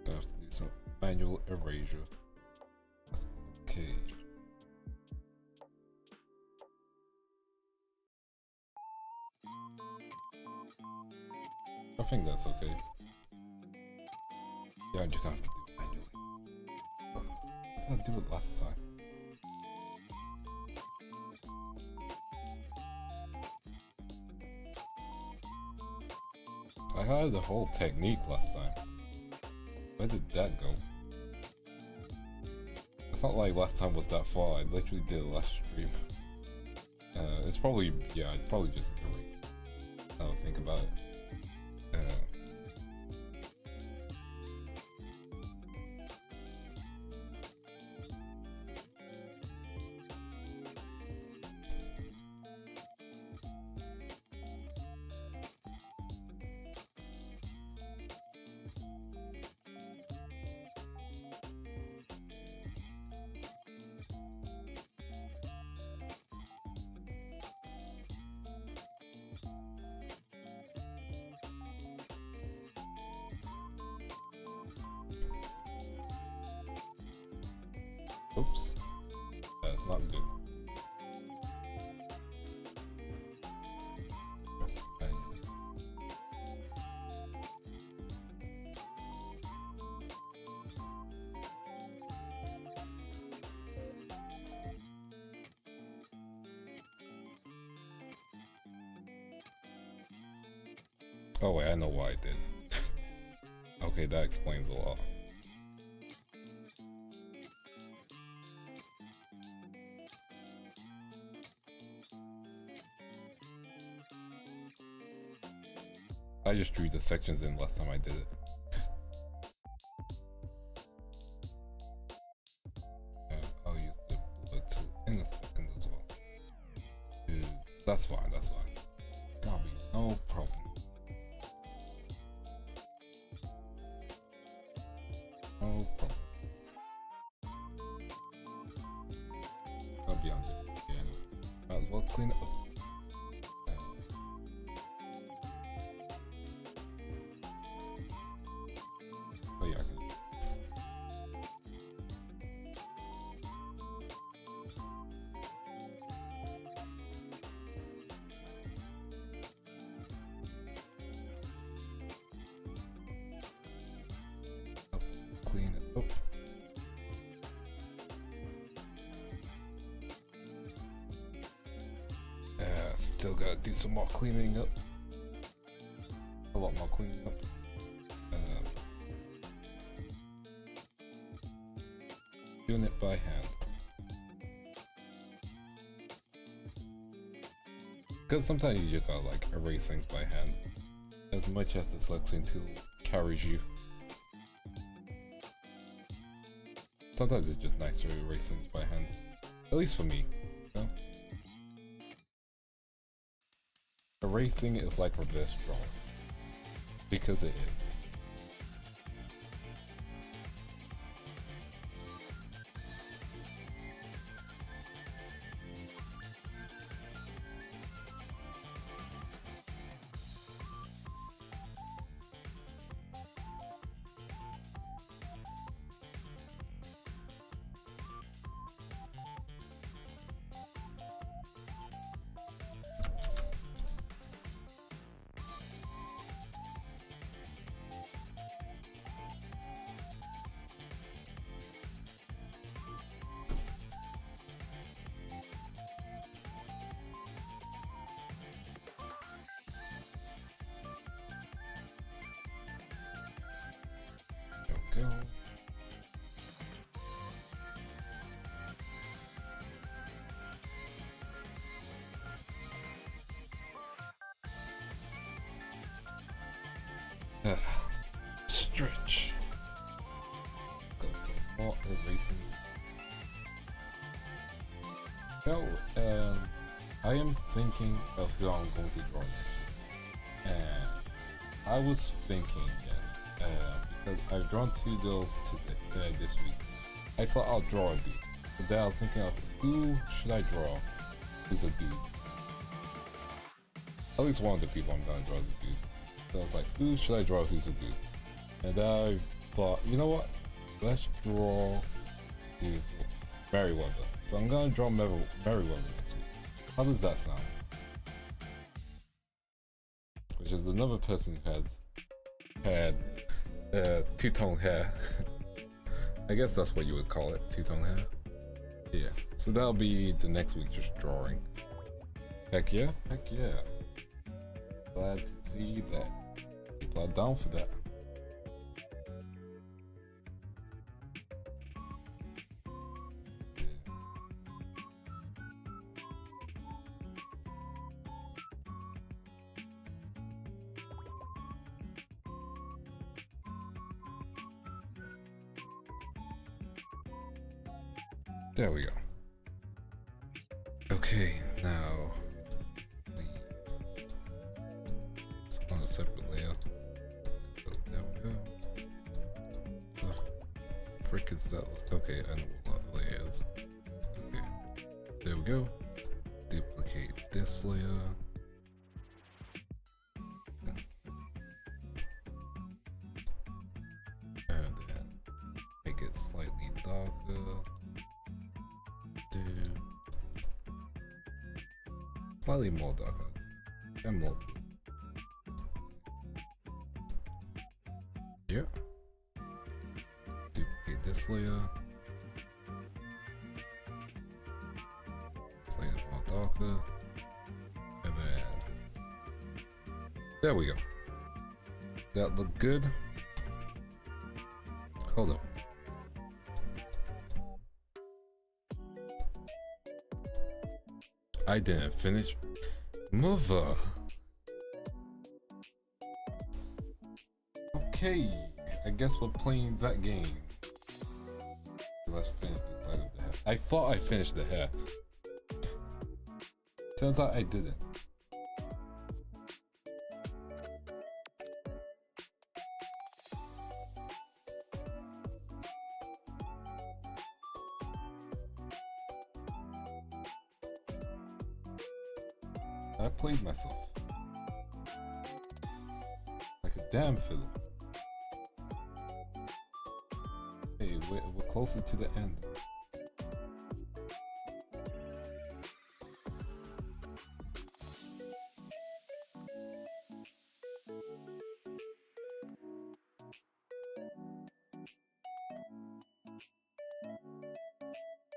I have to do some manual erasure. Okay. think that's okay. Yeah, I'm just gonna have to do it manually. What did I do it last time? I had the whole technique last time. Where did that go? It's not like last time was that far. I literally did it last stream. It's probably, yeah, I'd probably just erase. Now that I think about it. Oops. That's not good. Oh wait, I know why I did. Okay, that explains a lot. I just drew the sections in last time I did it. I'll use the blur tool in a second as well. That's fine, that's fine. That'll be no problem. No problem. I'll be on it again. Might as well clean it up. Oh yeah, I can. Clean it up. Still gotta do some more cleaning up. A lot more cleaning up. Doing it by hand. Because sometimes you just gotta like erase things by hand. As much as the selection tool carries you. Sometimes it's just nice to erase things by hand. At least for me. You know? Erasing is like reverse drawing. Because it is. Go. Stretch. Got some more erasing. Now, I am thinking of who I'm going to draw next. And I was thinking, because I've drawn 2 girls this week. I thought I'll draw a dude. But then I was thinking of who should I draw who's a dude. At least one of the people I'm gonna draw is a dude. So I was like, who should I draw who's a dude? And then I thought, you know what? Let's draw dude Merryweather. So I'm gonna draw Merryweather next week. How does that sound? Which is another person who has had two-tone hair. I guess that's what you would call it, two-tone hair. Yeah, so that'll be the next week, just drawing. Heck yeah, heck yeah. Glad to see that people are down for that. There we go. Okay, now it's on a separate layer. There we go. What the frick is that? Okay, I know what that layer is. Okay, there we go. Duplicate this layer. And then make it slightly darker. Slightly more dark, and more blue. Yeah. Duplicate this layer. Slightly more darker. And then there we go. That look good. Hold up. I didn't finish. Mother. Okay, I guess we're playing that game. Let's finish this side of the hair. I thought I finished the hair. Turns out I didn't. I played myself like a damn fiddle. Hey, we're closer to the end.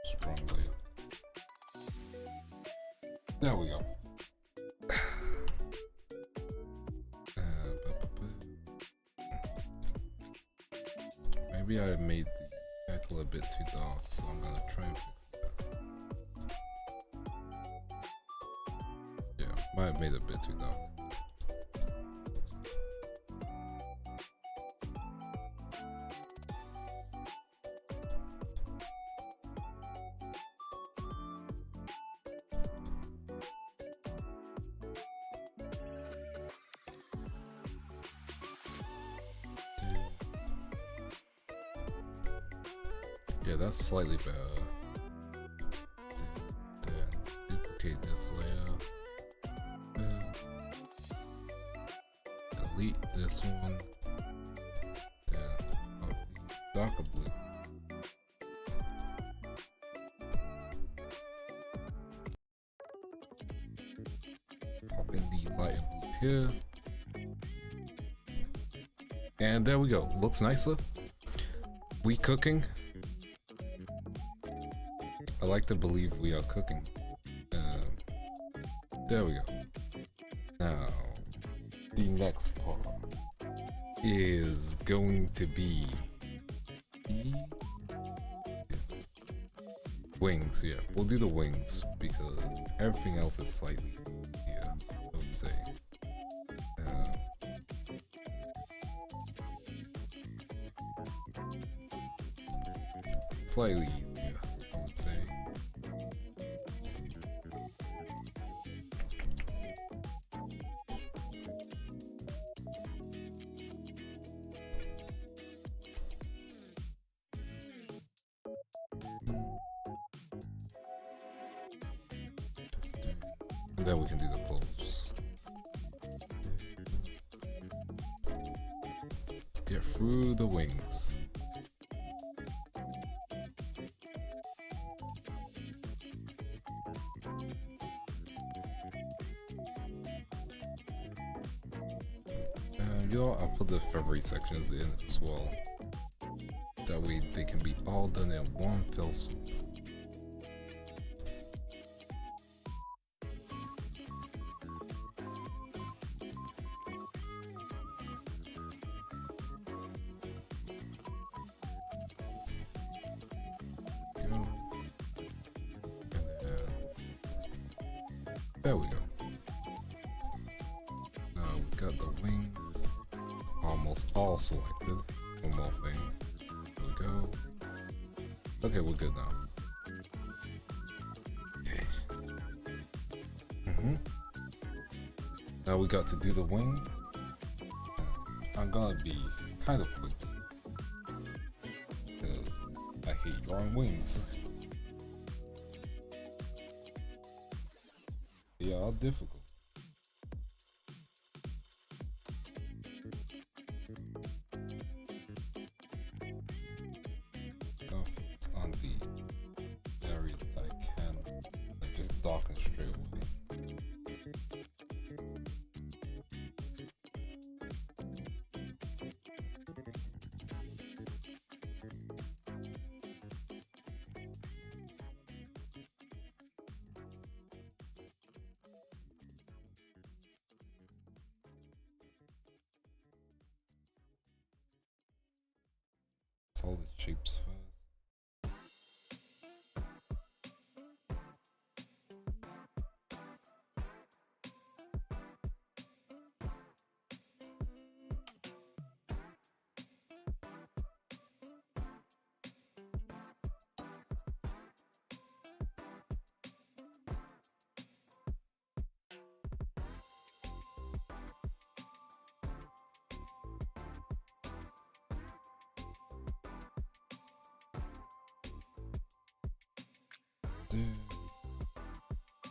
Strong layer. There we go. Maybe I made the echo a bit too dark, so I'm gonna try and fix that. Yeah, might have made it a bit too dark. Yeah, that's slightly better. Then duplicate this layer. Delete this one. Then of the darker blue. Pop in the lighter blue here. And there we go. Looks nicer. We cooking. I like to believe we are cooking. There we go. Now, the next part is going to be wings. Yeah, we'll do the wings because everything else is slightly, yeah, I would say. Slightly easier, I would say. And then we can do the clothes. Let's get through the wings. You know, I'll put the February sections in as well. That way they can be all done in one fell swoop. There we go. Now we got the wings almost all selected. One more thing. There we go. Okay, we're good now. Okay. Now we got to do the wing. I'm gonna be kind of quick because I hate drawing wings. They are difficult. Focus on the areas that I can just darken straight away. Solid shapes first.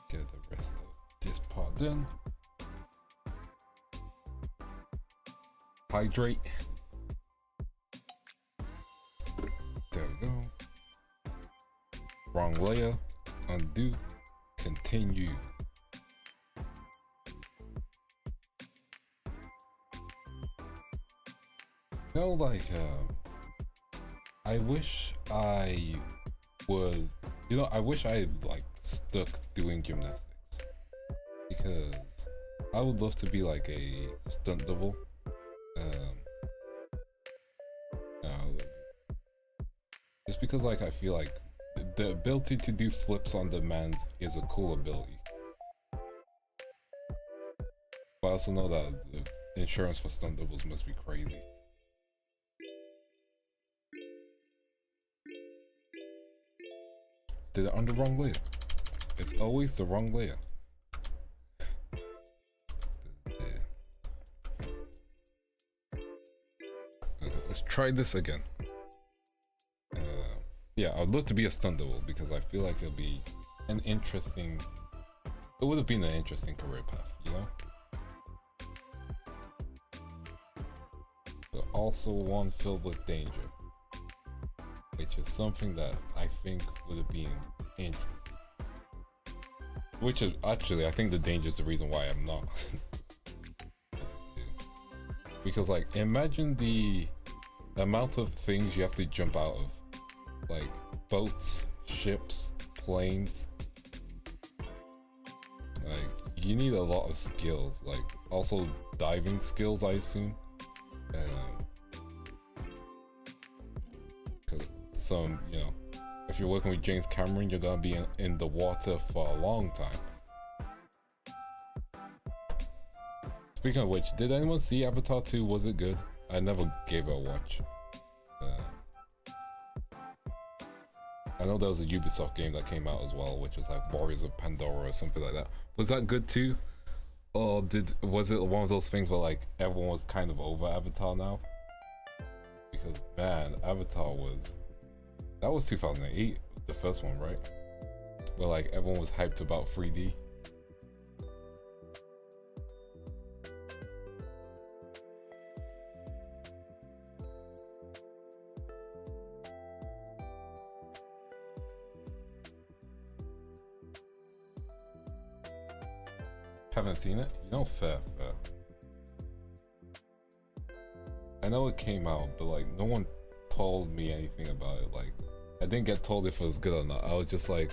Get the rest of this part done. Hydrate. There we go. Wrong layer. Undo. Continue. No, like, I wish I was, you know, I wish I like stuck doing gymnastics, because I would love to be like a stunt double. Just because like I feel like the ability to do flips on demand is a cool ability. But I also know that the insurance for stunt doubles must be crazy. Did it on the wrong layer. It's always the wrong layer. Okay, let's try this again. Yeah, I'd love to be a stunt double because I feel like it'll be an interesting... It would have been an interesting career path, you know? But also one filled with danger, which is something that I think would have been interesting. Which is actually, I think the danger is the reason why I'm not. Because like, imagine the amount of things you have to jump out of. Like boats, ships, planes. Like, you need a lot of skills. Like, also diving skills, I assume. Cause some, you know, if you're working with James Cameron, you're gonna be in the water for a long time. Speaking of which, did anyone see Avatar 2? Was it good? I never gave it a watch. I know there was a Ubisoft game that came out as well, which was like Warriors of Pandora or something like that. Was that good too? Or was it one of those things where like everyone was kind of over Avatar now? Because man, Avatar that was 2008, the first one, right? Where like everyone was hyped about 3D. Haven't seen it? You know, fair. I know it came out, but like no one told me anything about it. Like I didn't get told if it was good or not. I was just like,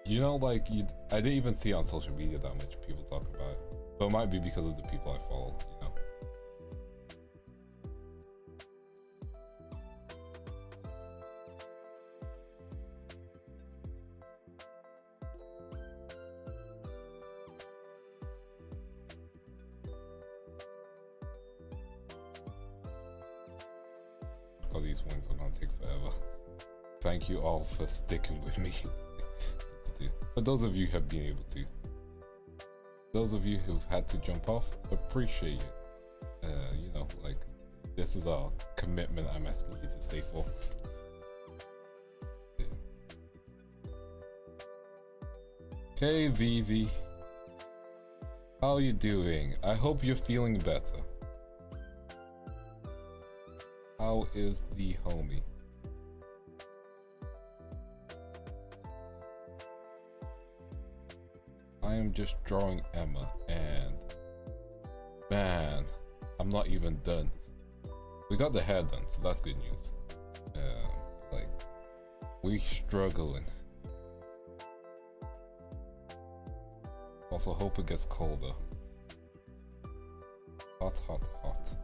you know, like I didn't even see on social media that much people talk about it. But it might be because of the people I follow, you know. Oh, these wings are gonna take forever. Thank you all for sticking with me. For those of you who have been able to. Those of you who've had to jump off, appreciate it. You know, like, this is a commitment I'm asking you to stay for. Okay, Vivi. How are you doing? I hope you're feeling better. How is the homie? I am just drawing Emma, and man, I'm not even done. We got the hair done, so that's good news. Like, we struggling. Also, hope it gets colder. Hot, hot, hot.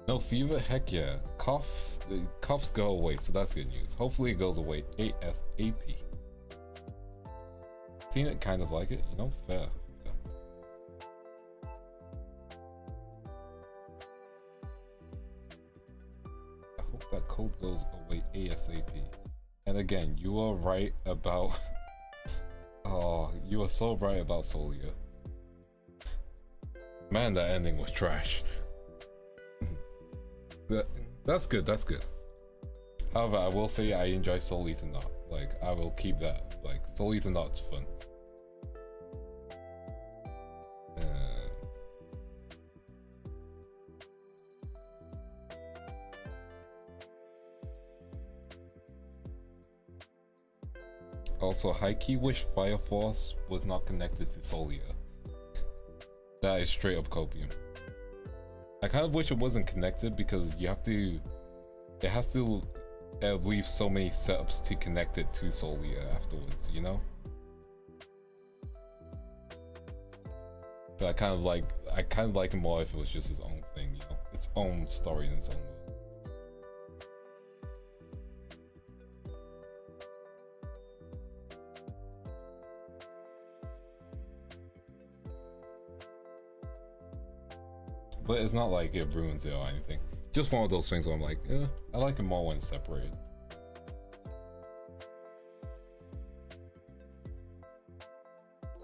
No fever? Heck yeah. Cough? The coughs go away, so that's good news. Hopefully it goes away ASAP. Seen it, kind of like it, you know? Fair. I hope that cold goes away ASAP. And again, you are right about... Oh, you are so right about Solia. Man, that ending was trash. That's good, that's good. However, I will say I enjoy Soul Eater Not. Like, I will keep that. Like, Soul Eater Not's fun. Also, high-key wish Fire Force was not connected to Solia. That is straight up copium. I kind of wish it wasn't connected because you have to... It has to leave so many setups to connect it to Solia afterwards, you know? So I kind of like it more if it was just its own thing, you know? Its own story in its own world. But it's not like it ruins it or anything. Just one of those things where I'm like, I like it more when it's separated.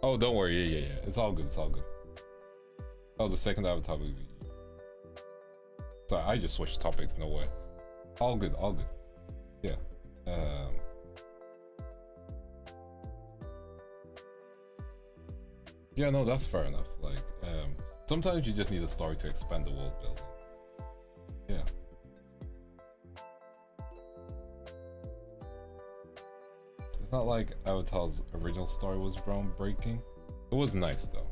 Oh, don't worry, yeah. It's all good, it's all good. Oh, the second avatar movie. Sorry, I just switched topics nowhere. All good, all good. Yeah. Yeah, no, that's fair enough. Like, sometimes you just need a story to expand the world building. Yeah. It's not like Avatar's original story was groundbreaking. It was nice though.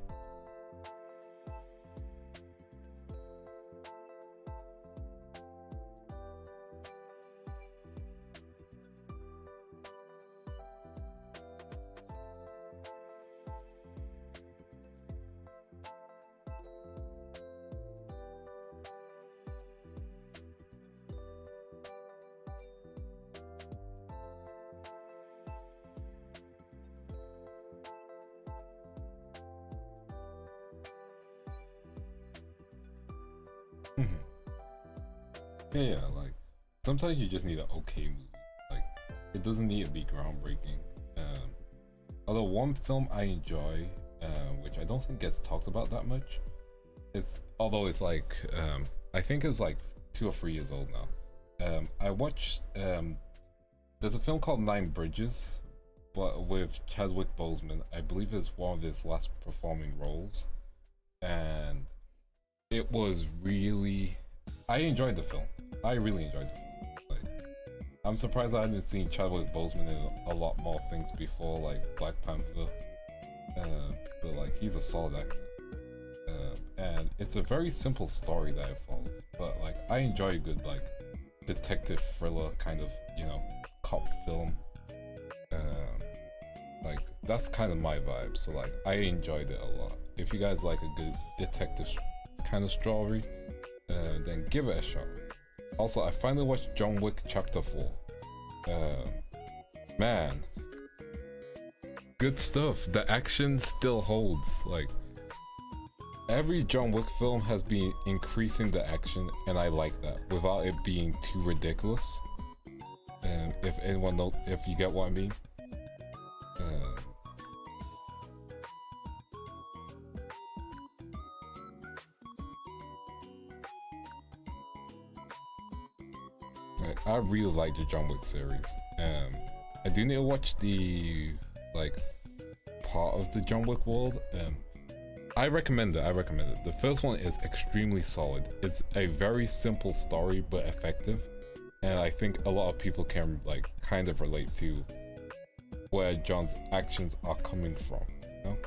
Yeah, like sometimes you just need an okay movie. Like it doesn't need to be groundbreaking. Although one film I enjoy, which I don't think gets talked about that much, although it's like I think it's like 2 or 3 years old now. I watched there's a film called Nine Bridges, but with Chadwick Boseman. I believe it's one of his last performing roles, and it was really. I enjoyed the film. I really enjoyed the film. Like, I'm surprised I hadn't seen Chadwick Boseman in a lot more things before, like Black Panther. but like he's a solid actor. And it's a very simple story that it follows, but like I enjoy a good like detective thriller kind of, you know, cop film. Like that's kind of my vibe, so like I enjoyed it a lot. If you guys like a good detective kind of story, then give it a shot. Also, I finally watched John Wick Chapter 4. Man, good stuff. The action still holds. Like every John Wick film has been increasing the action, and I like that without it being too ridiculous. If anyone knows, if you get what I mean. I really like the John Wick series. I do need to watch the like part of the John Wick world. I recommend it. The first one is extremely solid. It's a very simple story but effective, and I think a lot of people can like kind of relate to where John's actions are coming from, you know?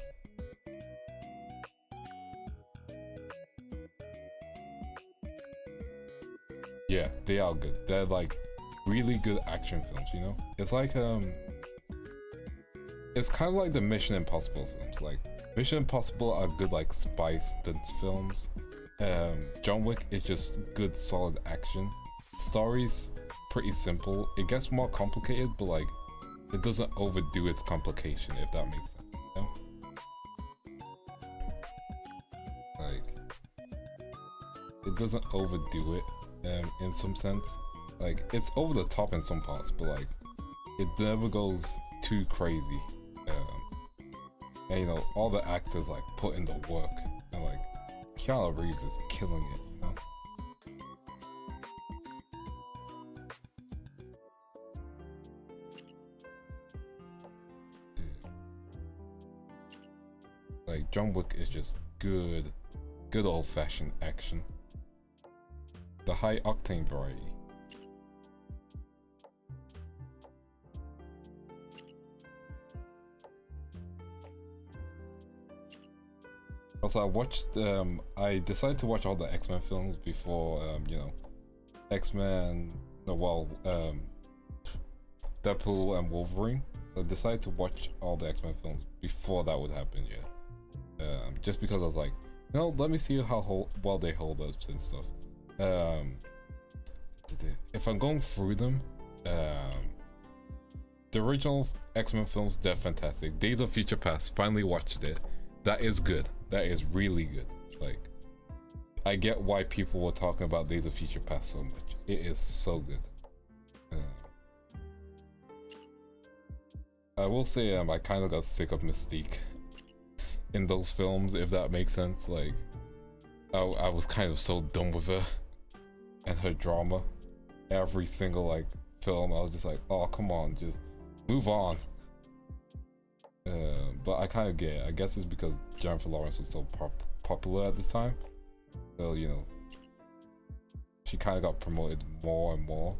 Yeah, they are good. They're like really good action films, you know? It's like it's kind of like the Mission Impossible films. Like Mission Impossible are good like spy stunt films. John Wick is just good solid action. Story's pretty simple. It gets more complicated, but like it doesn't overdo its complication, if that makes sense, you know? Like it doesn't overdo it in some sense. Like it's over the top in some parts, but like it never goes too crazy. And you know, all the actors like put in the work, and like Keanu Reeves is killing it, you know? Dude. Like John Wick is just good old-fashioned action. The high octane variety. Also, I decided to watch all the X-Men films before, you know, X-Men, Deadpool and Wolverine. So I decided to watch all the X-Men films before that would happen, yeah. Just because I was like, you know, let me see how well they hold up and stuff. If I'm going through them, the original X-Men films, they're fantastic. Days of Future Past, finally watched it. That is good. That is really good. Like, I get why people were talking about Days of Future Past so much. It is so good. I will say, I kind of got sick of Mystique in those films, if that makes sense. Like, I was kind of so done with her and her drama. Every single like film, I was just like, oh come on, just move on. But I kind of get it. I guess it's because Jennifer Lawrence was so popular at this time, so you know, she kind of got promoted more and more,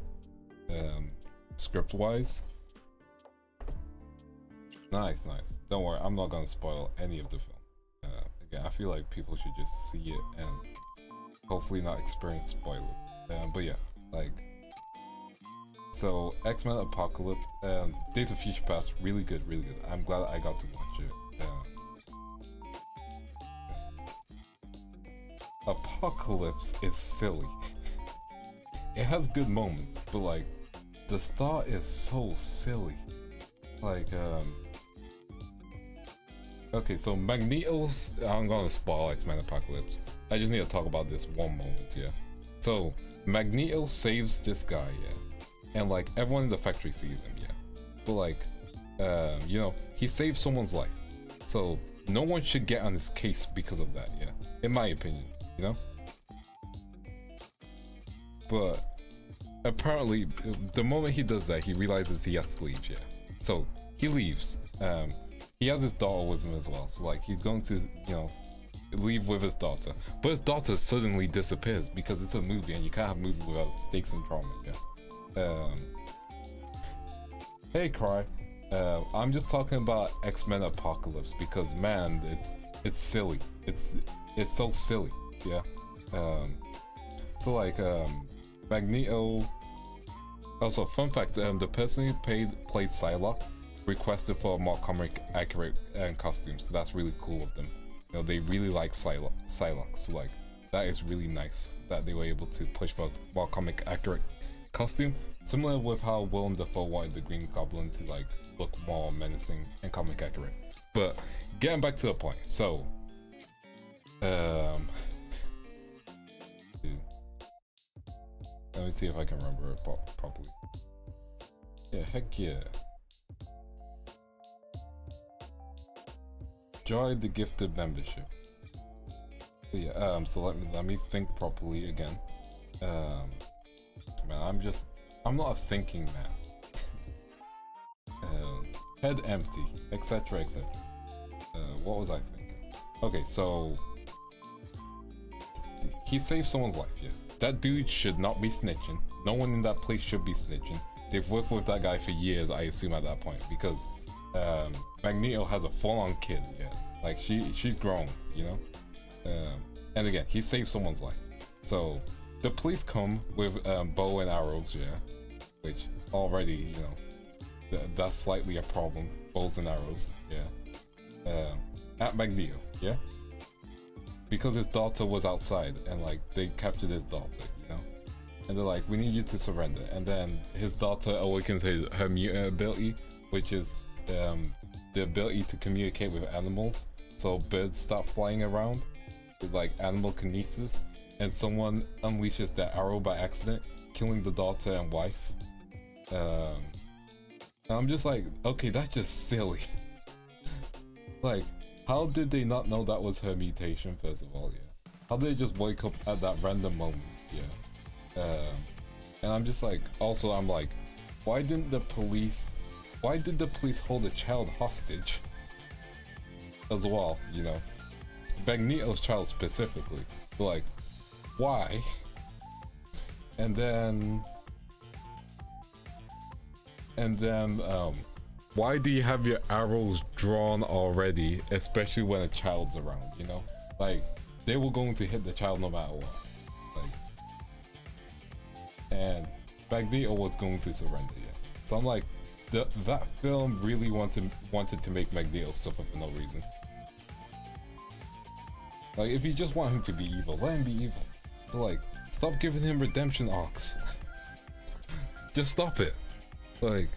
script wise. Nice. Don't worry, I'm not gonna spoil any of the film. Again, I feel like people should just see it and hopefully not experience spoilers. But yeah, like, so X-Men Apocalypse, Days of Future Past, really good. I'm glad I got to watch it. Apocalypse is silly. It has good moments, but like, the start is so silly. Like, okay, so Magneto's, I'm gonna spoil X-Men Apocalypse. I just need to talk about this one moment, yeah. So, Magneto saves this guy, yeah. And like, everyone in the factory sees him, yeah. But like, you know, he saved someone's life. So, no one should get on his case because of that, yeah. In my opinion, you know? But, apparently, the moment he does that, he realizes he has to leave, yeah. So, he leaves. He has his daughter with him as well. So like, he's going to, you know, leave with his daughter. But his daughter suddenly disappears because it's a movie and you can't have a movie without stakes and drama, yeah. Hey, Cry. I'm just talking about X-Men Apocalypse because man, it's silly. It's so silly. Yeah. So like Magneto. Also, fun fact: the person who played Psylocke requested for a more comic accurate costume, so that's really cool of them. You know, they really like Psylocke, so like that is really nice that they were able to push for a more comic accurate costume. Similar with how Willem Dafoe wanted the Green Goblin to like look more menacing and comic accurate. But getting back to the point, so let me see if I can remember it properly. Yeah, heck yeah. Joy the gifted membership. But yeah, so let me think properly again. Man, I'm not a thinking man. Head empty, etc, etc. What was I thinking? Okay, so he saved someone's life, yeah. That dude should not be snitching. No one in that place should be snitching. They've worked with that guy for years, I assume, at that point, because Magneto has a full-on kid, yeah. Like she's grown, you know. And again, he saved someone's life. So the police come with bow and arrows, yeah, which already, you know, that's slightly a problem. Bows and arrows, yeah. At Magneto, yeah, because his daughter was outside and like they captured his daughter, you know, and they're like, we need you to surrender. And then his daughter awakens her mutant ability, which is the ability to communicate with animals. So birds start flying around with like animal kinesis, and someone unleashes their arrow by accident, killing the daughter and wife. And I'm just like, okay, that's just silly. Like, how did they not know that was her mutation, first of all, yeah? How did they just wake up at that random moment, yeah? And I'm just like, also I'm like, why did the police hold a child hostage? As well, you know? Magneto's child specifically. But like, why? And then why do you have your arrows drawn already, especially when a child's around, you know? Like, they were going to hit the child no matter what. Like, and Magneto was going to surrender, yeah. So I'm like, that film really wanted to make Magneto suffer for no reason. Like, if you just want him to be evil, let him be evil. But like, stop giving him redemption arcs. Just stop it. Like,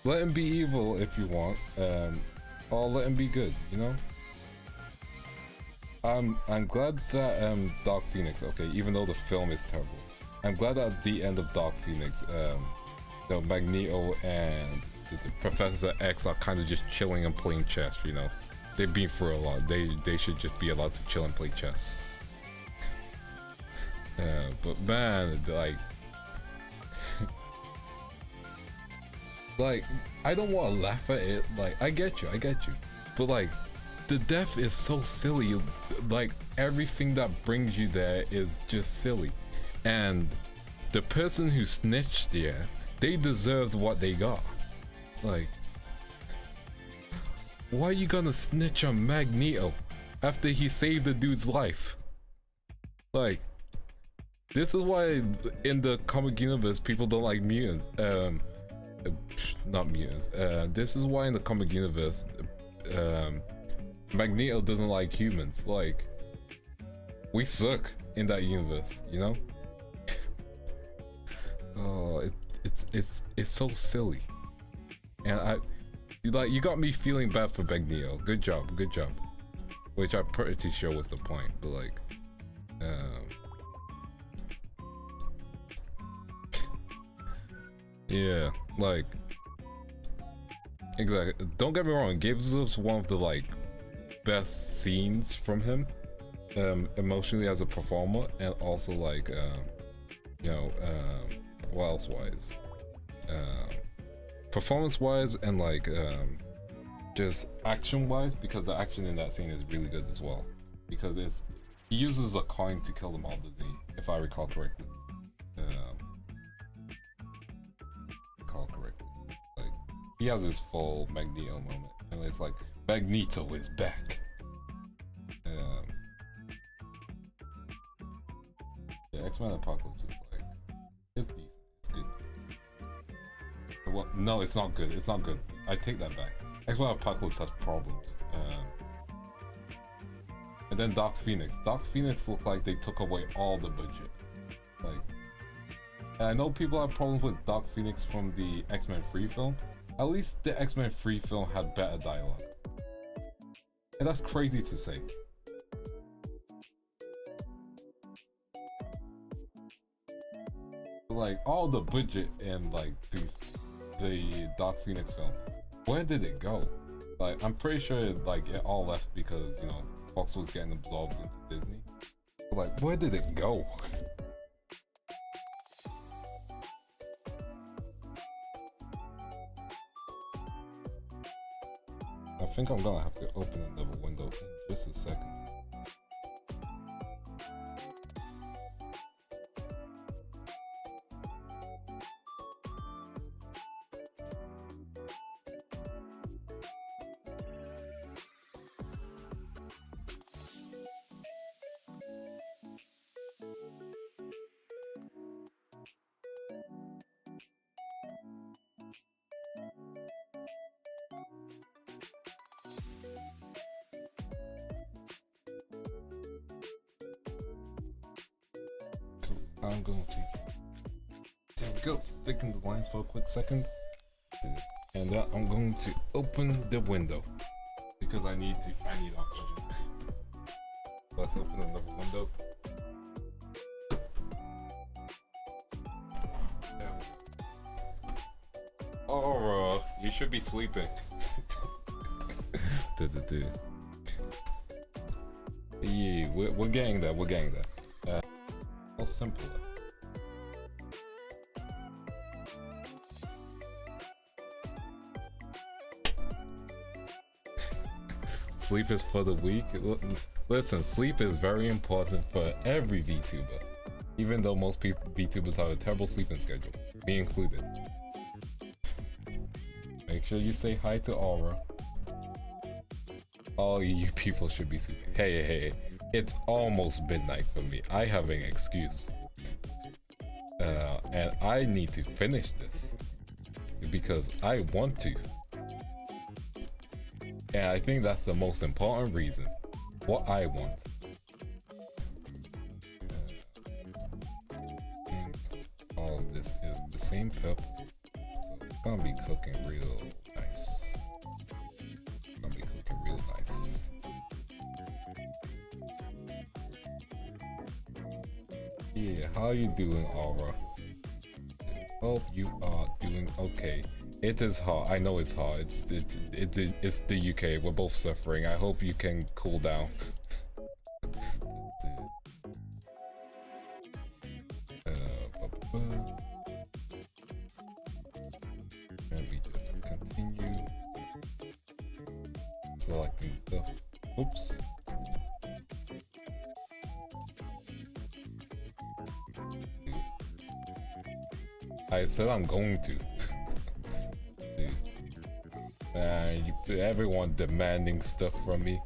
let him be evil if you want, or let him be good, you know? I'm glad that Dark Phoenix, okay, even though the film is terrible, I'm glad that at the end of Dark Phoenix, you know, Magneto and the Professor X are kind of just chilling and playing chess, you know? They've been through a lot. They should just be allowed to chill and play chess. But man, like, like, I don't want to laugh at it. Like, I get you. But like, the death is so silly. Like, everything that brings you there is just silly. And the person who snitched, yeah, they deserved what they got. Like, why are you gonna snitch on Magneto after he saved the dude's life? Like, this is why in the comic universe people don't like mutants. Not mutants. This is why in the comic universe, Magneto doesn't like humans. Like, we suck in that universe, you know? Oh, it's so silly, and you got me feeling bad for Magneto. Good job. Which I'm pretty sure was the point, but like, yeah, like, exactly. Don't get me wrong, it gives us one of the like best scenes from him, emotionally as a performer, and also like, you know, what else wise, performance wise, and like, just action wise, because the action in that scene is really good as well, because he uses a coin to kill them all, does he? If I recall correctly. Like, He has his full Magneto moment, and it's like Magneto is back. Yeah, X-Men Apocalypse is like, it's decent, it's good. Well, no, it's not good. It's not good. I take that back. X-Men Apocalypse has problems. And then Dark Phoenix. Dark Phoenix looks like they took away all the budget. Like, and I know people have problems with Dark Phoenix from the X-Men Free film. At least the X-Men Free film had better dialogue. And that's crazy to say. Like, all the budget in like the Dark Phoenix film, where did it go? Like, I'm pretty sure it all left because, you know, Fox was getting absorbed into Disney. But, like, where did it go? I think I'm gonna have to open another window in just a second. I'm going to, there we go, thicken the lines for a quick second, and I'm going to open the window because I need oxygen. Let's open another window. Oh, you should be sleeping. Yeah, we're getting there. We're getting there. How simple. Sleep is for the weak. Listen, sleep is very important for every VTuber. Even though most VTubers have a terrible sleeping schedule, me included. Make sure you say hi to Aura. All you people should be sleeping. Hey, it's almost midnight for me. I have an excuse. And I need to finish this because I want to. And I think that's the most important reason. What I want. All of this is the same purple. So it's gonna be cooking real nice. It's gonna be cooking real nice. Yeah, how you doing, Aura? Hope you are doing okay. It is hot. I know it's hot. It's the UK. We're both suffering. I hope you can cool down. Let me just continue selecting stuff. Oops. I said I'm going to. Everyone demanding stuff from me.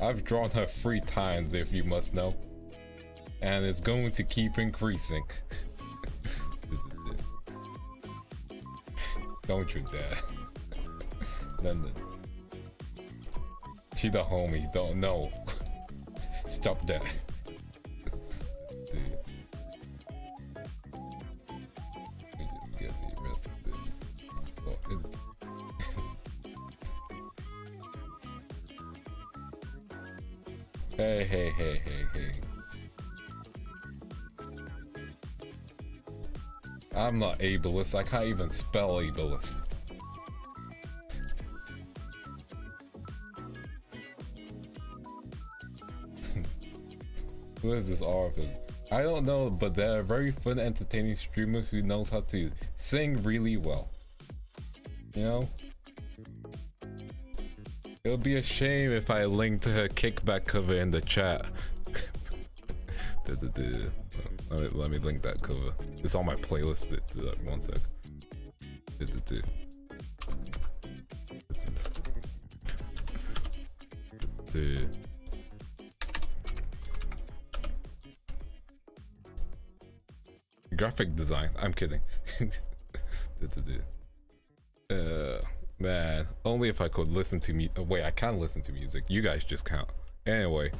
I've drawn her 3 times, if you must know, and it's going to keep increasing. Don't you dare. Then she the homie, don't know. Stop that. Hey. I'm not ableist. I can't even spell ableist. Who is this artist? I don't know, but they're a very fun, entertaining streamer who knows how to sing really well. You know? It would be a shame if I linked her kickback cover in the chat. Let me link that cover. It's on my playlist. One sec. Graphic design. I'm kidding. Man, only if I could listen to me. Wait, I can listen to music. You guys just can't. Anyway,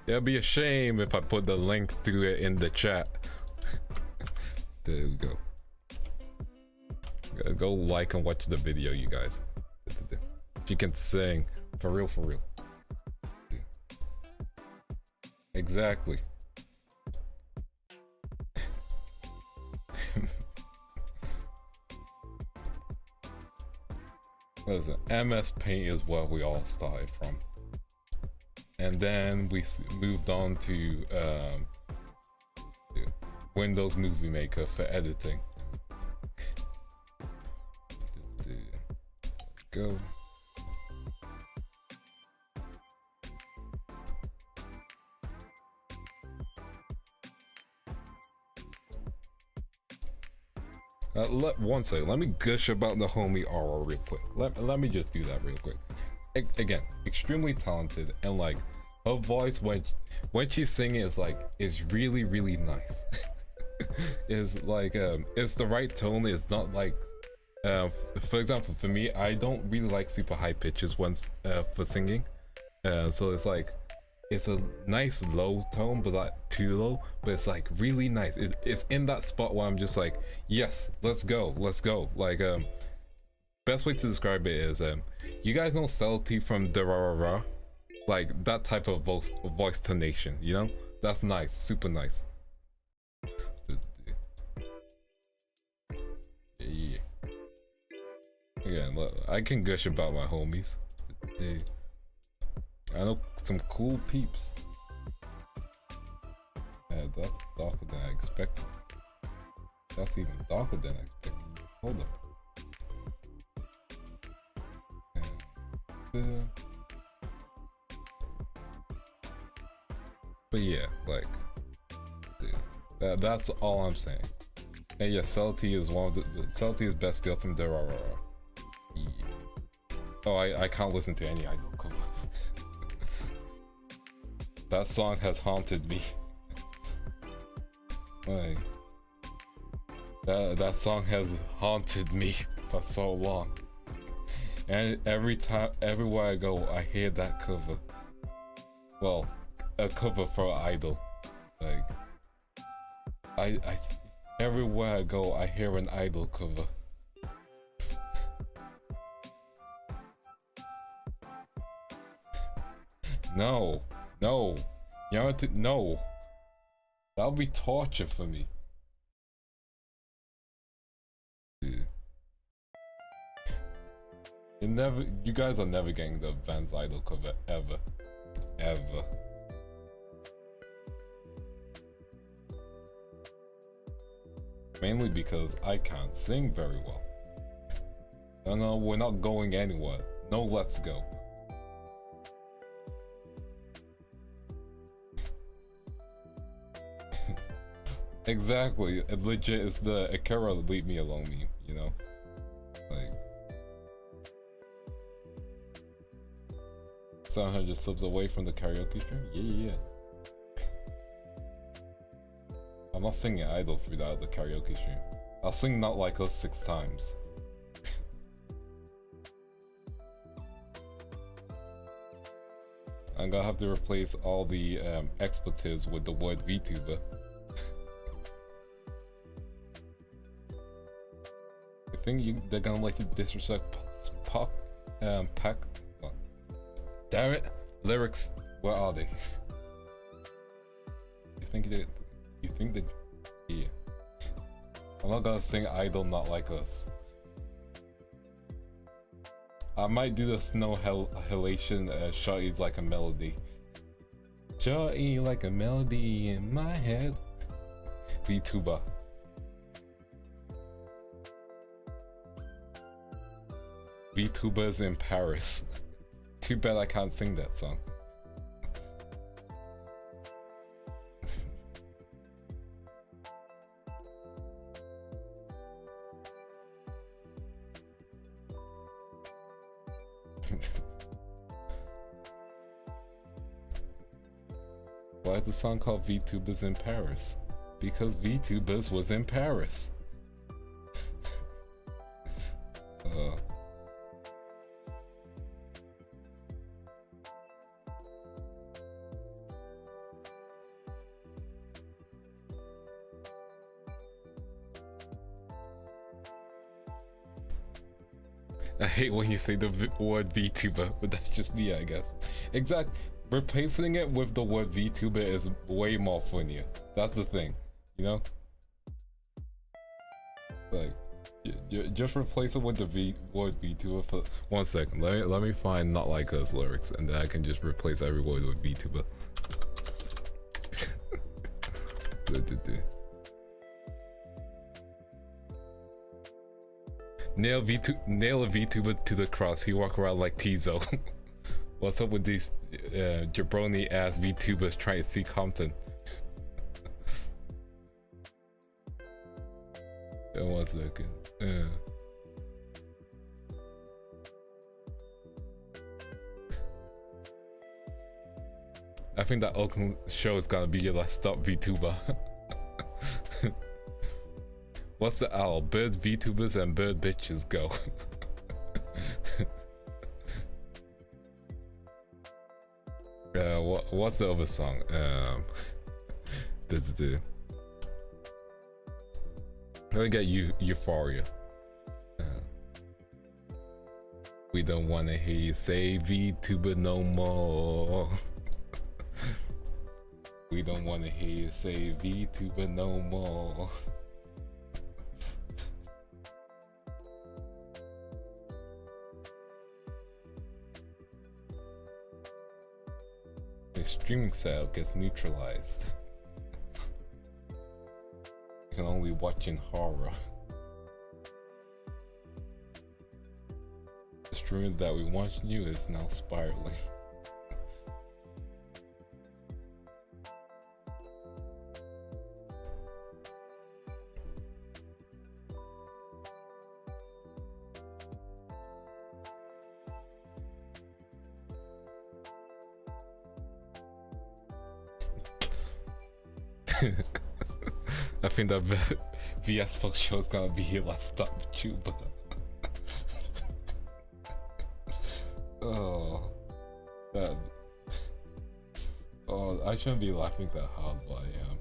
it'd be a shame if I put the link to it in the chat. There we go. Go like and watch the video, you guys. She can sing. For real, for real. Exactly. Listen, MS Paint is where we all started from. And then we moved on to Windows Movie Maker for editing. Go. One second, let me gush about the homie Aura real quick. Let me just do that real quick. Again, extremely talented, and like her voice when she's singing is really really nice. It's like it's the right tone. It's not like for example, for me, I don't really like super high pitches once for singing. So it's like it's a nice low tone, but not too low, but it's like really nice. It's in that spot where I'm just like, yes, let's go. Like best way to describe it is you guys know subtlety from Durarara, like that type of voice tonation, you know? That's nice, super nice. Yeah. Again, look, I can gush about my homies. I know some cool peeps. Yeah, that's darker than I expected. That's even darker than I expected. Hold up. But yeah, like, dude, that's all I'm saying. And yeah, Celty is Celty is best girl from Durarara. Yeah. Oh, I can't listen to any idol cover. That song has haunted me. Like, that song has haunted me for so long. And everywhere I go, I hear that cover. Well, a cover for an idol. Like, everywhere I go, I hear an idol cover. No, you know what? No, that'll be torture for me. You guys are never getting the Vans idol cover ever. Mainly because I can't sing very well. No, we're not going anywhere. No, let's go. Exactly, it legit is the Akira leave me alone meme, you know? Like 700 subs away from the karaoke stream? Yeah. I'm not singing Idol without the karaoke stream. I'll sing Not Like Us 6 times. I'm gonna have to replace all the expletives with the word VTuber. I think they're gonna like disrespect Pac. Oh. Damn it! Lyrics, where are they? You think they? Yeah. I'm not gonna sing Idol Not Like Us. I might do the snow halation Shawty's Like a Melody. Shawty like a melody in my head. VTuber. VTubers in Paris. Too bad I can't sing that song. Why is the song called VTubers in Paris? Because VTubers was in Paris. I hate when you say the word VTuber, but that's just me, I guess. Exactly. Replacing it with the word VTuber is way more funnier. That's the thing, you know? Like, just replace it with the word VTuber for 1 second. Let me find Not Like Us lyrics, and then I can just replace every word with VTuber. Nail a VTuber to the cross. He walk around like Tizo. What's up with these jabroni ass VTubers trying to see Compton? 1 second. I think that Oakland show is gonna be your last stop VTuber. What's the owl? Bird VTubers and bird bitches go. What's the other song? Let me get Euphoria. We don't wanna hear you say VTuber no more. We don't wanna hear you say VTuber no more. The streaming setup gets neutralized. You can only watch in horror. The stream that we watched you is now spiraling. I think that VS Fox show is gonna be your last stop tuber. Oh, that. Oh, I shouldn't be laughing that hard, but I am.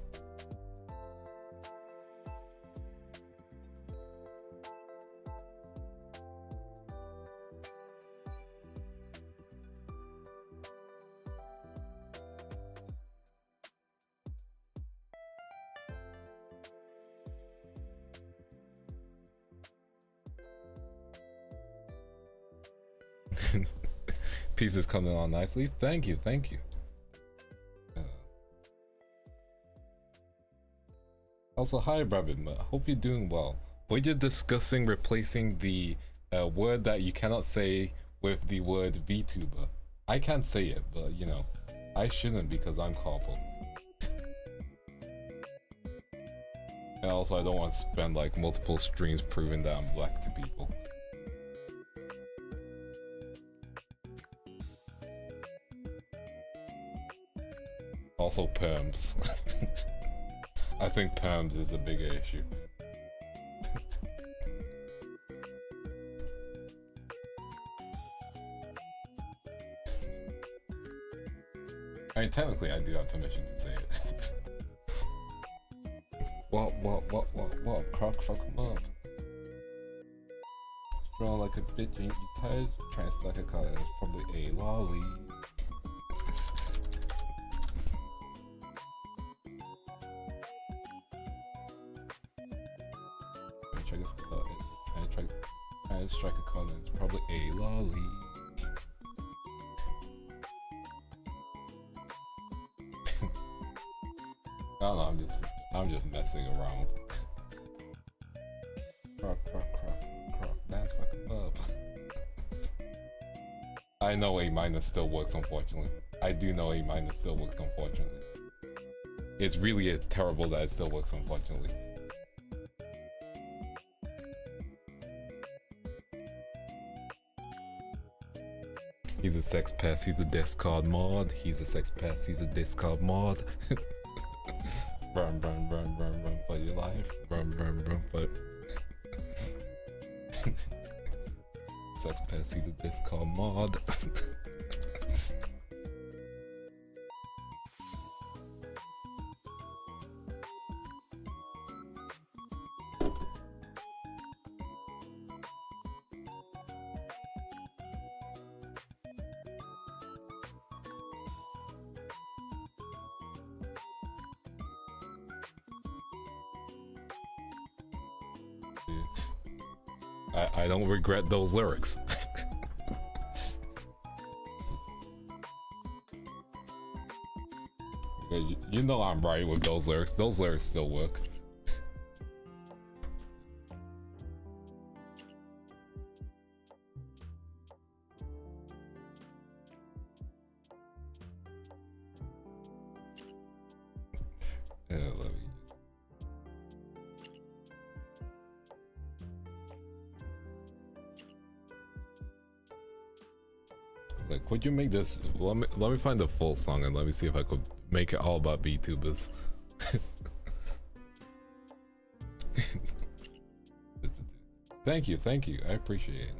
Pieces coming on nicely. Thank you, thank you. Also, hi Rabbit, hope you're doing well. We're just discussing replacing the word that you cannot say with the word VTuber. I can't say it, but you know, I shouldn't because I'm Corporal. And also, I don't want to spend like multiple streams proving that I'm black to people. Also perms. I think perms is the bigger issue. I mean, technically I do have permission to say it. What, Croc, fuck him up. Strong like a bitch, ain't you tired? Trying to suck a collar, it's probably a lolly. Trying to strike a collar, it's probably a lolly. I don't know, I'm just messing around. Croc, dance fuck him up. I know A minus still works, unfortunately. I do know A minus still works, unfortunately. It's really terrible that it still works, unfortunately. He's a sex pest, he's a discard mod. He's a sex pest, he's a discard mod. Run, run, run, run, run for your life. Run, run, run for... Sex pest, he's a discard mod. I don't regret those lyrics. You know I'm right with those lyrics. Those lyrics still work. Let me... Like, would you make this? Let me find the full song and let me see if I could make it all about VTubers. Thank you, I appreciate it.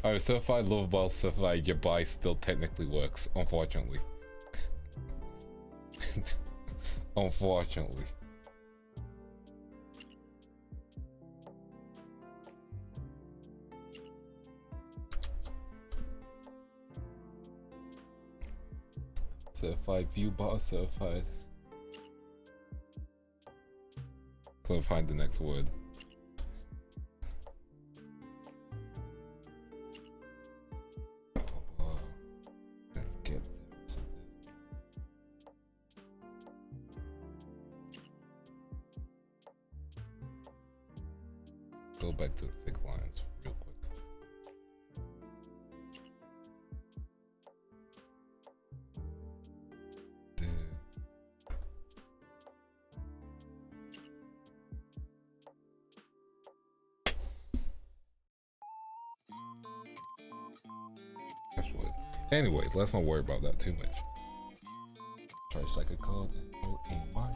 Alright, certified lovable, certified your buy still technically works, unfortunately. Unfortunately. Certified view bar, certified. Couldn't find the next word. Let's get this. Go back to the thick lines real quick. Anyway, let's not worry about that too much. Charge like a card in my room.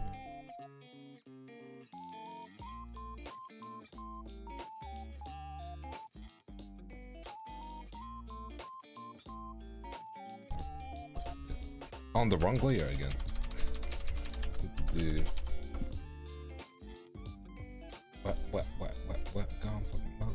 On the wrong layer again. What? Gone fucking up.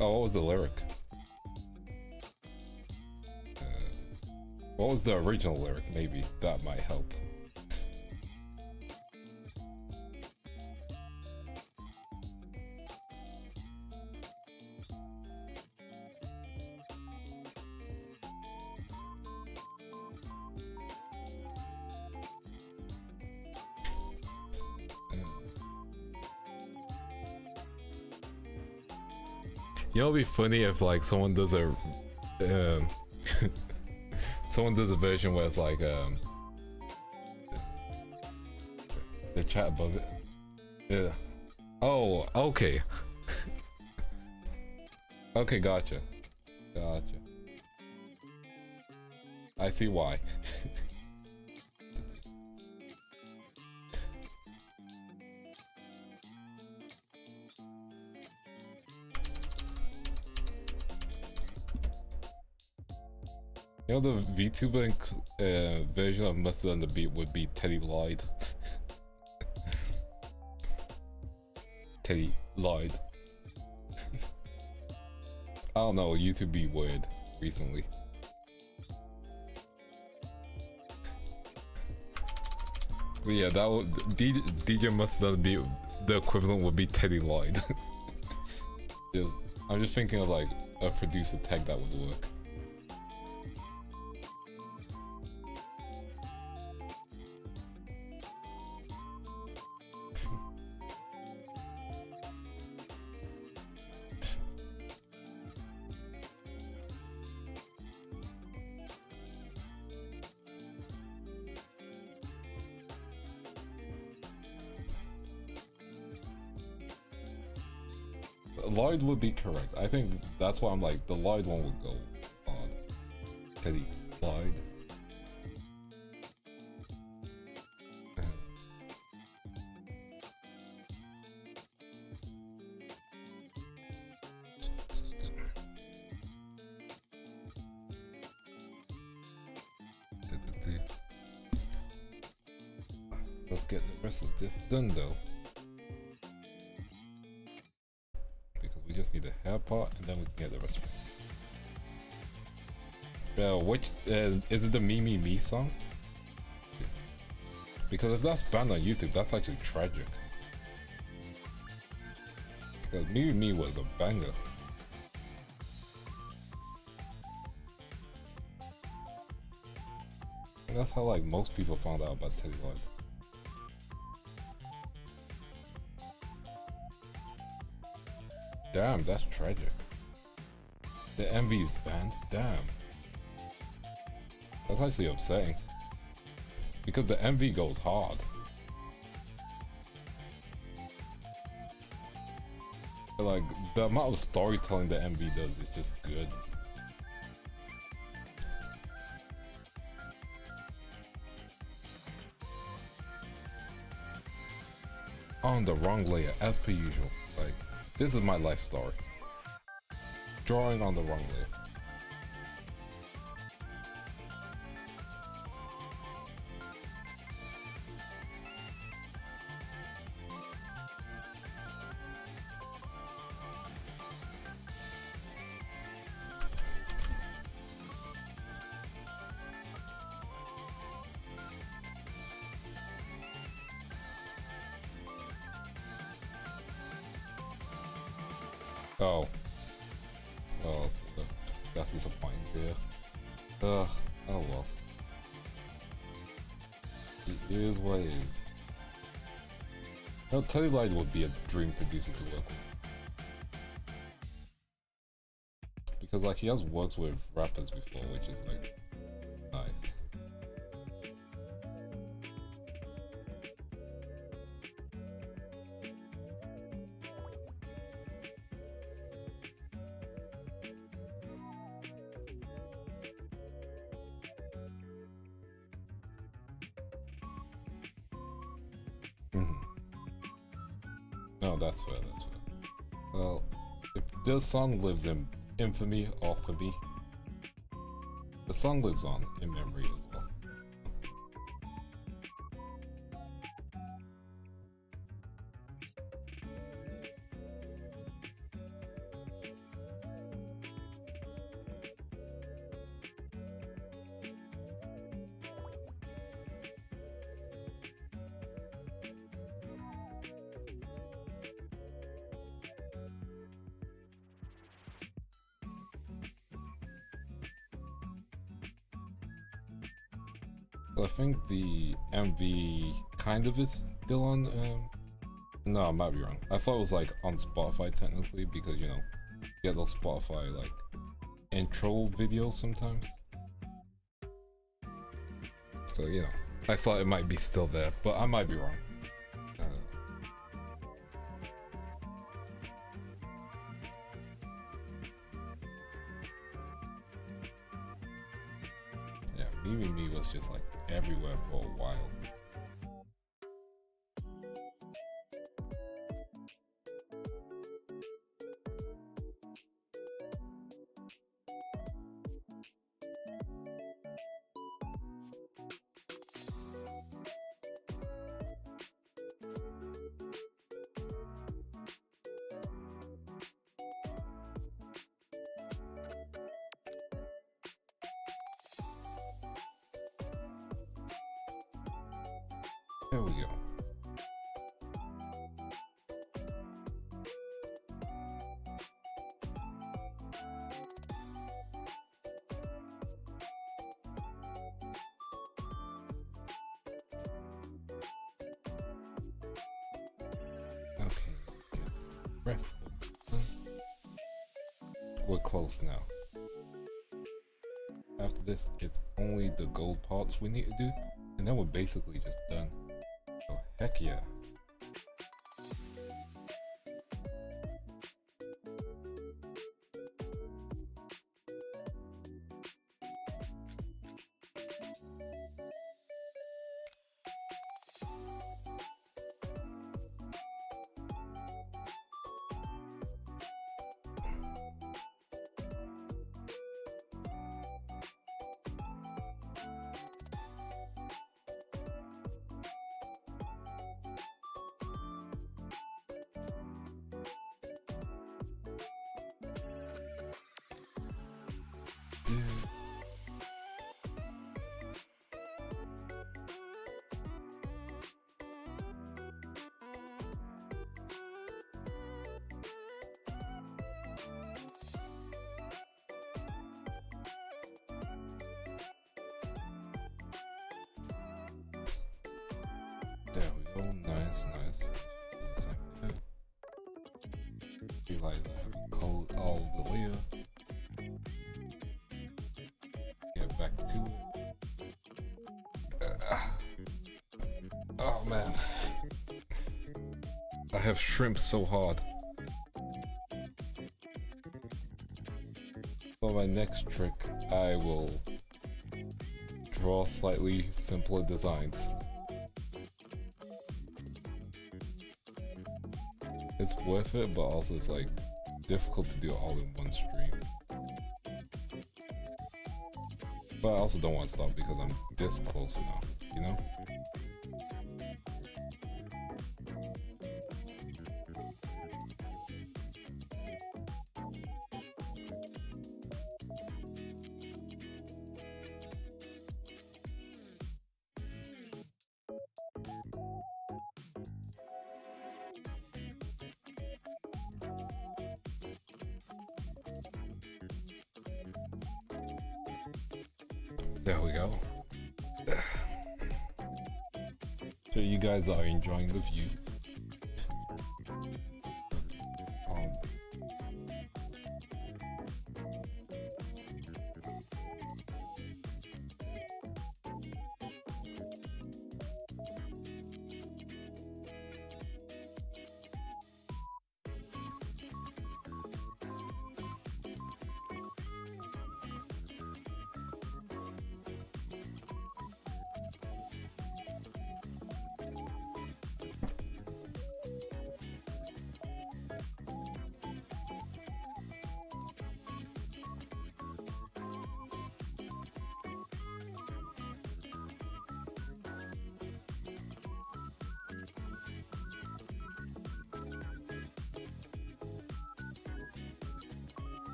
Oh, what was the lyric? What was the original lyric? Maybe that might help. You know, it'd be funny if like someone does a someone does a version where it's like the chat above it. Yeah. Oh, okay. Okay, gotcha. I see why. You know, the VTuber version of Mustard on the Beat would be Teddy Lloyd. Teddy Lloyd. I don't know, YouTube be weird recently. But yeah, that would DJ Mustard on the Beat. The equivalent would be Teddy Lloyd. Yeah, I'm just thinking of like a producer tag that would work. Lloyd would be correct. I think that's why I'm like, the Lloyd one would go on. Teddy Lloyd. Let's get the rest of this done though. We just need the hair part and then we can get the rest of it. Which is it the Me Me Me song? Because if that's banned on YouTube, that's actually tragic. Because Me Me Me was a banger. And that's how like most people found out about Teddy Lloyd. Damn, that's tragic. The MV is banned? Damn. That's actually upsetting. Because the MV goes hard. But like, the amount of storytelling the MV does is just good. On the wrong layer, as per usual. Like, this is my life story. Drawing on the wrong layer. Oh. Oh, that's disappointing, yeah. Oh well. It is what it is. No, Teddy Lloyd would be a dream producer to work with. Because like he has worked with rappers before, which is like nice. No, that's fair, that's fair. Well, if this song lives in infamy or for me, the song lives on in memory as well. I think the MV kind of is still on, no, I might be wrong. I thought it was like on Spotify technically because, you know, you get those Spotify like intro videos sometimes. So, you know, I thought it might be still there, but I might be wrong. Yeah, Me Me was just like everywhere for a while. There we go. Okay, good. Rest of we're close now. After this, it's only the gold parts we need to do, and then we're basically just done. Oh, heck yeah. have shrimp so hard. For my next trick, I will draw slightly simpler designs. It's worth it, but also it's like difficult to do it all in one stream. But I also don't want to stop because I'm this close now, you know? There we go. So you guys are enjoying the view.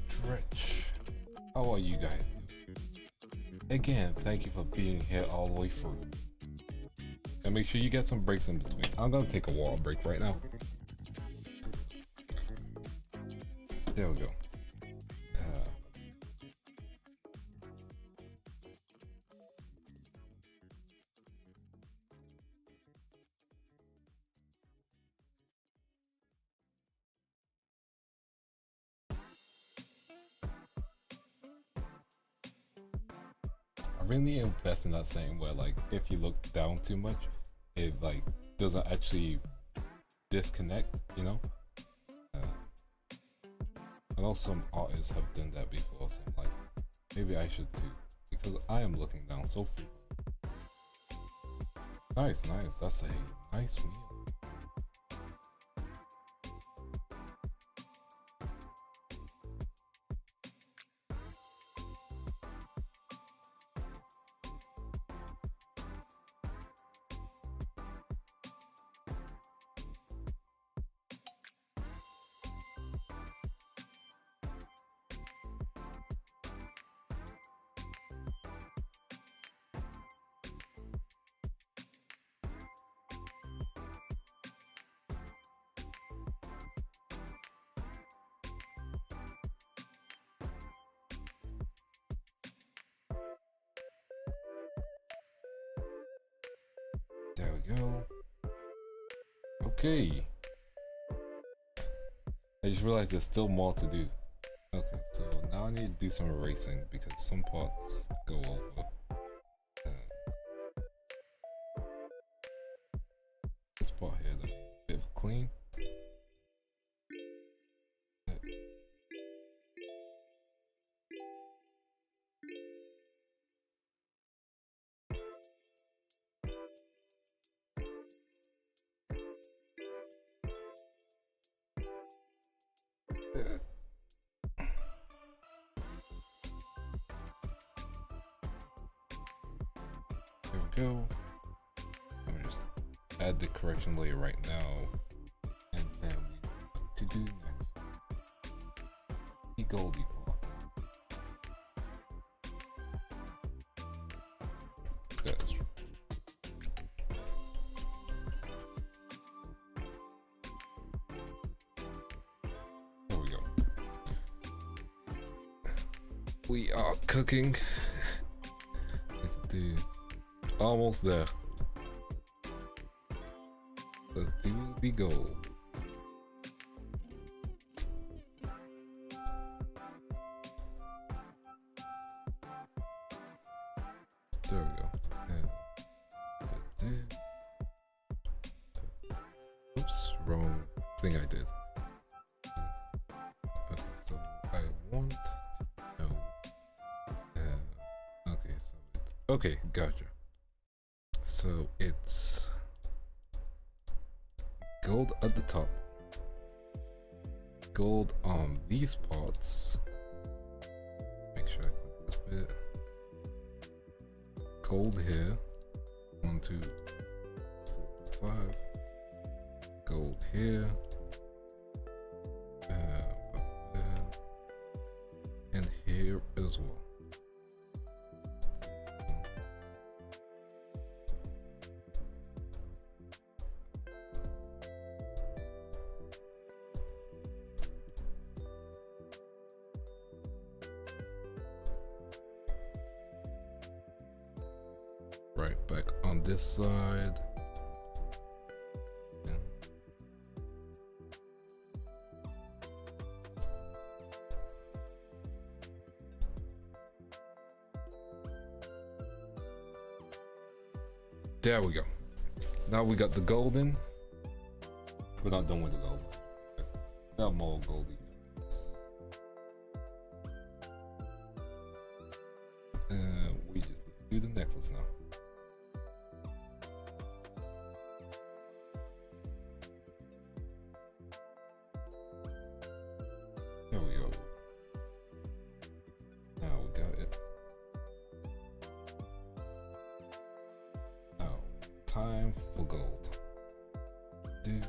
Stretch. How are you guys doing? Again, thank you for being here all the way through. And make sure you get some breaks in between. I'm gonna take a water break right now. There we go. I really invest in that saying where like if you look down too much, it like doesn't actually disconnect, you know? I know some artists have done that before, so I'm like, maybe I should too, because I am looking down so frequently. Nice, that's a nice meal. There we go. Okay. I just realized there's still more to do. Okay, so now I need to do some erasing because some parts go over. This part here, that needs a bit of clean. There we go. I'm gonna just add the correction layer right now, and then what to do next? The Globie part. That's right. There we go. We are cooking. Almost there. Let's do the goal. There we go. Oops, wrong thing I did. Okay, so I want to know. Okay, so it's okay. Gotcha. So it's gold at the top, gold on these parts. Make sure I click this bit. Gold here. 1, 2, 4, 5. Gold here. And here as well. Right, back on this side. Yeah. There we go. Now we got the golden. We're not done with the gold. Got more goldy. We just do the necklace now. There we go. Now we got it. Now, time for gold. Do.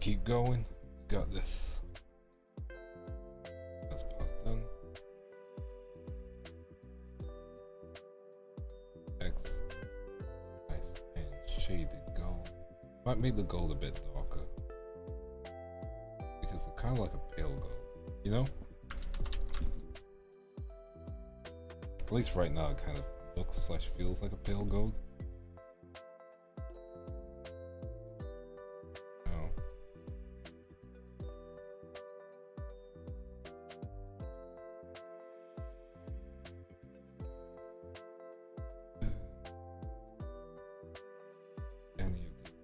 Keep going. Got this. That's part done. X. Nice and shaded gold. Might make the gold a bit darker because it's kind of like a pale gold, you know? At least right now it kind of looks / feels like a pale gold.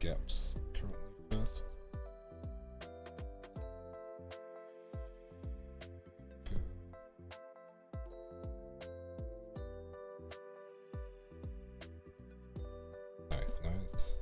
Gaps currently first. Good. Nice, nice.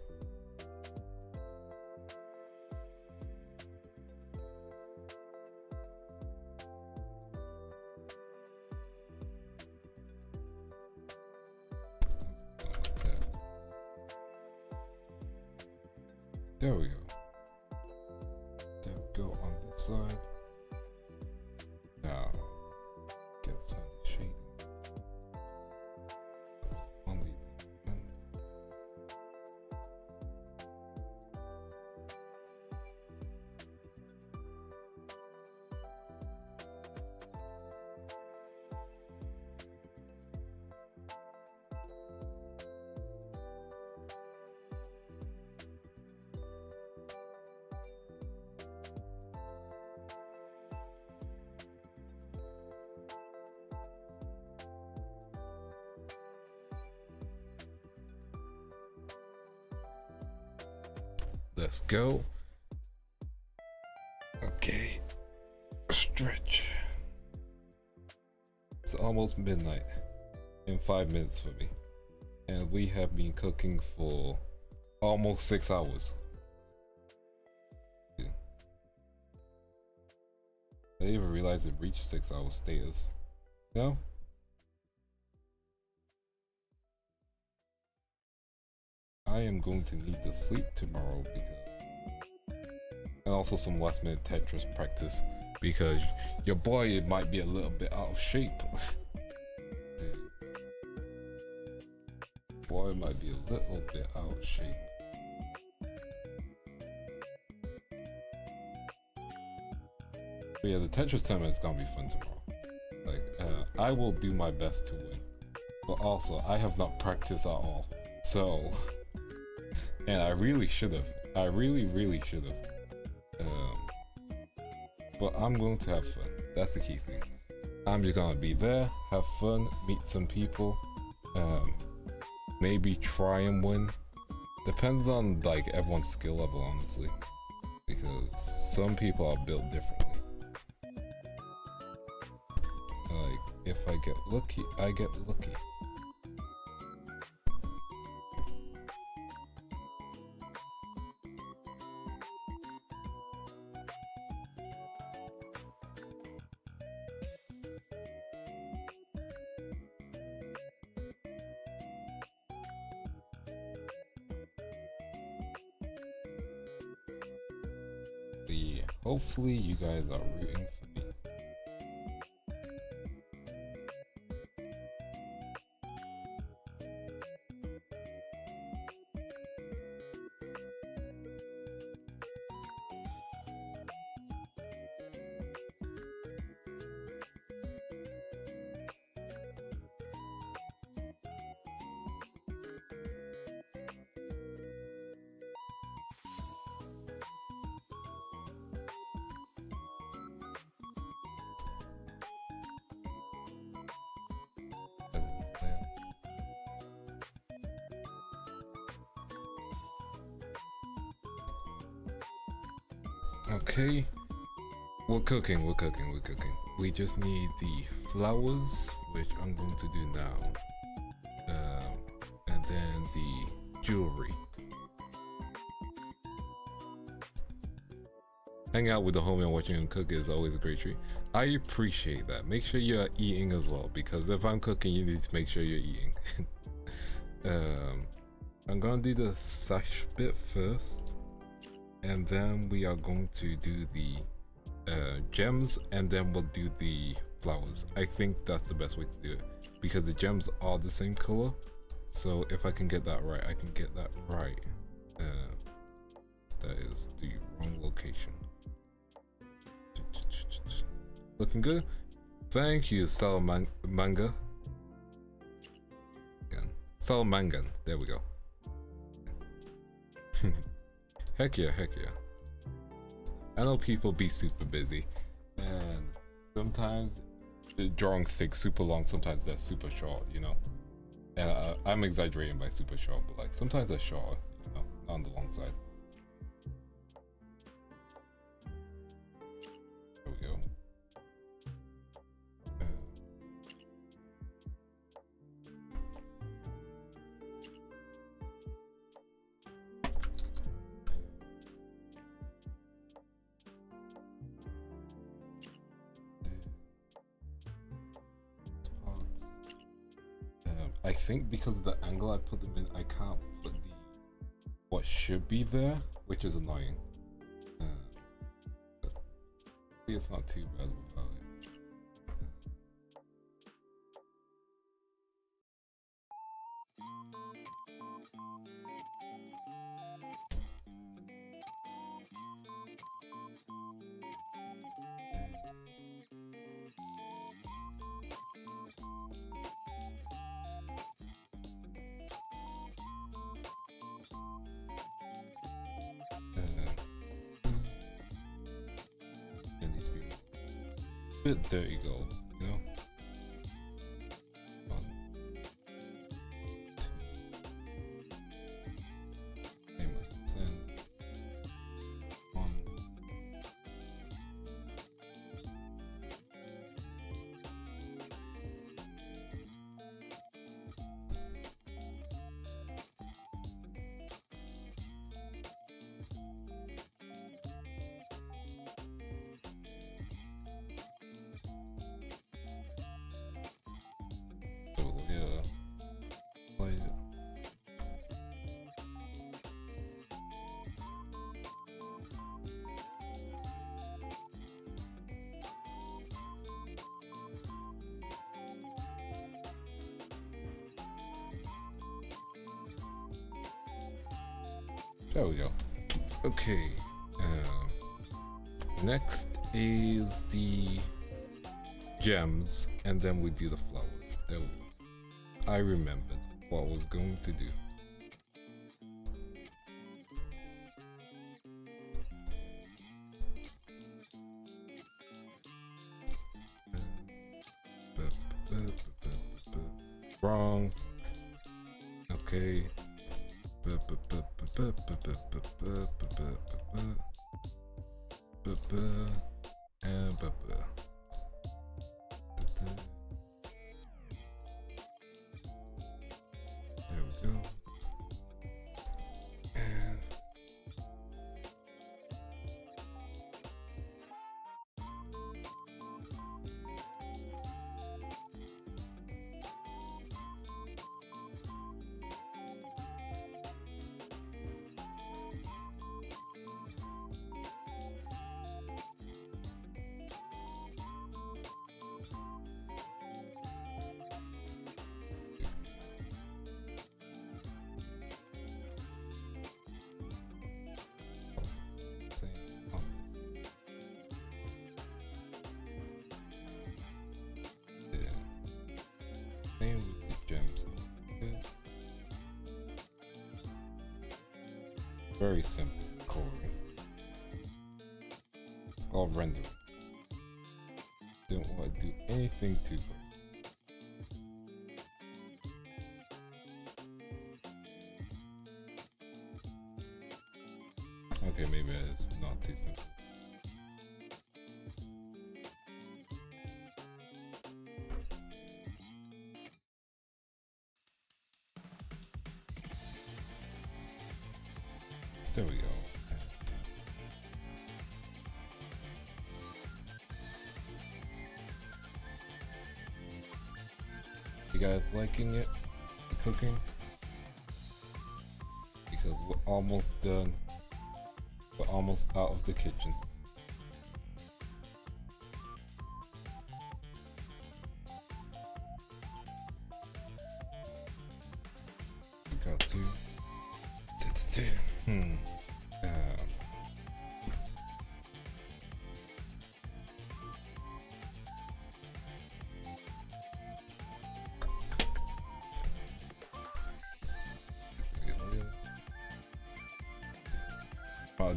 There we go. There we go on this side. Now, get some of the shading. On the end. Let's go. Okay. Stretch. It's almost midnight in 5 minutes for me. And we have been cooking for almost 6 hours. Yeah. I didn't even realize it reached 6 hour status. No? I am going to need to sleep tomorrow because, and also some last minute Tetris practice because your boy might be a little bit out of shape. Dude. Boy might be a little bit out of shape. But yeah, the Tetris tournament is gonna be fun tomorrow. Like, I will do my best to win, but also I have not practiced at all, so. And I really should have. I really should have. But I'm going to have fun. That's the key thing. I'm just gonna be there, have fun, meet some people, maybe try and win. Depends on like everyone's skill level, honestly, because some people are built differently. Like if I get lucky, I get lucky. Yeah, hopefully you guys are rooting for me. Okay, we're cooking. We just need the flowers, which I'm going to do now, and then the jewelry. Hang out with the homie and watching him cook is always a great treat. I appreciate that. Make sure you're eating as well, because if I'm cooking, you need to make sure you're eating. I'm gonna do the sash bit first, and then we are going to do the gems, and then we'll do the flowers. I think that's the best way to do it, because the gems are the same color. So if I can get that right, I can get that right. That is the wrong location. Looking good. Thank you, Salamangan. Salamangan. There we go. Heck yeah. I know people be super busy, and sometimes the drawings take super long, sometimes they're super short, you know? And I'm exaggerating by super short, but like sometimes they're short, you know, not on the long side. There we go. I think because of the angle I put them in, I can't put the what should be there, which is annoying. But see, it's not too bad without it. It needs to be a bit dirty gold, you know? There we go. Okay. Next is the gems, and then we do the flowers. There we go. I remembered what I was going to do. Wrong. Okay. And there we go. And same with the gems. Very simple coloring. I'll render it. Don't want to do anything too crazy. Okay, maybe it's not too simple. There we go. You guys liking it? The cooking? Because we're almost done. We're almost out of the kitchen. We got two.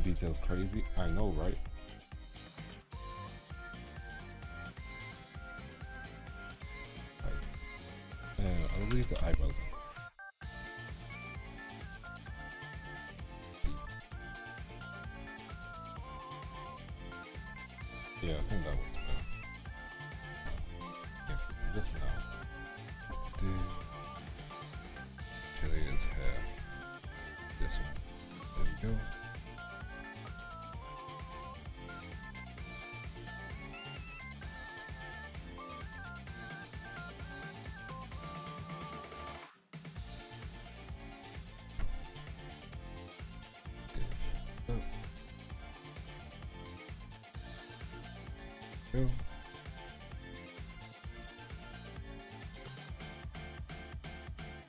Details crazy, I know, right? I'll leave the eyebrows in. Yeah, I think that works better. Yeah, fix this now. Do Killian's hair. This one. There we go.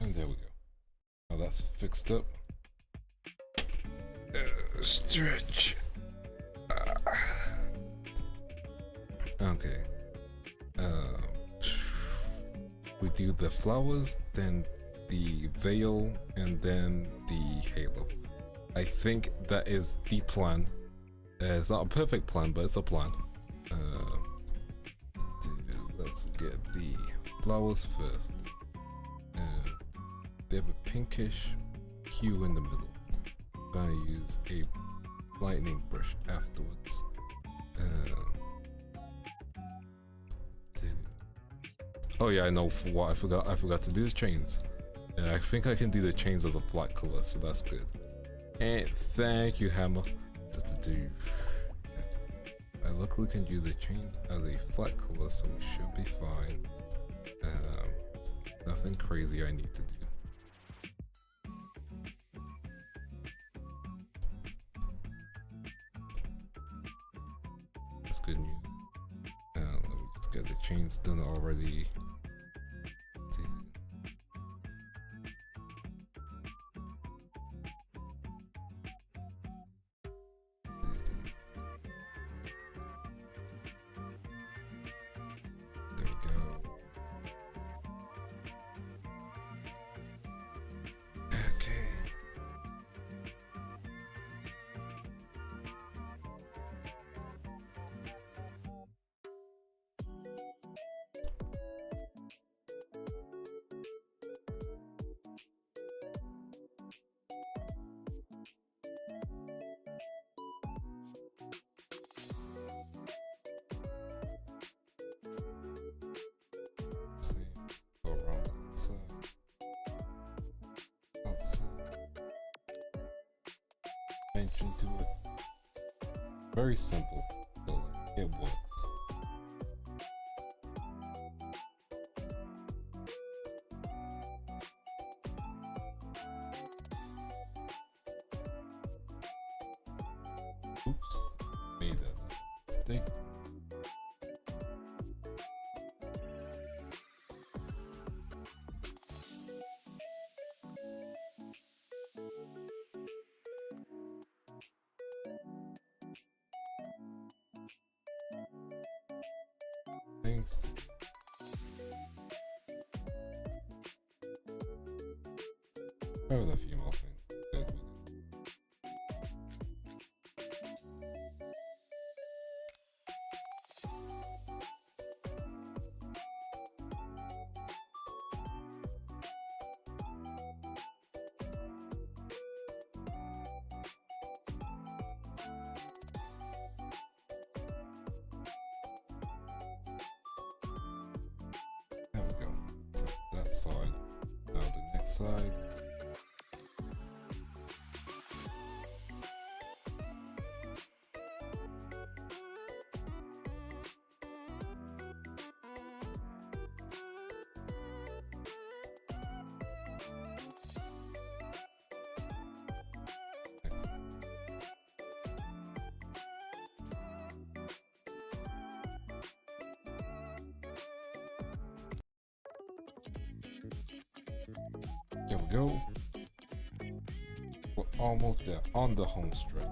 And there we go. Now that's fixed up. Stretch. Okay. We do the flowers, then the veil, and then the halo. I think that is the plan. It's not a perfect plan, but it's a plan. Let's get the flowers first. They have a pinkish hue in the middle. I'm gonna use a lightning brush afterwards. Oh yeah, I know for what I forgot to do the chains. Yeah, I think I can do the chains as a flat color, so that's good. And thank you, Hammer. I luckily can do the chains as a flat color, so we should be fine. Nothing crazy I need to do. That's good news. Let me just get the chains done already. attention to it. Very simple, but like, it works. Oops, made that mistake. Thanks. I have a few more things. There we go. So that side. Now the next side. There we go. We're almost there on the home stretch.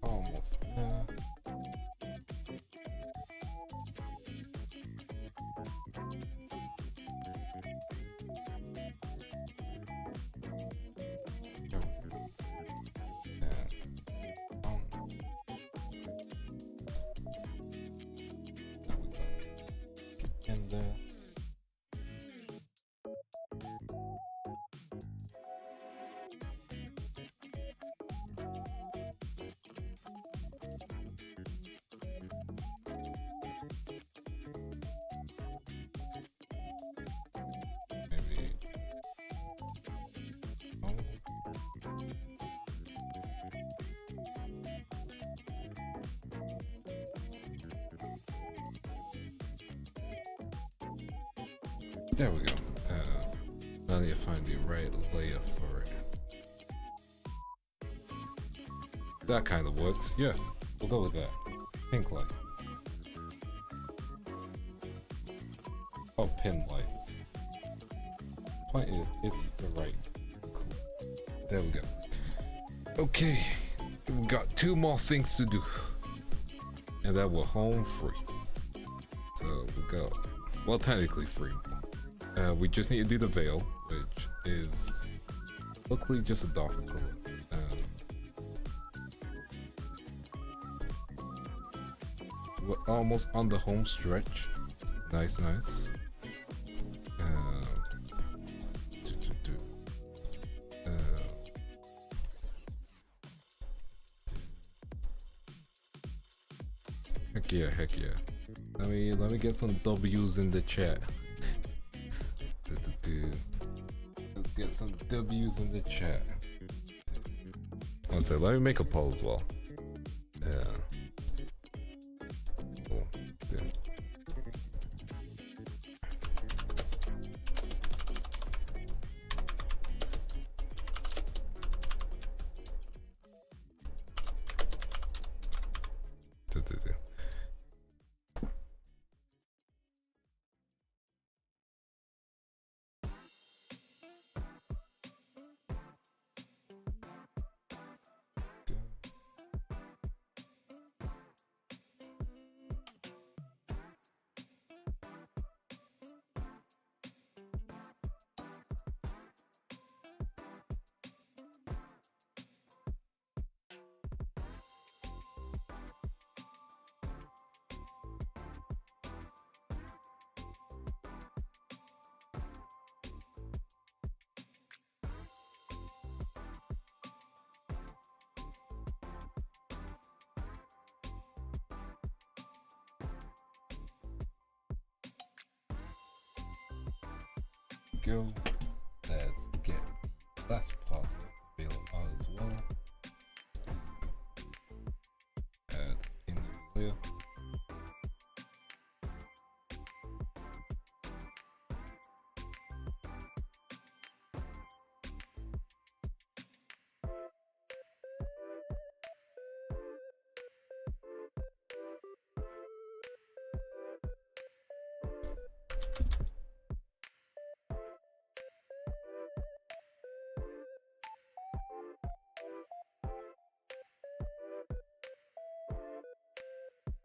Almost there. In there. Maybe. Oh. There we go. Now I need to find the right layer for it. That kind of works. Yeah, we'll go with that. Pink light. Oh, pin light. Point is, it's the right. Cool. There we go. Okay, we got 2 more things to do, and then we're home free. So we go. Well, technically free. We just need to do the veil, which is luckily just a darker color. We're almost on the home stretch. Nice, nice. Heck yeah, heck yeah. Let me get some W's in the chat. Let's get some W's in the chat. One sec, let me make a poll as well. Yeah. Cool. Yeah. go. Let's get the last possible available out as well. Add in the layer.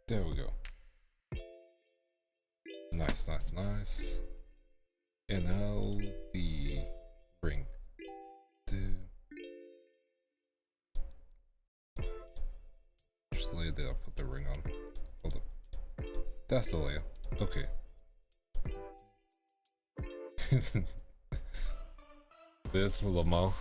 There we go. Nice, nice, nice. And now the ring. Just lay it there, I'll put the ring on. Hold up. That's the layer. Okay. This is Lamau.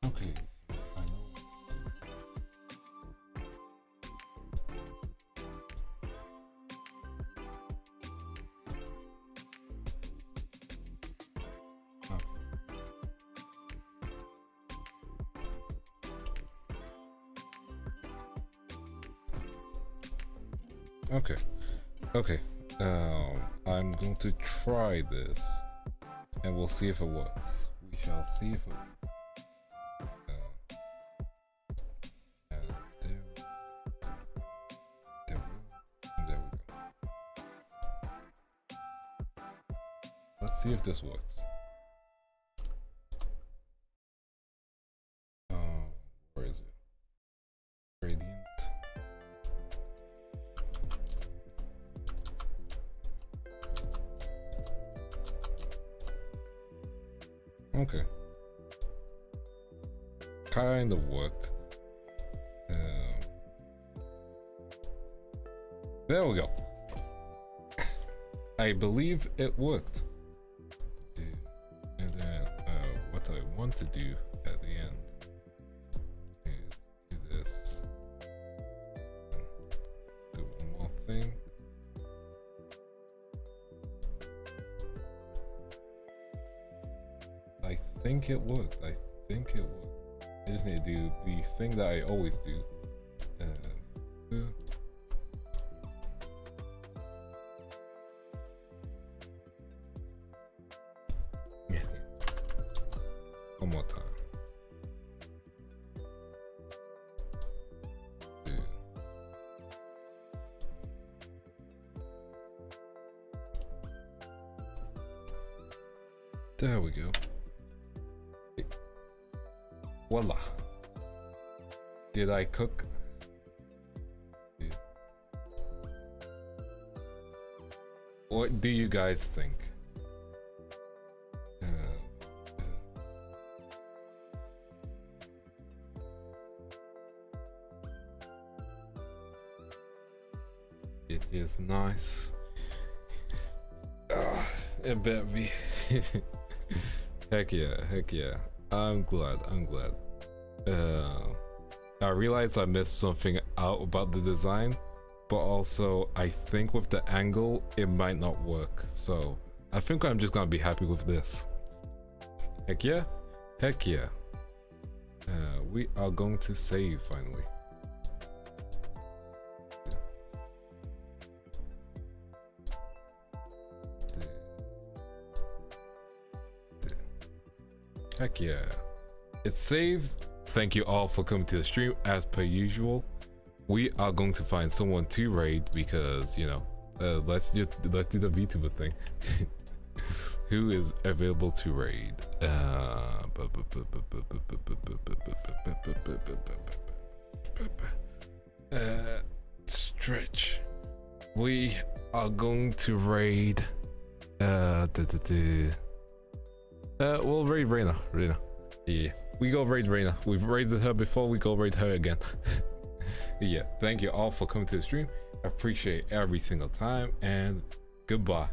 Okay, I know. Okay, okay. I'm going to try this, and we'll see if it works. We shall see if it works. Let's see if this works. Where is it? Gradient. Okay. Kind of worked. There we go. I believe it worked. And then what I want to do at the end is do this. Do one more thing. I think it worked. I think it worked. I just need to do the thing that I always do. One more time. There we go. Voila. Did I cook? What do you guys think? It is nice. It better be. Heck yeah, heck yeah. I'm glad. I realized I missed something out about the design, but also I think with the angle it might not work. So I think I'm just gonna be happy with this. Heck yeah, heck yeah. We are going to save finally. Heck yeah. It's saved. Thank you all for coming to the stream as per usual. We are going to find someone to raid because, you know, let's do the VTuber thing. Who is available to raid? Stretch. We are going to raid. We'll raid Reina. Yeah, we go raid Reina. We've raided her before. We go raid her again. Yeah, thank you all for coming to the stream. Appreciate every single time, and goodbye.